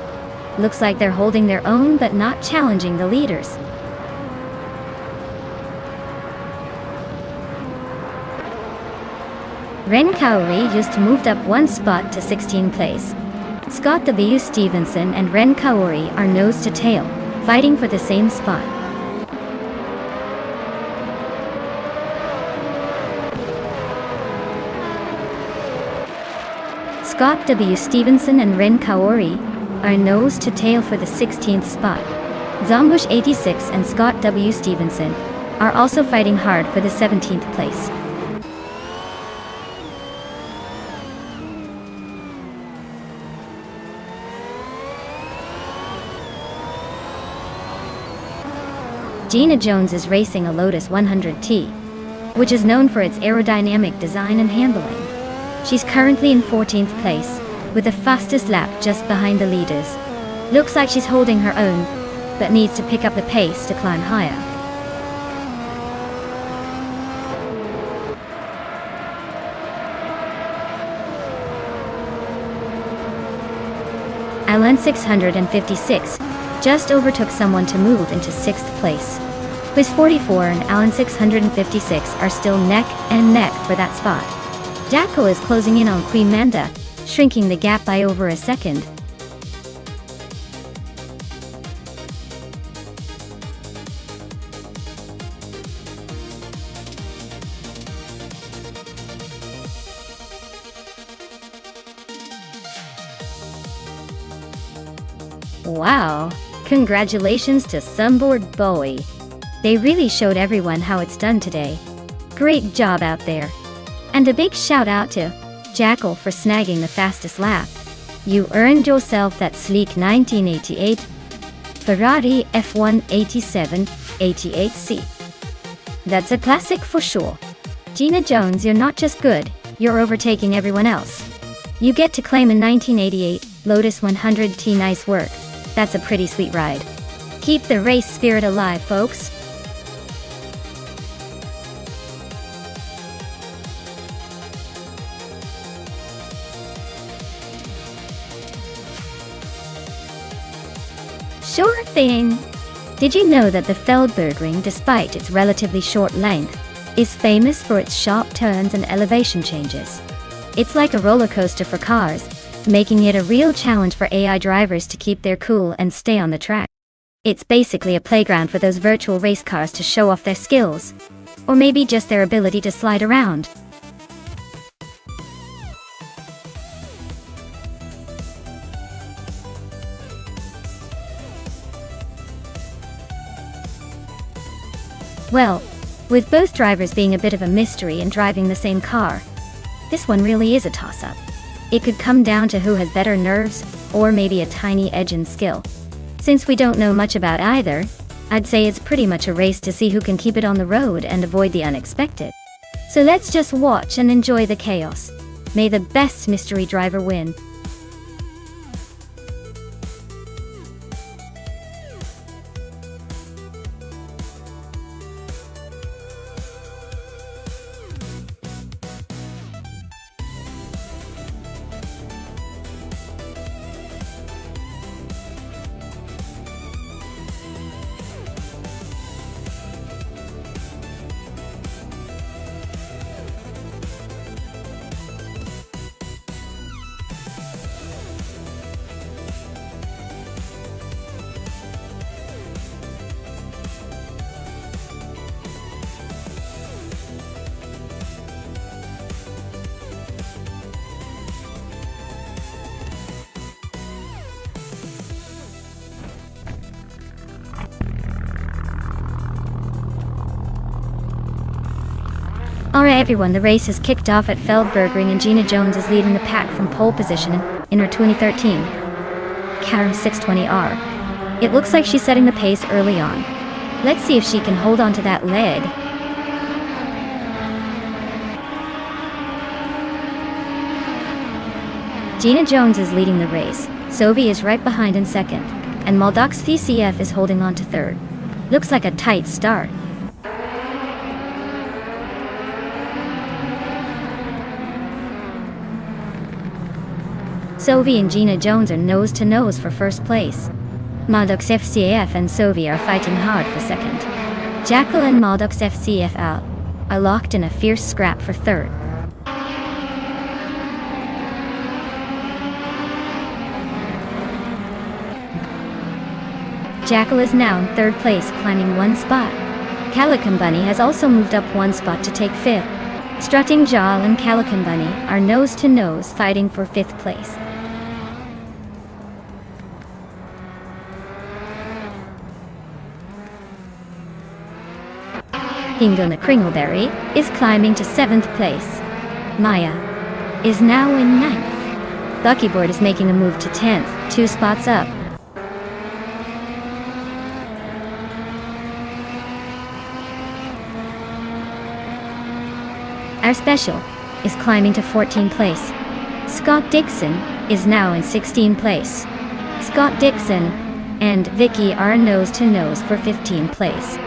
Looks like they're holding their own but not challenging the leaders. Ren Kaori just moved up 1 spot to 16th place. Scott W. Stevenson and Ren Kaori are nose to tail, fighting for the same spot. Scott W. Stevenson and Ren Kaori are nose to tail for the 16th spot. Zombush 86 and Scott W. Stevenson are also fighting hard for the 17th place. Gina Jones is racing a Lotus 100T, which is known for its aerodynamic design and handling. She's currently in 14th place, with the fastest lap just behind the leaders. Looks like she's holding her own, but needs to pick up the pace to climb higher. Alan 656 just overtook someone to move into 6th place. Quiz 44 and Alan 656 are still neck and neck for that spot. Jackal is closing in on Queen Manda, shrinking the gap by over a second. Wow! Congratulations to Sunboard Bowie. They really showed everyone how it's done today. Great job out there. And a big shout out to Jackal for snagging the fastest lap. You earned yourself that sleek 1988 Ferrari F187 88C. That's a classic for sure. Gina Jones, you're not just good, you're overtaking everyone else. You get to claim a 1988 Lotus 100T. Nice work. That's a pretty sweet ride. Keep the race spirit alive, folks. Sure thing. Did you know that the Feldbergring, despite its relatively short length, is famous for its sharp turns and elevation changes? It's like a roller coaster for cars, making it a real challenge for AI drivers to keep their cool and stay on the track. It's basically a playground for those virtual race cars to show off their skills, or maybe just their ability to slide around. Well, with both drivers being a bit of a mystery and driving the same car, this one really is a toss-up. It could come down to who has better nerves, or maybe a tiny edge in skill. Since we don't know much about either, I'd say it's pretty much a race to see who can keep it on the road and avoid the unexpected. So let's just watch and enjoy the chaos. May the best mystery driver win. everyone, the race has kicked off at Feldbergring and Gina Jones is leading the pack from pole position in her 2013 Caterham 620R. It looks like she's setting the pace early on. Let's see if she can hold on to that lead. Gina Jones is leading the race, Sovi is right behind in second, and Maldox VCF is holding on to third. Looks like a tight start. Sovi and Gina Jones are nose to nose for first place. Maldox FCF and Sovi are fighting hard for second. Jackal and Maldox FCF out are locked in a fierce scrap for third. Jackal is now in third place, climbing one spot. Calican Bunny has also moved up one spot to take fifth. Strutting Jaw and Calican Bunny are nose to nose fighting for fifth place. Hingona Kringleberry is climbing to 7th place. Maya is now in 9th. Buckyboard is making a move to 10th, 2 spots up. Our Special is climbing to 14th place. Scott Dixon is now in 16th place. Scott Dixon and Vicky are nose to nose for 15th place.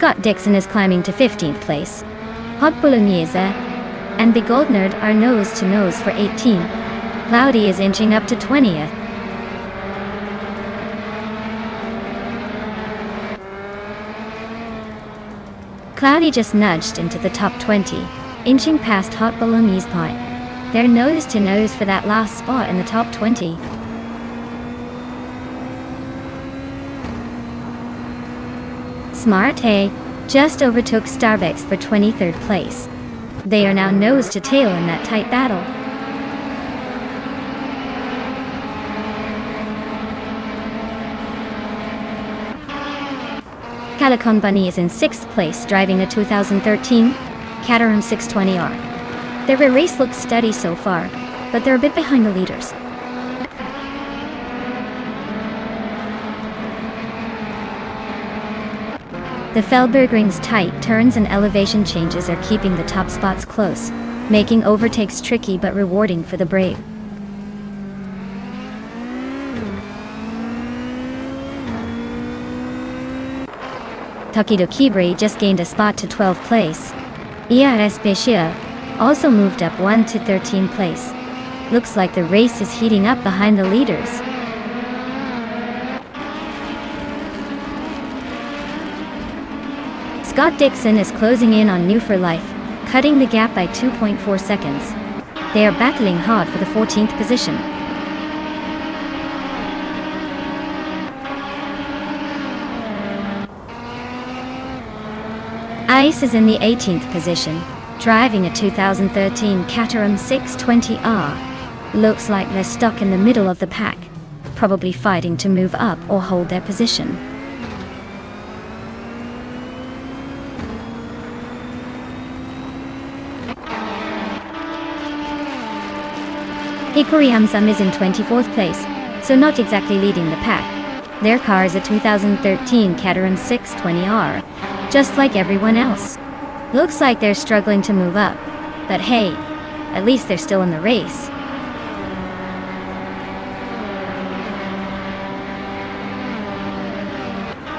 Scott Dixon is climbing to 15th place. Hot Bolognese and Big Gold Nerd are nose to nose for 18th. Cloudy is inching up to 20th. Cloudy just nudged into the top 20, inching past Hot Bolognese Pint. They're nose to nose for that last spot in the top 20. Smart Hay just overtook Starbucks for 23rd place. They are now nose to tail in that tight battle. Calican Bunny is in 6th place, driving a 2013 Caterham 620R. Their race looks steady so far, but they're a bit behind the leaders. The Feldbergring's tight turns and elevation changes are keeping the top spots close, making overtakes tricky but rewarding for the brave. Takido Kibre just gained a spot to 12th place. ERS Beshia also moved up 1 to 13th place. Looks like the race is heating up behind the leaders. Scott Dixon is closing in on New for Life, cutting the gap by 2.4 seconds. They are battling hard for the 14th position. Ice is in the 18th position, driving a 2013 Caterham 620R. Looks like they're stuck in the middle of the pack, probably fighting to move up or hold their position. Hikori Hamsam is in 24th place, so not exactly leading the pack. Their car is a 2013 Caterham 620R, just like everyone else. Looks like they're struggling to move up, but hey, at least they're still in the race.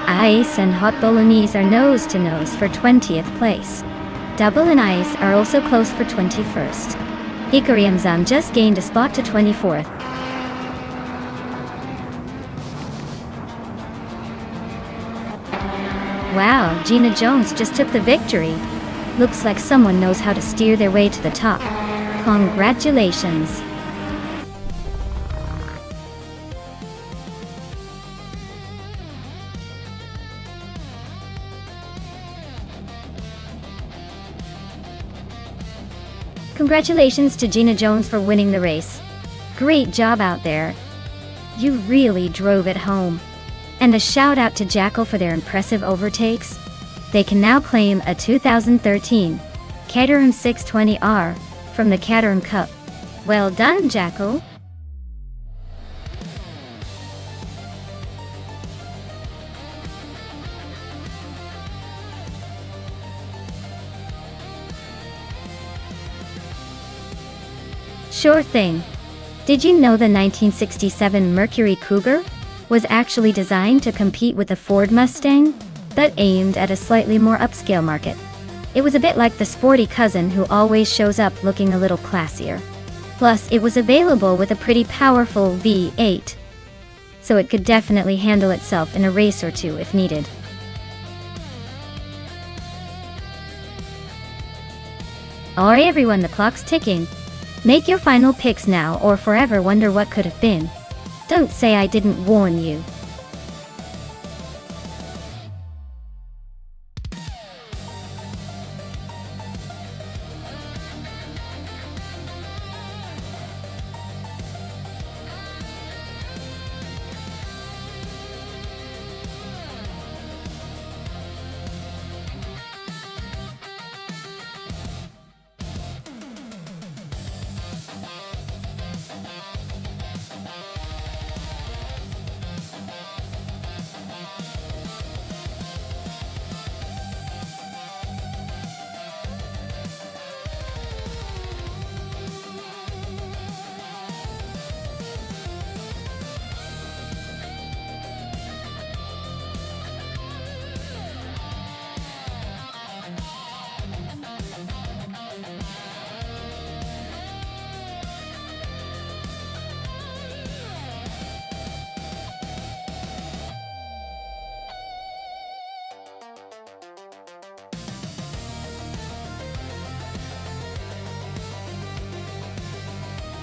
Ice and Hot Bolognese are nose to nose for 20th place. Double and Ice are also close for 21st. Hikari Hamzam just gained a spot to 24th. Wow, Gina Jones just took the victory. Looks like someone knows how to steer their way to the top. Congratulations. Congratulations to Gina Jones for winning the race. Great job out there. You really drove it home. And a shout out to Jackal for their impressive overtakes. They can now claim a 2013 Caterham 620R from the Caterham Cup. Well done, Jackal! Sure thing. Did you know the 1967 Mercury Cougar was actually designed to compete with the Ford Mustang, but aimed at a slightly more upscale market? It was a bit like the sporty cousin who always shows up looking a little classier. Plus, it was available with a pretty powerful V8, so it could definitely handle itself in a race or two if needed. Alright everyone, the clock's ticking. Make your final picks now or forever wonder what could have been. Don't say I didn't warn you.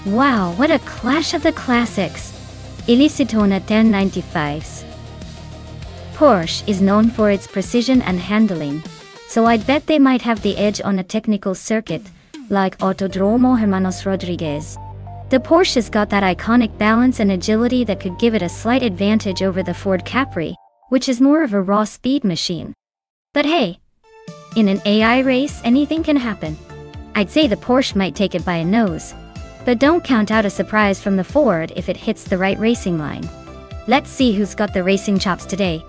Wow, what a clash of the classics! Ilicitona 1095s. Porsche is known for its precision and handling, so I'd bet they might have the edge on a technical circuit, like Autodromo Hermanos Rodriguez. The Porsche's got that iconic balance and agility that could give it a slight advantage over the Ford Capri, which is more of a raw speed machine. But hey, in an AI race, anything can happen. I'd say the Porsche might take it by a nose. But don't count out a surprise from the Ford if it hits the right racing line. Let's see who's got the racing chops today.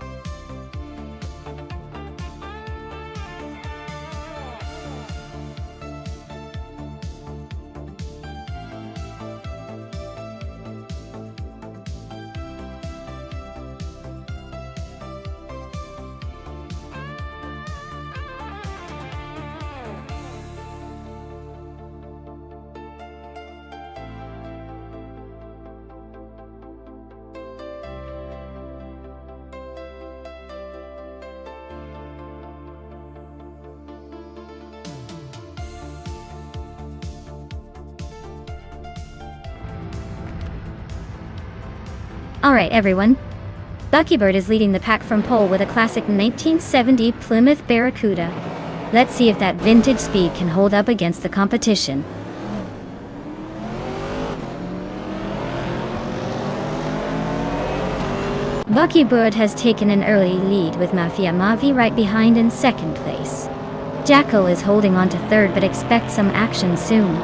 Alright everyone, Buckybird is leading the pack from pole with a classic 1970 Plymouth Barracuda. Let's see if that vintage speed can hold up against the competition. Buckybird has taken an early lead with Mafia Mavi right behind in second place. Jackal is holding on to third but expect some action soon.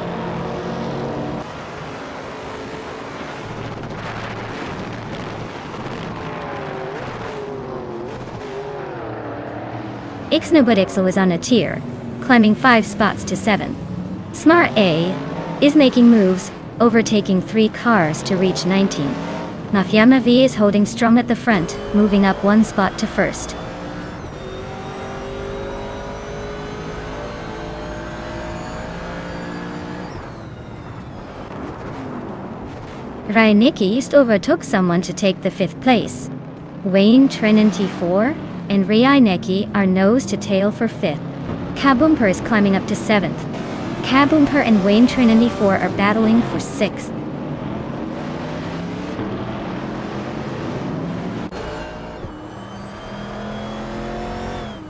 Ixnobudixel is on a tier, climbing 5 spots to 7. Smart A is making moves, overtaking 3 cars to reach 19. Mafia V is holding strong at the front, moving up 1 spot to first. Rainicki East overtook someone to take the 5th place. Wayne Trinity 4 and Rainicki are nose to tail for 5th. Kaboomper is climbing up to 7th. Kaboomper and Wayne Trinity 4 are battling for 6th.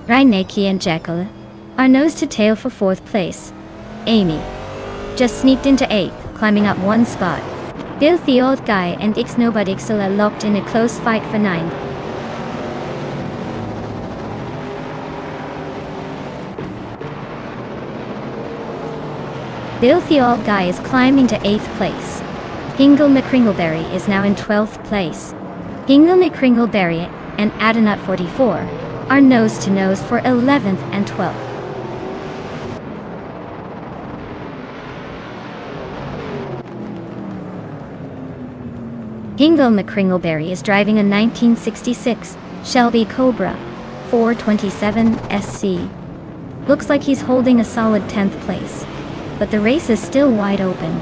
Rainicki and Jackal are nose to tail for 4th place. Amy just sneaked into 8th, climbing up 1 spot. Bill the Old Guy and Ixnobadixel are locked in a close fight for 9th. Bill the Old Guy is climbing to 8th place. Hingle McCringleberry is now in 12th place. Hingle McCringleberry and Adenut 44 are nose to nose for 11th and 12th. Hingle McCringleberry is driving a 1966 Shelby Cobra 427 SC. Looks like he's holding a solid 10th place, but the race is still wide open.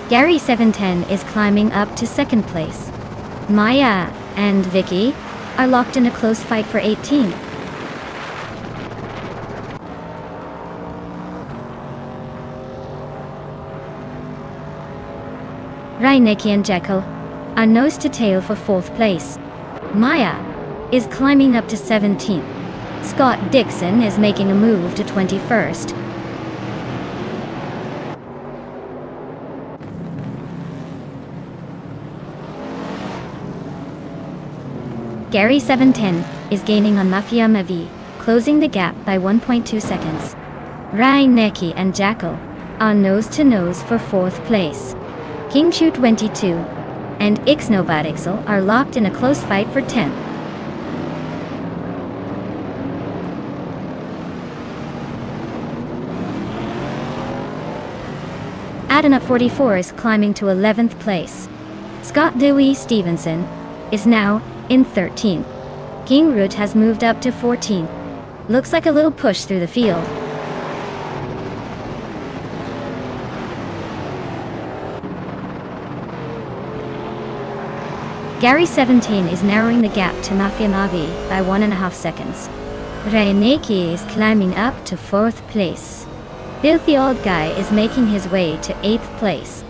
Gary 710 is climbing up to 2nd place. Maya and Vicky are locked in a close fight for 18th. Reinecke and Jekyll are nose to tail for 4th place. Maya is climbing up to 17th. Scott Dixon is making a move to 21st. Gary 710 is gaining on Mafia Mavi, closing the gap by 1.2 seconds. Reinecke and Jekyll are nose to nose for 4th place. King Chu 22 and Ixnobadixel are locked in a close fight for 10th. Adenut 44 is climbing to 11th place. Scott Dewey Stevenson is now in 13th. King Root has moved up to 14th. Looks like a little push through the field. Gary 17 is narrowing the gap to Mafia Mavi by 1.5 seconds. Reinecke is climbing up to 4th place. Bill the Old Guy is making his way to 8th place.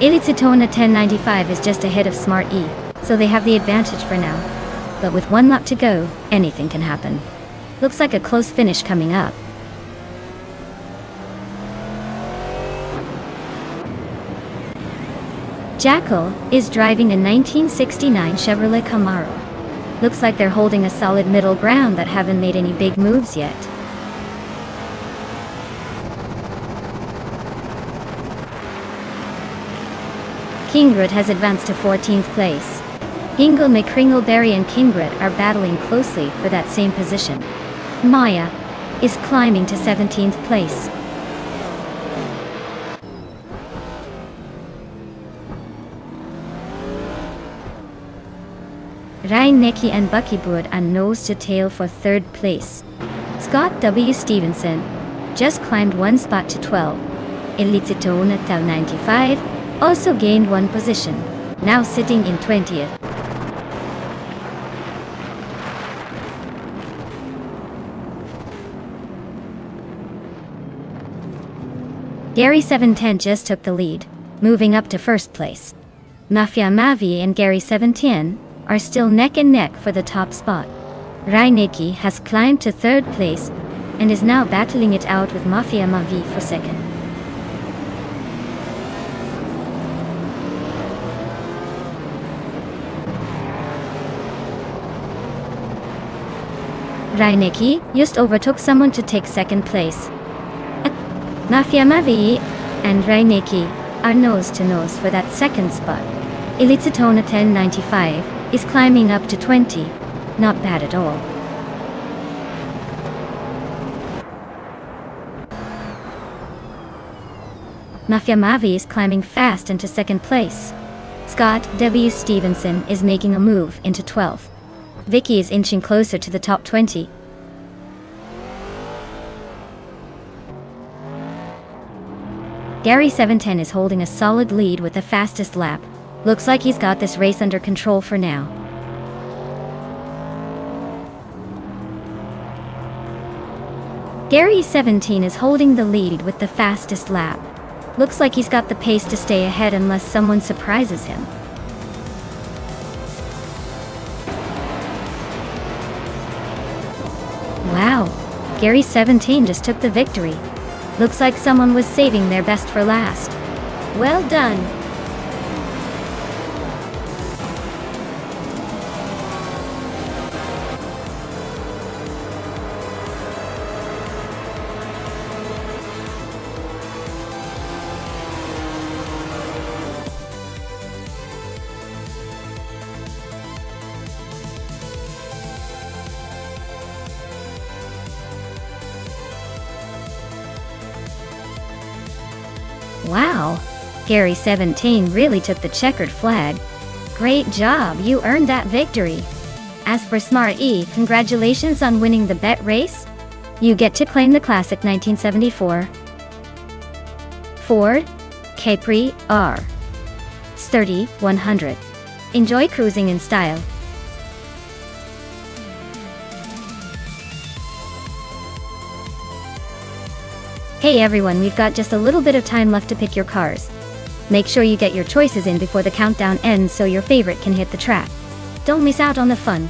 Elititona 1095 is just ahead of Smart E, so they have the advantage for now. But with 1 lap to go, anything can happen. Looks like a close finish coming up. Jekyll is driving a 1969 Chevrolet Camaro. Looks like they're holding a solid middle ground that haven't made any big moves yet. Kingrid has advanced to 14th place. Hingle McCringleberry and Kingrid are battling closely for that same position. Maya is climbing to 17th place. Reinecke and Buckyboard are nose to tail for 3rd place. Scott W. Stevenson just climbed 1 spot to 12. Elititona 95 also gained 1 position, now sitting in 20th. Gary 710 just took the lead, moving up to 1st place. Mafia Mavi and Gary 710 are still neck and neck for the top spot. Reinecke has climbed to 3rd place and is now battling it out with Mafia Mavi for 2nd. Reinecke just overtook someone to take 2nd place. Mafia Mavi and Reinecke are nose to nose for that 2nd spot. Elititona 1095 is climbing up to 20. Not bad at all. Mafia Mavi is climbing fast into 2nd place. Scott W. Stevenson is making a move into 12th. Vicky is inching closer to the top 20. Gary 710 is holding a solid lead with the fastest lap. Looks like he's got this race under control for now. Gary 17 is holding the lead with the fastest lap. Looks like he's got the pace to stay ahead unless someone surprises him. Gary 17 just took the victory. Looks like someone was saving their best for last. Well done. Wow, Gary 17 really took the checkered flag. Great job, you earned that victory. As for Smart E, congratulations on winning the bet race. You get to claim the classic 1974 Ford Capri R 3100. Enjoy cruising in style. Hey everyone, we've got just a little bit of time left to pick your cars. Make sure you get your choices in before the countdown ends so your favorite can hit the track. Don't miss out on the fun.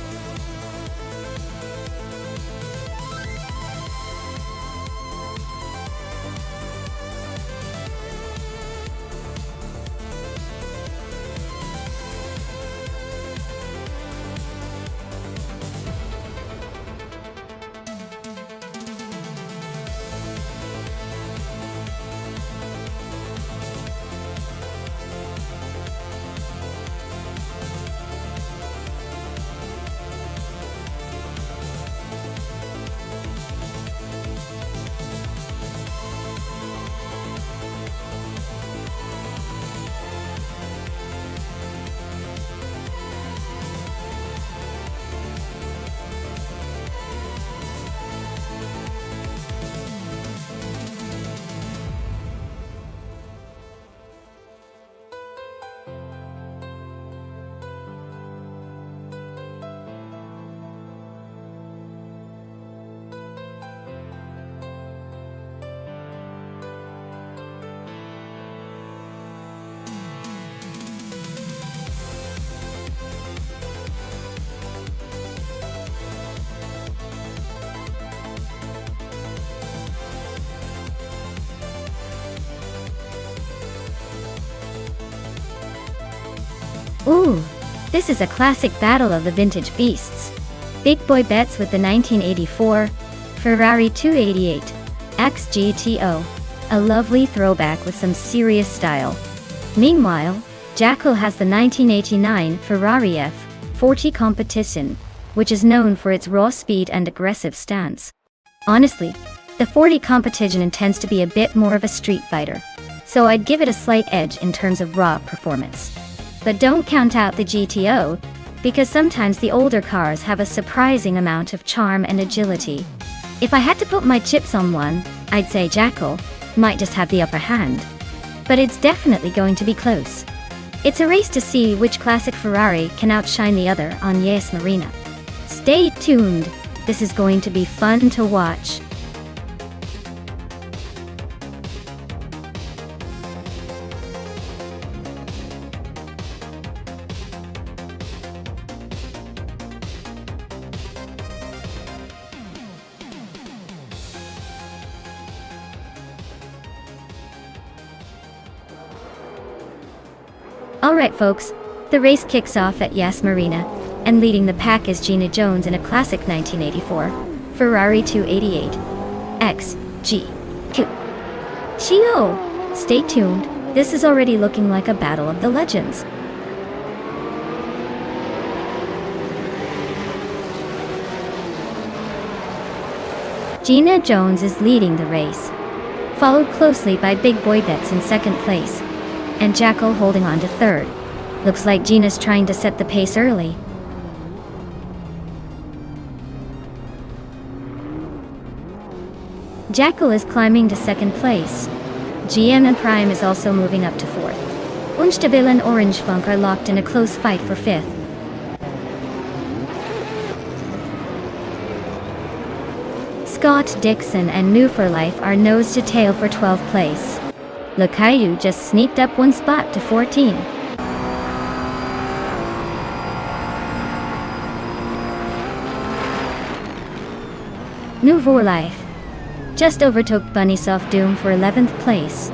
Ooh, this is a classic battle of the vintage beasts. Big boy bets with the 1984 Ferrari 288 XGTO, a lovely throwback with some serious style. Meanwhile, Jackal has the 1989 Ferrari F40 Competition, which is known for its raw speed and aggressive stance. Honestly, the 40 Competition tends to be a bit more of a street fighter, so I'd give it a slight edge in terms of raw performance. But don't count out the GTO, because sometimes the older cars have a surprising amount of charm and agility. If I had to put my chips on one, I'd say Jackal might just have the upper hand. But it's definitely going to be close. It's a race to see which classic Ferrari can outshine the other on Yas Marina. Stay tuned, this is going to be fun to watch. Alright folks, the race kicks off at Yas Marina, and leading the pack is Gina Jones in a classic 1984 Ferrari 288 XG2. Chio! Stay tuned, this is already looking like a battle of the legends. Gina Jones is leading the race, followed closely by Big Boy Bets in second place, and Jackal holding on to third. Looks like Gina's trying to set the pace early. Jackal is climbing to second place. GM and Prime is also moving up to fourth. Unstabil and Orange Funk are locked in a close fight for fifth. Scott Dixon and New for Life are nose to tail for 12th place. Le Caillou just sneaked up one spot to 14. Nouveau Life just overtook Bunnies of Doom for 11th place.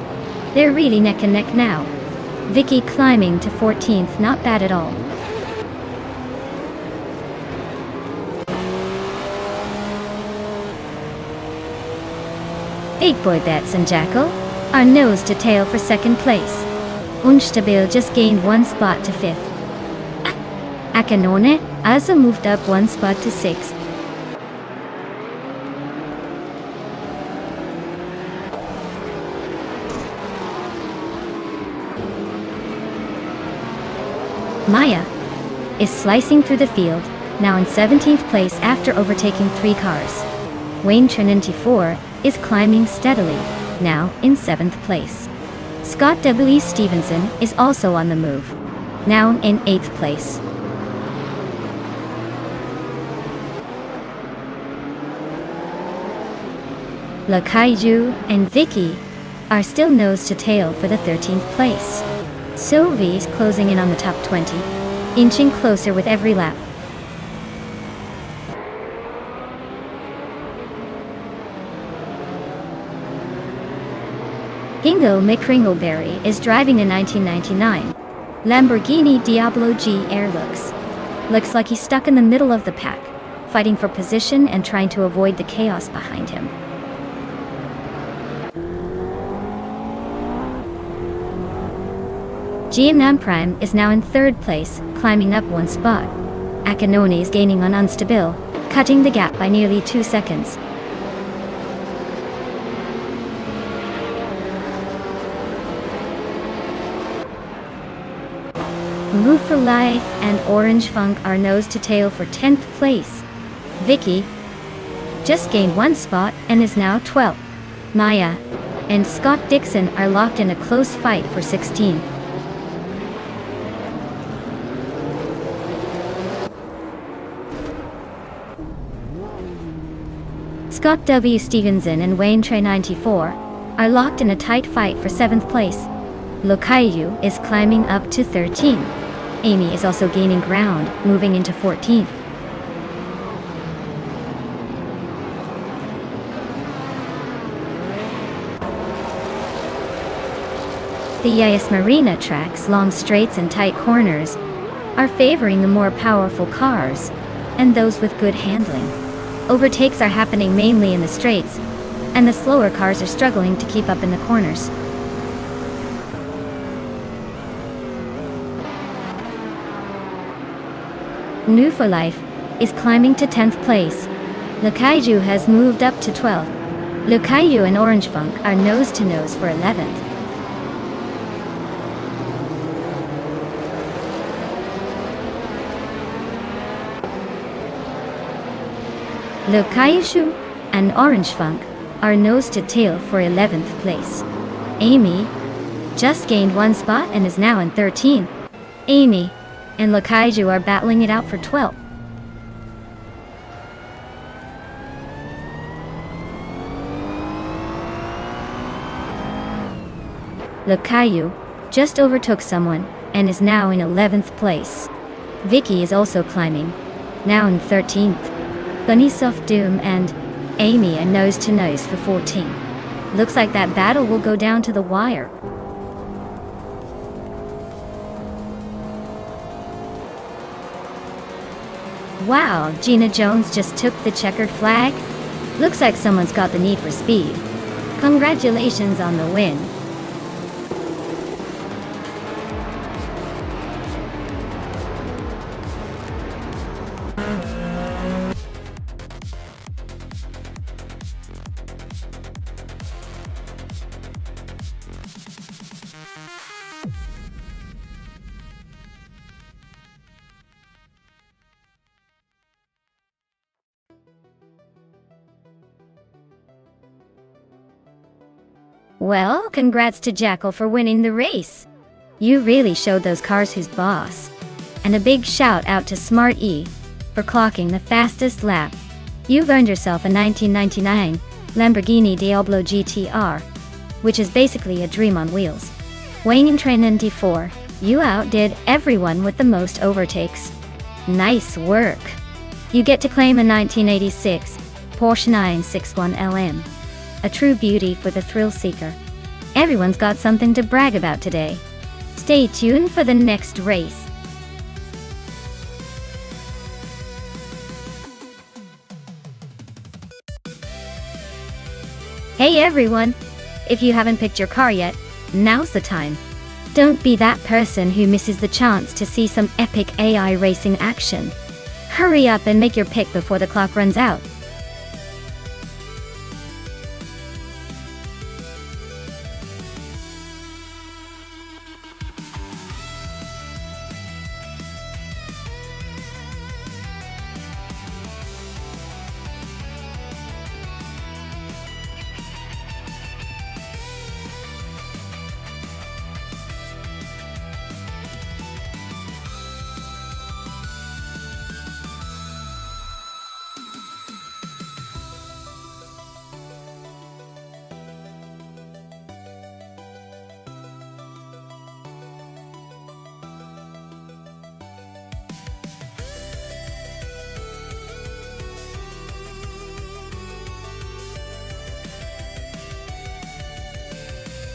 They're really neck and neck now. Vicky climbing to 14th, not bad at all. Big Boy Bets and Jackal are nose to tail for 2nd place. Unstabil just gained 1 spot to 5th. Akanone also moved up 1 spot to 6th. Maya is slicing through the field, now in 17th place after overtaking 3 cars. Wayne Trinity 4 is climbing steadily, now in 7th place. Scott W. Stevenson is also on the move, now in 8th place. La Kaiju and Vicky are still nose to tail for the 13th place. Sylvie's closing in on the top 20, inching closer with every lap. Hingo McCringleberry is driving a 1999 Lamborghini Diablo G Airlux. Looks like he's stuck in the middle of the pack, fighting for position and trying to avoid the chaos behind him. GM Prime is now in 3rd place, climbing up 1 spot. Akanone is gaining on Unstabil, cutting the gap by nearly 2 seconds. Move for Life and Orange Funk are nose to tail for 10th place. Vicky just gained 1 spot and is now 12th. Maya and Scott Dixon are locked in a close fight for 16th. Scott W. Stevenson and Wayne Trey 94 are locked in a tight fight for 7th place. Lokayu is climbing up to 13. Amy is also gaining ground, moving into 14th. The Yas Marina track's long straights and tight corners are favoring the more powerful cars and those with good handling. Overtakes are happening mainly in the straights, and the slower cars are struggling to keep up in the corners. New for Life is climbing to 10th place. Lokaiju has moved up to 12th. Lokaiju and Orange Funk are nose to nose for 11th. Lokaiju and Orange Funk are nose to tail for 11th place. Amy just gained 1 spot and is now in 13th. Amy and Lokaiju are battling it out for 12th. Lokaiju just overtook someone and is now in 11th place. Vicky is also climbing, now in 13th. Bunnies of Doom and Amy are nose to nose for 14. Looks like that battle will go down to the wire. Wow, Gina Jones just took the checkered flag? Looks like someone's got the need for speed. Congratulations on the win. Well, congrats to Jackal for winning the race. You really showed those cars who's boss. And a big shout out to Smart E for clocking the fastest lap. You've earned yourself a 1999 Lamborghini Diablo GTR, which is basically a dream on wheels. Weighing in Train 94, you outdid everyone with the most overtakes. Nice work. You get to claim a 1986 Porsche 961 LM. A true beauty for the thrill seeker. Everyone's got something to brag about today. Stay tuned for the next race. Hey everyone! If you haven't picked your car yet, now's the time. Don't be that person who misses the chance to see some epic AI racing action. Hurry up and make your pick before the clock runs out.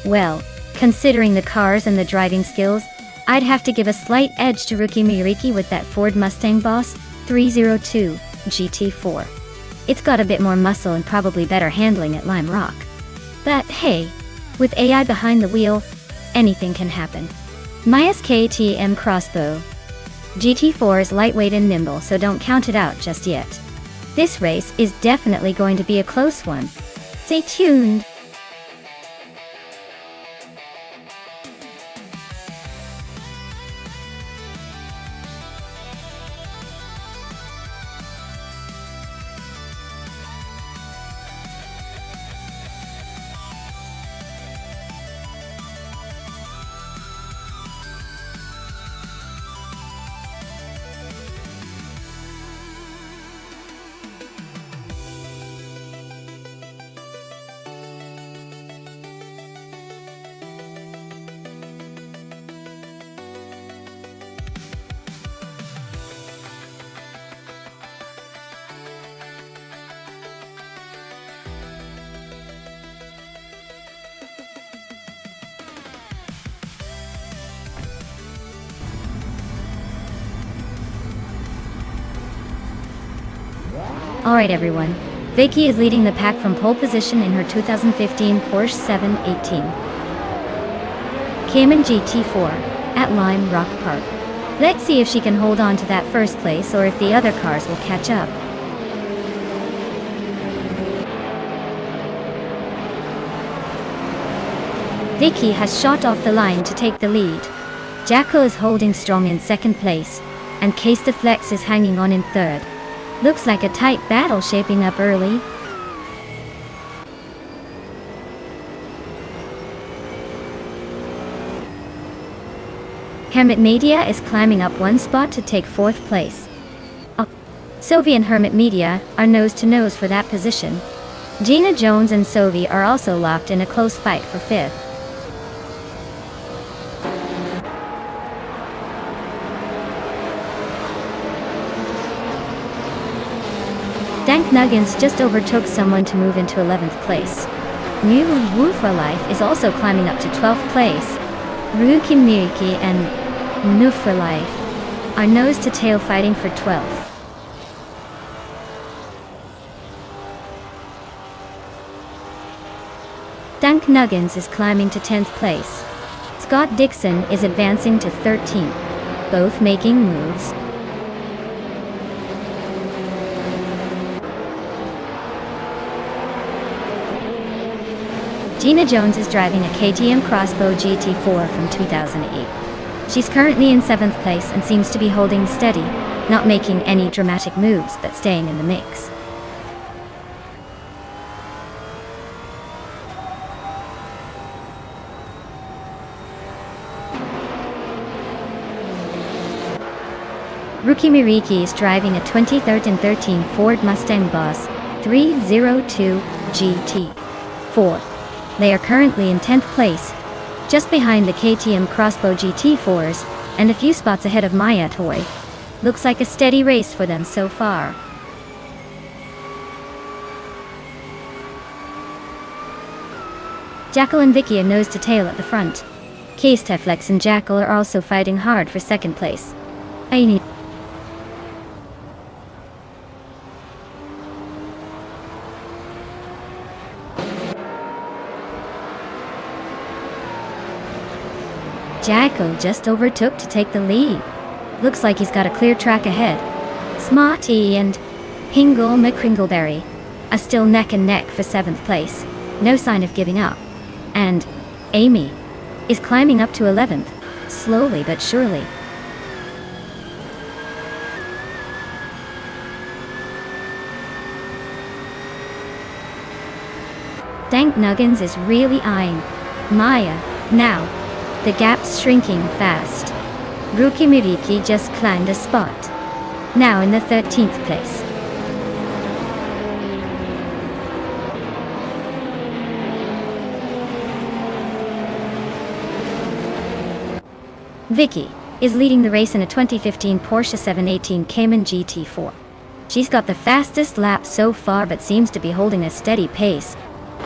Well, considering the cars and the driving skills, I'd have to give a slight edge to Rookie Miriki with that Ford Mustang Boss 302 GT4. It's got a bit more muscle and probably better handling at Lime Rock. But hey, with AI behind the wheel, anything can happen. Maya's KTM Crossbow GT4 is lightweight and nimble, so don't count it out just yet. This race is definitely going to be a close one. Stay tuned! Alright everyone, Vicky is leading the pack from pole position in her 2015 Porsche 718 Cayman GT4 at Lime Rock Park. Let's see if she can hold on to that first place or if the other cars will catch up. Vicky has shot off the line to take the lead. Jacko is holding strong in second place, and Case the Flex is hanging on in third. Looks like a tight battle shaping up early. Hermit Media is climbing up one spot to take fourth place. Sophie and Hermit Media are nose to nose for that position. Gina Jones and Sophie are also locked in a close fight for fifth. Dank Nuggins just overtook someone to move into 11th place. New Woo for Life is also climbing up to 12th place. Rookie Miriki and Nu for Life are nose to tail fighting for 12th. Dank Nuggins is climbing to 10th place. Scott Dixon is advancing to 13th, both making moves. Gina Jones is driving a KTM Crossbow GT4 from 2008. She's currently in 7th place and seems to be holding steady, not making any dramatic moves but staying in the mix. Rookie Miriki is driving a 2013 Ford Mustang Boss 302 GT4. They are currently in 10th place, just behind the KTM Crossbow GT4s, and a few spots ahead of Maya Toy. Looks like a steady race for them so far. Jackal and Vicky are nose to tail at the front. Case Teflex and Jackal are also fighting hard for second place. Jackal just overtook to take the lead. Looks like he's got a clear track ahead. Smarty and Hingle McCringleberry are still neck and neck for 7th place. No sign of giving up. And Amy is climbing up to 11th, slowly but surely. Dank Nuggins is really eyeing Maya now. The gap's shrinking fast. Ruki Miriki just climbed a spot. Now in the 13th place. Vicky is leading the race in a 2015 Porsche 718 Cayman GT4. She's got the fastest lap so far but seems to be holding a steady pace.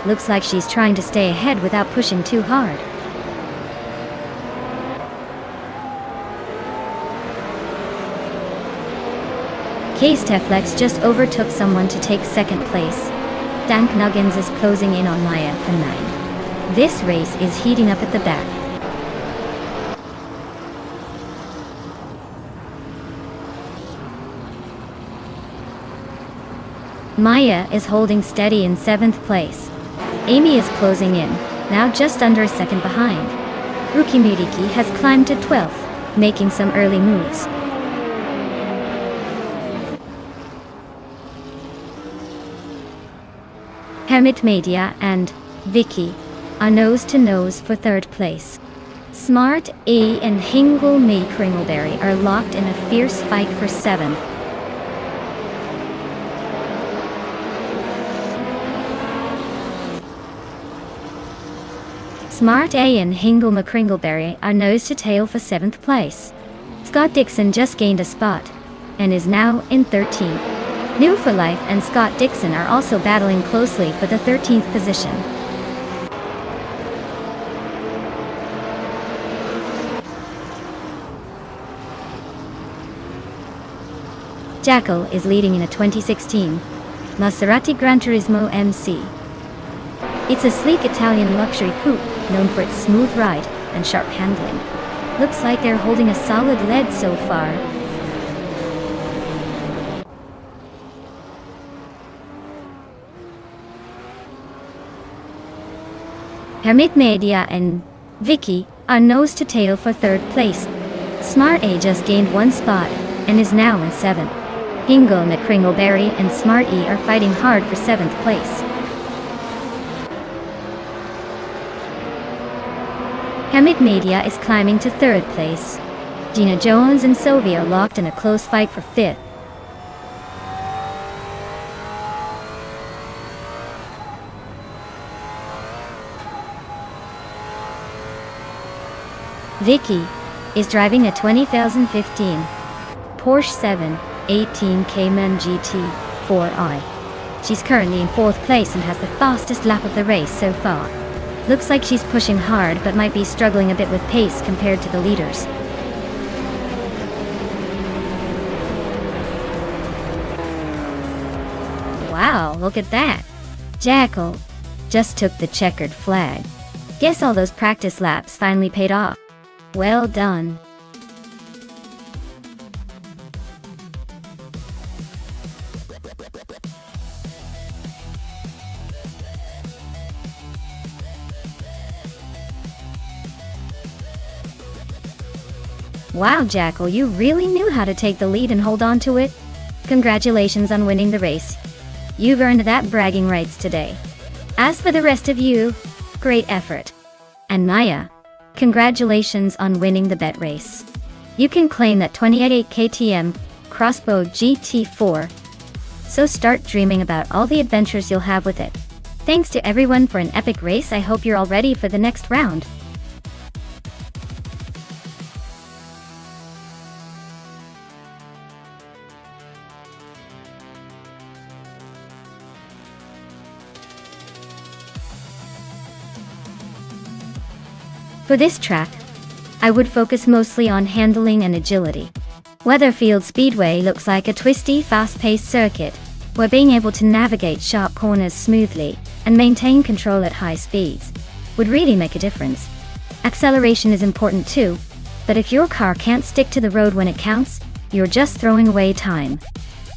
Looks like she's trying to stay ahead without pushing too hard. Case Teflex just overtook someone to take 2nd place. Dank Nuggins is closing in on Maya for 9. This race is heating up at the back. Maya is holding steady in 7th place. Amy is closing in, now just under a second behind. Ruki Miriki has climbed to 12th, making some early moves. Hamid Media and Vicky are nose to nose for 3rd place. Smart A and Hingle May Kringleberry are locked in a fierce fight for 7th. Smart A and Hingle McCringleberry are nose to tail for 7th place. Scott Dixon just gained a spot and is now in 13th. New for Life and Scott Dixon are also battling closely for the 13th position. Jackal is leading in a 2016 Maserati Gran Turismo MC. It's a sleek Italian luxury coupe known for its smooth ride and sharp handling. Looks like they're holding a solid lead so far. Hamid Media and Vicky are nose to tail for 3rd place. Smart A just gained 1 spot and is now in 7th. Hingle McCringleberry and Smart E are fighting hard for 7th place. Hamid Media is climbing to 3rd place. Gina Jones and Sylvia are locked in a close fight for 5th. Vicky is driving a 2015 Porsche 718 Cayman GT4i. She's currently in 4th place and has the fastest lap of the race so far. Looks like she's pushing hard but might be struggling a bit with pace compared to the leaders. Wow, look at that! Jackal just took the checkered flag. Guess all those practice laps finally paid off. Well done. Wow, Jackal, you really knew how to take the lead and hold on to it. Congratulations on winning the race. You've earned that bragging rights today. As for the rest of you, great effort. And Maya, congratulations on winning the bet race. You can claim that 28 KTM Crossbow GT4. So start dreaming about all the adventures you'll have with it. Thanks to everyone for an epic race. I hope you're all ready for the next round. For this track, I would focus mostly on handling and agility. Weatherfield Speedway looks like a twisty, fast-paced circuit, where being able to navigate sharp corners smoothly and maintain control at high speeds would really make a difference. Acceleration is important too, but if your car can't stick to the road when it counts, you're just throwing away time.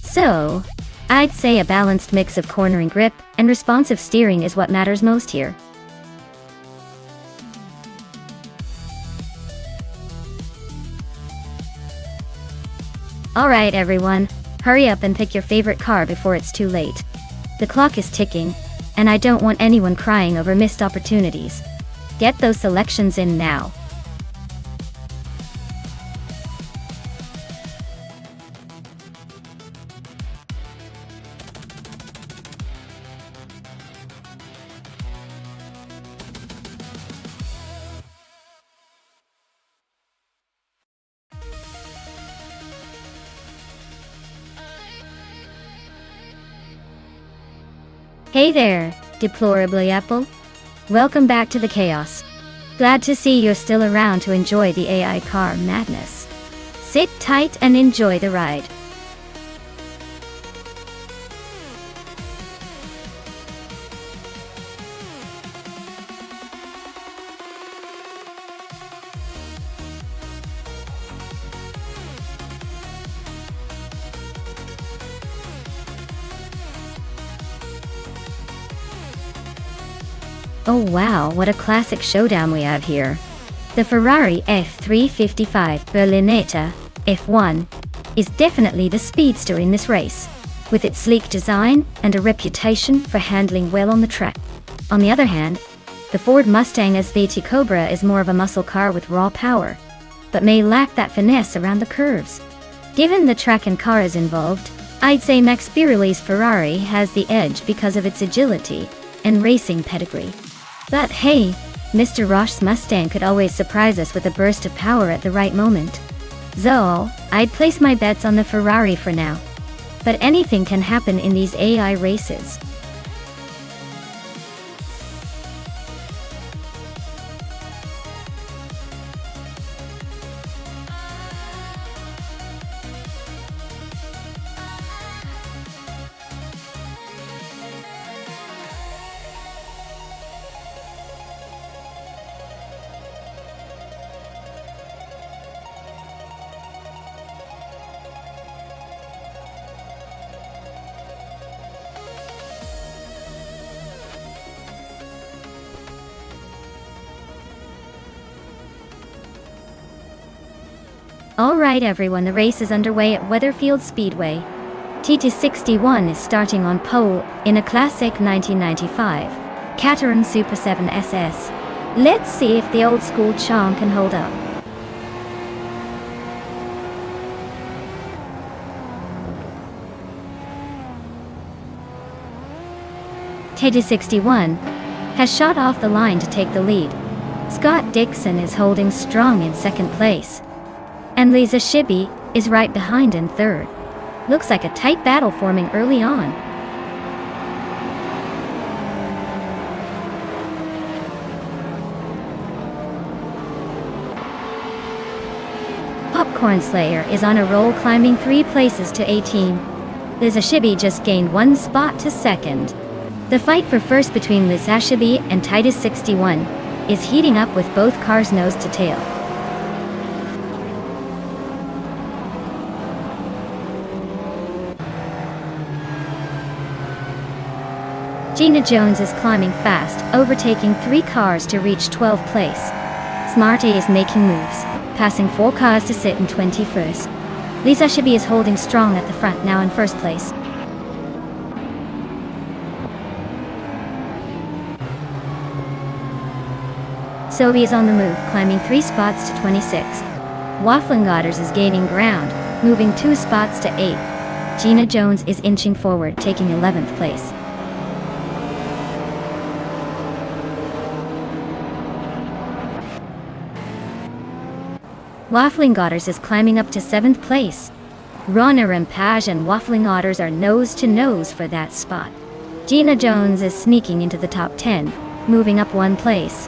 So, I'd say a balanced mix of cornering grip and responsive steering is what matters most here. Alright everyone, hurry up and pick your favorite car before it's too late. The clock is ticking, and I don't want anyone crying over missed opportunities. Get those selections in now. Hey there, deplorably Apple. Welcome back to the chaos. Glad to see you're still around to enjoy the AI car madness. Sit tight and enjoy the ride. Oh wow, what a classic showdown we have here. The Ferrari F355 Berlinetta F1 is definitely the speedster in this race, with its sleek design and a reputation for handling well on the track. On the other hand, the Ford Mustang SVT Cobra is more of a muscle car with raw power, but may lack that finesse around the curves. Given the track and cars involved, I'd say Max Biroli's Ferrari has the edge because of its agility and racing pedigree. But hey, Mr. Roche's Mustang could always surprise us with a burst of power at the right moment. So, I'd place my bets on the Ferrari for now. But anything can happen in these AI races. Alright everyone, the race is underway at Weatherfield Speedway. TT61 is starting on pole in a classic 1995 Caterham Super 7 SS. Let's see if the old school charm can hold up. TT61 has shot off the line to take the lead. Scott Dixon is holding strong in second place, and Lisa Shibby is right behind in third. Looks like a tight battle forming early on. Popcorn Slayer is on a roll, climbing 3 places to 18. Lisa Shibby just gained 1 spot to second. The fight for first between Lisa Shibby and Titus 61 is heating up with both cars nose to tail. Gina Jones is climbing fast, overtaking 3 cars to reach 12th place. Smarty is making moves, passing 4 cars to sit in 21st. Lisa Shibby is holding strong at the front, now in first place. Sophie is on the move, climbing 3 spots to 26th. Waffling Otters is gaining ground, moving 2 spots to 8th. Gina Jones is inching forward, taking 11th place. Waffling Otters is climbing up to 7th place. Rona Rampage and Waffling Otters are nose to nose for that spot. Gina Jones is sneaking into the top 10, moving up 1 place.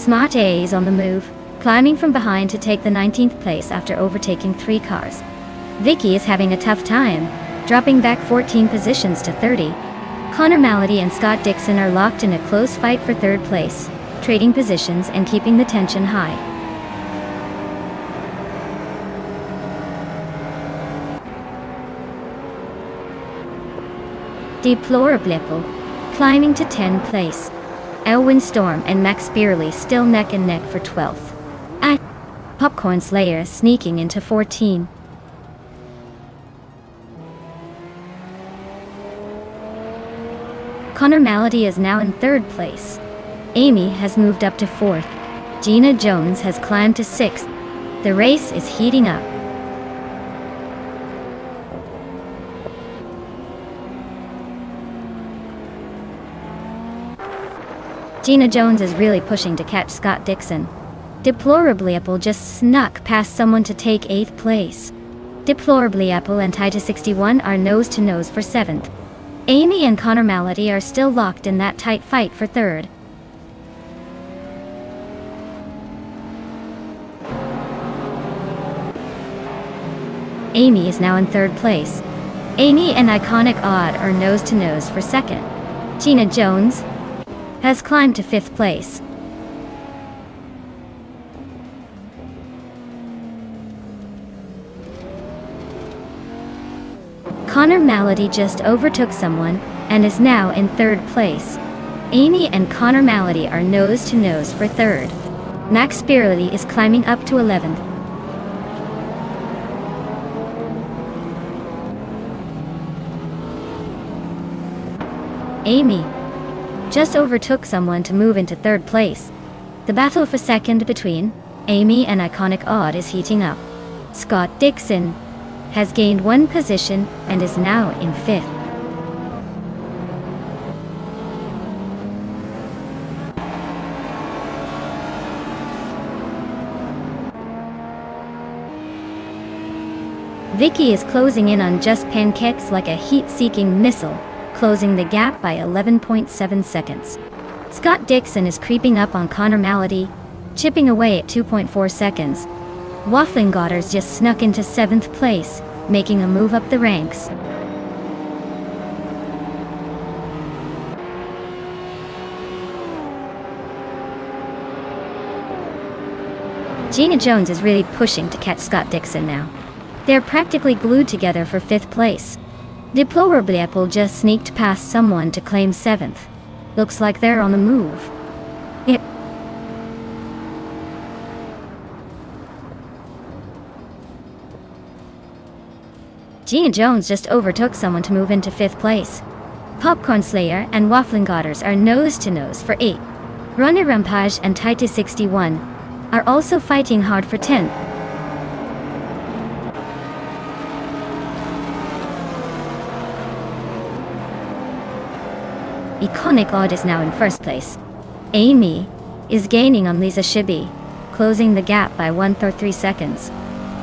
Smart A is on the move, climbing from behind to take the 19th place after overtaking 3 cars. Vicky is having a tough time, dropping back 14 positions to 30. Connor Malady and Scott Dixon are locked in a close fight for 3rd place, trading positions and keeping the tension high. Deplorable, climbing to 10th place. Elwin Storm and Max Beerley still neck and neck for 12th. Popcorn Slayer sneaking into 14. Connor Malady is now in 3rd place. Amy has moved up to 4th. Gina Jones has climbed to 6th. The race is heating up. Gina Jones is really pushing to catch Scott Dixon. Deplorably Apple just snuck past someone to take 8th place. Deplorably Apple and Titus 61 are nose to nose for 7th. Amy and Connor Malady are still locked in that tight fight for 3rd. Amy is now in 3rd place. Amy and Iconic Odd are nose to nose for 2nd. Gina Jones has climbed to 5th place. Connor Malady just overtook someone and is now in 3rd place. Amy and Connor Malady are nose to nose for 3rd. Max Beerley is climbing up to 11th. Amy just overtook someone to move into 3rd place. The battle for 2nd between Amy and Iconic Odd is heating up. Scott Dixon has gained 1 position and is now in 5th. Vicky is closing in on Just Pancakes like a heat-seeking missile, closing the gap by 11.7 seconds. Scott Dixon is creeping up on Connor Malady, chipping away at 2.4 seconds. Waffling Goddard's just snuck into 7th place, making a move up the ranks. Gina Jones is really pushing to catch Scott Dixon now. They're practically glued together for 5th place. Deplorably Apple just sneaked past someone to claim 7th. Looks like they're on the move. Gina Jones just overtook someone to move into 5th place. Popcorn Slayer and Waffling Godders are nose to nose for 8th. Runner Rampage and Titus 61 are also fighting hard for 10th. Iconic Odd is now in 1st place. Amy is gaining on Lisa Shibi, closing the gap by 1.3 seconds.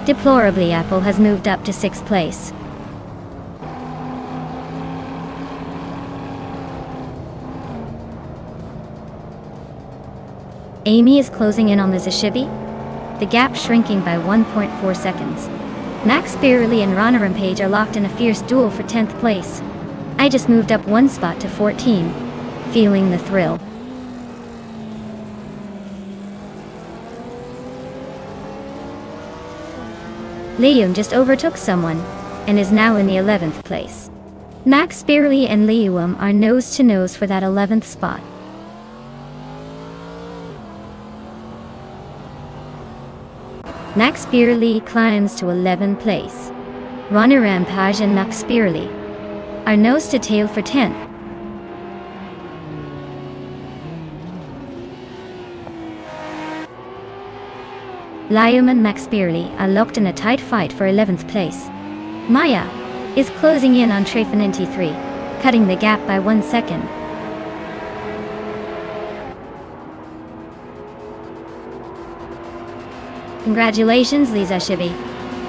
Deplorably Apple has moved up to 6th place. Amy is closing in on Lisa Shibi, the gap shrinking by 1.4 seconds. Max Beerley and Rana Rampage are locked in a fierce duel for 10th place. I just moved up 1 spot to 14, feeling the thrill. Liam just overtook someone and is now in the 11th place. Max Beerley and Liam are nose to nose for that 11th spot. Max Beerley climbs to 11th place. Rana Rampage and Max Beerley are nose to tail for 10th. Liam and Max Beerley are locked in a tight fight for 11th place. Maya is closing in on Trefanenti 3, cutting the gap by 1 second. Congratulations, Lisa Shibi.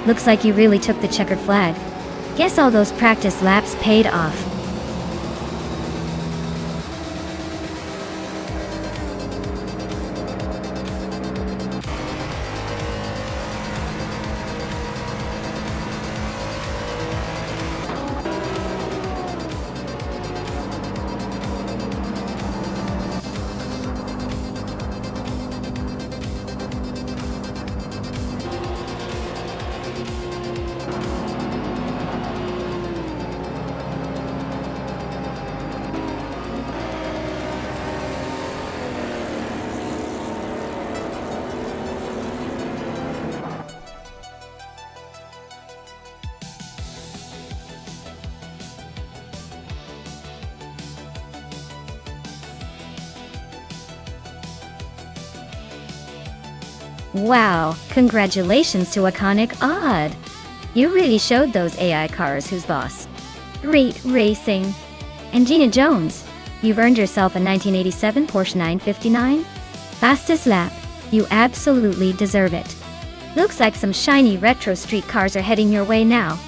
Looks like you really took the checkered flag. Guess all those practice laps paid off. Wow, congratulations to Iconic Odd. You really showed those AI cars who's boss. Great racing. And Gina Jones, you've earned yourself a 1987 Porsche 959. Fastest lap. You absolutely deserve it. Looks like some shiny retro street cars are heading your way now.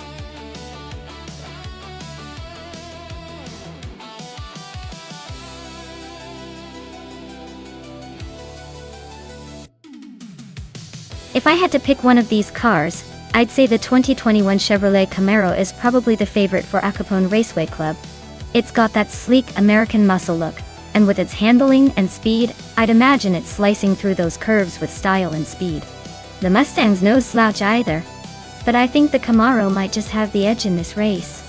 If I had to pick one of these cars, I'd say the 2021 Chevrolet Camaro is probably the favorite for Al Capone Raceway Club. It's got that sleek American muscle look, and with its handling and speed, I'd imagine it's slicing through those curves with style and speed. The Mustang's no slouch either, but I think the Camaro might just have the edge in this race.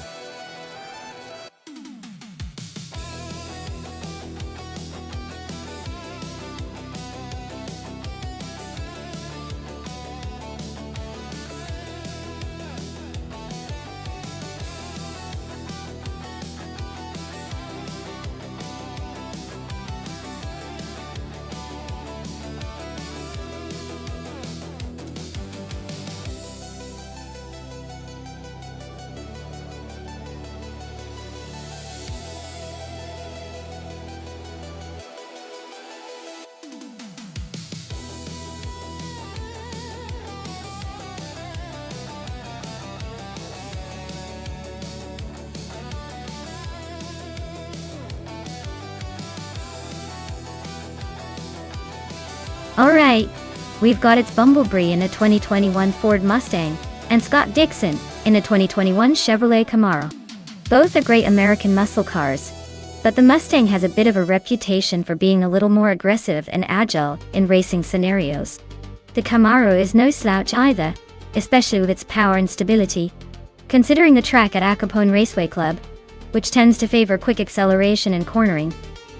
Alright, we've got its Bumblebee in a 2021 Ford Mustang, and Scott Dixon in a 2021 Chevrolet Camaro. Both are great American muscle cars, but the Mustang has a bit of a reputation for being a little more aggressive and agile in racing scenarios. The Camaro is no slouch either, especially with its power and stability. Considering the track at Al Capone Raceway Club, which tends to favor quick acceleration and cornering,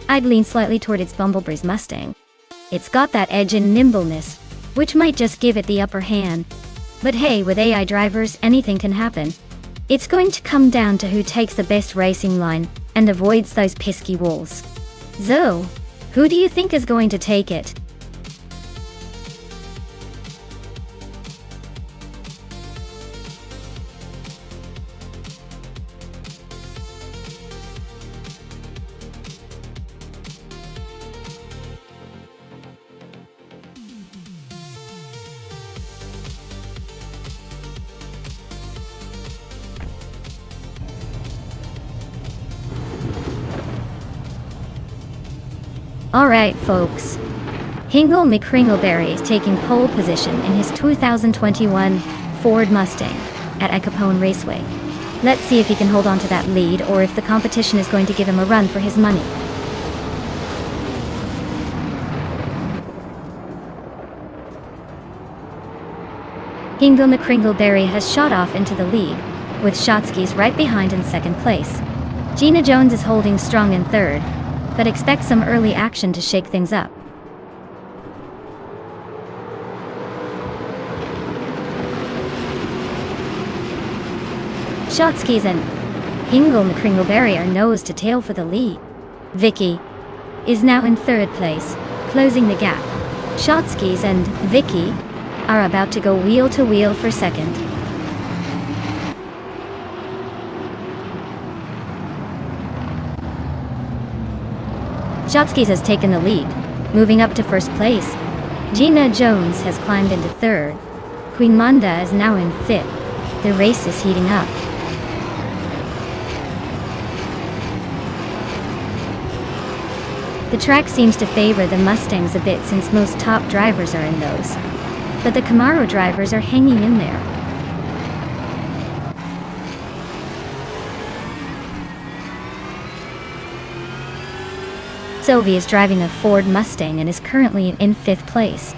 I'd lean slightly toward its Bumblebee's Mustang. It's got that edge and nimbleness, which might just give it the upper hand. But hey, with AI drivers, anything can happen. It's going to come down to who takes the best racing line and avoids those pesky walls. So, who do you think is going to take it? Alright folks, Hingle McCringleberry is taking pole position in his 2021 Ford Mustang at Al Capone Raceway. Let's see if he can hold on to that lead or if the competition is going to give him a run for his money. Hingle McCringleberry has shot off into the lead, with Shotskis right behind in second place. Gina Jones is holding strong in third, but expect some early action to shake things up. Shotskis and Hingle McCringleberry are nose to tail for the lead. Vicky is now in third place, closing the gap. Shotskis and Vicky are about to go wheel to wheel for second. Shotskis has taken the lead, moving up to first place. Gina Jones has climbed into third. Queen Manda is now in fifth. The race is heating up. The track seems to favor the Mustangs a bit since most top drivers are in those. But the Camaro drivers are hanging in there. Sylvie is driving a Ford Mustang and is currently in fifth place.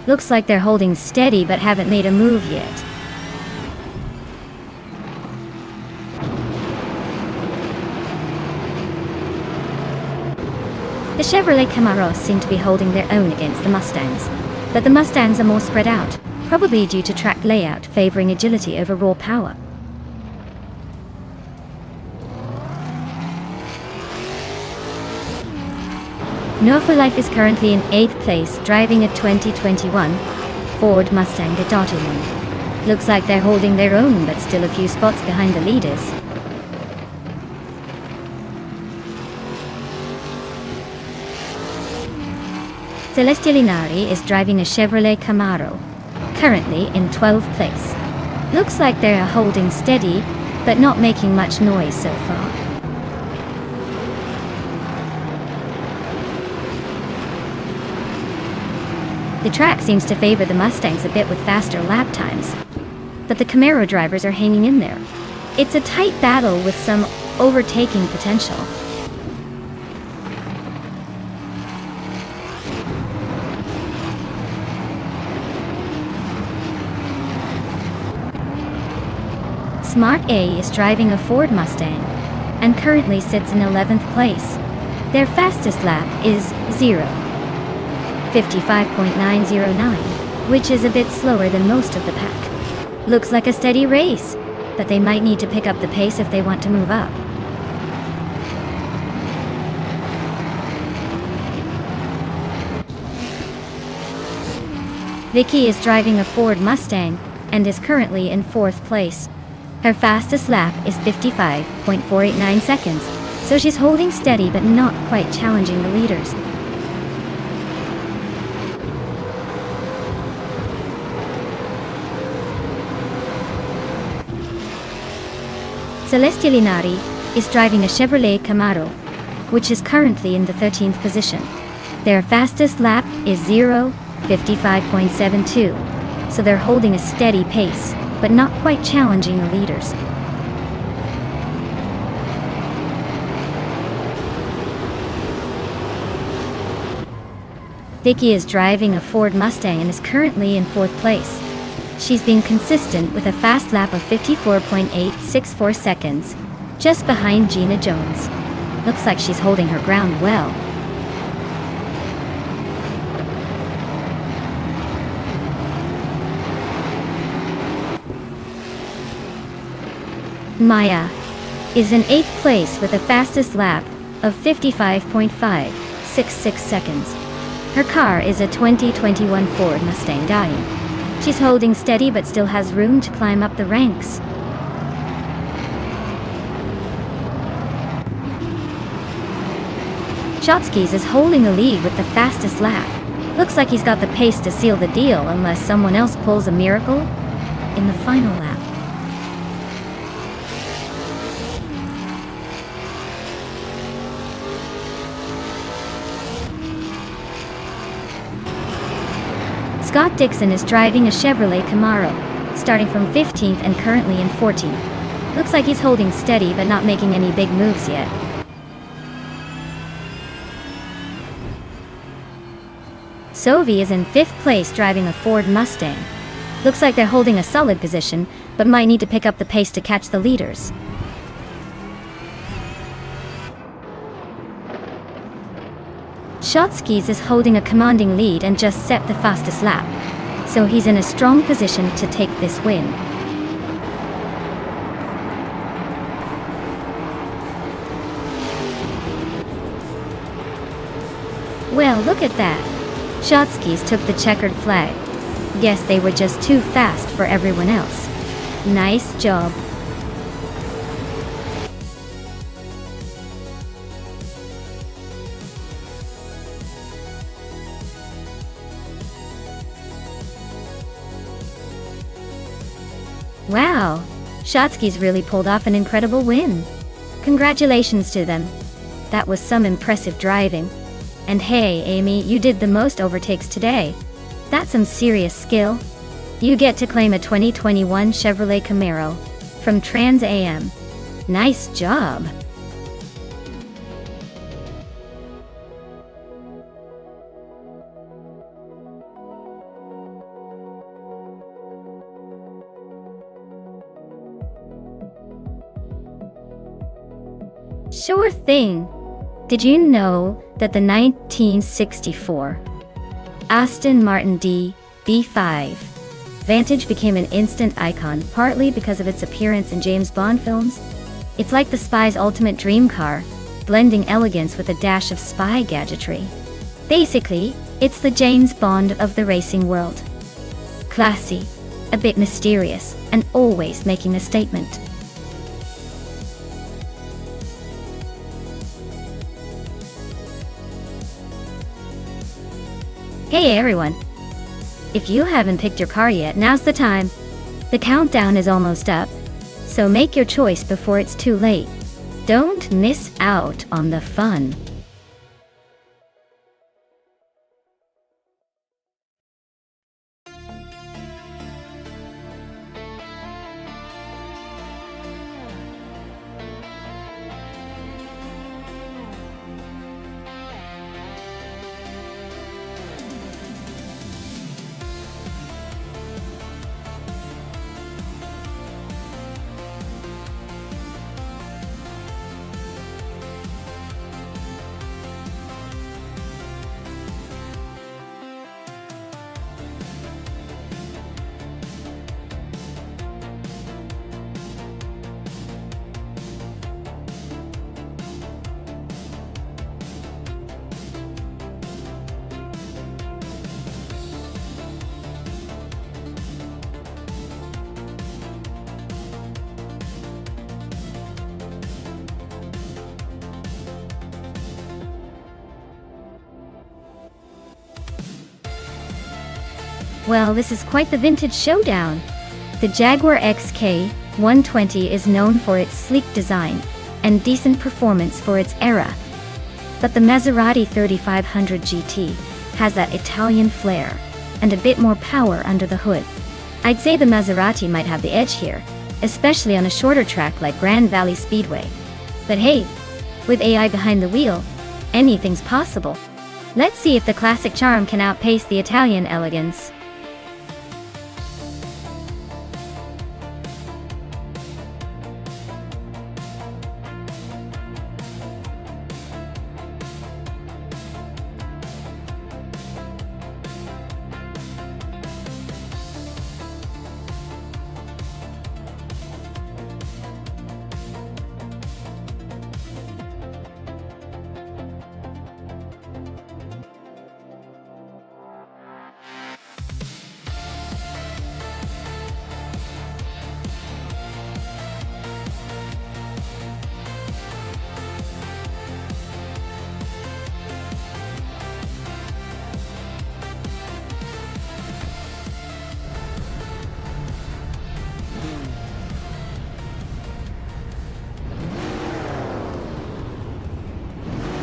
Looks like they're holding steady but haven't made a move yet. The Chevrolet Camaros seem to be holding their own against the Mustangs, but the Mustangs are more spread out, probably due to track layout favoring agility over raw power. No for Life is currently in 8th place, driving a 2021 Ford Mustang de Dortmund. Looks like they're holding their own, but still a few spots behind the leaders. Celeste Linari is driving a Chevrolet Camaro, currently in 12th place. Looks like they're holding steady, but not making much noise so far. The track seems to favor the Mustangs a bit with faster lap times, but the Camaro drivers are hanging in there. It's a tight battle with some overtaking potential. Smart A is driving a Ford Mustang and currently sits in 11th place. Their fastest lap is 55.909, which is a bit slower than most of the pack. Looks like a steady race, but they might need to pick up the pace if they want to move up. Vicky is driving a Ford Mustang and is currently in 4th place. Her fastest lap is 55.489 seconds, so she's holding steady but not quite challenging the leaders. Celeste Linari is driving a Chevrolet Camaro, which is currently in the 13th position. Their fastest lap is 55.72, so they're holding a steady pace, but not quite challenging the leaders. Vicky is driving a Ford Mustang and is currently in 4th place. She's been consistent with a fast lap of 54.864 seconds, just behind Gina Jones. Looks like she's holding her ground well. Maya is in 8th place with a fastest lap of 55.566 seconds. Her car is a 2021 Ford Mustang Diane. She's holding steady but still has room to climb up the ranks. Shotskis is holding the lead with the fastest lap. Looks like he's got the pace to seal the deal unless someone else pulls a miracle in the final lap. Scott Dixon is driving a Chevrolet Camaro, starting from 15th and currently in 14th. Looks like he's holding steady but not making any big moves yet. Sovi is in 5th place driving a Ford Mustang. Looks like they're holding a solid position, but might need to pick up the pace to catch the leaders. Shotskis is holding a commanding lead and just set the fastest lap, so he's in a strong position to take this win. Well, look at that. Shotskis took the checkered flag. Guess they were just too fast for everyone else. Nice job. Wow, Shotskis really pulled off an incredible win. Congratulations to them. That was some impressive driving. And hey, Amy, you did the most overtakes today. That's some serious skill. You get to claim a 2021 Chevrolet Camaro from Trans AM. Nice job. Sure thing. Did you know that the 1964 Aston Martin DB5 Vantage became an instant icon partly because of its appearance in James Bond films? It's like the spy's ultimate dream car, blending elegance with a dash of spy gadgetry. Basically, it's the James Bond of the racing world. Classy, a bit mysterious, and always making a statement. Hey everyone! If you haven't picked your car yet, now's the time. The countdown is almost up, so make your choice before it's too late. Don't miss out on the fun. Well, this is quite the vintage showdown. The Jaguar XK120 is known for its sleek design and decent performance for its era. But the Maserati 3500 GT has that Italian flair and a bit more power under the hood. I'd say the Maserati might have the edge here, especially on a shorter track like Grand Valley Speedway. But hey, with AI behind the wheel, anything's possible. Let's see if the classic charm can outpace the Italian elegance.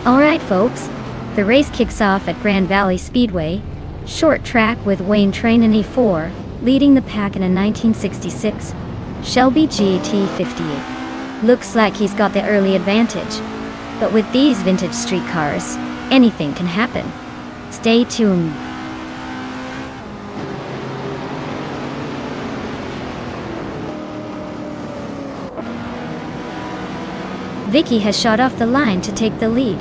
Alright folks, the race kicks off at Grand Valley Speedway, short track with Wayne Train in E4, leading the pack in a 1966 Shelby GT58. Looks like he's got the early advantage, but with these vintage street cars, anything can happen. Stay tuned. Vicky has shot off the line to take the lead.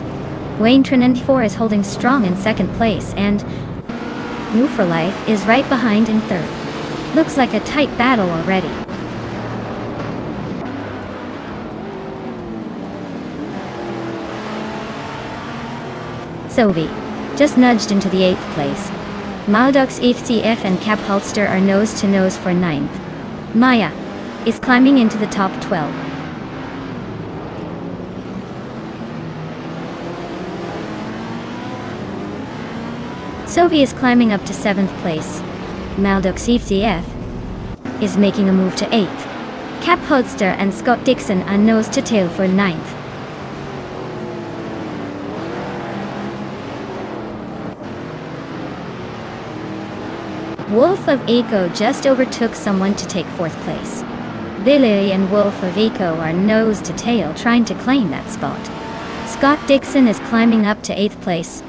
Wayne Train is holding strong in second place, and New for Life is right behind in third. Looks like a tight battle already. Sophie just nudged into the 8th place. Maldux FCF and Cap Holster are nose to nose for 9th. Maya is climbing into the top 12. Sophie is climbing up to 7th place. Maldux FCF is making a move to 8th. Cap Holster and Scott Dixon are nose to tail for 9th. Wolf of Eco just overtook someone to take 4th place. Billy and Wolf of Eco are nose to tail trying to claim that spot. Scott Dixon is climbing up to 8th place.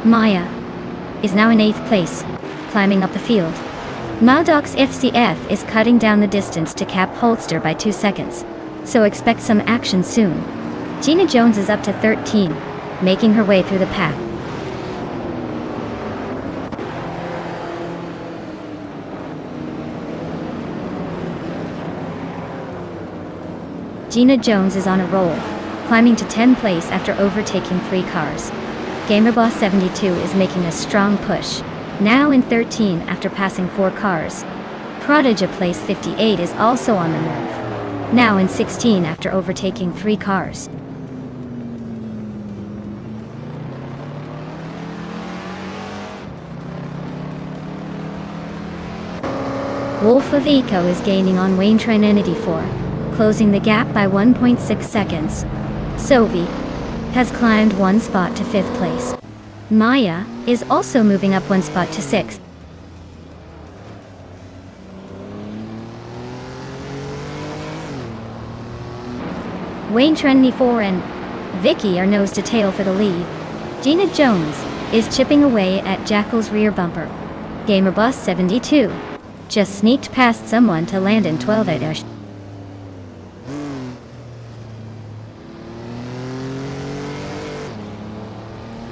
Maya is now in 8th place, climbing up the field. Maldux FCF is cutting down the distance to Cap Holster by 2 seconds, so expect some action soon. Gina Jones is up to 13, making her way through the pack. Gina Jones is on a roll, climbing to 10th place after overtaking 3 cars. GamerBoss72 is making a strong push, now in 13 after passing 4 cars. Prodigy Place 58 is also on the move, now in 16 after overtaking 3 cars. Wolf of Eco is gaining on Wayne Trinity 4, closing the gap by 1.6 seconds. Sovi has climbed 1 spot to 5th place. Maya is also moving up 1 spot to 6th. Wayne Trinity 4 and Vicky are nose to tail for the lead. Gina Jones is chipping away at Jackal's rear bumper. GamerBoss72 just sneaked past someone to land in 12th.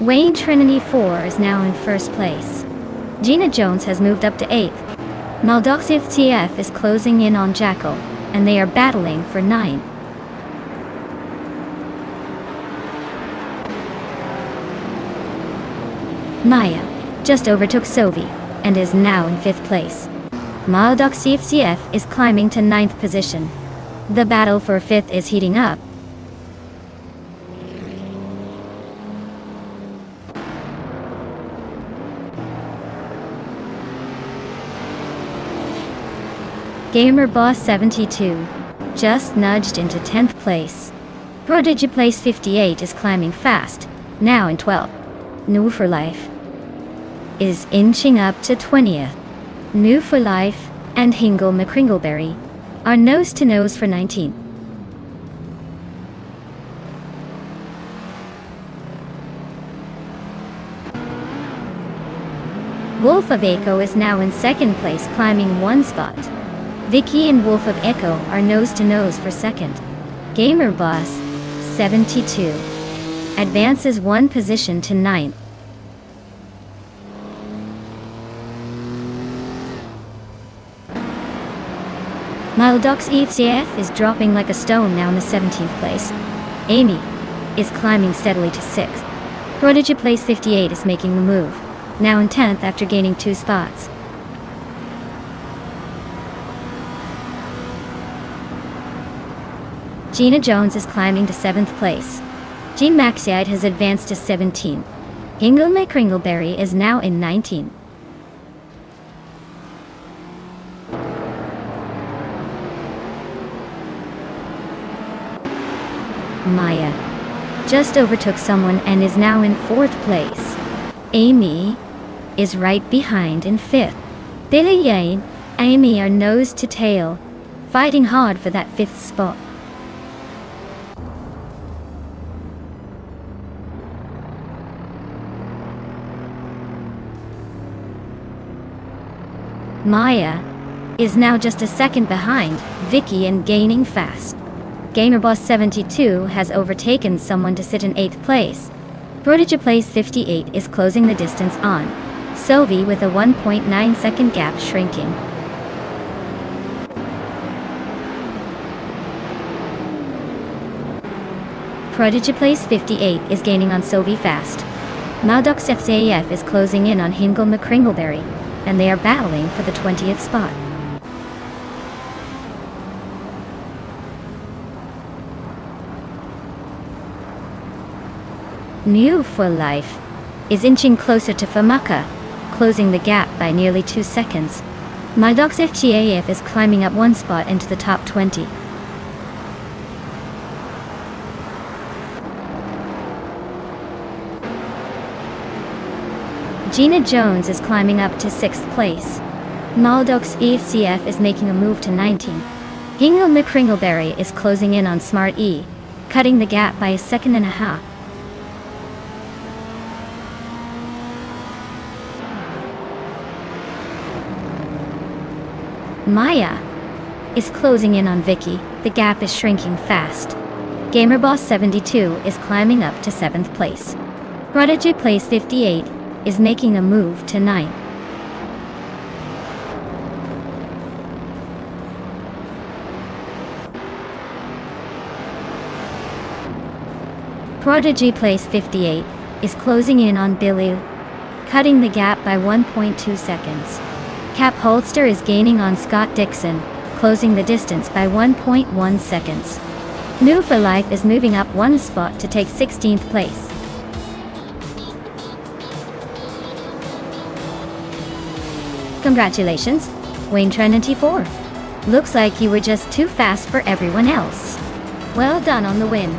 Wayne Trinity 4 is now in 1st place. Gina Jones has moved up to 8th. Maldoxif TF is closing in on Jackal, and they are battling for 9th. Maya just overtook Sovi, and is now in 5th place. Maldoxif CF is climbing to 9th position. The battle for 5th is heating up. GamerBoss72 just nudged into 10th place. Prodigy Place 58 is climbing fast, now in 12th. New for Life is inching up to 20th. New for Life and Hingle McCringleberry are nose to nose for 19th. Wolf of Echo is now in 2nd place, climbing 1 spot. Vicky and Wolf of Echo are nose to nose for 2nd. GamerBoss72 advances 1 position to 9th. Maldox EFCF is dropping like a stone, now in the 17th place. Amy is climbing steadily to 6th. Prodigy Place 58 is making the move, now in 10th after gaining 2 spots. Gina Jones is climbing to 7th place. Jean Maxiide has advanced to 17th. Hingle McCringleberry is now in 19th. Maya just overtook someone and is now in 4th place. Amy is right behind in 5th. Billy and Amy are nose to tail, fighting hard for that 5th spot. Maya is now just a second behind Vicky and gaining fast. GamerBoss72 has overtaken someone to sit in 8th place. Prodigy Place 58 is closing the distance on Sovi with a 1.9 second gap shrinking. Prodigy Place 58 is gaining on Sovi fast. Maldox FCAF is closing in on Hingle McCringleberry, and they are battling for the 20th spot. New for Life is inching closer to Famaka, closing the gap by nearly 2 seconds. Maldox FGAF is climbing up 1 spot into the top 20. Gina Jones is climbing up to 6th place. Maldox EFCF is making a move to 19. Hingle McCringleberry is closing in on Smart E, cutting the gap by 1.5 seconds. Maya is closing in on Vicky. The gap is shrinking fast. GamerBoss72 is climbing up to 7th place. Prodigy Place 58 is making a move to 9th. Prodigy place 58 is closing in on Billy, cutting the gap by 1.2 seconds. Cap Holster is gaining on Scott Dixon, closing the distance by 1.1 seconds. New for Life is moving up one spot to take 16th place. Congratulations, Wayne Trinity 4. Looks like you were just too fast for everyone else. Well done on the win.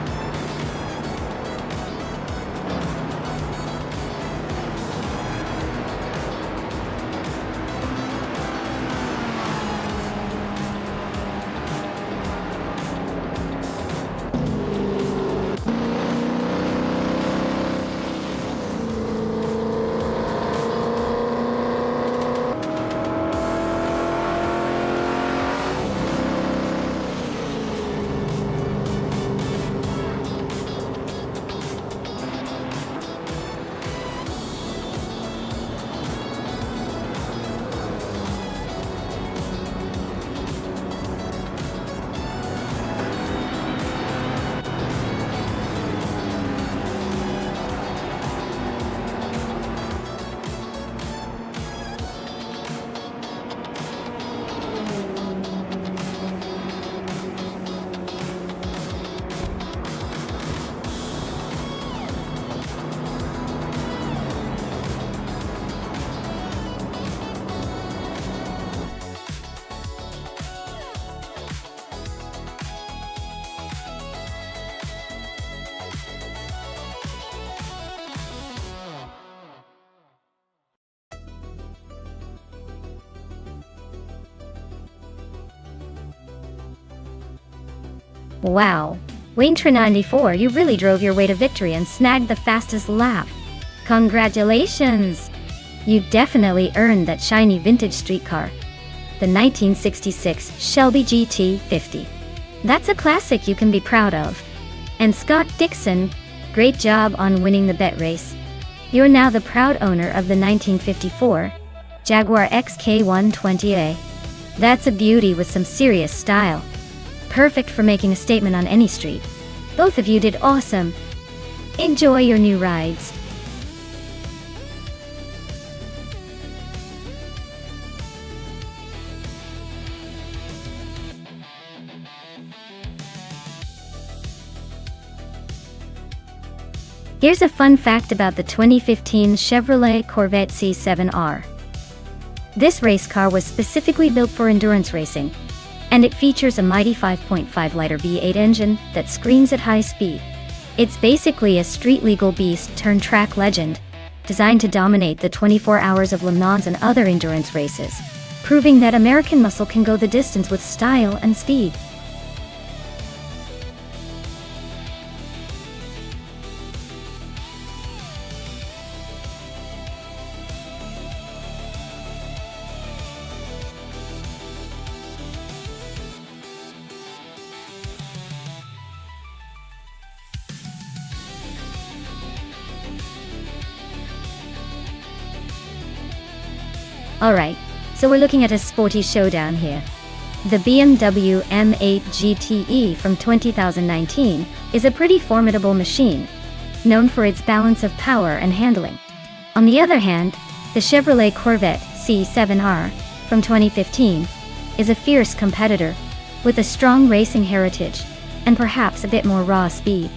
Wow. Wayne 94, you really drove your way to victory and snagged the fastest lap. Congratulations! You definitely earned that shiny vintage streetcar. The 1966 Shelby GT50. That's a classic you can be proud of. And Scott Dixon, great job on winning the bet race. You're now the proud owner of the 1954 Jaguar XK120A. That's a beauty with some serious style. Perfect for making a statement on any street. Both of you did awesome. Enjoy your new rides. Here's a fun fact about the 2015 Chevrolet Corvette C7R. This race car was specifically built for endurance racing, and it features a mighty 5.5-liter V8 engine that screams at high speed. It's basically a street-legal beast turned track legend, designed to dominate the 24 hours of Le Mans and other endurance races, proving that American muscle can go the distance with style and speed. Alright, so we're looking at a sporty showdown here. The BMW M8 GTE from 2019 is a pretty formidable machine, known for its balance of power and handling. On the other hand, the Chevrolet Corvette C7R from 2015 is a fierce competitor, with a strong racing heritage, and perhaps a bit more raw speed.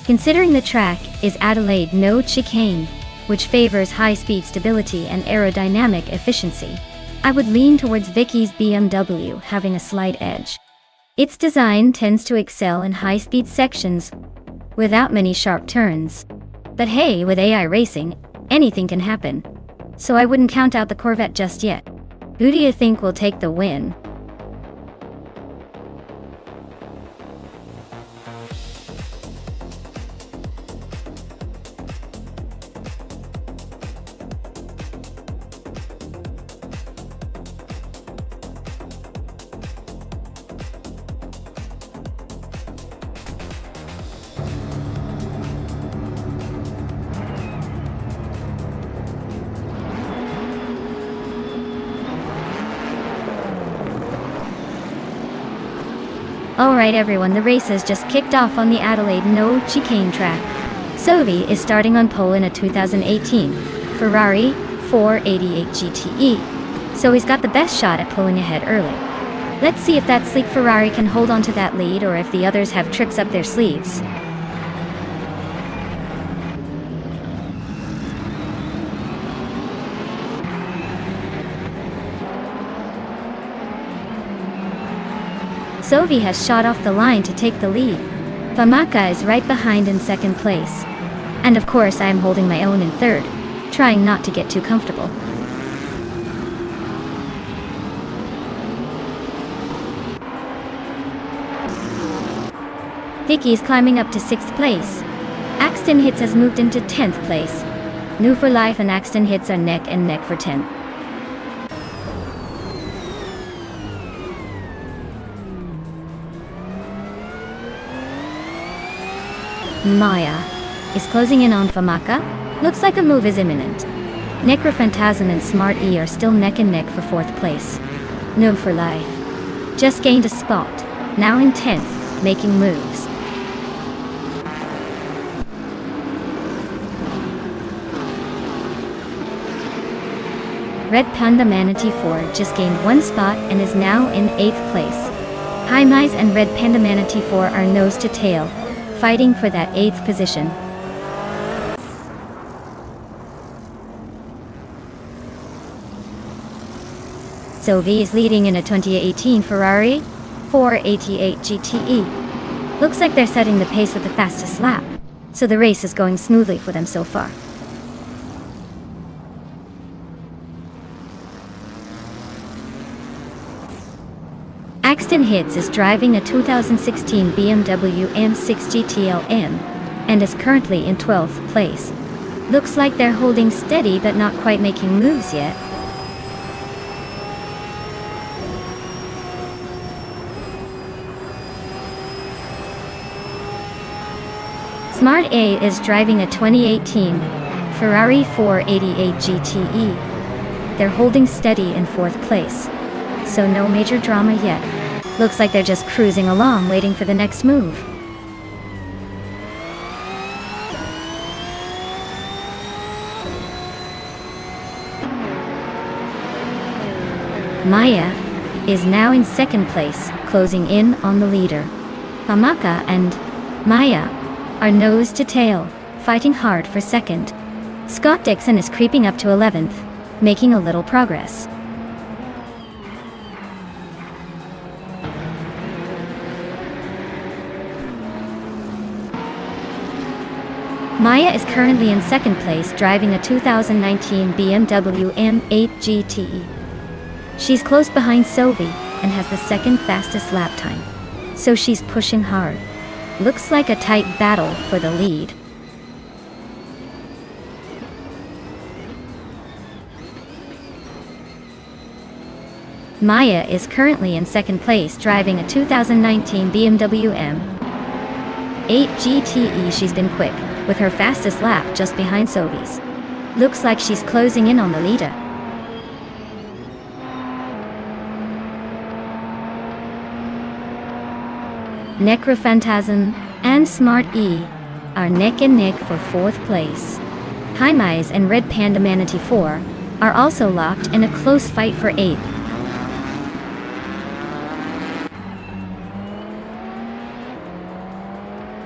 Considering the track is Adelaide No Chicane, which favors high-speed stability and aerodynamic efficiency, I would lean towards Vicky's BMW having a slight edge. Its design tends to excel in high-speed sections without many sharp turns. But hey, with AI racing, anything can happen. So I wouldn't count out the Corvette just yet. Who do you think will take the win? Alright everyone, the race has just kicked off on the Adelaide No Chicane track. Sophie is starting on pole in a 2018 Ferrari 488 GTE, so he's got the best shot at pulling ahead early. Let's see if that sleek Ferrari can hold on to that lead or if the others have tricks up their sleeves. Sophie has shot off the line to take the lead. Famaka is right behind in second place. And of course I am holding my own in third, trying not to get too comfortable. Hickey's climbing up to 6th place. Axton Hits has moved into 10th place. New for Life and Axton Hits are neck and neck for 10th. Maya is closing in on Famaka. Looks like a move is imminent. Necrophantasm and Smart E are still neck and neck for 4th place. New for Life just gained a spot, now in 10th, making moves. Red Panda Manatee 4 just gained 1 spot and is now in 8th place. High Mize and Red Panda Manatee 4 are nose to tail, fighting for that 8th position. Sophie is leading in a 2018 Ferrari 488 GTE. Looks like they're setting the pace with the fastest lap, so the race is going smoothly for them so far. Axton Hits is driving a 2016 BMW M6 GTLM and is currently in 12th place. Looks like they're holding steady but not quite making moves yet. Smart A is driving a 2018 Ferrari 488 GTE. They're holding steady in 4th place, so no major drama yet. Looks like they're just cruising along waiting for the next move. Maya is now in 2nd place, closing in on the leader. Famaka and Maya are nose to tail, fighting hard for 2nd. Scott Dixon is creeping up to 11th, making a little progress. Maya is currently in 2nd place driving a 2019 BMW M8 GTE. She's close behind Sophie and has the 2nd fastest lap time, so she's pushing hard. Looks like a tight battle for the lead. Maya is currently in 2nd place driving a 2019 BMW M8 GTE. She's been quick, with her fastest lap just behind Sophie's. Looks like she's closing in on the leader. Necrophantasm and Smart E are neck and neck for 4th place. High Mize and Red Panda Manatee 4 are also locked in a close fight for 8th.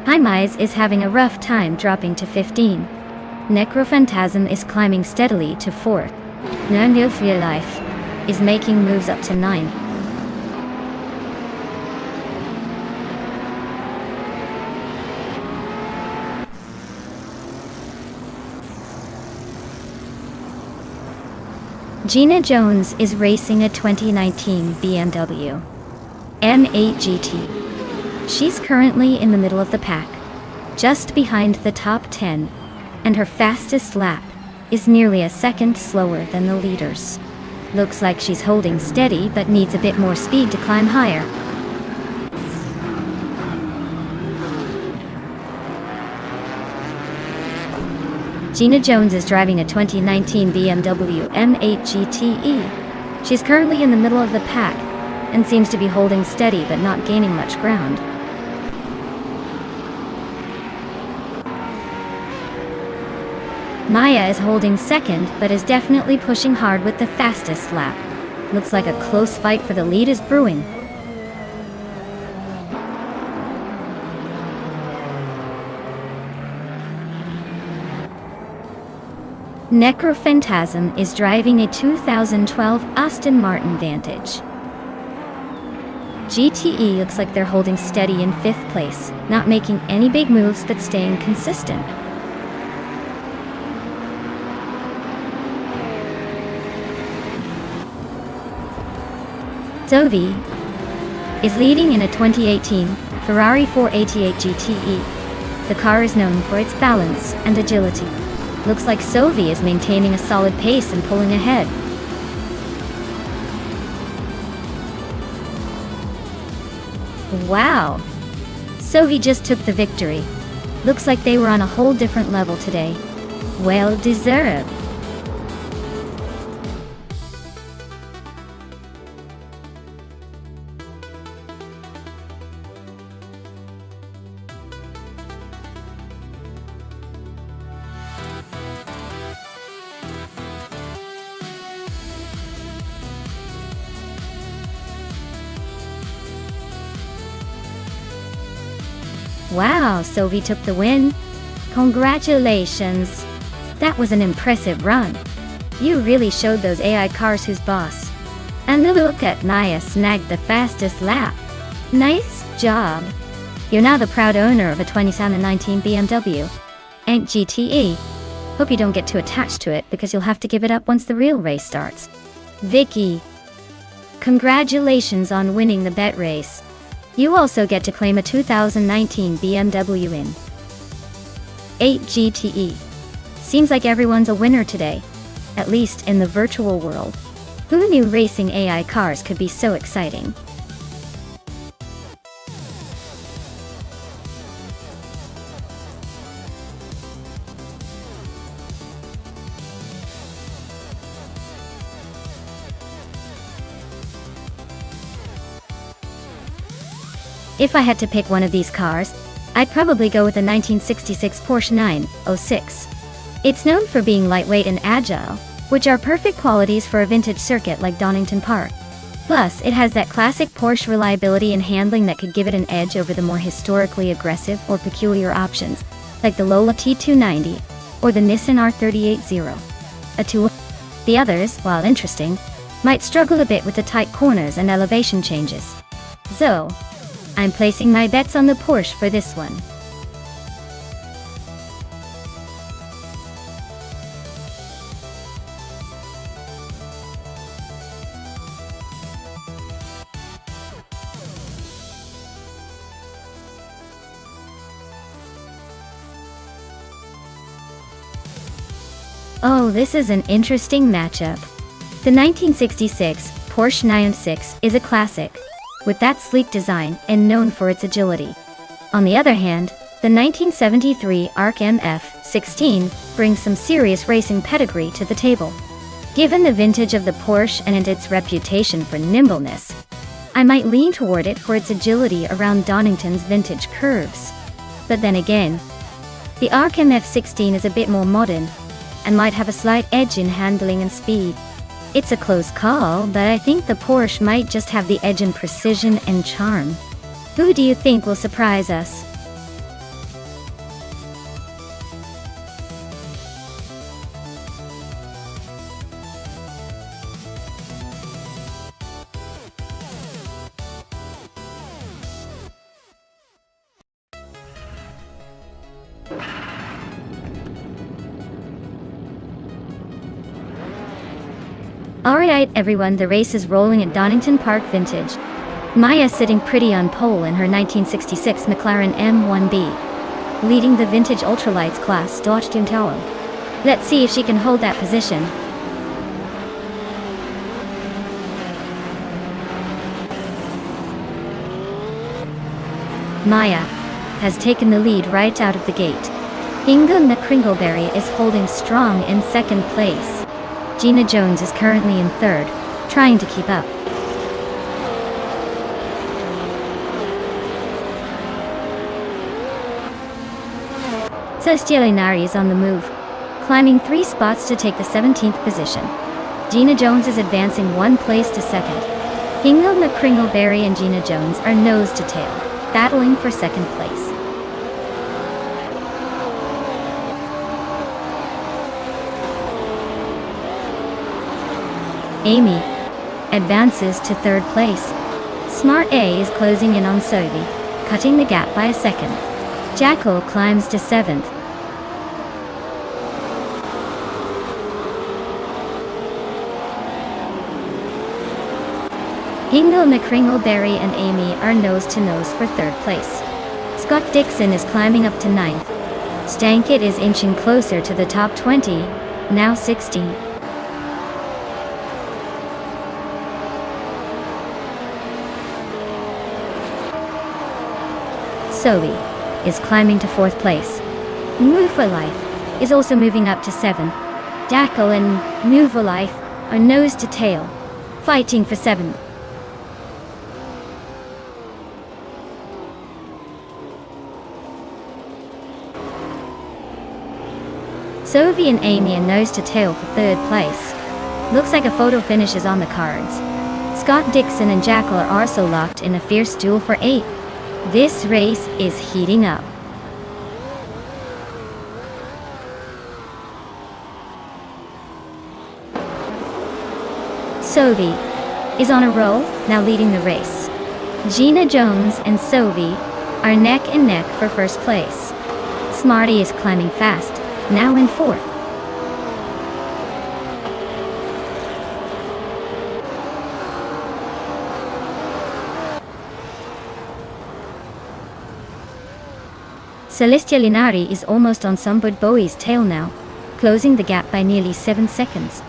High Mize is having a rough time dropping to 15. Necrophantasm is climbing steadily to 4th. New for Life is making moves up to 9. Gina Jones is racing a 2019 BMW M8 GT. She's currently in the middle of the pack, just behind the top 10, and her fastest lap is nearly a 2nd slower than the leaders. Looks like she's holding steady but needs a bit more speed to climb higher. Gina Jones is driving a 2019 BMW M8 GTE. She's currently in the middle of the pack and seems to be holding steady but not gaining much ground. Maya is holding second, but is definitely pushing hard with the fastest lap. Looks like a close fight for the lead is brewing. Necrophantasm is driving a 2012 Aston Martin Vantage. GTE looks like they're holding steady in 5th place, not making any big moves but staying consistent. Zoe is leading in a 2018 Ferrari 488 GTE. The car is known for its balance and agility. Looks like Sovi is maintaining a solid pace and pulling ahead. Wow! Sovi just took the victory. Looks like they were on a whole different level today. Well deserved. Wow, Sovi took the win. Congratulations. That was an impressive run. You really showed those AI cars who's boss. And look at Maya snagged the fastest lap. Nice job. You're now the proud owner of a 2019 BMW. Ain't GTE. Hope you don't get too attached to it because you'll have to give it up once the real race starts. Vicky. Congratulations on winning the bet race. You also get to claim a 2019 BMW in 8 GTE. Seems like everyone's a winner today, at least in the virtual world. Who knew racing AI cars could be so exciting? If I had to pick one of these cars, I'd probably go with the 1966 Porsche 906. It's known for being lightweight and agile, which are perfect qualities for a vintage circuit like Donington Park. Plus, it has that classic Porsche reliability and handling that could give it an edge over the more historically aggressive or peculiar options, like the Lola T290 or the Nissan R380. The others, while interesting, might struggle a bit with the tight corners and elevation changes. So, I'm placing my bets on the Porsche for this one. Oh, this is an interesting matchup. The 1966 Porsche 906 is a classic, with that sleek design and known for its agility. On the other hand, the 1973 Arc MF-16 brings some serious racing pedigree to the table. Given the vintage of the Porsche and its reputation for nimbleness, I might lean toward it for its agility around Donington's vintage curves. But then again, the Arc MF-16 is a bit more modern and might have a slight edge in handling and speed. It's a close call, but I think the Porsche might just have the edge in precision and charm. Who do you think will surprise us? Alright everyone, the race is rolling at Donington Park Vintage. Maya sitting pretty on pole in her 1966 McLaren M1B, leading the vintage ultralights class Dodge Tower. Let's see if she can hold that position. Maya has taken the lead right out of the gate. Inga McCringleberry is holding strong in second place. Gina Jones is currently in third, trying to keep up. Sestialinari is on the move, climbing 3 spots to take the 17th position. Gina Jones is advancing 1 place to second. Hingle McCringleberry and Gina Jones are nose to tail, battling for second place. Amy advances to 3rd place. Smart A is closing in on Sophie, cutting the gap by a second. Jackal climbs to 7th. Hingle McCringleberry and Amy are nose-to-nose for 3rd place. Scott Dixon is climbing up to 9th. Stankit is inching closer to the top 20, now 16. Zoe is climbing to 4th place. Move for Life is also moving up to 7. Jackal and Move for Life are nose to tail, fighting for 7th. Sophie and Amy are nose to tail for 3rd place. Looks like a photo finish is on the cards. Scott Dixon and Jackal are also locked in a fierce duel for 8. This race is heating up. Sophie is on a roll, now leading the race. Gina Jones and Sophie are neck and neck for 1st place. Smarty is climbing fast, now in 4th. Celestia Linari is almost on Sumbud Bowie's tail now, closing the gap by nearly 7 seconds.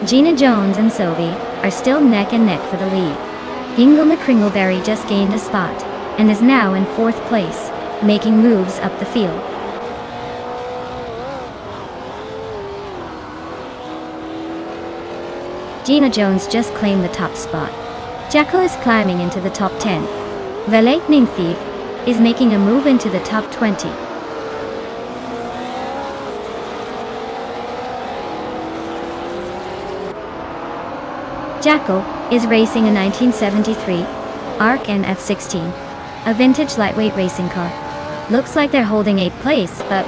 Gina Jones and Sophie are still neck and neck for the lead. Hingle McCringleberry just gained a spot, and is now in 4th place, making moves up the field. Gina Jones just claimed the top spot. Jackal is climbing into the top 10. The Lightning Thief is making a move into the top 20. Jackal is racing a 1973 ARC and F16, a vintage lightweight racing car. Looks like they're holding 8th place, but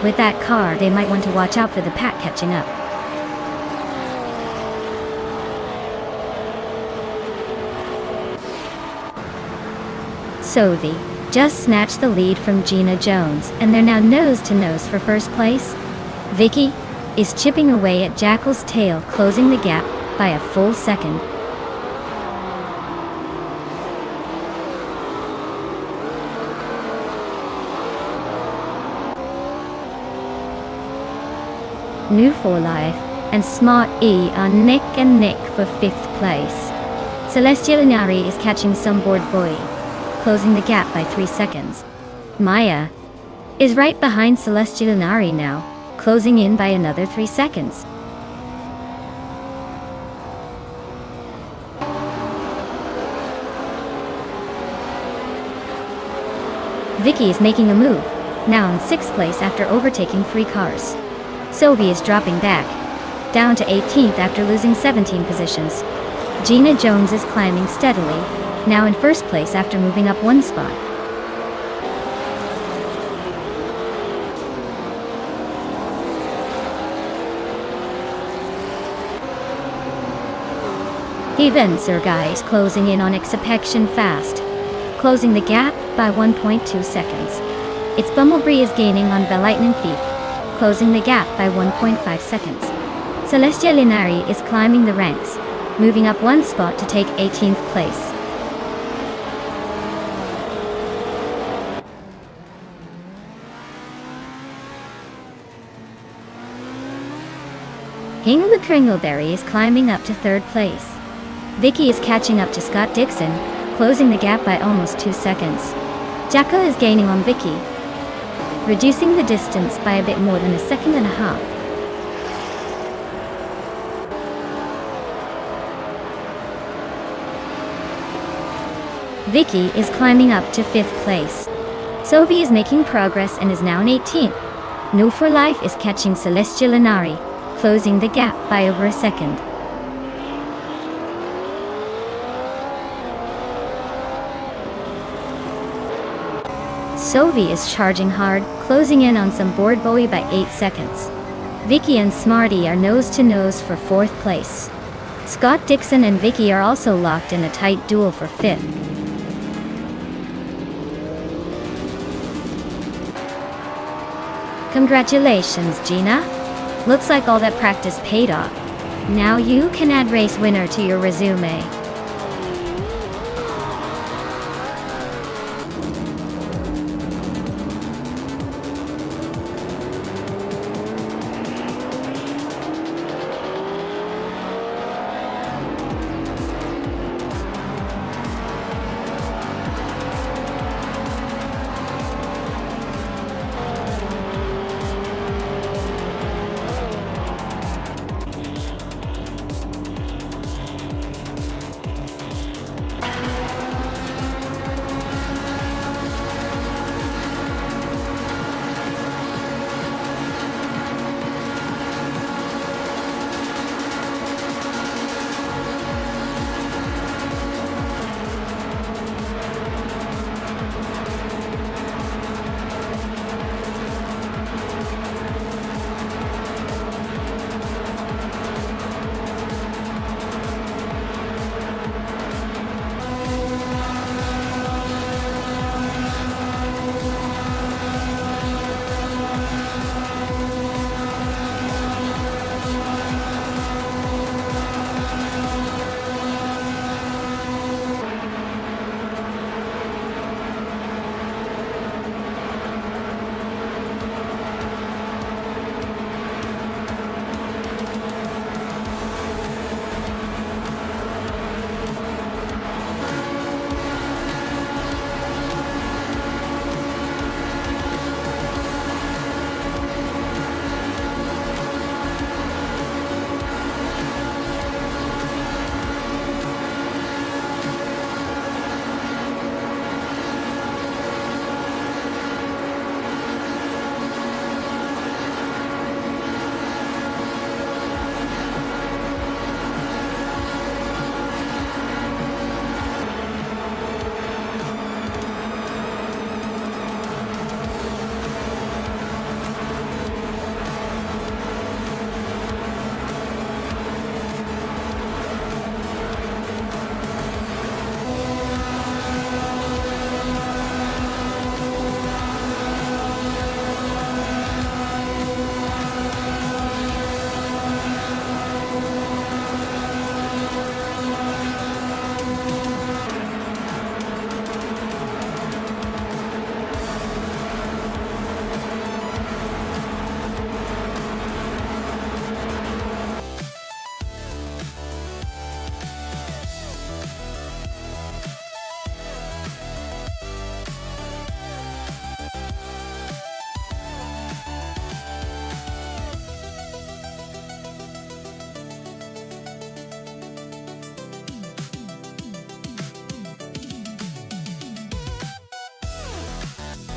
with that car they might want to watch out for the pack catching up. Sophie just snatched the lead from Gina Jones, and they're now nose-to-nose for 1st place. Vicky is chipping away at Jackal's tail, closing the gap by a full second. New for Life and Smart E are neck and neck for 5th place. Celestia Linari is catching Sumbud Boy, closing the gap by 3 seconds. Maya is right behind Celestia Linari now, closing in by another 3 seconds. Vicky is making a move, now in 6th place after overtaking 3 cars. Sophie is dropping back, down to 18th after losing 17 positions. Gina Jones is climbing steadily, now in 1st place after moving up 1 spot. Even Sergei is closing in on Exapection fast, closing the gap by 1.2 seconds. Its Bumblebee is gaining on the Lightning Thief, closing the gap by 1.5 seconds. Celestia Linari is climbing the ranks, moving up 1 spot to take 18th place. Hingle McCringleberry is climbing up to 3rd place. Vicky is catching up to Scott Dixon, closing the gap by almost 2 seconds. Jackal is gaining on Vicky, reducing the distance by a bit more than 1.5 seconds. Vicky is climbing up to 5th place. Sophie is making progress and is now in 18th. No for Life is catching Celestial Inari, closing the gap by over a second. Sovi is charging hard, closing in on some board Bowie by 8 seconds. Vicky and Smarty are nose-to-nose for 4th place. Scott Dixon and Vicky are also locked in a tight duel for 5th. Congratulations, Gina. Looks like all that practice paid off. Now you can add race winner to your resume.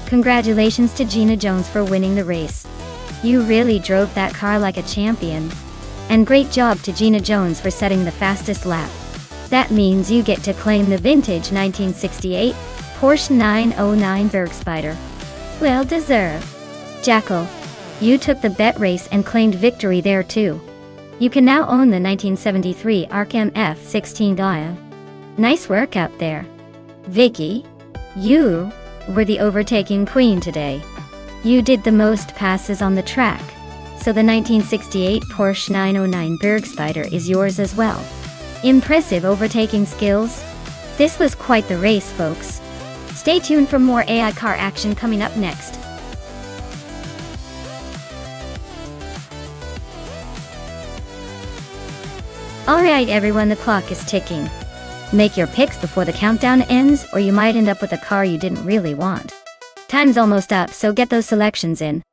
Congratulations to Gina Jones for winning the race. You really drove that car like a champion. And great job to Gina Jones for setting the fastest lap. That means you get to claim the vintage 1968 Porsche 909 Bergspider. Well deserved. Jackal, you took the bet race and claimed victory there too. You can now own the 1973 Arkham F16 Dia. Nice work out there. Vicky, you were the overtaking queen today. You did the most passes on the track, so the 1968 Porsche 909 Bergspider is yours as well. Impressive overtaking skills. This was quite the race, folks. Stay tuned for more AI car action coming up next. Alright everyone, the clock is ticking. Make your picks before the countdown ends, or you might end up with a car you didn't really want. Time's almost up, so get those selections in.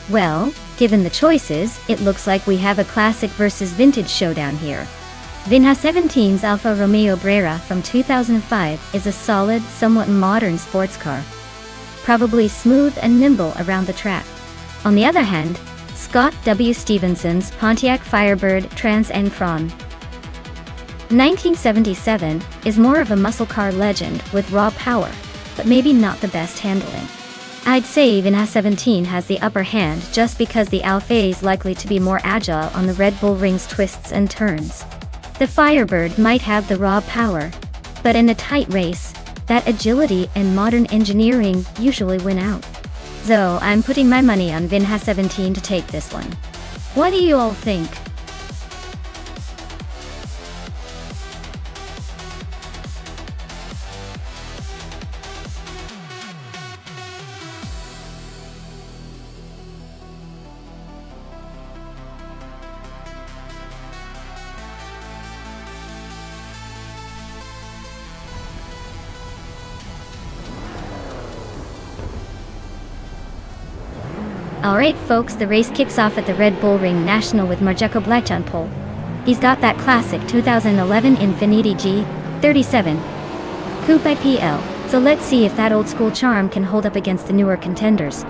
Well, given the choices, it looks like we have a classic versus vintage showdown here. Vinha 17's Alfa Romeo Brera from 2005 is a solid, somewhat modern sports car. Probably smooth and nimble around the track. On the other hand, Scott W. Stevenson's Pontiac Firebird Trans Am 1977 is more of a muscle car legend with raw power, but maybe not the best handling. I'd say Vinha 17 has the upper hand just because the Alfa is likely to be more agile on the Red Bull Ring's twists and turns. The Firebird might have the raw power, but in a tight race, that agility and modern engineering usually win out. So I'm putting my money on Vinha 17 to take this one. What do you all think? Alright folks, the race kicks off at the Red Bull Ring National with Marjeko Blech on pole. He's got that classic 2011 Infiniti G37 Coupe PL, so let's see if that old school charm can hold up against the newer contenders.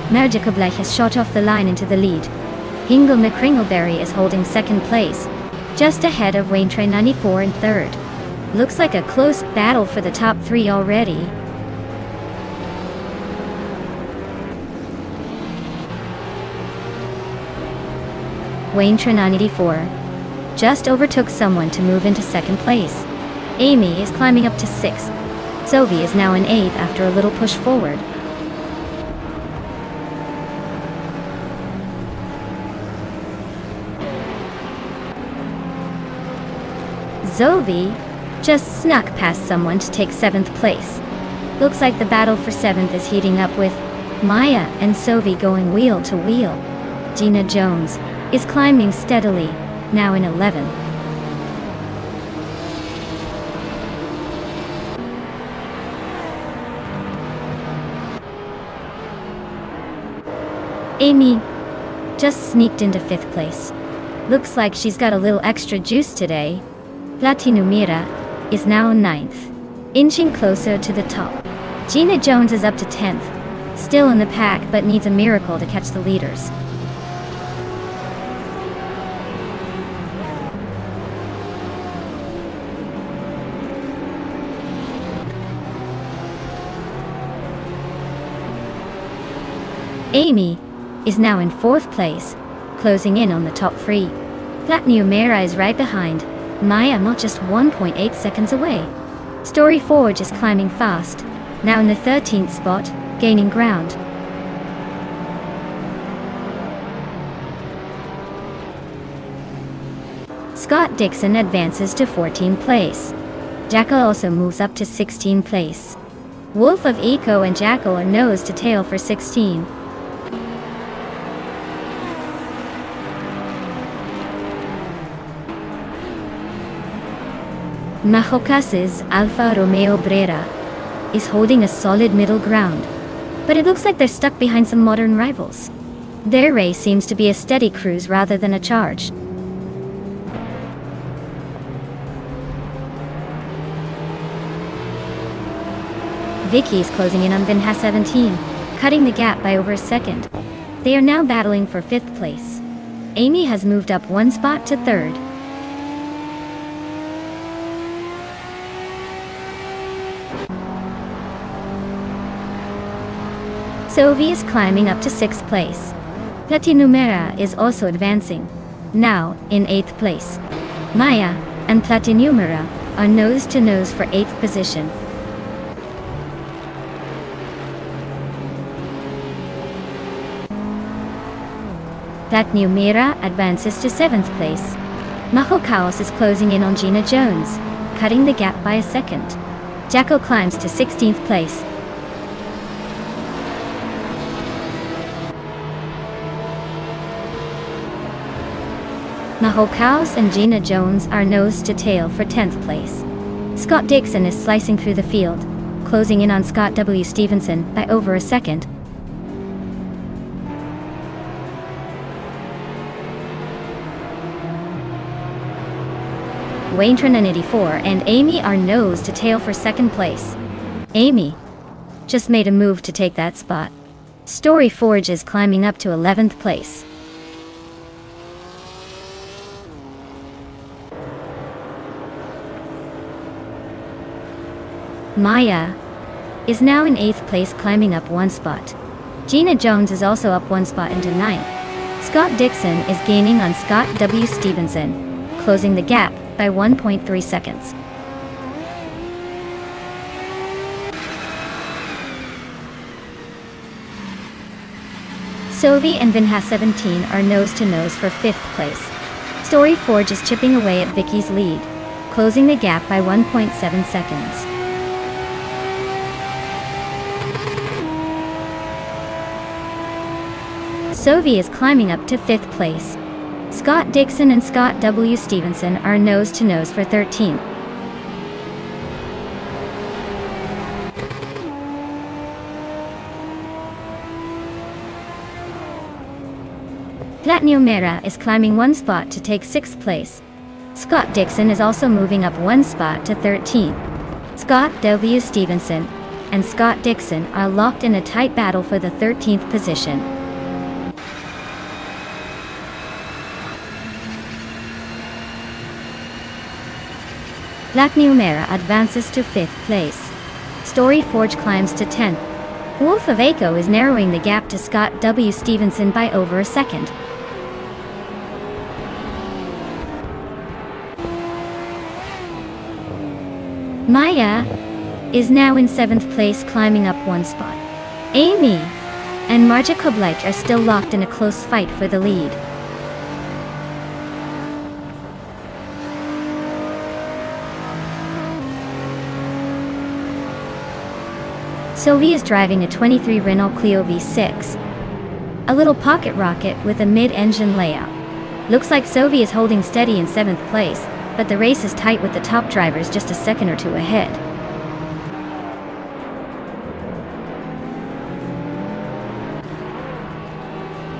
Marjeko Blech has shot off the line into the lead. Hingle McCringleberry is holding second place, just ahead of Wayne Train 94 in third. Looks like a close battle for the top three already. Wayne Train 94 just overtook someone to move into second place. Amy is climbing up to sixth. Sophie is now in eighth after a little push forward. Zoe just snuck past someone to take 7th place. Looks like the battle for 7th is heating up with Maya and Sophie going wheel to wheel. Gina Jones is climbing steadily, now in 11th. Amy just sneaked into 5th place. Looks like she's got a little extra juice today. Latinumira is now 9th, inching closer to the top. Gina Jones is up to 10th, still in the pack but needs a miracle to catch the leaders. Amy is now in 4th place, closing in on the top 3. Latinumira is right behind. Maya not just 1.8 seconds away. Story Forge is climbing fast, now in the 13th spot, gaining ground. Scott Dixon advances to 14th place. Jackal also moves up to 16th place. Wolf of Eco and Jackal are nose to tail for 16. Majocas's Alfa Romeo Brera is holding a solid middle ground, but it looks like they're stuck behind some modern rivals. Their race seems to be a steady cruise rather than a charge. Vicky is closing in on Vinha 17, cutting the gap by over a second. They are now battling for 5th place. Amy has moved up 1 spot to 3rd. Sophie is climbing up to 6th place. Platinumera is also advancing, now in 8th place. Maya and Platinumera are nose to nose for 8th position. Platinumera advances to 7th place. Majocaos is closing in on Gina Jones, cutting the gap by a second. Jacko climbs to 16th place. Majocaos and Gina Jones are nose to tail for 10th place. Scott Dixon is slicing through the field, closing in on Scott W. Stevenson by over a second. Waintran 84 and Amy are nose to tail for second place. Amy just made a move to take that spot. Story Forge is climbing up to 11th place. Maya is now in 8th place, climbing up 1 spot. Gina Jones is also up 1 spot into 9th. Scott Dixon is gaining on Scott W. Stevenson, closing the gap by 1.3 seconds. Sovi and Vinha 17 are nose to nose for 5th place. Story Forge is chipping away at Vicky's lead, closing the gap by 1.7 seconds. Sovi is climbing up to 5th place. Scott Dixon and Scott W. Stevenson are nose to nose for 13th. Platniumera is climbing 1 spot to take 6th place. Scott Dixon is also moving up 1 spot to 13th. Scott W. Stevenson and Scott Dixon are locked in a tight battle for the 13th position. Platniumera advances to 5th place. Story Forge climbs to 10th. Wolf of Aco is narrowing the gap to Scott W. Stevenson by over a second. Maya is now in 7th place, climbing up 1 spot. Amy and Marja Kobleit are still locked in a close fight for the lead. Sovi is driving a 23 Renault Clio V6, a little pocket rocket with a mid-engine layout. Looks like Sovi is holding steady in 7th place, but the race is tight with the top drivers just a second or two ahead.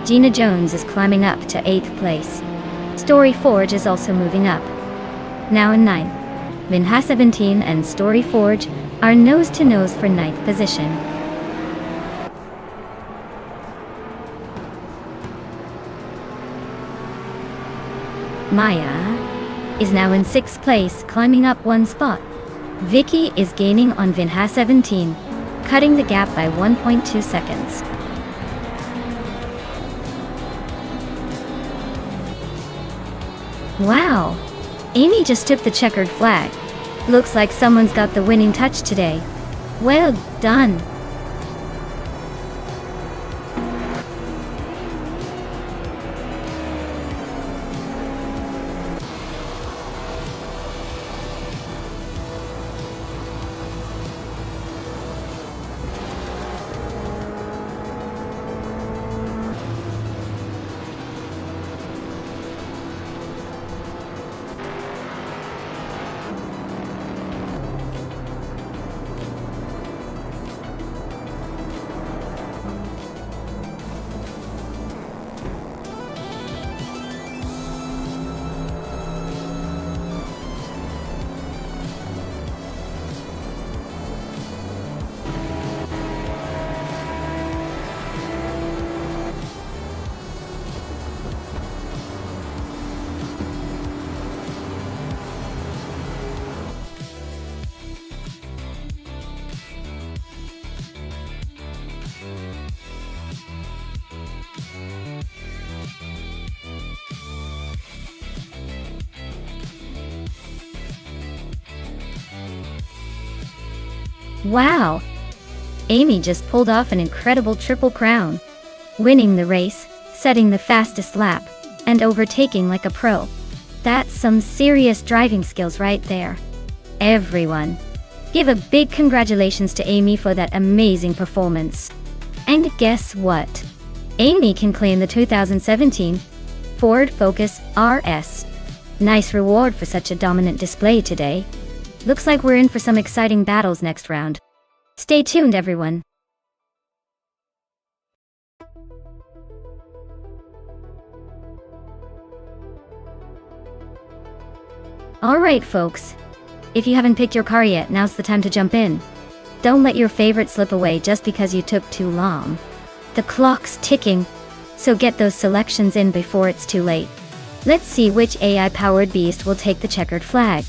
Gina Jones is climbing up to 8th place. Story Forge is also moving up, now in 9th. Vinha 17 and Story Forge are nose to nose for 9th position. Maya is now in 6th place, climbing up 1 spot. Vicky is gaining on Vinha 17, cutting the gap by 1.2 seconds. Wow! Amy just took the checkered flag. Looks like someone's got the winning touch today. Well done! Wow! Amy just pulled off an incredible triple crown, winning the race, setting the fastest lap, and overtaking like a pro. That's some serious driving skills right there. Everyone, give a big congratulations to Amy for that amazing performance. And guess what? Amy can claim the 2017 Ford Focus RS. Nice reward for such a dominant display today. Looks like we're in for some exciting battles next round. Stay tuned, everyone. Alright folks, if you haven't picked your car yet, now's the time to jump in. Don't let your favorite slip away just because you took too long. The clock's ticking, so get those selections in before it's too late. Let's see which AI-powered beast will take the checkered flag.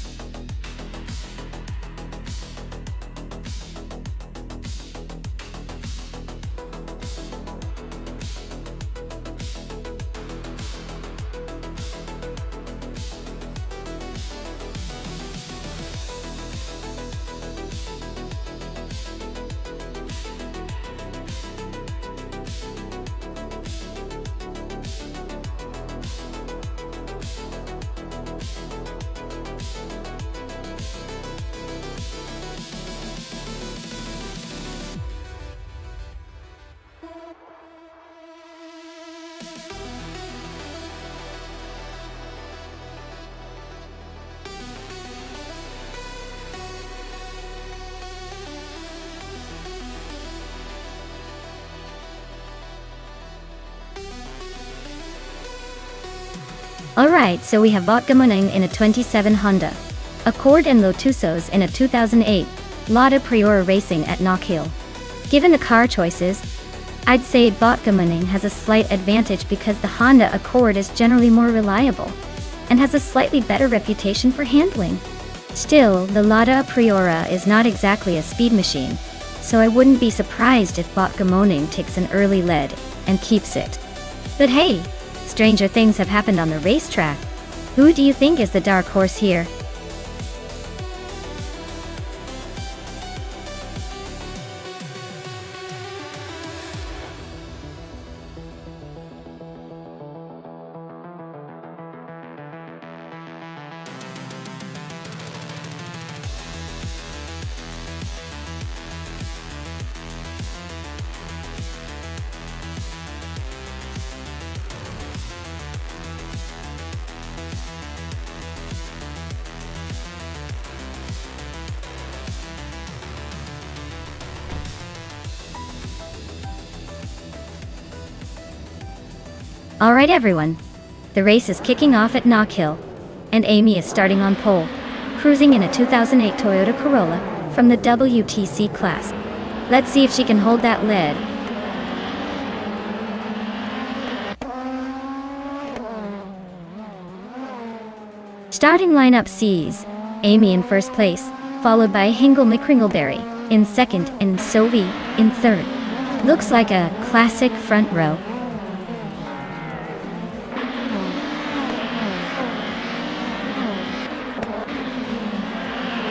Alright, so we have Botgamunang in a 27 Honda Accord and Lotusos in a 2008 Lada Priora Racing at Knockhill. Given the car choices, I'd say Botgamunang has a slight advantage because the Honda Accord is generally more reliable and has a slightly better reputation for handling. Still, the Lada Priora is not exactly a speed machine, so I wouldn't be surprised if Botgamunang takes an early lead and keeps it. But hey, stranger things have happened on the racetrack. Who do you think is the dark horse here? Alright everyone, the race is kicking off at Knockhill, and Amy is starting on pole, cruising in a 2008 Toyota Corolla from the WTC class. Let's see if she can hold that lead. Starting lineup sees Amy in first place, followed by Hingle McCringleberry in second and Sophie in third. Looks like a classic front row.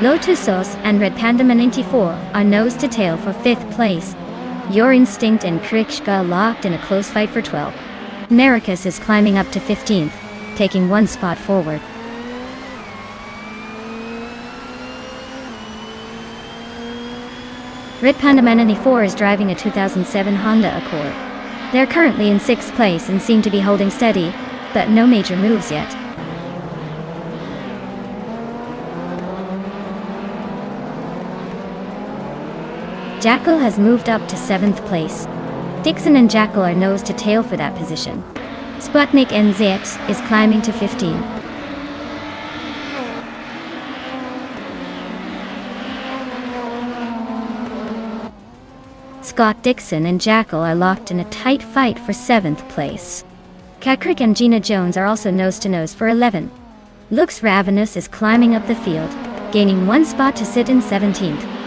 Lotusos and Red Panda 94 are nose to tail for 5th place. Your Instinct and Krikshka locked in a close fight for 12. Maracus is climbing up to 15th, taking one spot forward. Red Panda 94 is driving a 2007 Honda Accord. They're currently in 6th place and seem to be holding steady, but no major moves yet. Jackal has moved up to 7th place. Dixon and Jackal are nose to tail for that position. Sputnik NZ is climbing to 15. Scott Dixon and Jackal are locked in a tight fight for 7th place. Kakrik and Gina Jones are also nose to nose for 11. Looks Ravenous is climbing up the field, gaining one spot to sit in 17th.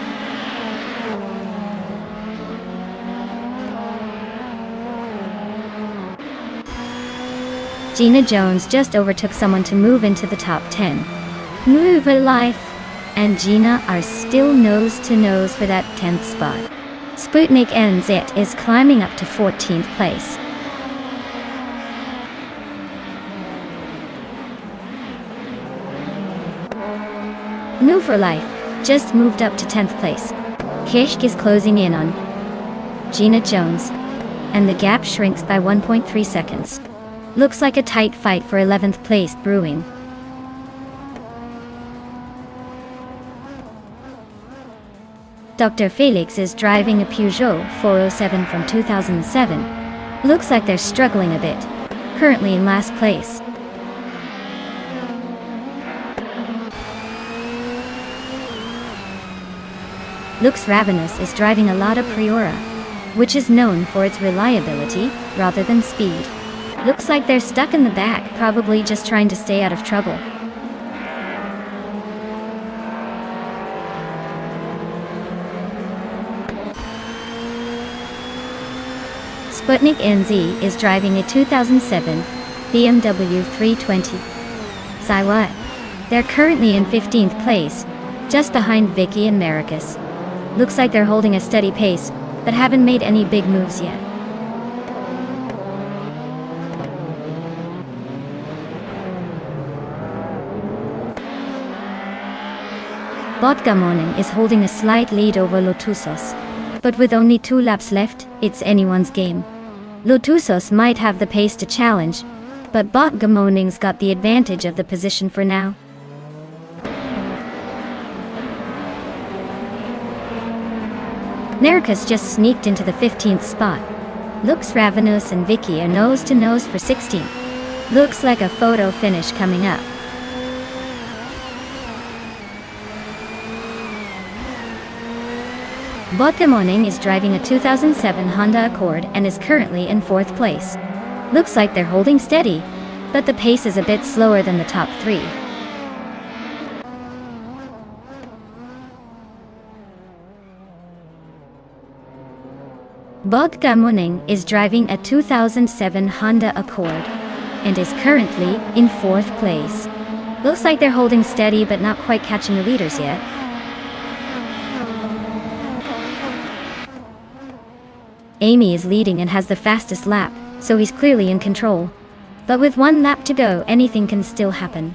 Gina Jones just overtook someone to move into the top 10. Move Life and Gina are still nose to nose for that 10th spot. Sputnik NZ is climbing up to 14th place. Move for Life just moved up to 10th place. Kishk is closing in on Gina Jones, and the gap shrinks by 1.3 seconds. Looks like a tight fight for 11th place brewing. Dr. Felix is driving a Peugeot 407 from 2007. Looks like they're struggling a bit, currently in last place. Looks Ravenous is driving a Lada Priora, which is known for its reliability rather than speed. Looks like they're stuck in the back, probably just trying to stay out of trouble. Sputnik NZ is driving a 2007 BMW 320. Saiwa. They're currently in 15th place, just behind Vicky and Maricus. Looks like they're holding a steady pace, but haven't made any big moves yet. Botgamoning is holding a slight lead over Lotusos, but with only 2 laps left, it's anyone's game. Lotusos might have the pace to challenge, but Botgamoning's got the advantage of the position for now. Maricus just sneaked into the 15th spot. Looks Ravenous and Vicky are nose to nose for 16th. Looks like a photo finish coming up. Botgamoning is driving a 2007 Honda Accord and is currently in 4th place. Looks like they're holding steady, but the pace is a bit slower than the top 3. Botgamoning is driving a 2007 Honda Accord and is currently in 4th place. Looks like they're holding steady but not quite catching the leaders yet. Amy is leading and has the fastest lap, so he's clearly in control. But with 1 lap to go, anything can still happen.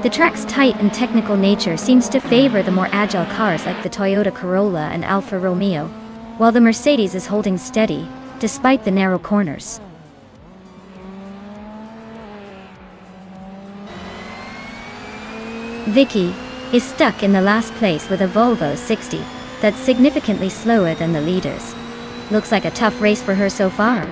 The track's tight and technical nature seems to favor the more agile cars like the Toyota Corolla and Alfa Romeo, while the Mercedes is holding steady, despite the narrow corners. Vicky is stuck in the last place with a Volvo 60 that's significantly slower than the leaders. Looks like a tough race for her so far.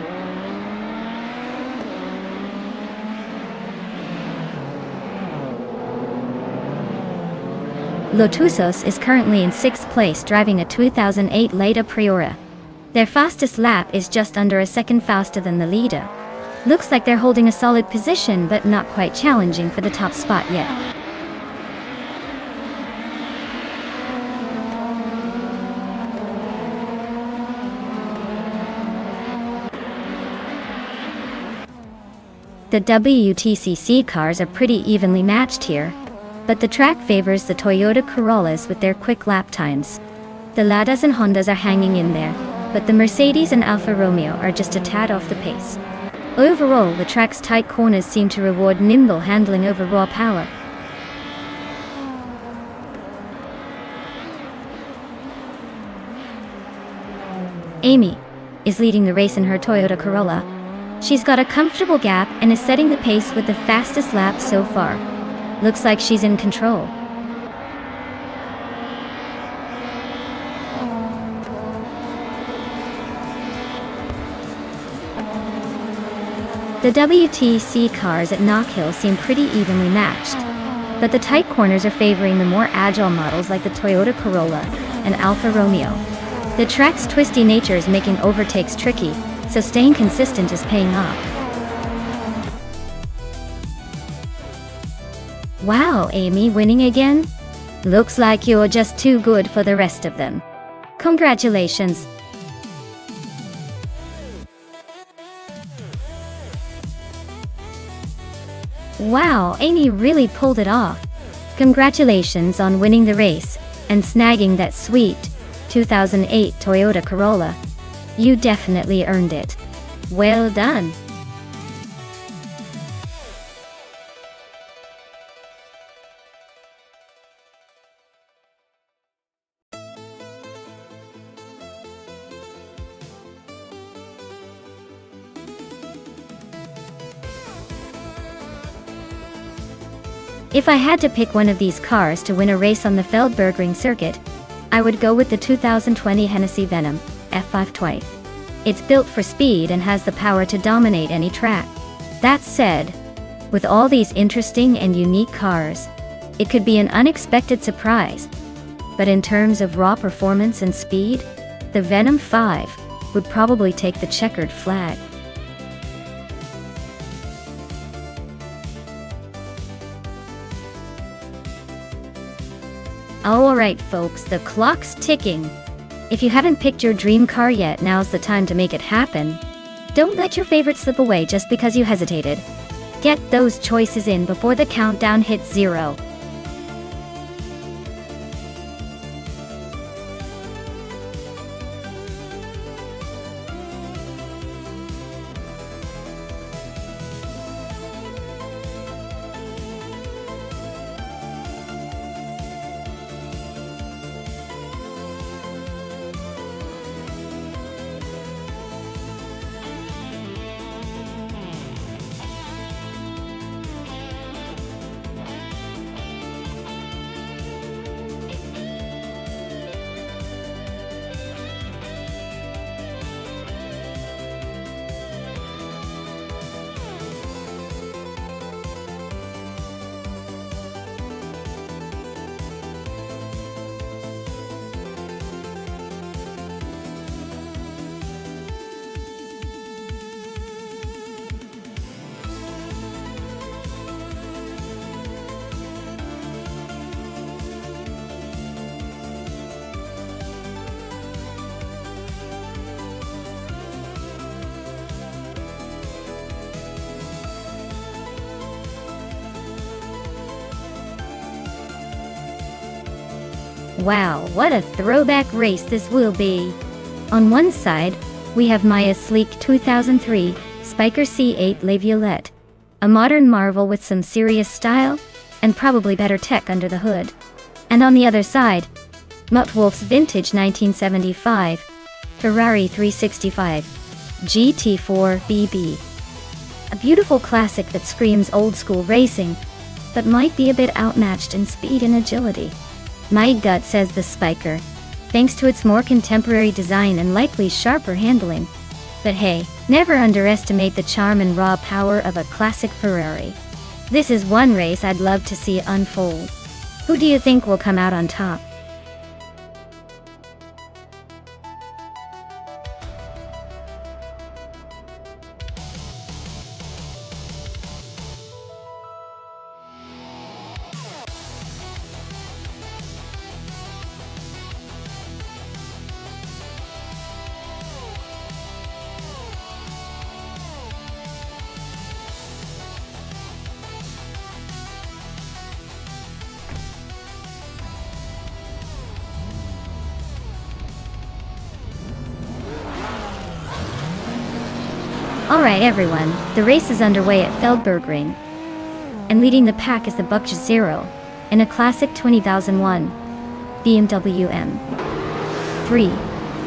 Lotusos is currently in 6th place driving a 2008 Lada Priora. Their fastest lap is just under a second faster than the leader. Looks like they're holding a solid position but not quite challenging for the top spot yet. The WTCC cars are pretty evenly matched here, but the track favors the Toyota Corollas with their quick lap times. The Ladas and Hondas are hanging in there, but the Mercedes and Alfa Romeo are just a tad off the pace. Overall, the track's tight corners seem to reward nimble handling over raw power. Amy is leading the race in her Toyota Corolla. She's got a comfortable gap and is setting the pace with the fastest lap so far. Looks like she's in control. The WTC cars at Knockhill seem pretty evenly matched, but the tight corners are favoring the more agile models like the Toyota Corolla and Alfa Romeo. The track's twisty nature is making overtakes tricky, so staying consistent is paying off. Wow, Amy winning again? Looks like you're just too good for the rest of them. Congratulations. Wow, Amy really pulled it off. Congratulations on winning the race and snagging that sweet 2008 Toyota Corolla. You definitely earned it. Well done. If I had to pick one of these cars to win a race on the Feldbergring circuit, I would go with the 2020 Hennessy Venom F520. It's built for speed and has the power to dominate any track. That said, with all these interesting and unique cars, it could be an unexpected surprise. But in terms of raw performance and speed, the Venom 5 would probably take the checkered flag. Alright folks, the clock's ticking. If you haven't picked your dream car yet, now's the time to make it happen. Don't let your favorite slip away just because you hesitated. Get those choices in before the countdown hits 0. Wow, what a throwback race this will be. On one side, we have Maya's sleek 2003 Spiker C8 Le Violette, a modern marvel with some serious style and probably better tech under the hood. And on the other side, Mutt-Wolff's vintage 1975 Ferrari 365 GT4 BB. A beautiful classic that screams old-school racing, but might be a bit outmatched in speed and agility. My gut says the Spiker, thanks to its more contemporary design and likely sharper handling. But hey, never underestimate the charm and raw power of a classic Ferrari. This is one race I'd love to see unfold. Who do you think will come out on top? Alright everyone, the race is underway at Feldbergring. And leading the pack is the Buckj0 in a classic 2001 BMW M3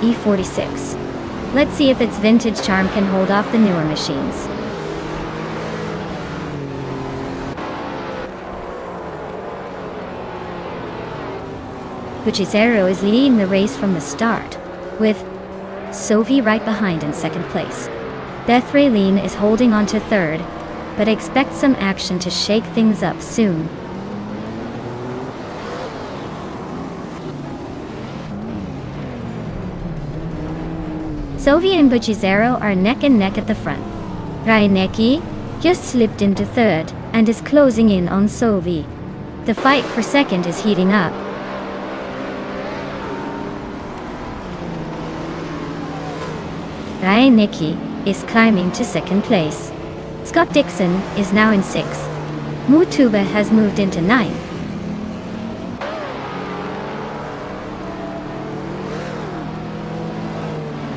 E46. Let's see if its vintage charm can hold off the newer machines. Buckj0 is leading the race from the start, with Sophie right behind in second place. Bethraline is holding on to third, but expect some action to shake things up soon. Sophie and Buckj0 are neck and neck at the front. Rajnecki just slipped into third and is closing in on Sophie. The fight for second is heating up. Rajnecki is climbing to second place. Scott Dixon is now in 6th. Mutuba has moved into 9th.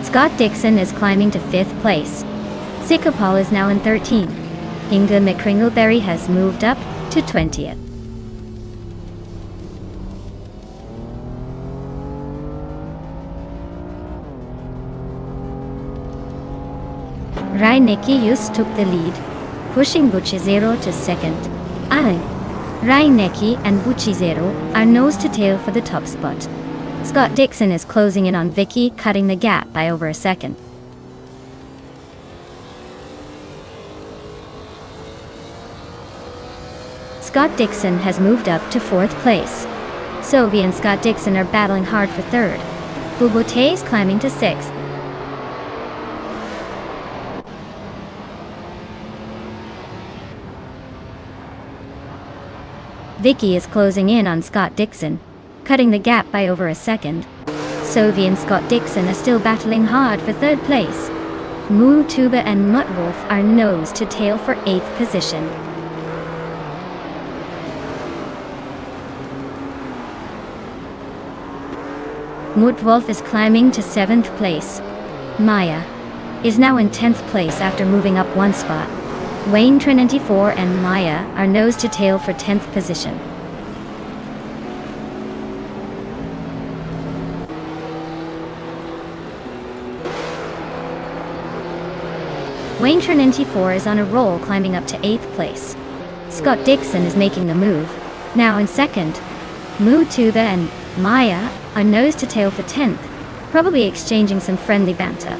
Scott Dixon is climbing to 5th place. Sikopal is now in 13th. Inga McCringleberry has moved up to 20th. Rajnecki just took the lead, pushing Buckj0 to second. Reinecke and Buchizero are nose to tail for the top spot. Scott Dixon is closing in on Vicky, cutting the gap by over a second. Scott Dixon has moved up to 4th place. Sophie and Scott Dixon are battling hard for 3rd. Bobote is climbing to 6th. Vicky is closing in on Scott Dixon, cutting the gap by over a second. Sophie and Scott Dixon are still battling hard for 3rd place. Moo Tuba and Muttwolf are nose to tail for 8th position. Muttwolf is climbing to 7th place. Maya is now in 10th place after moving up 1 spot. Wayne Trinity 4 and Maya are nose to tail for 10th position. Wayne Trinity 4 is on a roll, climbing up to 8th place. Scott Dixon is making the move, now in 2nd. Moo Tuba and Maya are nose to tail for 10th, probably exchanging some friendly banter.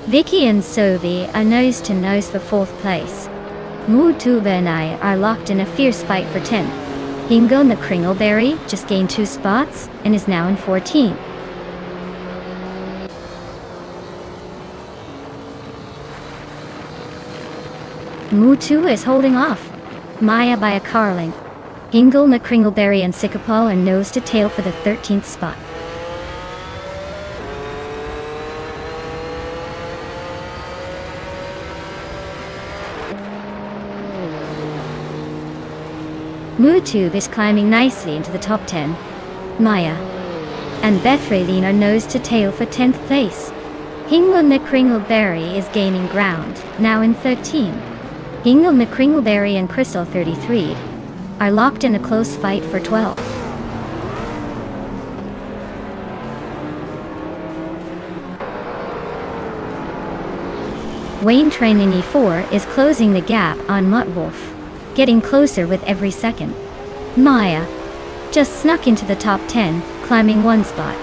Vicky and Sophie are nose to nose for 4th place. Moo Tuba and I are locked in a fierce fight for 10th. Hingle and the Kringleberry just gained 2 spots and is now in 14th. Moo Tuba is holding off Maya by a car length. Hingle, McCringleberry and Sycamore are nose to tail for the 13th spot. Mootube is climbing nicely into the top 10. Maya and Bethraline are nose to tail for 10th place. Hingle McCringleberry is gaining ground, now in 13. Hingle McCringleberry and Crystal 33 are locked in a close fight for 12. Wayne Training E4 is closing the gap on Muttwolf, getting closer with every second. Maya just snuck into the top 10, climbing 1 spot.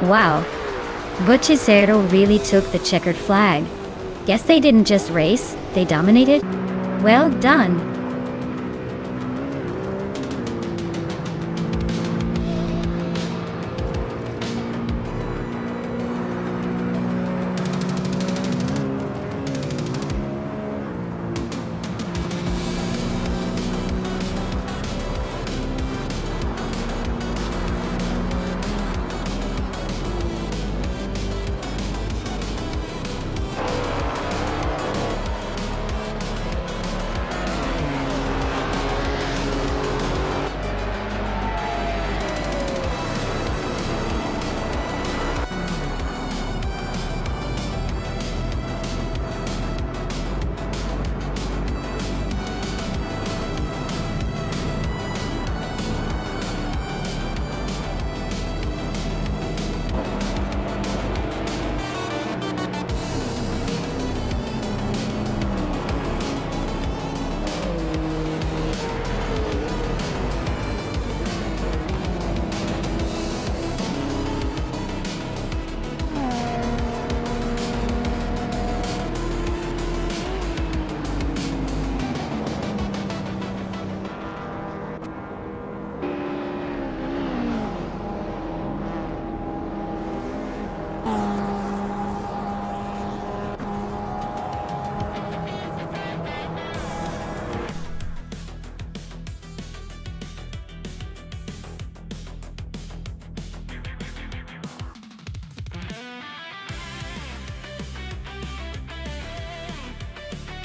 Wow, Buchizero really took the checkered flag. Guess they didn't just race, they dominated? Well done.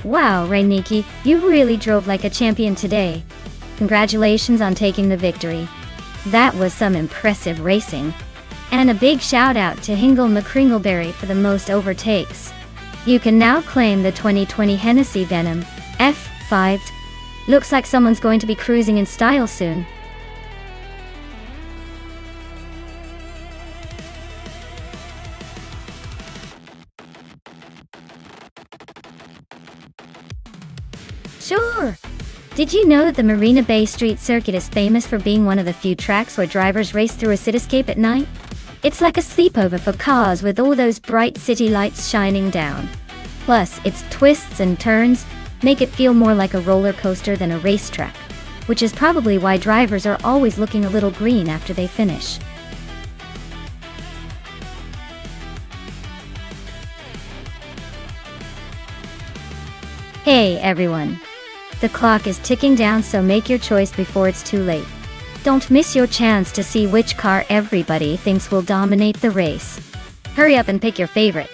Wow, Reinecke, you really drove like a champion today. Congratulations on taking the victory. That was some impressive racing. And a big shout out to Hingle McCringleberry for the most overtakes. You can now claim the 2020 Hennessy Venom F5. Looks like someone's going to be cruising in style soon. Sure! Did you know that the Marina Bay Street Circuit is famous for being one of the few tracks where drivers race through a cityscape at night? It's like a sleepover for cars with all those bright city lights shining down. Plus, its twists and turns make it feel more like a roller coaster than a racetrack, which is probably why drivers are always looking a little green after they finish. Hey everyone! The clock is ticking down, so make your choice before it's too late. Don't miss your chance to see which car everybody thinks will dominate the race. Hurry up and pick your favorite.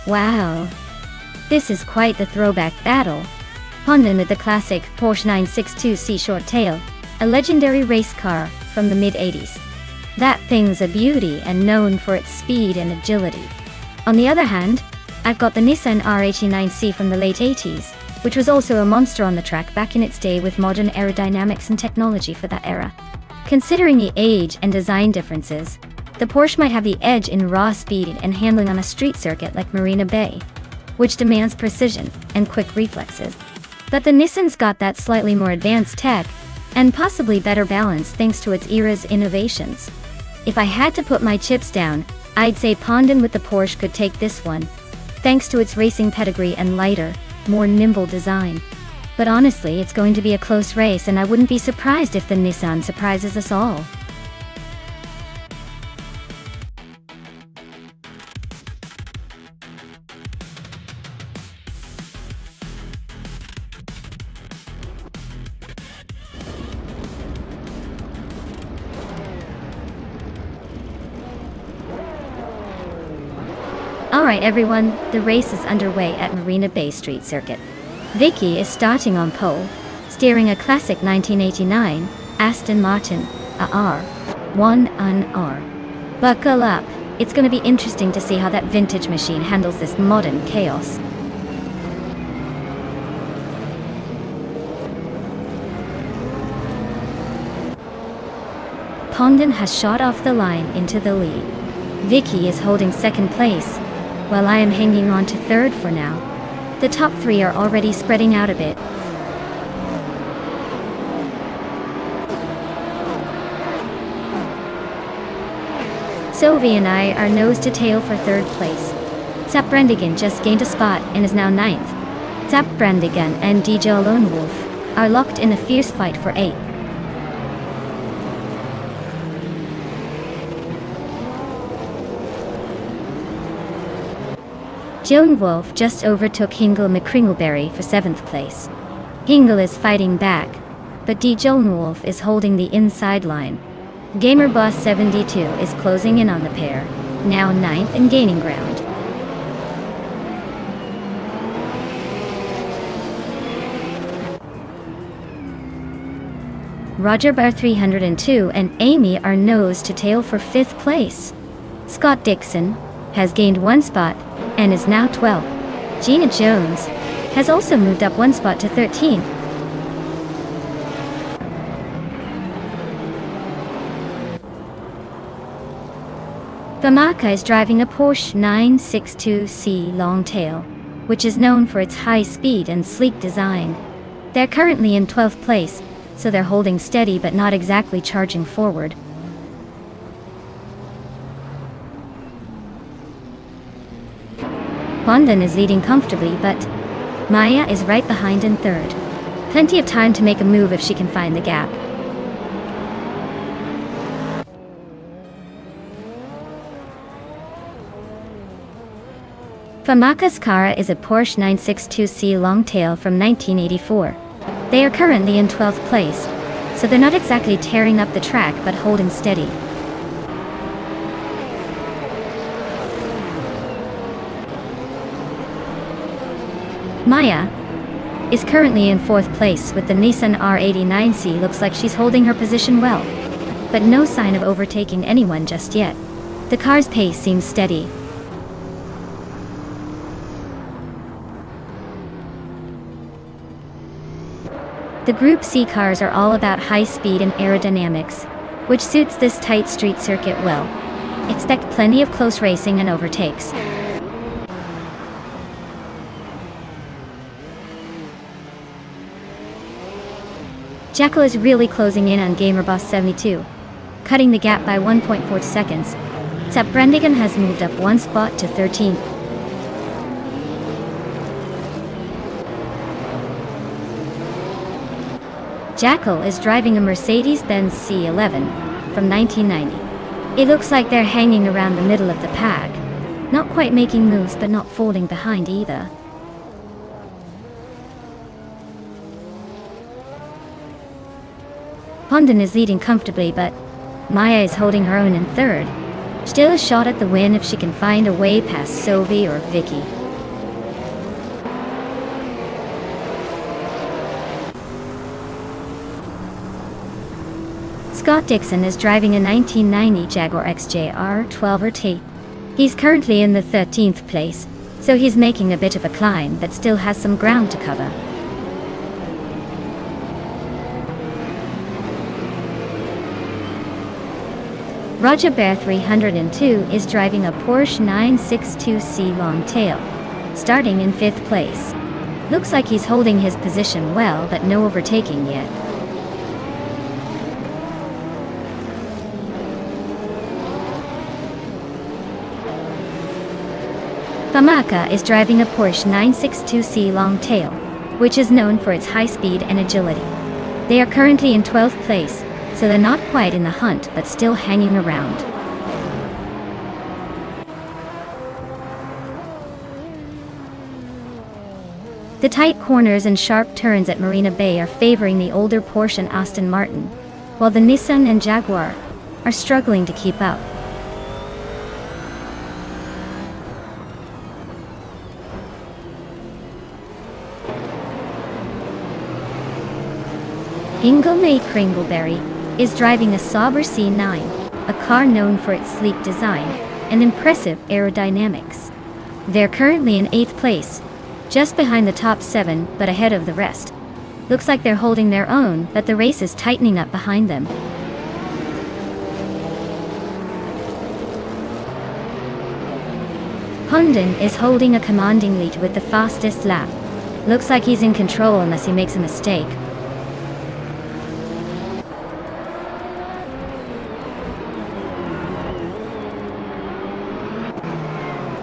Wow! This is quite the throwback battle. Honda with the classic Porsche 962C Short Tail, a legendary race car from the mid-80s. That thing's a beauty and known for its speed and agility. On the other hand, I've got the Nissan R89C from the late 80s, which was also a monster on the track back in its day with modern aerodynamics and technology for that era. Considering the age and design differences, the Porsche might have the edge in raw speed and handling on a street circuit like Marina Bay, which demands precision and quick reflexes. But the Nissan's got that slightly more advanced tech, and possibly better balance thanks to its era's innovations. If I had to put my chips down, I'd say Pondon with the Porsche could take this one, thanks to its racing pedigree and lighter, more nimble design. But honestly, it's going to be a close race, and I wouldn't be surprised if the Nissan surprises us all. Alright everyone, the race is underway at Marina Bay Street Circuit. Vicky is starting on pole, steering a classic 1989 Aston Martin AR1R. Buckle up, it's gonna be interesting to see how that vintage machine handles this modern chaos. Pondon has shot off the line into the lead. Vicky is holding second place, while I am hanging on to third for now. The top three are already spreading out a bit. Sylvie and I are nose to tail for third place. Zaprandigan just gained a spot and is now ninth. Zaprandigan and DJ Lone Wolf are locked in a fierce fight for eighth. Joan Wolf just overtook Hingle McCringleberry for 7th place. Hingle is fighting back, but Joan Wolf is holding the inside line. Gamerboss 72 is closing in on the pair, now 9th and gaining ground. Roger Bar 302 and Amy are nose to tail for 5th place. Scott Dixon has gained one spot and is now 12th. Gina Jones has also moved up one spot to 13th. Bamaka is driving a Porsche 962C Longtail, which is known for its high speed and sleek design. They're currently in 12th place, so they're holding steady but not exactly charging forward. Pondon is leading comfortably, but Maya is right behind in third. Plenty of time to make a move if she can find the gap. Famaka's car is a Porsche 962C Longtail from 1984. They are currently in 12th place, so they're not exactly tearing up the track but holding steady. Maya is currently in 4th place with the Nissan R89C. Looks like she's holding her position well, but no sign of overtaking anyone just yet. The car's pace seems steady. The Group C cars are all about high speed and aerodynamics, which suits this tight street circuit well. Expect plenty of close racing and overtakes. Jackal is really closing in on GamerBoss 72, cutting the gap by 1.4 seconds. Except Brendigan has moved up one spot to 13th. Jackal is driving a Mercedes-Benz C11 from 1990. It looks like they're hanging around the middle of the pack, not quite making moves but not falling behind either. Hondan is leading comfortably, but Maya is holding her own in 3rd. Still a shot at the win if she can find a way past Sophie or Vicky. Scott Dixon is driving a 1990 Jaguar XJR 12RT. He's currently in the 13th place, so he's making a bit of a climb but still has some ground to cover. Roger Bear 302 is driving a Porsche 962C Longtail, starting in 5th place. Looks like he's holding his position well, but no overtaking yet. Famaka is driving a Porsche 962C Longtail, which is known for its high speed and agility. They are currently in 12th place, so they're not quite in the hunt but still hanging around. The tight corners and sharp turns at Marina Bay are favoring the older Porsche and Aston Martin, while the Nissan and Jaguar are struggling to keep up. Ingle-May Kringleberry is driving a Sauber C9, a car known for its sleek design and impressive aerodynamics. They're currently in 8th place, just behind the top 7 but ahead of the rest. Looks like they're holding their own, but the race is tightening up behind them. Hondan is holding a commanding lead with the fastest lap. Looks like he's in control unless he makes a mistake.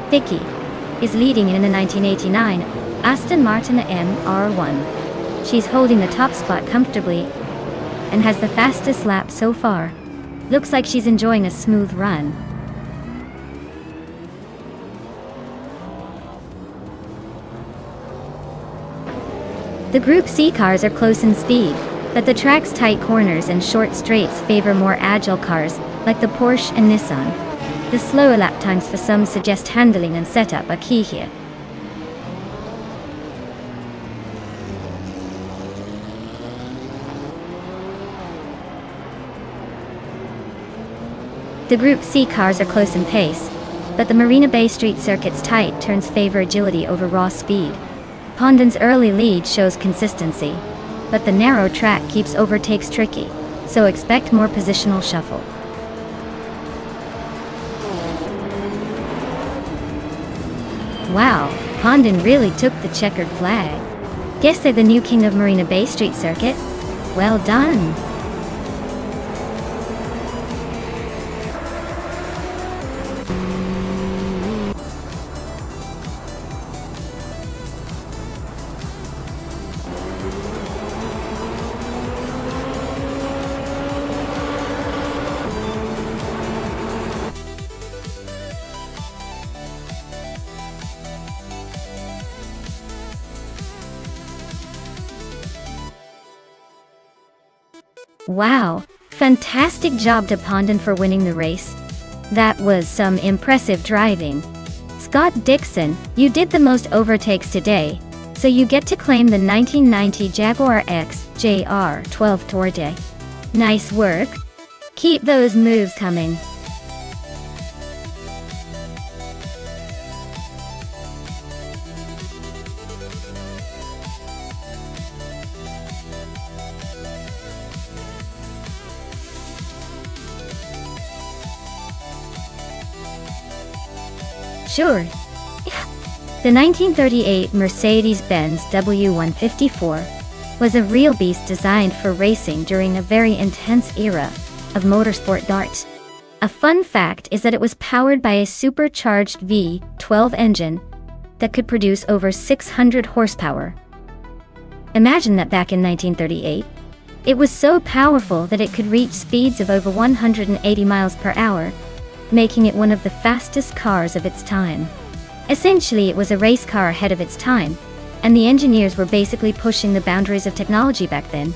Vicky is leading in the 1989 Aston Martin MR1. She's holding the top spot comfortably and has the fastest lap so far. Looks like she's enjoying a smooth run. The Group C cars are close in speed, but the track's tight corners and short straights favor more agile cars like the Porsche and Nissan. The slower lap times for some suggest handling and setup are key here. The Group C cars are close in pace, but the Marina Bay Street Circuit's tight turns favor agility over raw speed. Hondan's early lead shows consistency, but the narrow track keeps overtakes tricky, so expect more positional shuffle. Wow, Hondan really took the checkered flag. Guess they're the new king of Marina Bay Street Circuit. Well done. Wow, fantastic job to Pondon for winning the race. That was some impressive driving. Scott Dixon, you did the most overtakes today, so you get to claim the 1990 Jaguar XJR 12 Tour Day. Nice work. Keep those moves coming. Sure. The 1938 Mercedes-Benz W154 was a real beast designed for racing during a very intense era of motorsport darts. A fun fact is that it was powered by a supercharged V12 engine that could produce over 600 horsepower. Imagine that back in 1938. It was so powerful that it could reach speeds of over 180 miles per hour, making it one of the fastest cars of its time. Essentially, it was a race car ahead of its time, and the engineers were basically pushing the boundaries of technology back then.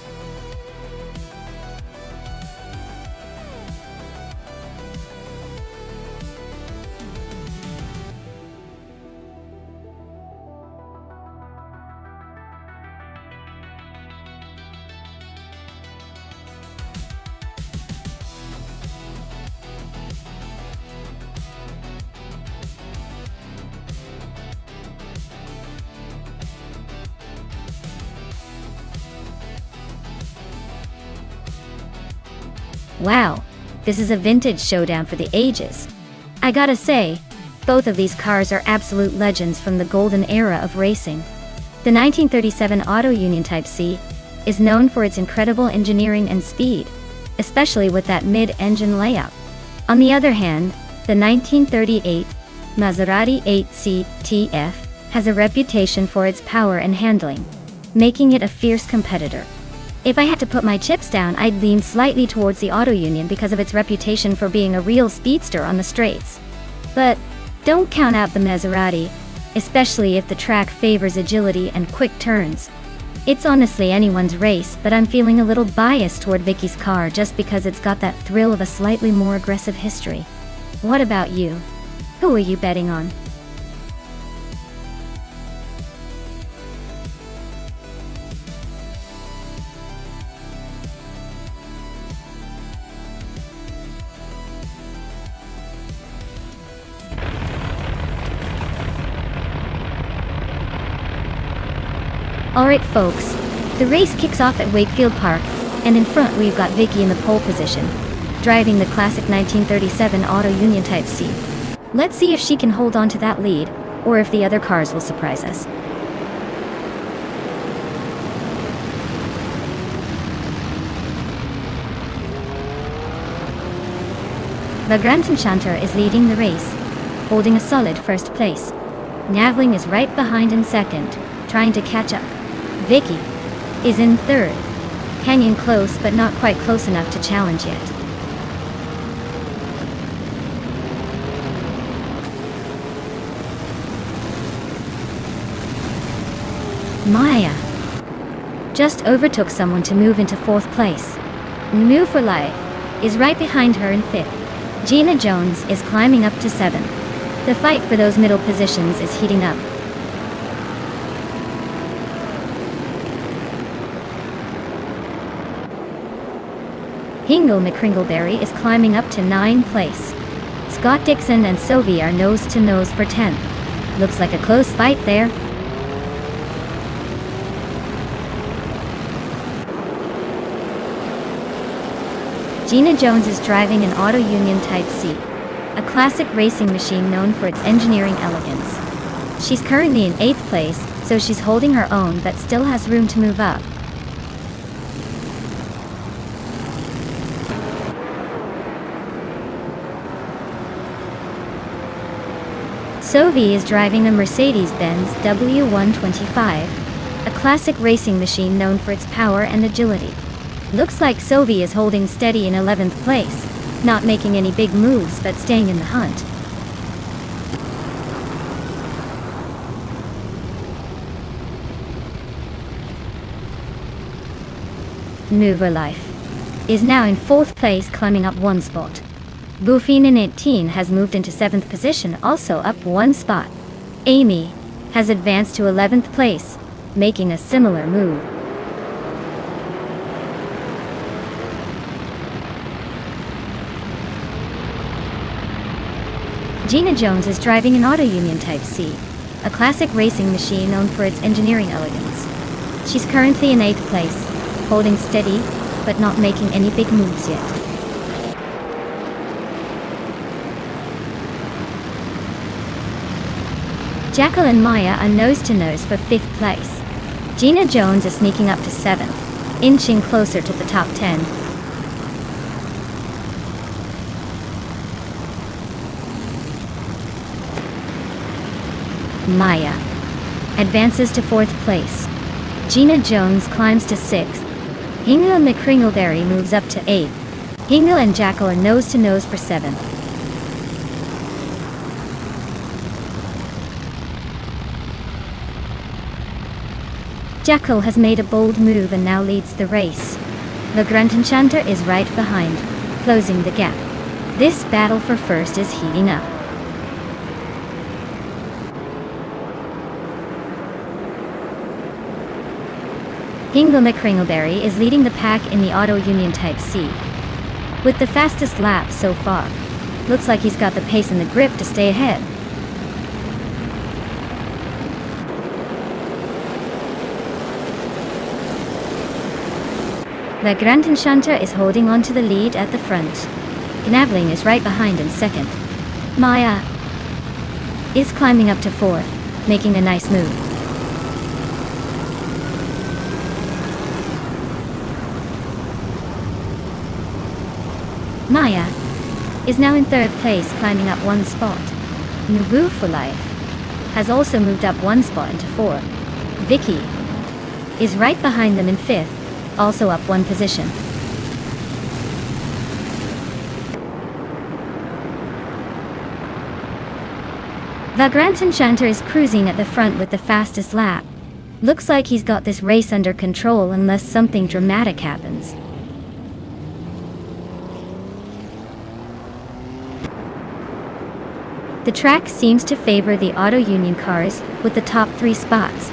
Wow, this is a vintage showdown for the ages. I gotta say, both of these cars are absolute legends from the golden era of racing. The 1937 Auto Union Type C is known for its incredible engineering and speed, especially with that mid-engine layout. On the other hand, the 1938 Maserati 8C TF has a reputation for its power and handling, making it a fierce competitor. If I had to put my chips down, I'd lean slightly towards the Auto Union because of its reputation for being a real speedster on the straights. But don't count out the Maserati, especially if the track favors agility and quick turns. It's honestly anyone's race, but I'm feeling a little biased toward Vicky's car just because it's got that thrill of a slightly more aggressive history. What about you? Who are you betting on? Alright folks, the race kicks off at Wakefield Park, and in front we've got Vicky in the pole position, driving the classic 1937 Auto Union Type C. Let's see if she can hold on to that lead, or if the other cars will surprise us. The Grand Enchanter is leading the race, holding a solid first place. Navling is right behind in second, trying to catch up. Vicky is in third, hanging close but not quite close enough to challenge yet. Maya just overtook someone to move into fourth place. New for Life is right behind her in fifth. Gina Jones is climbing up to seventh. The fight for those middle positions is heating up. Hingle McCringleberry is climbing up to 9th place. Scott Dixon and Sylvie are nose to nose for 10th. Looks like a close fight there. Gina Jones is driving an Auto Union Type C, a classic racing machine known for its engineering elegance. She's currently in 8th place, so she's holding her own but still has room to move up. Sylvie is driving a Mercedes-Benz W125, a classic racing machine known for its power and agility. Looks like Sylvie is holding steady in 11th place, not making any big moves but staying in the hunt. Mover Life is now in 4th place, climbing up 1 spot. Buffin in 18 has moved into 7th position, also up 1 spot. Amy has advanced to 11th place, making a similar move. Gina Jones is driving an Auto Union Type C, a classic racing machine known for its engineering elegance. She's currently in 8th place, holding steady, but not making any big moves yet. Jackal and Maya are nose-to-nose for 5th place. Gina Jones is sneaking up to 7th, inching closer to the top 10. Maya advances to 4th place. Gina Jones climbs to 6th. Hingle and McCringleberry moves up to 8th. Hingle and Jackal are nose-to-nose for 7th. Jackal has made a bold move and now leads the race. The Grunt Enchanter is right behind, closing the gap. This battle for first is heating up. Hingle McCringleberry is leading the pack in the Auto Union Type C, with the fastest lap so far. Looks like he's got the pace and the grip to stay ahead. The Grand Enchanter is holding on to the lead at the front. Gnavling is right behind in 2nd. Maya is climbing up to 4th, making a nice move. Maya is now in 3rd place, climbing up 1 spot. Nubu for Life has also moved up 1 spot into 4. Vicky is right behind them in 5th, also up 1 position. The Grand Enchanter is cruising at the front with the fastest lap. Looks like he's got this race under control unless something dramatic happens. The track seems to favor the Auto Union cars with the top 3 spots,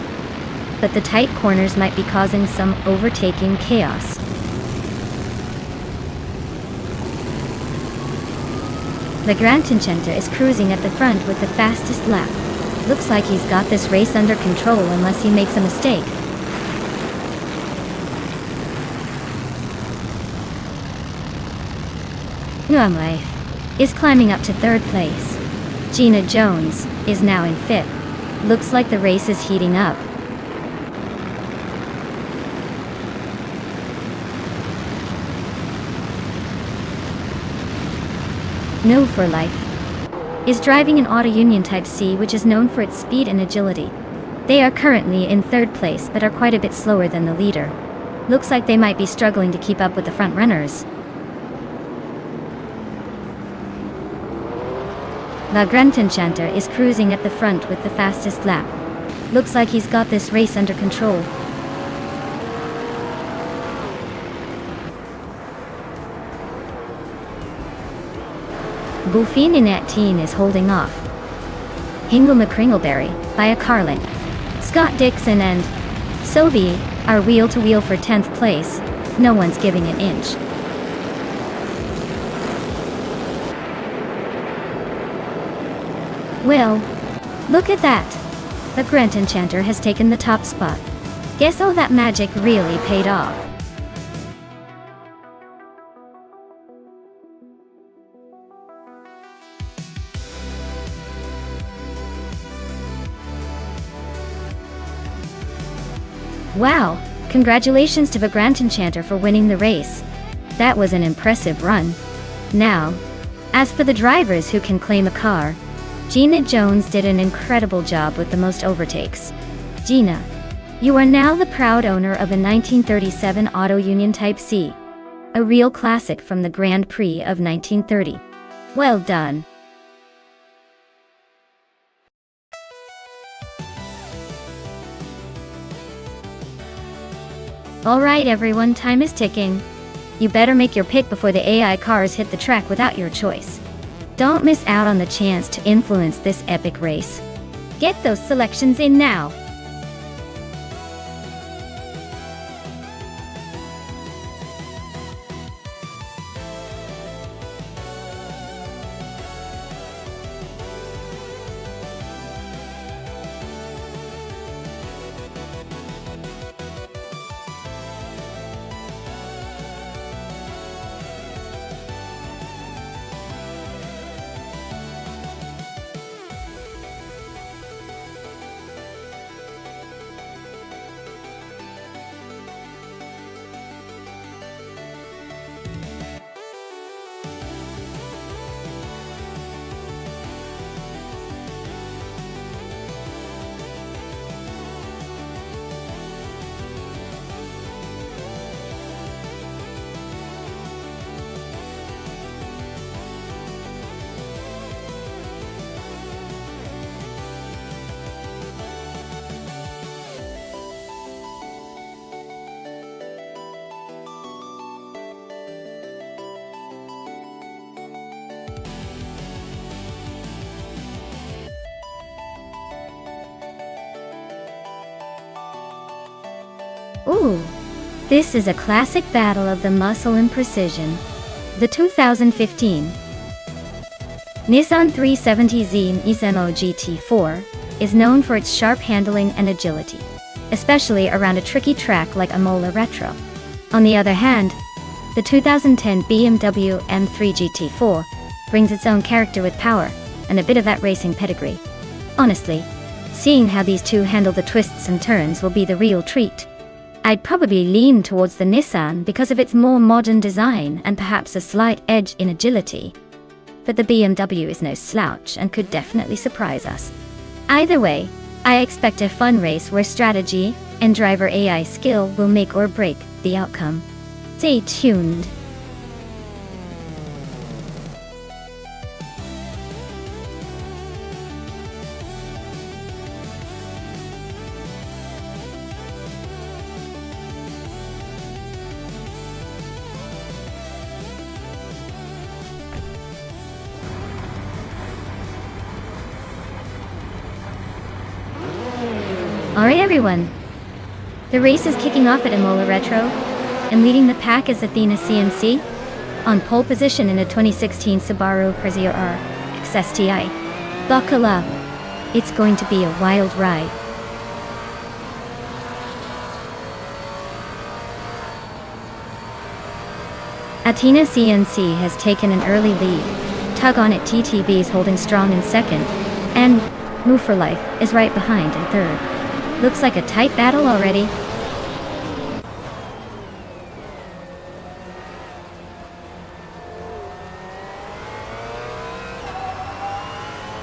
but the tight corners might be causing some overtaking chaos. The Grand Enchanter is cruising at the front with the fastest lap. Looks like he's got this race under control unless he makes a mistake. Life is climbing up to 3rd place. Gina Jones is now in 5th. Looks like the race is heating up. No for Life is driving an Auto Union Type C, which is known for its speed and agility. They are currently in 3rd place but are quite a bit slower than the leader. Looks like they might be struggling to keep up with the front runners. The Grand Enchanter is cruising at the front with the fastest lap. Looks like he's got this race under control. Buffin in 18 is holding off Hingle McCringleberry by a car length. Scott Dixon and Sobe are wheel to wheel for 10th place. No one's giving an inch. Well, look at that. The Grand Enchanter has taken the top spot. Guess all that magic really paid off. Wow, congratulations to the Grand Enchanter for winning the race. That was an impressive run. Now, as for the drivers who can claim a car, Gina Jones did an incredible job with the most overtakes. Gina, you are now the proud owner of a 1937 Auto Union Type C, a real classic from the Grand Prix of 1930. Well done. Alright everyone, time is ticking. You better make your pick before the AI cars hit the track without your choice. Don't miss out on the chance to influence this epic race. Get those selections in now. Ooh, this is a classic battle of the muscle and precision. The 2015 Nissan 370Z Nismo GT4 is known for its sharp handling and agility, especially around a tricky track like Imola Retro. On the other hand, the 2010 BMW M3 GT4 brings its own character with power and a bit of that racing pedigree. Honestly, seeing how these two handle the twists and turns will be the real treat. I'd probably lean towards the Nissan because of its more modern design and perhaps a slight edge in agility. But the BMW is no slouch and could definitely surprise us. Either way, I expect a fun race where strategy and driver AI skill will make or break the outcome. Stay tuned. Alright everyone, the race is kicking off at Imola Retro, and leading the pack is Athena CNC, on pole position in a 2016 Subaru Prezio R XSTI. Buckle up, it's going to be a wild ride. Athena CNC has taken an early lead, Tug On It TTV is holding strong in second, and Move for Life is right behind in third. Looks like a tight battle already.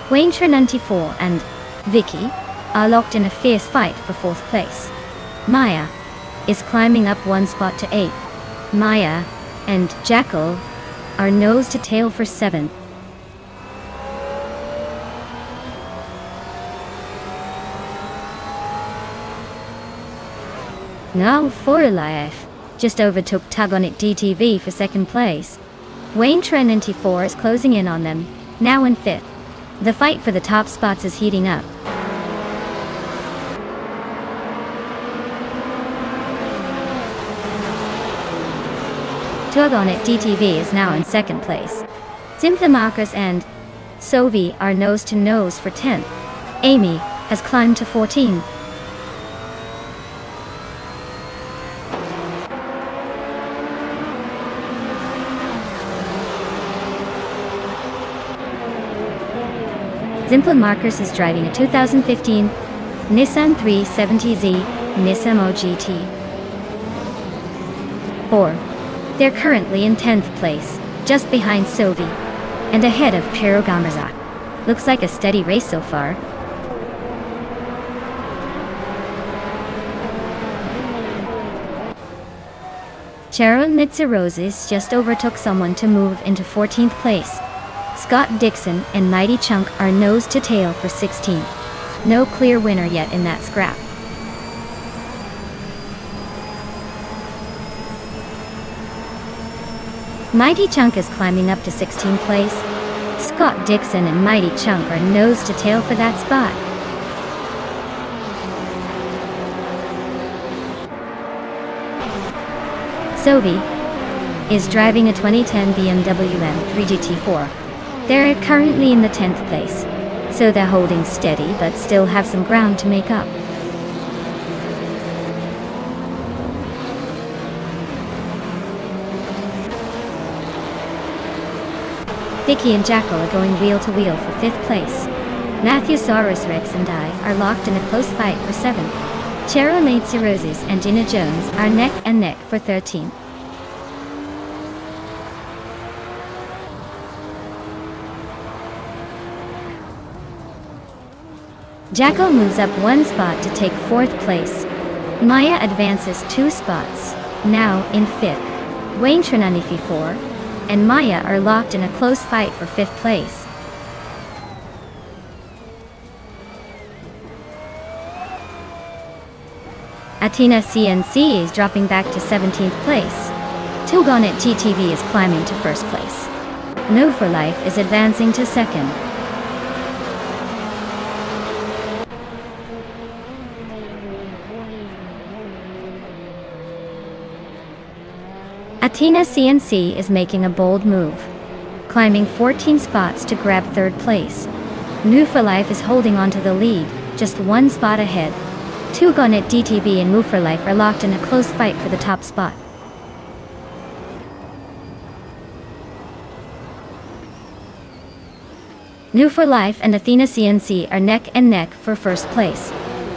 Wayne 94 and Vicky are locked in a fierce fight for fourth place. Maya is climbing up one spot to 8th. Maya and Jackal are nose to tail for 7th. Now For Life just overtook Tug On It DTV for second place. Wayne 94 is closing in on them, now in 5th. The fight for the top spots is heating up. Tug On It DTV is now in second place. Simply Marcus and Sovi are nose to nose for 10th. Amy has climbed to 14. Zimplin Marcus is driving a 2015 Nissan 370Z Nismo GT4. They're currently in 10th place, just behind Sovi, and ahead of Pero Gamazak. Looks like a steady race so far. Sharon Mitsuroses just overtook someone to move into 14th place. Scott Dixon and Mighty Chunk are nose to tail for 16th. No clear winner yet in that scrap. Mighty Chunk is climbing up to 16th place. Scott Dixon and Mighty Chunk are nose to tail for that spot. Sovi is driving a 2010 BMW M3 GT4. They're currently in the 10th place, so they're holding steady but still have some ground to make up. Vicky and Jackal are going wheel to wheel for 5th place. Matthewsaurus Rex and I are locked in a close fight for 7th. Cheryl Nancy Roses and Gina Jones are neck and neck for 13th. Jackal moves up 1 spot to take 4th place. Maya advances 2 spots, now in 5th. Wayne Trinanifi 4 and Maya are locked in a close fight for 5th place. Athena CNC is dropping back to 17th place. Tilgonet TTV is climbing to 1st place. No for Life is advancing to 2nd. Athena CNC is making a bold move, climbing 14 spots to grab 3rd place. New for Life is holding on to the lead, just 1 spot ahead. Tilgonet DTV and Move for Life are locked in a close fight for the top spot. New for Life and Athena CNC are neck and neck for 1st place.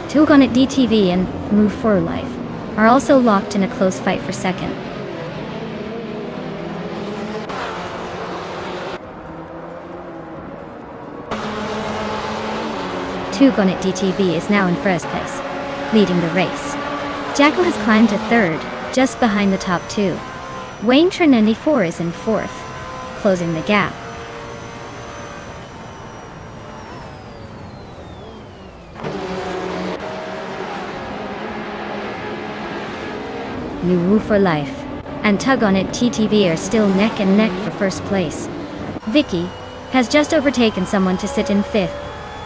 Tilgonet DTV and Move for Life are also locked in a close fight for 2nd. Tilgonet DTV is now in 1st place, leading the race. Jackal has climbed to 3rd, just behind the top 2. Wayne Trinity 4 is in 4th, closing the gap. New Woo for Life and Tug on It TTV are still neck and neck for 1st place. Vicky has just overtaken someone to sit in 5th.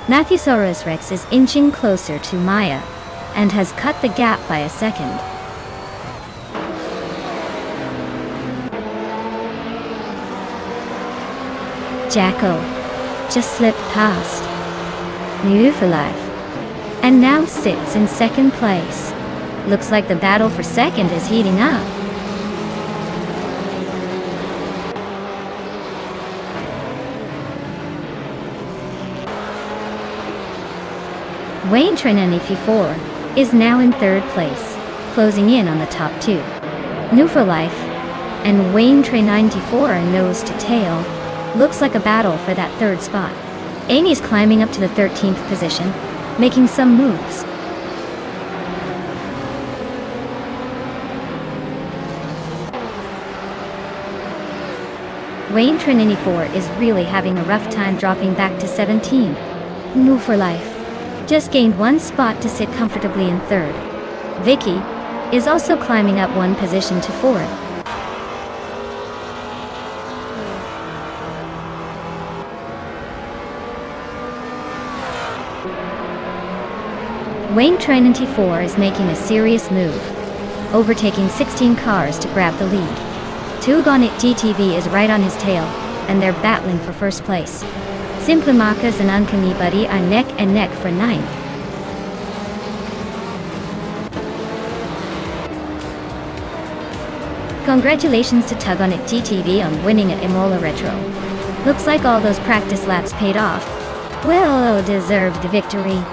Matthewsaurus Rex is inching closer to Maya and has cut the gap by a 2nd. Jackal just slipped past New for Life and now sits in 2nd place. Looks like the battle for 2nd is heating up. Wayne Trinity 4 is now in 3rd place, closing in on the top 2. New for Life and Wayne Trinity 94 are nose to tail. Looks like a battle for that 3rd spot. Amy's climbing up to the 13th position, making some moves. Wayne Trinity 4 is really having a rough time dropping back to 17. New for Life just gained 1 spot to sit comfortably in 3rd. Vicky is also climbing up 1 position to 4th. Wayne Trinity 4 is making a serious move, overtaking 16 cars to grab the lead. Tilgonet GTV is right on his tail, and they're battling for 1st place. Simplemakas and Uncanny Buddy are neck and neck for 9th. Congratulations to Tug on It GTV on winning at Imola Retro. Looks like all those practice laps paid off. Well-deserved victory.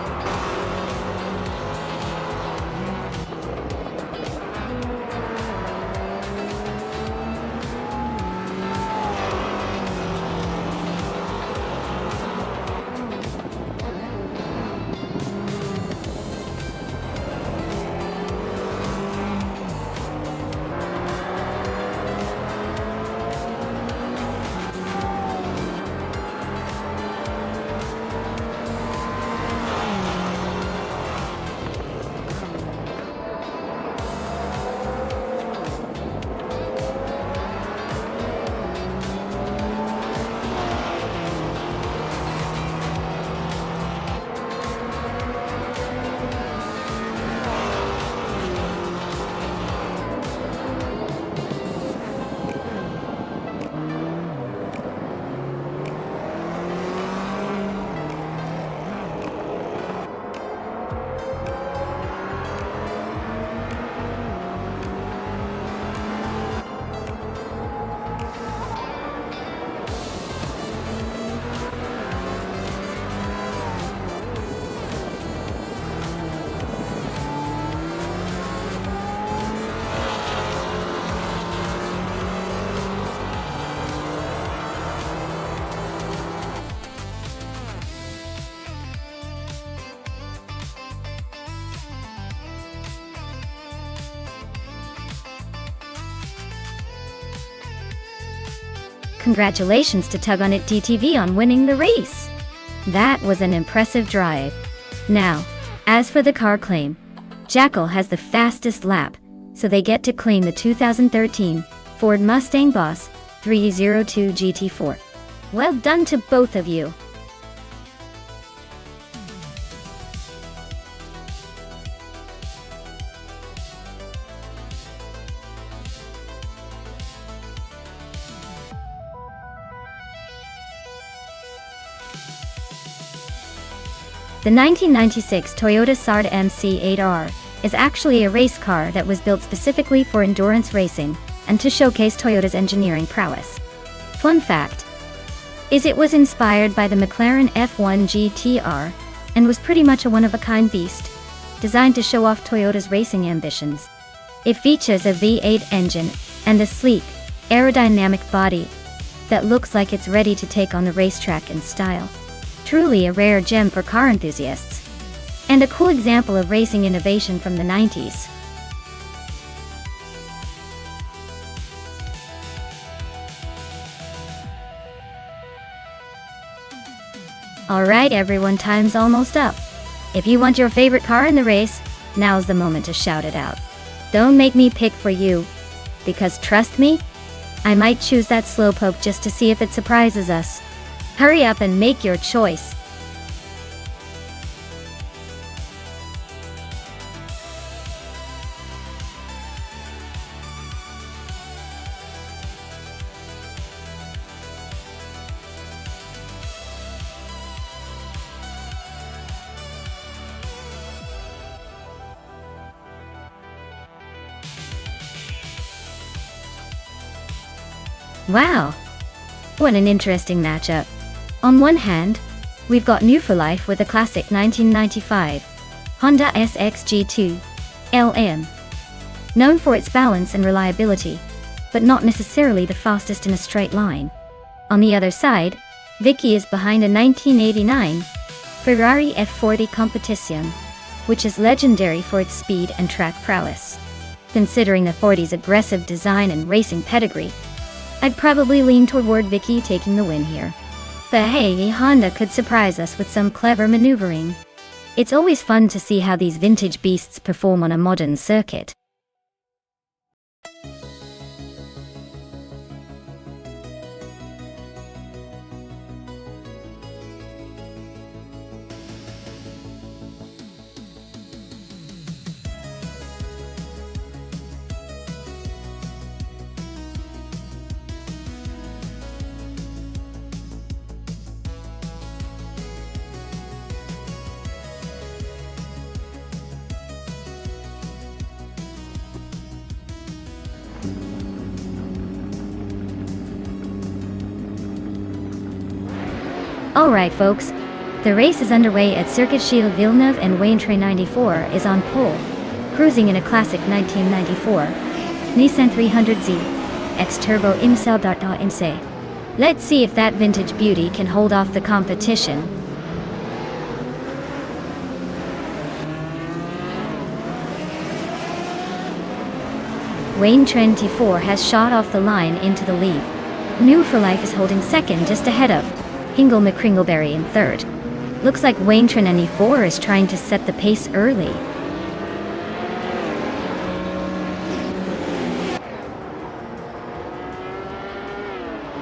Congratulations to Tug on It DTV on winning the race. That was an impressive drive. Now, as for the car claim, Jackal has the fastest lap, so they get to claim the 2013 Ford Mustang Boss 302 GT4. Well done to both of you. The 1996 Toyota Sard MC8R is actually a race car that was built specifically for endurance racing and to showcase Toyota's engineering prowess. Fun fact is it was inspired by the McLaren F1 GTR and was pretty much a one-of-a-kind beast, designed to show off Toyota's racing ambitions. It features a V8 engine and a sleek, aerodynamic body that looks like it's ready to take on the racetrack in style. Truly a rare gem for car enthusiasts, and a cool example of racing innovation from the 90s. Alright everyone, time's almost up. If you want your favorite car in the race, now's the moment to shout it out. Don't make me pick for you, because trust me, I might choose that slowpoke just to see if it surprises us. Hurry up and make your choice. Wow! What an interesting matchup. On one hand, we've got New for Life with a classic 1995 Honda SXG2 LM, known for its balance and reliability, but not necessarily the fastest in a straight line. On the other side, Vicky is behind a 1989 Ferrari F40 Competition, which is legendary for its speed and track prowess. Considering the 40's aggressive design and racing pedigree, I'd probably lean toward Vicky taking the win here. But hey, Honda could surprise us with some clever maneuvering. It's always fun to see how these vintage beasts perform on a modern circuit. Alright folks, the race is underway at Circuit Gilles Villeneuve and Wayne Train 94 is on pole, cruising in a classic 1994 Nissan 300Z X-Turbo IMSL.INSE. Let's see if that vintage beauty can hold off the competition. Wayne Train 94 has shot off the line into the lead. New for Life is holding second just ahead of Hingle McCringleberry in third. Looks like Wayne Train 94 is trying to set the pace early.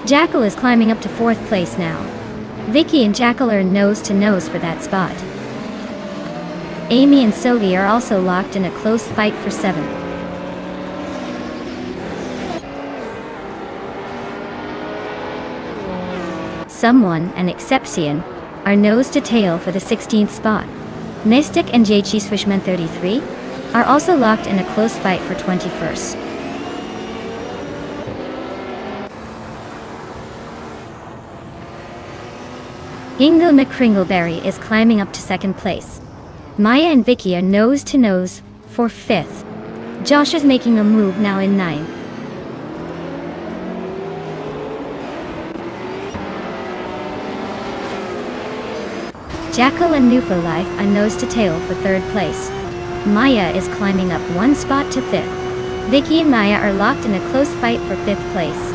Jackal is climbing up to fourth place now. Vicky and Jackal are nose to nose for that spot. Amy and Sylvie are also locked in a close fight for seventh. Someone and Exception are nose to tail for the 16th spot. Mystic and JG Swishman 33 are also locked in a close fight for 21st. Hingle McCringleberry is climbing up to second place. Maya and Vicky are nose to nose for fifth. Josh is making a move now in ninth. Jackal and New for Life are nose to tail for third place. Maya is climbing up one spot to fifth. Vicky and Maya are locked in a close fight for fifth place.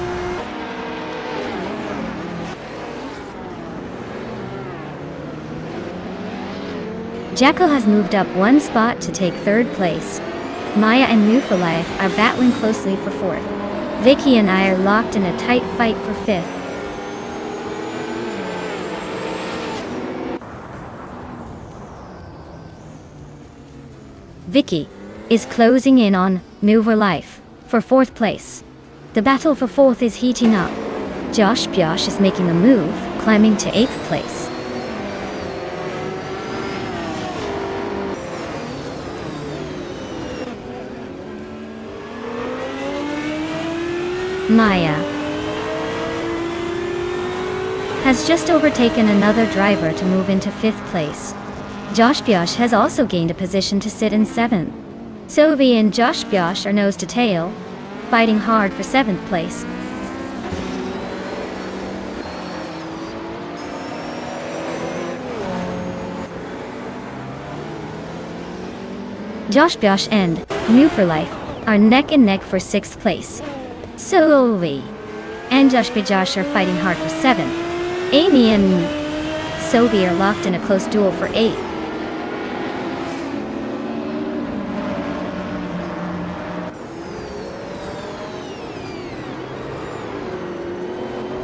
Jackal has moved up one spot to take third place. Maya and New for Life are battling closely for fourth. Vicky and I are locked in a tight fight for fifth. Vicky is closing in on New for Life for fourth place. The battle for fourth is heating up. Josh Biosh is making a move, climbing to 8th place. Maya has just overtaken another driver to move into 5th place. Josh Biosh has also gained a position to sit in 7th. Sovi and Josh Biosh are nose to tail, fighting hard for 7th place. Josh Biosh and New for Life are neck and neck for 6th place. Sovi and Josh Biosh are fighting hard for 7th. Amy and Sovi are locked in a close duel for 8th.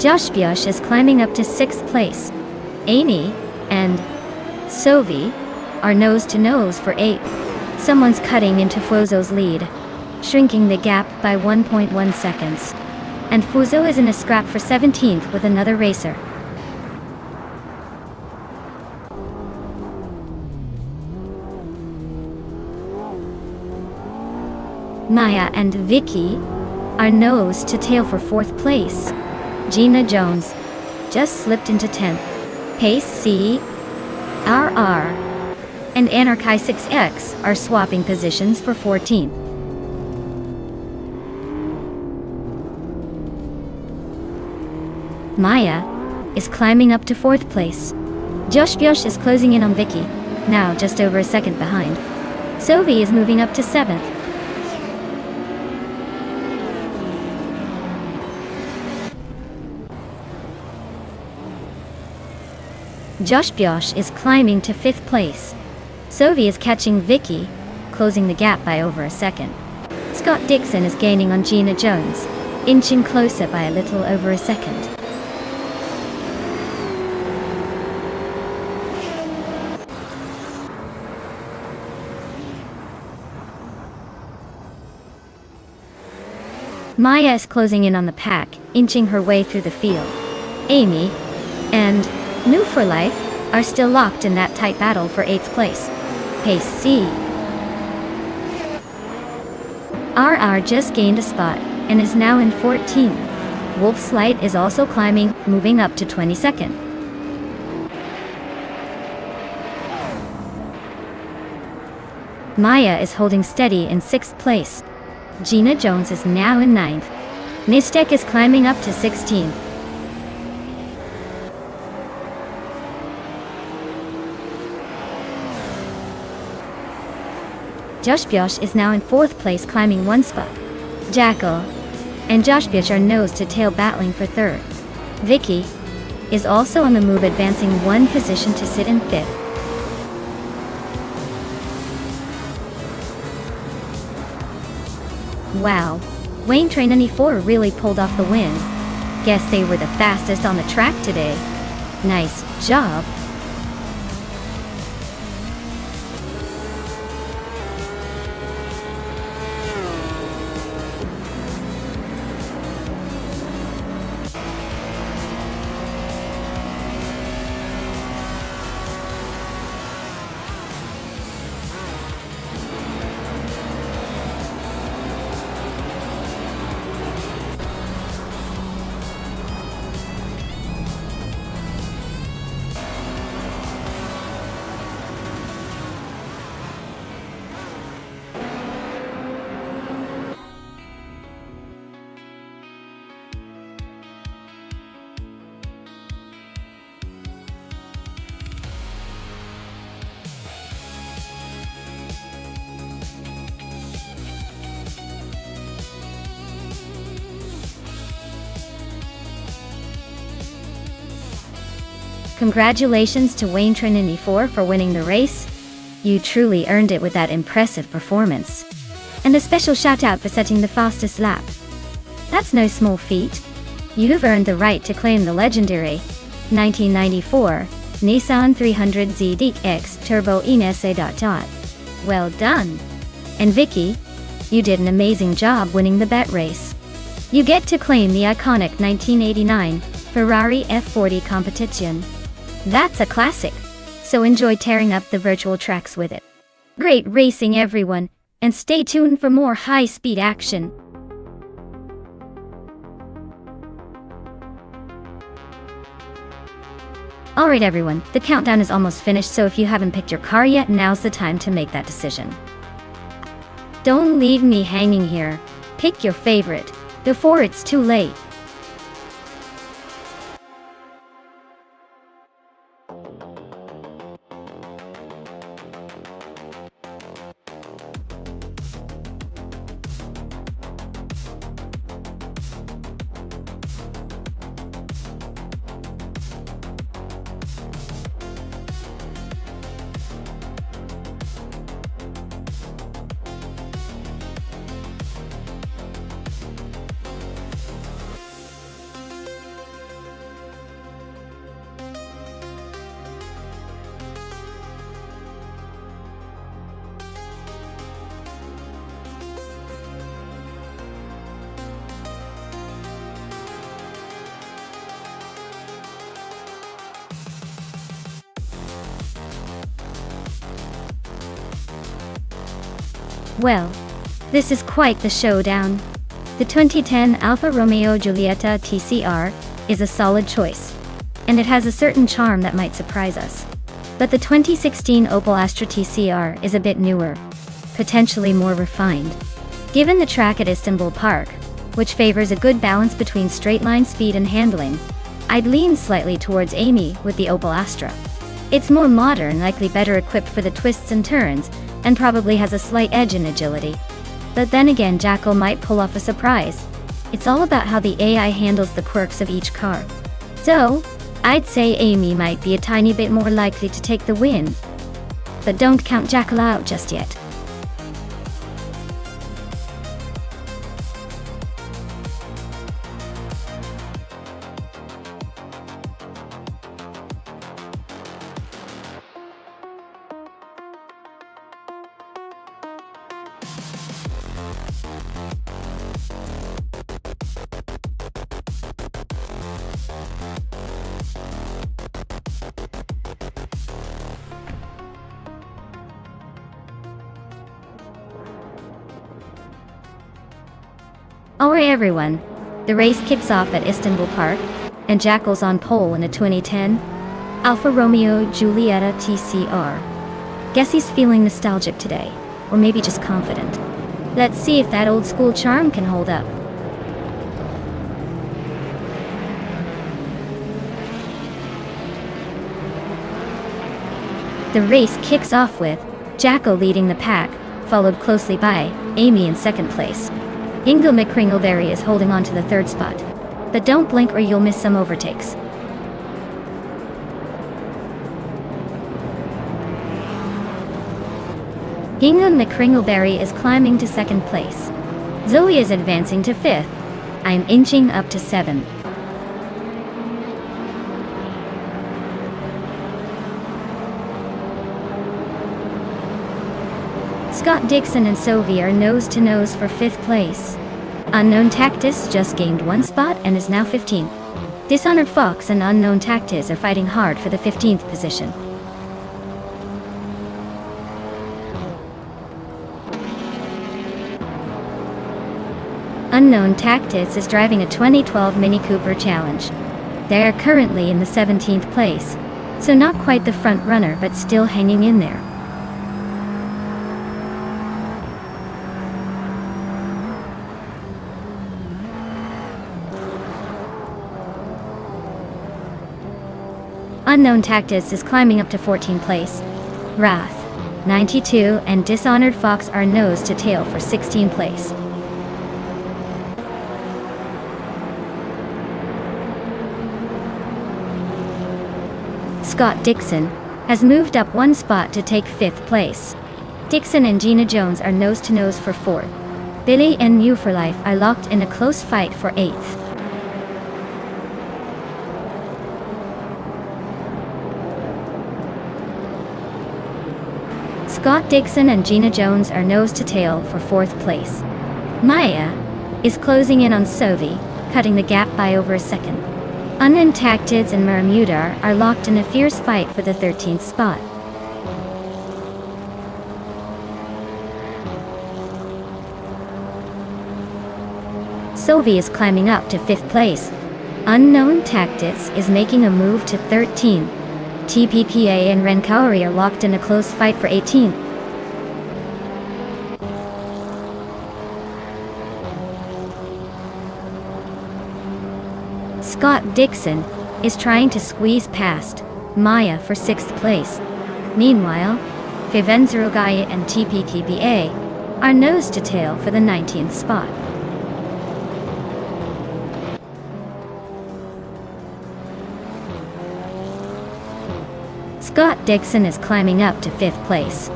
Josh Biosh is climbing up to 6th place. Amy and Sovi are nose to nose for 8th. Someone's cutting into Fuzo's lead, shrinking the gap by 1.1 seconds. And Fuzo is in a scrap for 17th with another racer. Maya and Vicky are nose to tail for 4th place. Gina Jones just slipped into 10th. Pace C, RR, and Anarchy 6X are swapping positions for 14th. Maya is climbing up to 4th place. Josh Biosh is closing in on Vicky, now just over a second behind. Sovi is moving up to 7th. Josh Biosh is climbing to 5th place. Sovi is catching Vicky, closing the gap by over a second. Scott Dixon is gaining on Gina Jones, inching closer by a little over a second. Maya is closing in on the pack, inching her way through the field. Amy and New for Life are still locked in that tight battle for 8th place. Pace C. RR just gained a spot and is now in 14th. Wolf's Light is also climbing, moving up to 22nd. Maya is holding steady in 6th place. Gina Jones is now in 9th. Nistek is climbing up to 16th. Josh Biosh is now in 4th place, climbing 1 spot. Jackal and Josh Biosh are nose to tail, battling for 3rd. Vicky is also on the move, advancing 1 position to sit in 5th. Wow, Wayne Train 94 really pulled off the win. Guess they were the fastest on the track today. Nice job. Congratulations to Wayne Train 94 for winning the race. You truly earned it with that impressive performance. And a special shout out for setting the fastest lap. That's no small feat. You've earned the right to claim the legendary 1994 Nissan 300Z DX Turbo Inese. Well done. And Vicky, you did an amazing job winning the bet race. You get to claim the iconic 1989 Ferrari F40 Competition. That's a classic, so enjoy tearing up the virtual tracks with it. Great racing everyone, and stay tuned for more high-speed action. Alright everyone, the countdown is almost finished, so if you haven't picked your car yet, now's the time to make that decision. Don't leave me hanging here. Pick your favorite before it's too late. Well, this is quite the showdown. The 2010 Alfa Romeo Giulietta TCR is a solid choice, and it has a certain charm that might surprise us. But the 2016 Opel Astra TCR is a bit newer, potentially more refined. Given the track at Istanbul Park, which favors a good balance between straight-line speed and handling, I'd lean slightly towards Amy with the Opel Astra. It's more modern, likely better equipped for the twists and turns, and probably has a slight edge in agility. But then again, Jackal might pull off a surprise. It's all about how the AI handles the quirks of each car. So, I'd say Amy might be a tiny bit more likely to take the win. But don't count Jackal out just yet. Alright everyone, the race kicks off at Istanbul Park, and Jackal's on pole in a 2010 Alfa Romeo Giulietta TCR. Guess he's feeling nostalgic today, or maybe just confident. Let's see if that old school charm can hold up. The race kicks off with Jackal leading the pack, followed closely by Amy in second place. Ingo McCringleberry is holding on to the third spot, but don't blink or you'll miss some overtakes. Ingo McCringleberry is climbing to second place. Zoe is advancing to fifth. I'm inching up to seventh. Scott Dixon and Sophie are nose-to-nose for fifth place. Unknown Tactis just gained one spot and is now 15th. Dishonored Fox and Unknown Tactis are fighting hard for the 15th position. Unknown Tactis is driving a 2012 Mini Cooper Challenge. They are currently in the 17th place, so not quite the front runner but still hanging in there. Unknown Tactis is climbing up to 14th place. Wrath, 92, and Dishonored Fox are nose to tail for 16th place. Scott Dixon has moved up one spot to take 5th place. Dixon and Gina Jones are nose-to-nose for 4th. Billy and New for Life are locked in a close fight for 8th. Scott Dixon and Gina Jones are nose-to-tail for 4th place. Maya is closing in on Sophie, cutting the gap by over a second. Unknown Tactids and Maramudar are locked in a fierce fight for the 13th spot. Sophie is climbing up to 5th place. Unknown Tactics is making a move to 13. TPPA and Renkauri are locked in a close fight for 18th. Scott Dixon is trying to squeeze past Maya for 6th place. Meanwhile, Vivenzarugai and TPTBA are nose-to-tail for the 19th spot. Scott Dixon is climbing up to 5th place.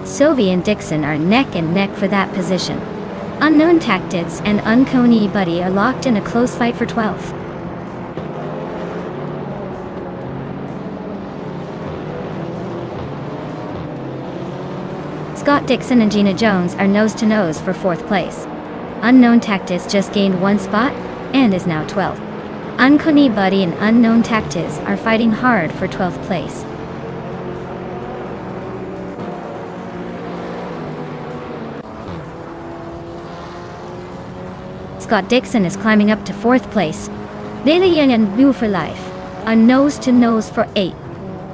Sophie and Dixon are neck and neck for that position. Unknown Tactics and Unkoni Buddy are locked in a close fight for 12th. Scott Dixon and Gina Jones are nose-to-nose for 4th place. Unknown Tactics just gained 1 spot and is now 12th. Unkoni Buddy and Unknown Tactics are fighting hard for 12th place. Scott Dixon is climbing up to 4th place. Lillian and Blue for Life are nose-to-nose for 8.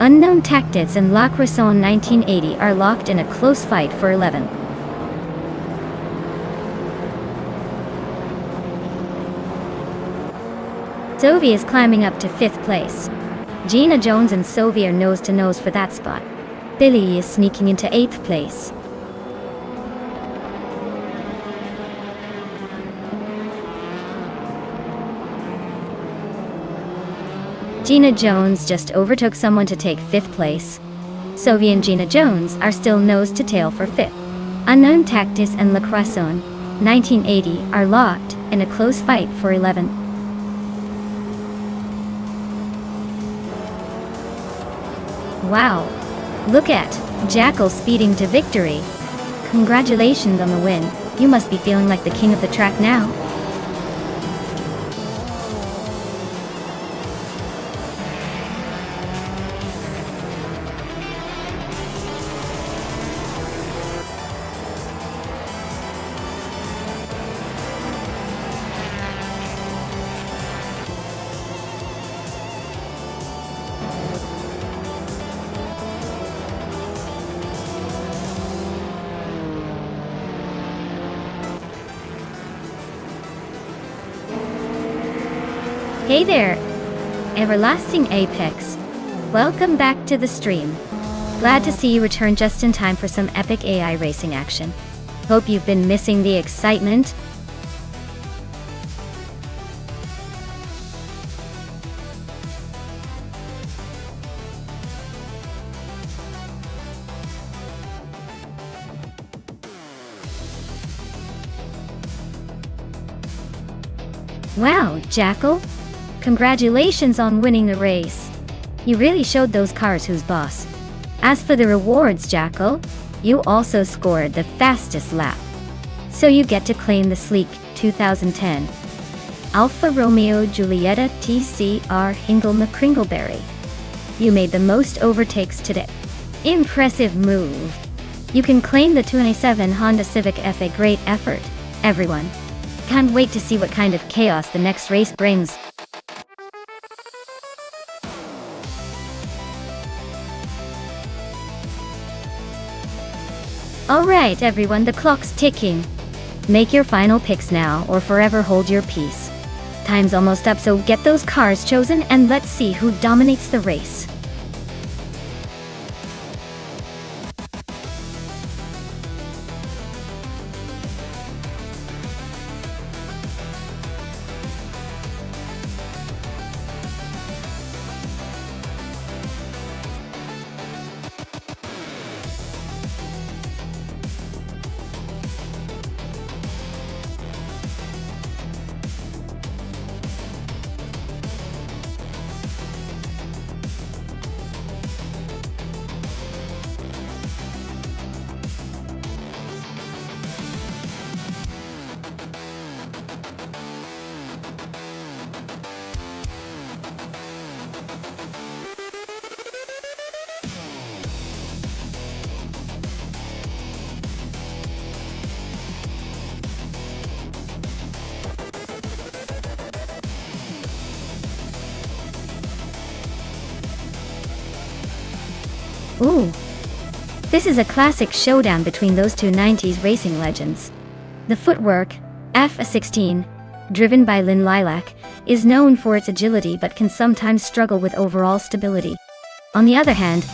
Unknown Tactics and La Croissant 1980 are locked in a close fight for 11. Sophie is climbing up to 5th place. Gina Jones and Sophie are nose-to-nose for that spot. Billy is sneaking into 8th place. Gina Jones just overtook someone to take 5th place. Sophie and Gina Jones are still nose-to-tail for 5th. Unknown Tactics and La Croissant 1980 are locked in a close fight for 11th. Wow! Look at Jackal speeding to victory. Congratulations on the win. You must be feeling like the king of the track now. Hey there, Everlasting Apex. Welcome back to the stream. Glad to see you return just in time for some epic AI racing action. Hope you've been missing the excitement. Wow, Jackal! Congratulations on winning the race. You really showed those cars who's boss. As for the rewards, Jackal, you also scored the fastest lap. So you get to claim the sleek 2010 Alfa Romeo Giulietta TCR Hingle McCringleberry. You made the most overtakes today. Impressive move. You can claim the 2027 Honda Civic FA. Great effort, everyone. Can't wait to see what kind of chaos the next race brings. Alright everyone, the clock's ticking. Make your final picks now or forever hold your peace. Time's almost up, so get those cars chosen and let's see who dominates the race. Ooh. This is a classic showdown between those two 90s racing legends. The footwork, F16, driven by Lynn Lilac, is known for its agility but can sometimes struggle with overall stability. On the other hand,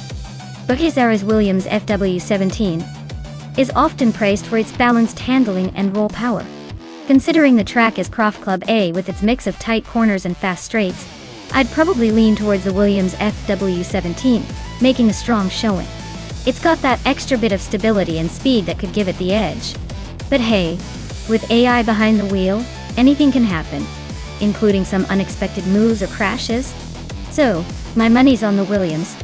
Bucky's Williams FW17 is often praised for its balanced handling and roll power. Considering the track is Croft Club A with its mix of tight corners and fast straights, I'd probably lean towards the Williams FW17, making a strong showing. It's got that extra bit of stability and speed that could give it the edge. But hey, with AI behind the wheel, anything can happen, including some unexpected moves or crashes. So, my money's on the Williams,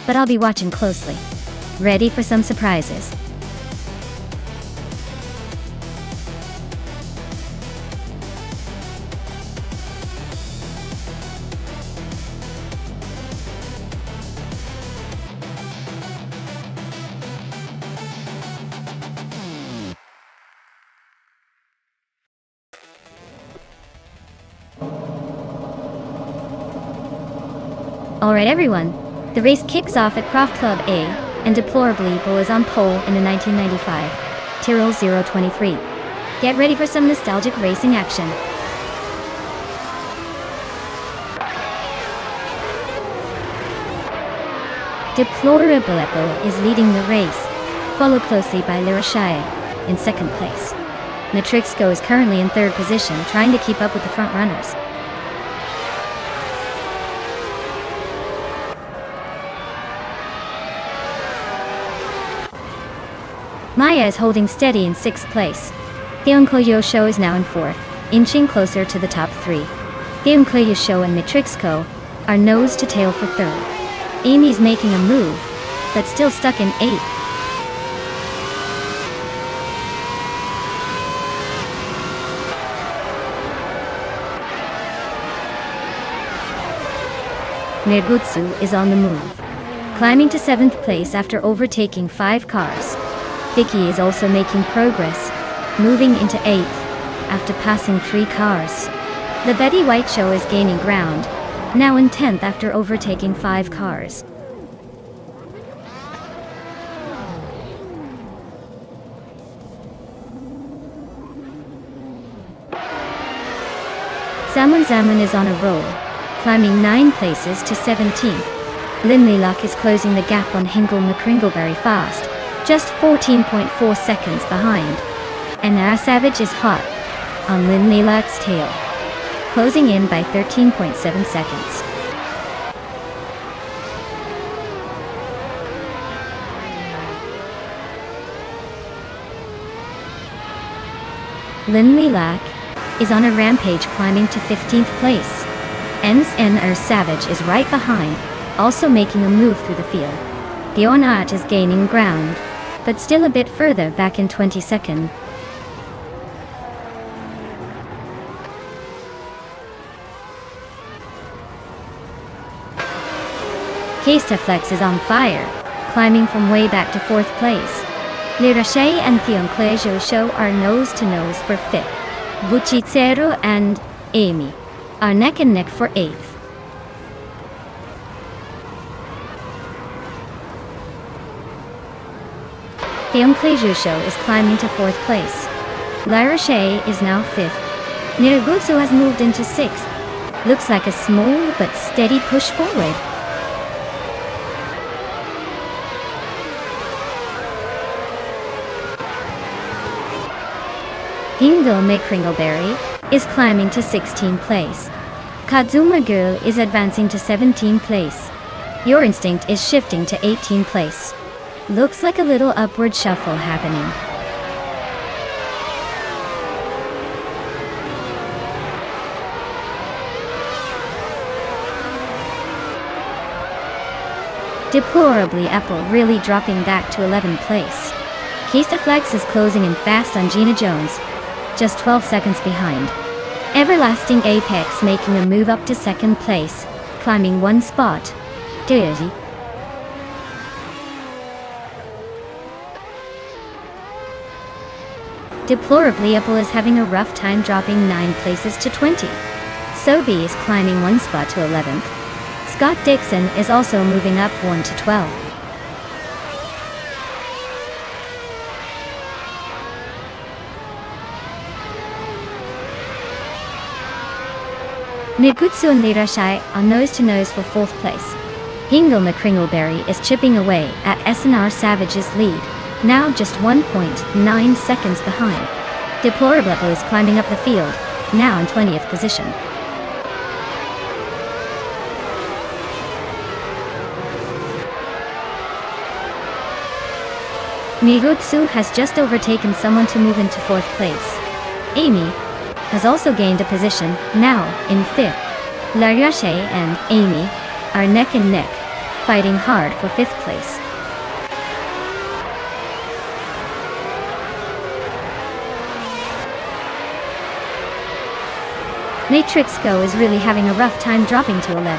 but I'll be watching closely. Ready for some surprises. Alright everyone, the race kicks off at Croft Club A, and deplorably Bull is on pole in the 1995 Tyrrell 023. Get ready for some nostalgic racing action. Deplorable Apple is leading the race, followed closely by Lirashai in second place. Matrixco is currently in third position, trying to keep up with the front runners. Maya is holding steady in sixth place. Deonkoyo Show is now in fourth, inching closer to the top three. Deonkoyo Show and Matrixco are nose to tail for third. Amy's making a move, but still stuck in eighth. Nergutsu is on the move, climbing to seventh place after overtaking 5 cars. Vicky is also making progress, moving into 8th after passing 3 cars. The Betty White Show is gaining ground, now in 10th after overtaking 5 cars. Zaman is on a roll, climbing 9 places to 17th. Lynn Lilac is closing the gap on Hingle McCringleberry fast, just 14.4 seconds behind. And Nara Savage is hot on Lynn Lilac's tail, closing in by 13.7 seconds. Lynn Lilac is on a rampage, climbing to 15th place. NR Savage is right behind, also making a move through the field. Dionat is gaining ground, but still a bit further back in 22nd. Flex is on fire, climbing from way back to 4th place. Lirashe and Theonclejo Show are nose to nose for 5th. Buchitsero and Amy are neck and neck for 8th. Theonclejo Show is climbing to 4th place. Lyra Shea is now 5th. Niragutsu has moved into 6th. Looks like a small but steady push forward. Hingle McCringleberry is climbing to 16th place. Kazuma Girl is advancing to 17th place. Your Instinct is shifting to 18th place. Looks like a little upward shuffle happening. Deplorably Apple really dropping back to 11th place. Flex is closing in fast on Gina Jones, just 12 seconds behind. Everlasting Apex making a move up to 2nd place, climbing 1 spot. Dirty. Deplorably Apple is having a rough time, dropping 9 places to 20. Sobe is climbing 1 spot to 11th. Scott Dixon is also moving up 1 to 12. Nigutsu and Lirashai are nose-to-nose for 4th place. Hingle McCringleberry is chipping away at SNR Savage's lead, now just 1.9 seconds behind. Deplorable is climbing up the field, now in 20th position. Nigutsu has just overtaken someone to move into 4th place. Amy has also gained a position, now in 5th. Lirashai and Amy are neck and neck, fighting hard for 5th place. Matrixco is really having a rough time dropping to 11.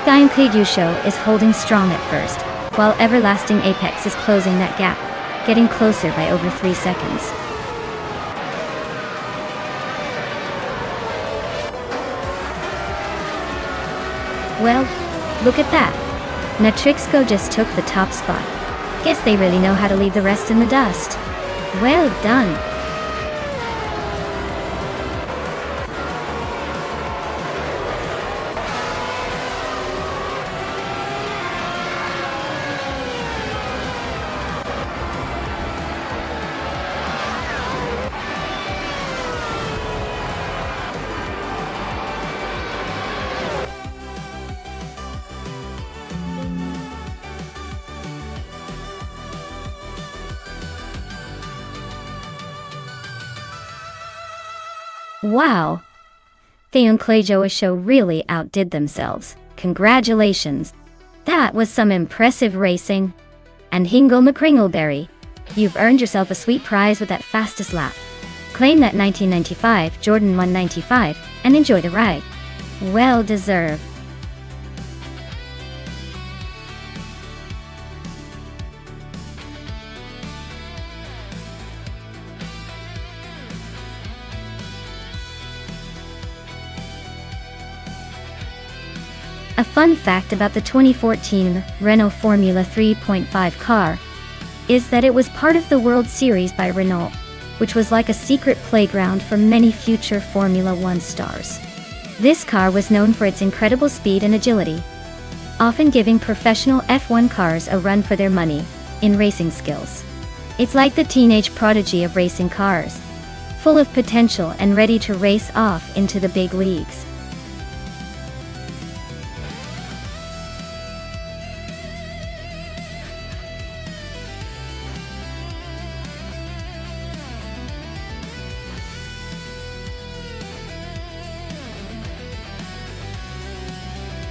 Gainkleidusho is holding strong at first, while Everlasting Apex is closing that gap, getting closer by over 3 seconds. Well, look at that. Matrixco just took the top spot. Guess they really know how to leave the rest in the dust. Well done. Wow! The Unclejoa show really outdid themselves. Congratulations! That was some impressive racing. And Hingle McCringleberry, you've earned yourself a sweet prize with that fastest lap. Claim that 1995 Jordan 195 and enjoy the ride. Well deserved. A fun fact about the 2014 Renault Formula 3.5 car is that it was part of the World Series by Renault, which was like a secret playground for many future Formula 1 stars. This car was known for its incredible speed and agility, often giving professional F1 cars a run for their money in racing skills. It's like the teenage prodigy of racing cars, full of potential and ready to race off into the big leagues.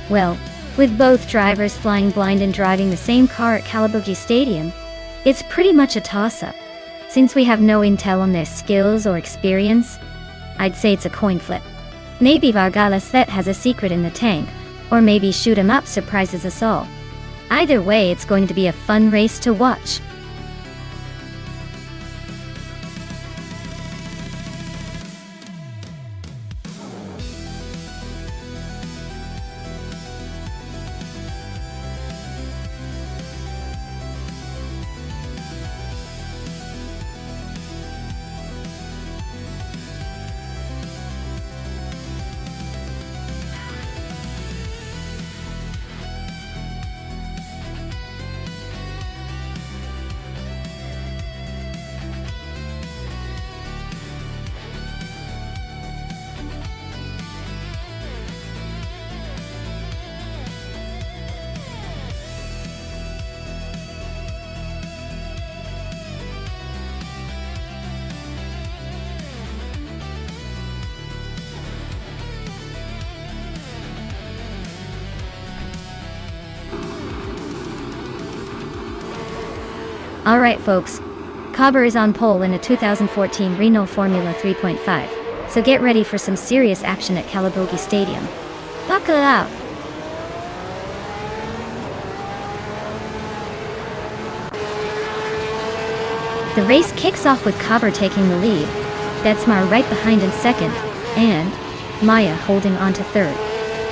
Well, with both drivers flying blind and driving the same car at Calabogie Stadium, it's pretty much a toss-up. Since we have no intel on their skills or experience, I'd say it's a coin flip. Maybe Vargalasvet has a secret in the tank, or maybe Shoot 'em Up surprises us all. Either way, it's going to be a fun race to watch. Alright folks, Cobber is on pole in a 2014 Renault Formula 3.5, so get ready for some serious action at Calabogie Stadium. Buckle up! The race kicks off with Cobber taking the lead, Betsmar right behind in second, and Maya holding on to third.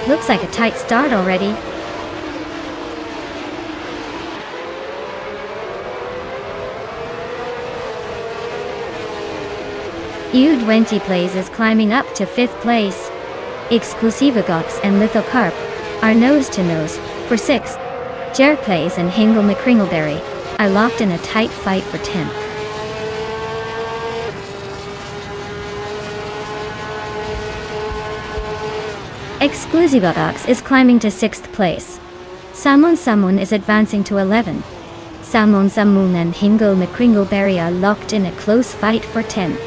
Looks like a tight start already. U20 Plays is climbing up to 5th place. Exclusivagox and Lithocarp are nose-to-nose for 6th. Jerplays and Hingle McCringleberry are locked in a tight fight for 10th. Exclusivagox is climbing to 6th place. Someone is advancing to 11th. Someone and Hingle McCringleberry are locked in a close fight for 10th.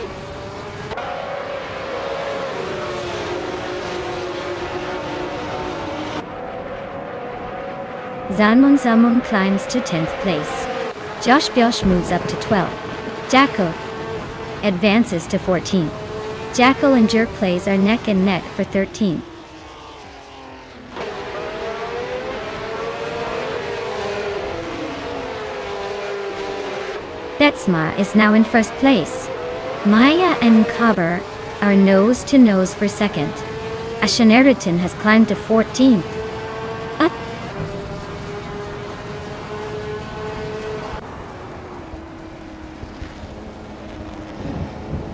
Someone climbs to 10th place. Josh moves up to 12th. Jackal advances to 14th. Jackal and Jerkplays are neck and neck for 13th. Betsma is now in 1st place. Maya and Cobber are nose-to-nose for 2nd. Ashaneriton has climbed to 14th.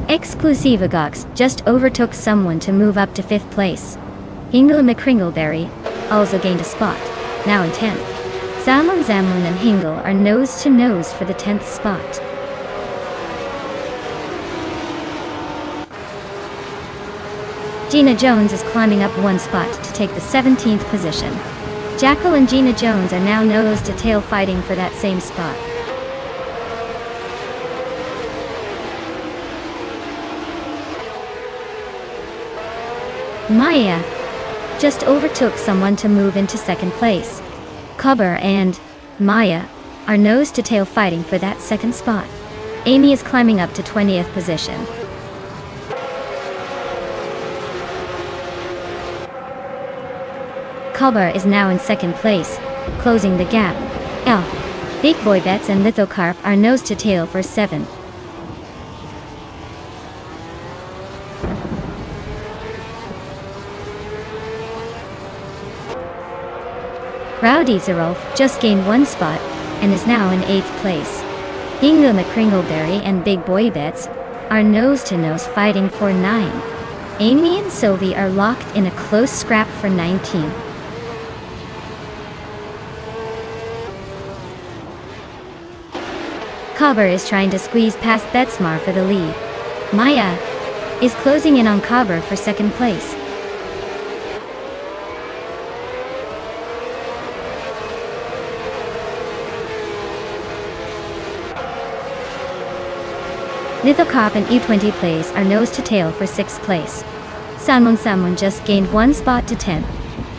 Exclusivagox just overtook someone to move up to 5th place. Hingle McCringleberry also gained a spot, now in 10th. Zamlin and Hingle are nose-to-nose for the 10th spot. Gina Jones is climbing up 1 spot to take the 17th position. Jackal and Gina Jones are now nose-to-tail fighting for that same spot. Maya just overtook someone to move into 2nd place. Cobber and Maya are nose-to-tail fighting for that 2nd spot. Amy is climbing up to 20th position. Cobber is now in 2nd place, closing the gap. Big Boy Bets and Lithocarp are nose-to-tail for 7th. Rowdy Zerolf just gained 1 spot and is now in 8th place. Hingle McCringleberry and Big Boy Bets are nose-to-nose fighting for 9. Amy and Sylvie are locked in a close scrap for 19. Cobber is trying to squeeze past Betsmar for the lead. Maya is closing in on Cobber for 2nd place. Lithocarp and E20 Plays are nose-to-tail for 6th place. Someone just gained 1 spot to 10th.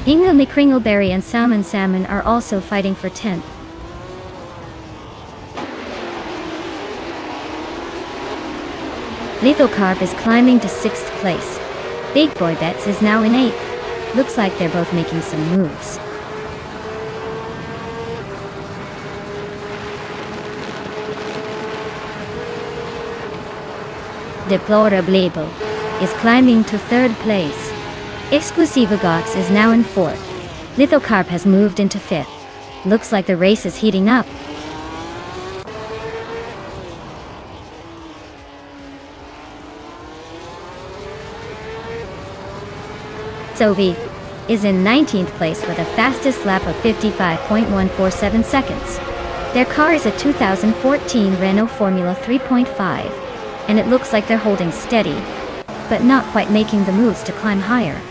Hingle McCringleberry and Salmon are also fighting for 10th. Lithocarp is climbing to 6th place. Big Boy Bets is now in 8th. Looks like they're both making some moves. Deplorable is climbing to 3rd place. Exclusivagox is now in 4th. Lithocarp has moved into 5th. Looks like the race is heating up. Sylvie is in 19th place with a fastest lap of 55.147 seconds. Their car is a 2014 Renault Formula 3.5. And it looks like they're holding steady, but not quite making the moves to climb higher.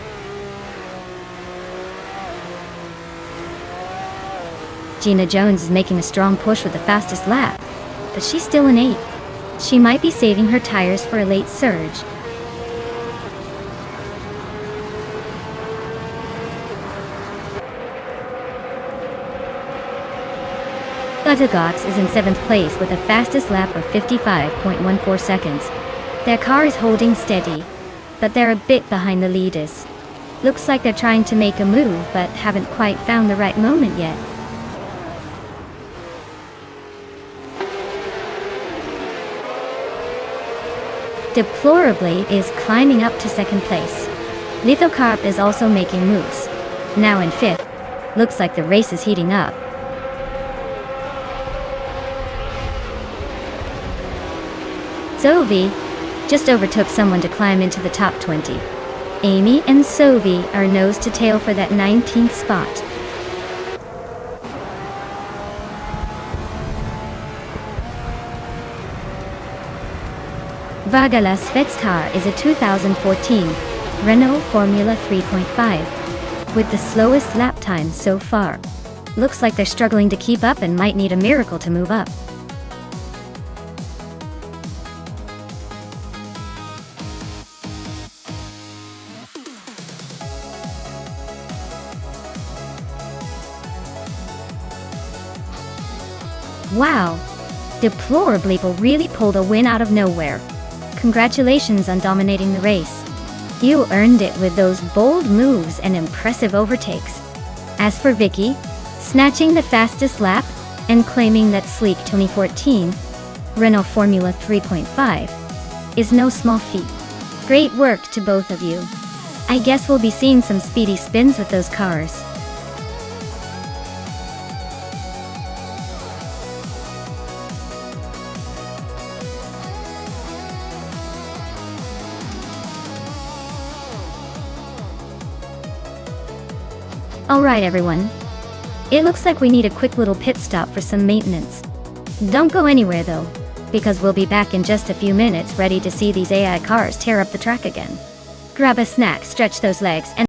Gina Jones is making a strong push with the fastest lap, but she's still in 8th. She might be saving her tires for a late surge. Buttergox is in 7th place with a fastest lap of 55.14 seconds. Their car is holding steady, but they're a bit behind the leaders. Looks like they're trying to make a move, but haven't quite found the right moment yet. Deplorably is climbing up to 2nd place. Lithocarp is also making moves. Now in 5th. Looks like the race is heating up. Sylvie just overtook someone to climb into the top 20. Amy and Sophie are nose to tail for that 19th spot. Vagalas Vetstar is a 2014 Renault Formula 3.5 with the slowest lap time so far. Looks like they're struggling to keep up and might need a miracle to move up. Wow! Deplorably really pulled a win out of nowhere. Congratulations on dominating the race. You earned it with those bold moves and impressive overtakes. As for Vicky, snatching the fastest lap and claiming that sleek 2014 Renault Formula 3.5 is no small feat. Great work to both of you. I guess we'll be seeing some speedy spins with those cars. Alright everyone. It looks like we need a quick little pit stop for some maintenance. Don't go anywhere though, because we'll be back in just a few minutes ready to see these AI cars tear up the track again. Grab a snack, stretch those legs, and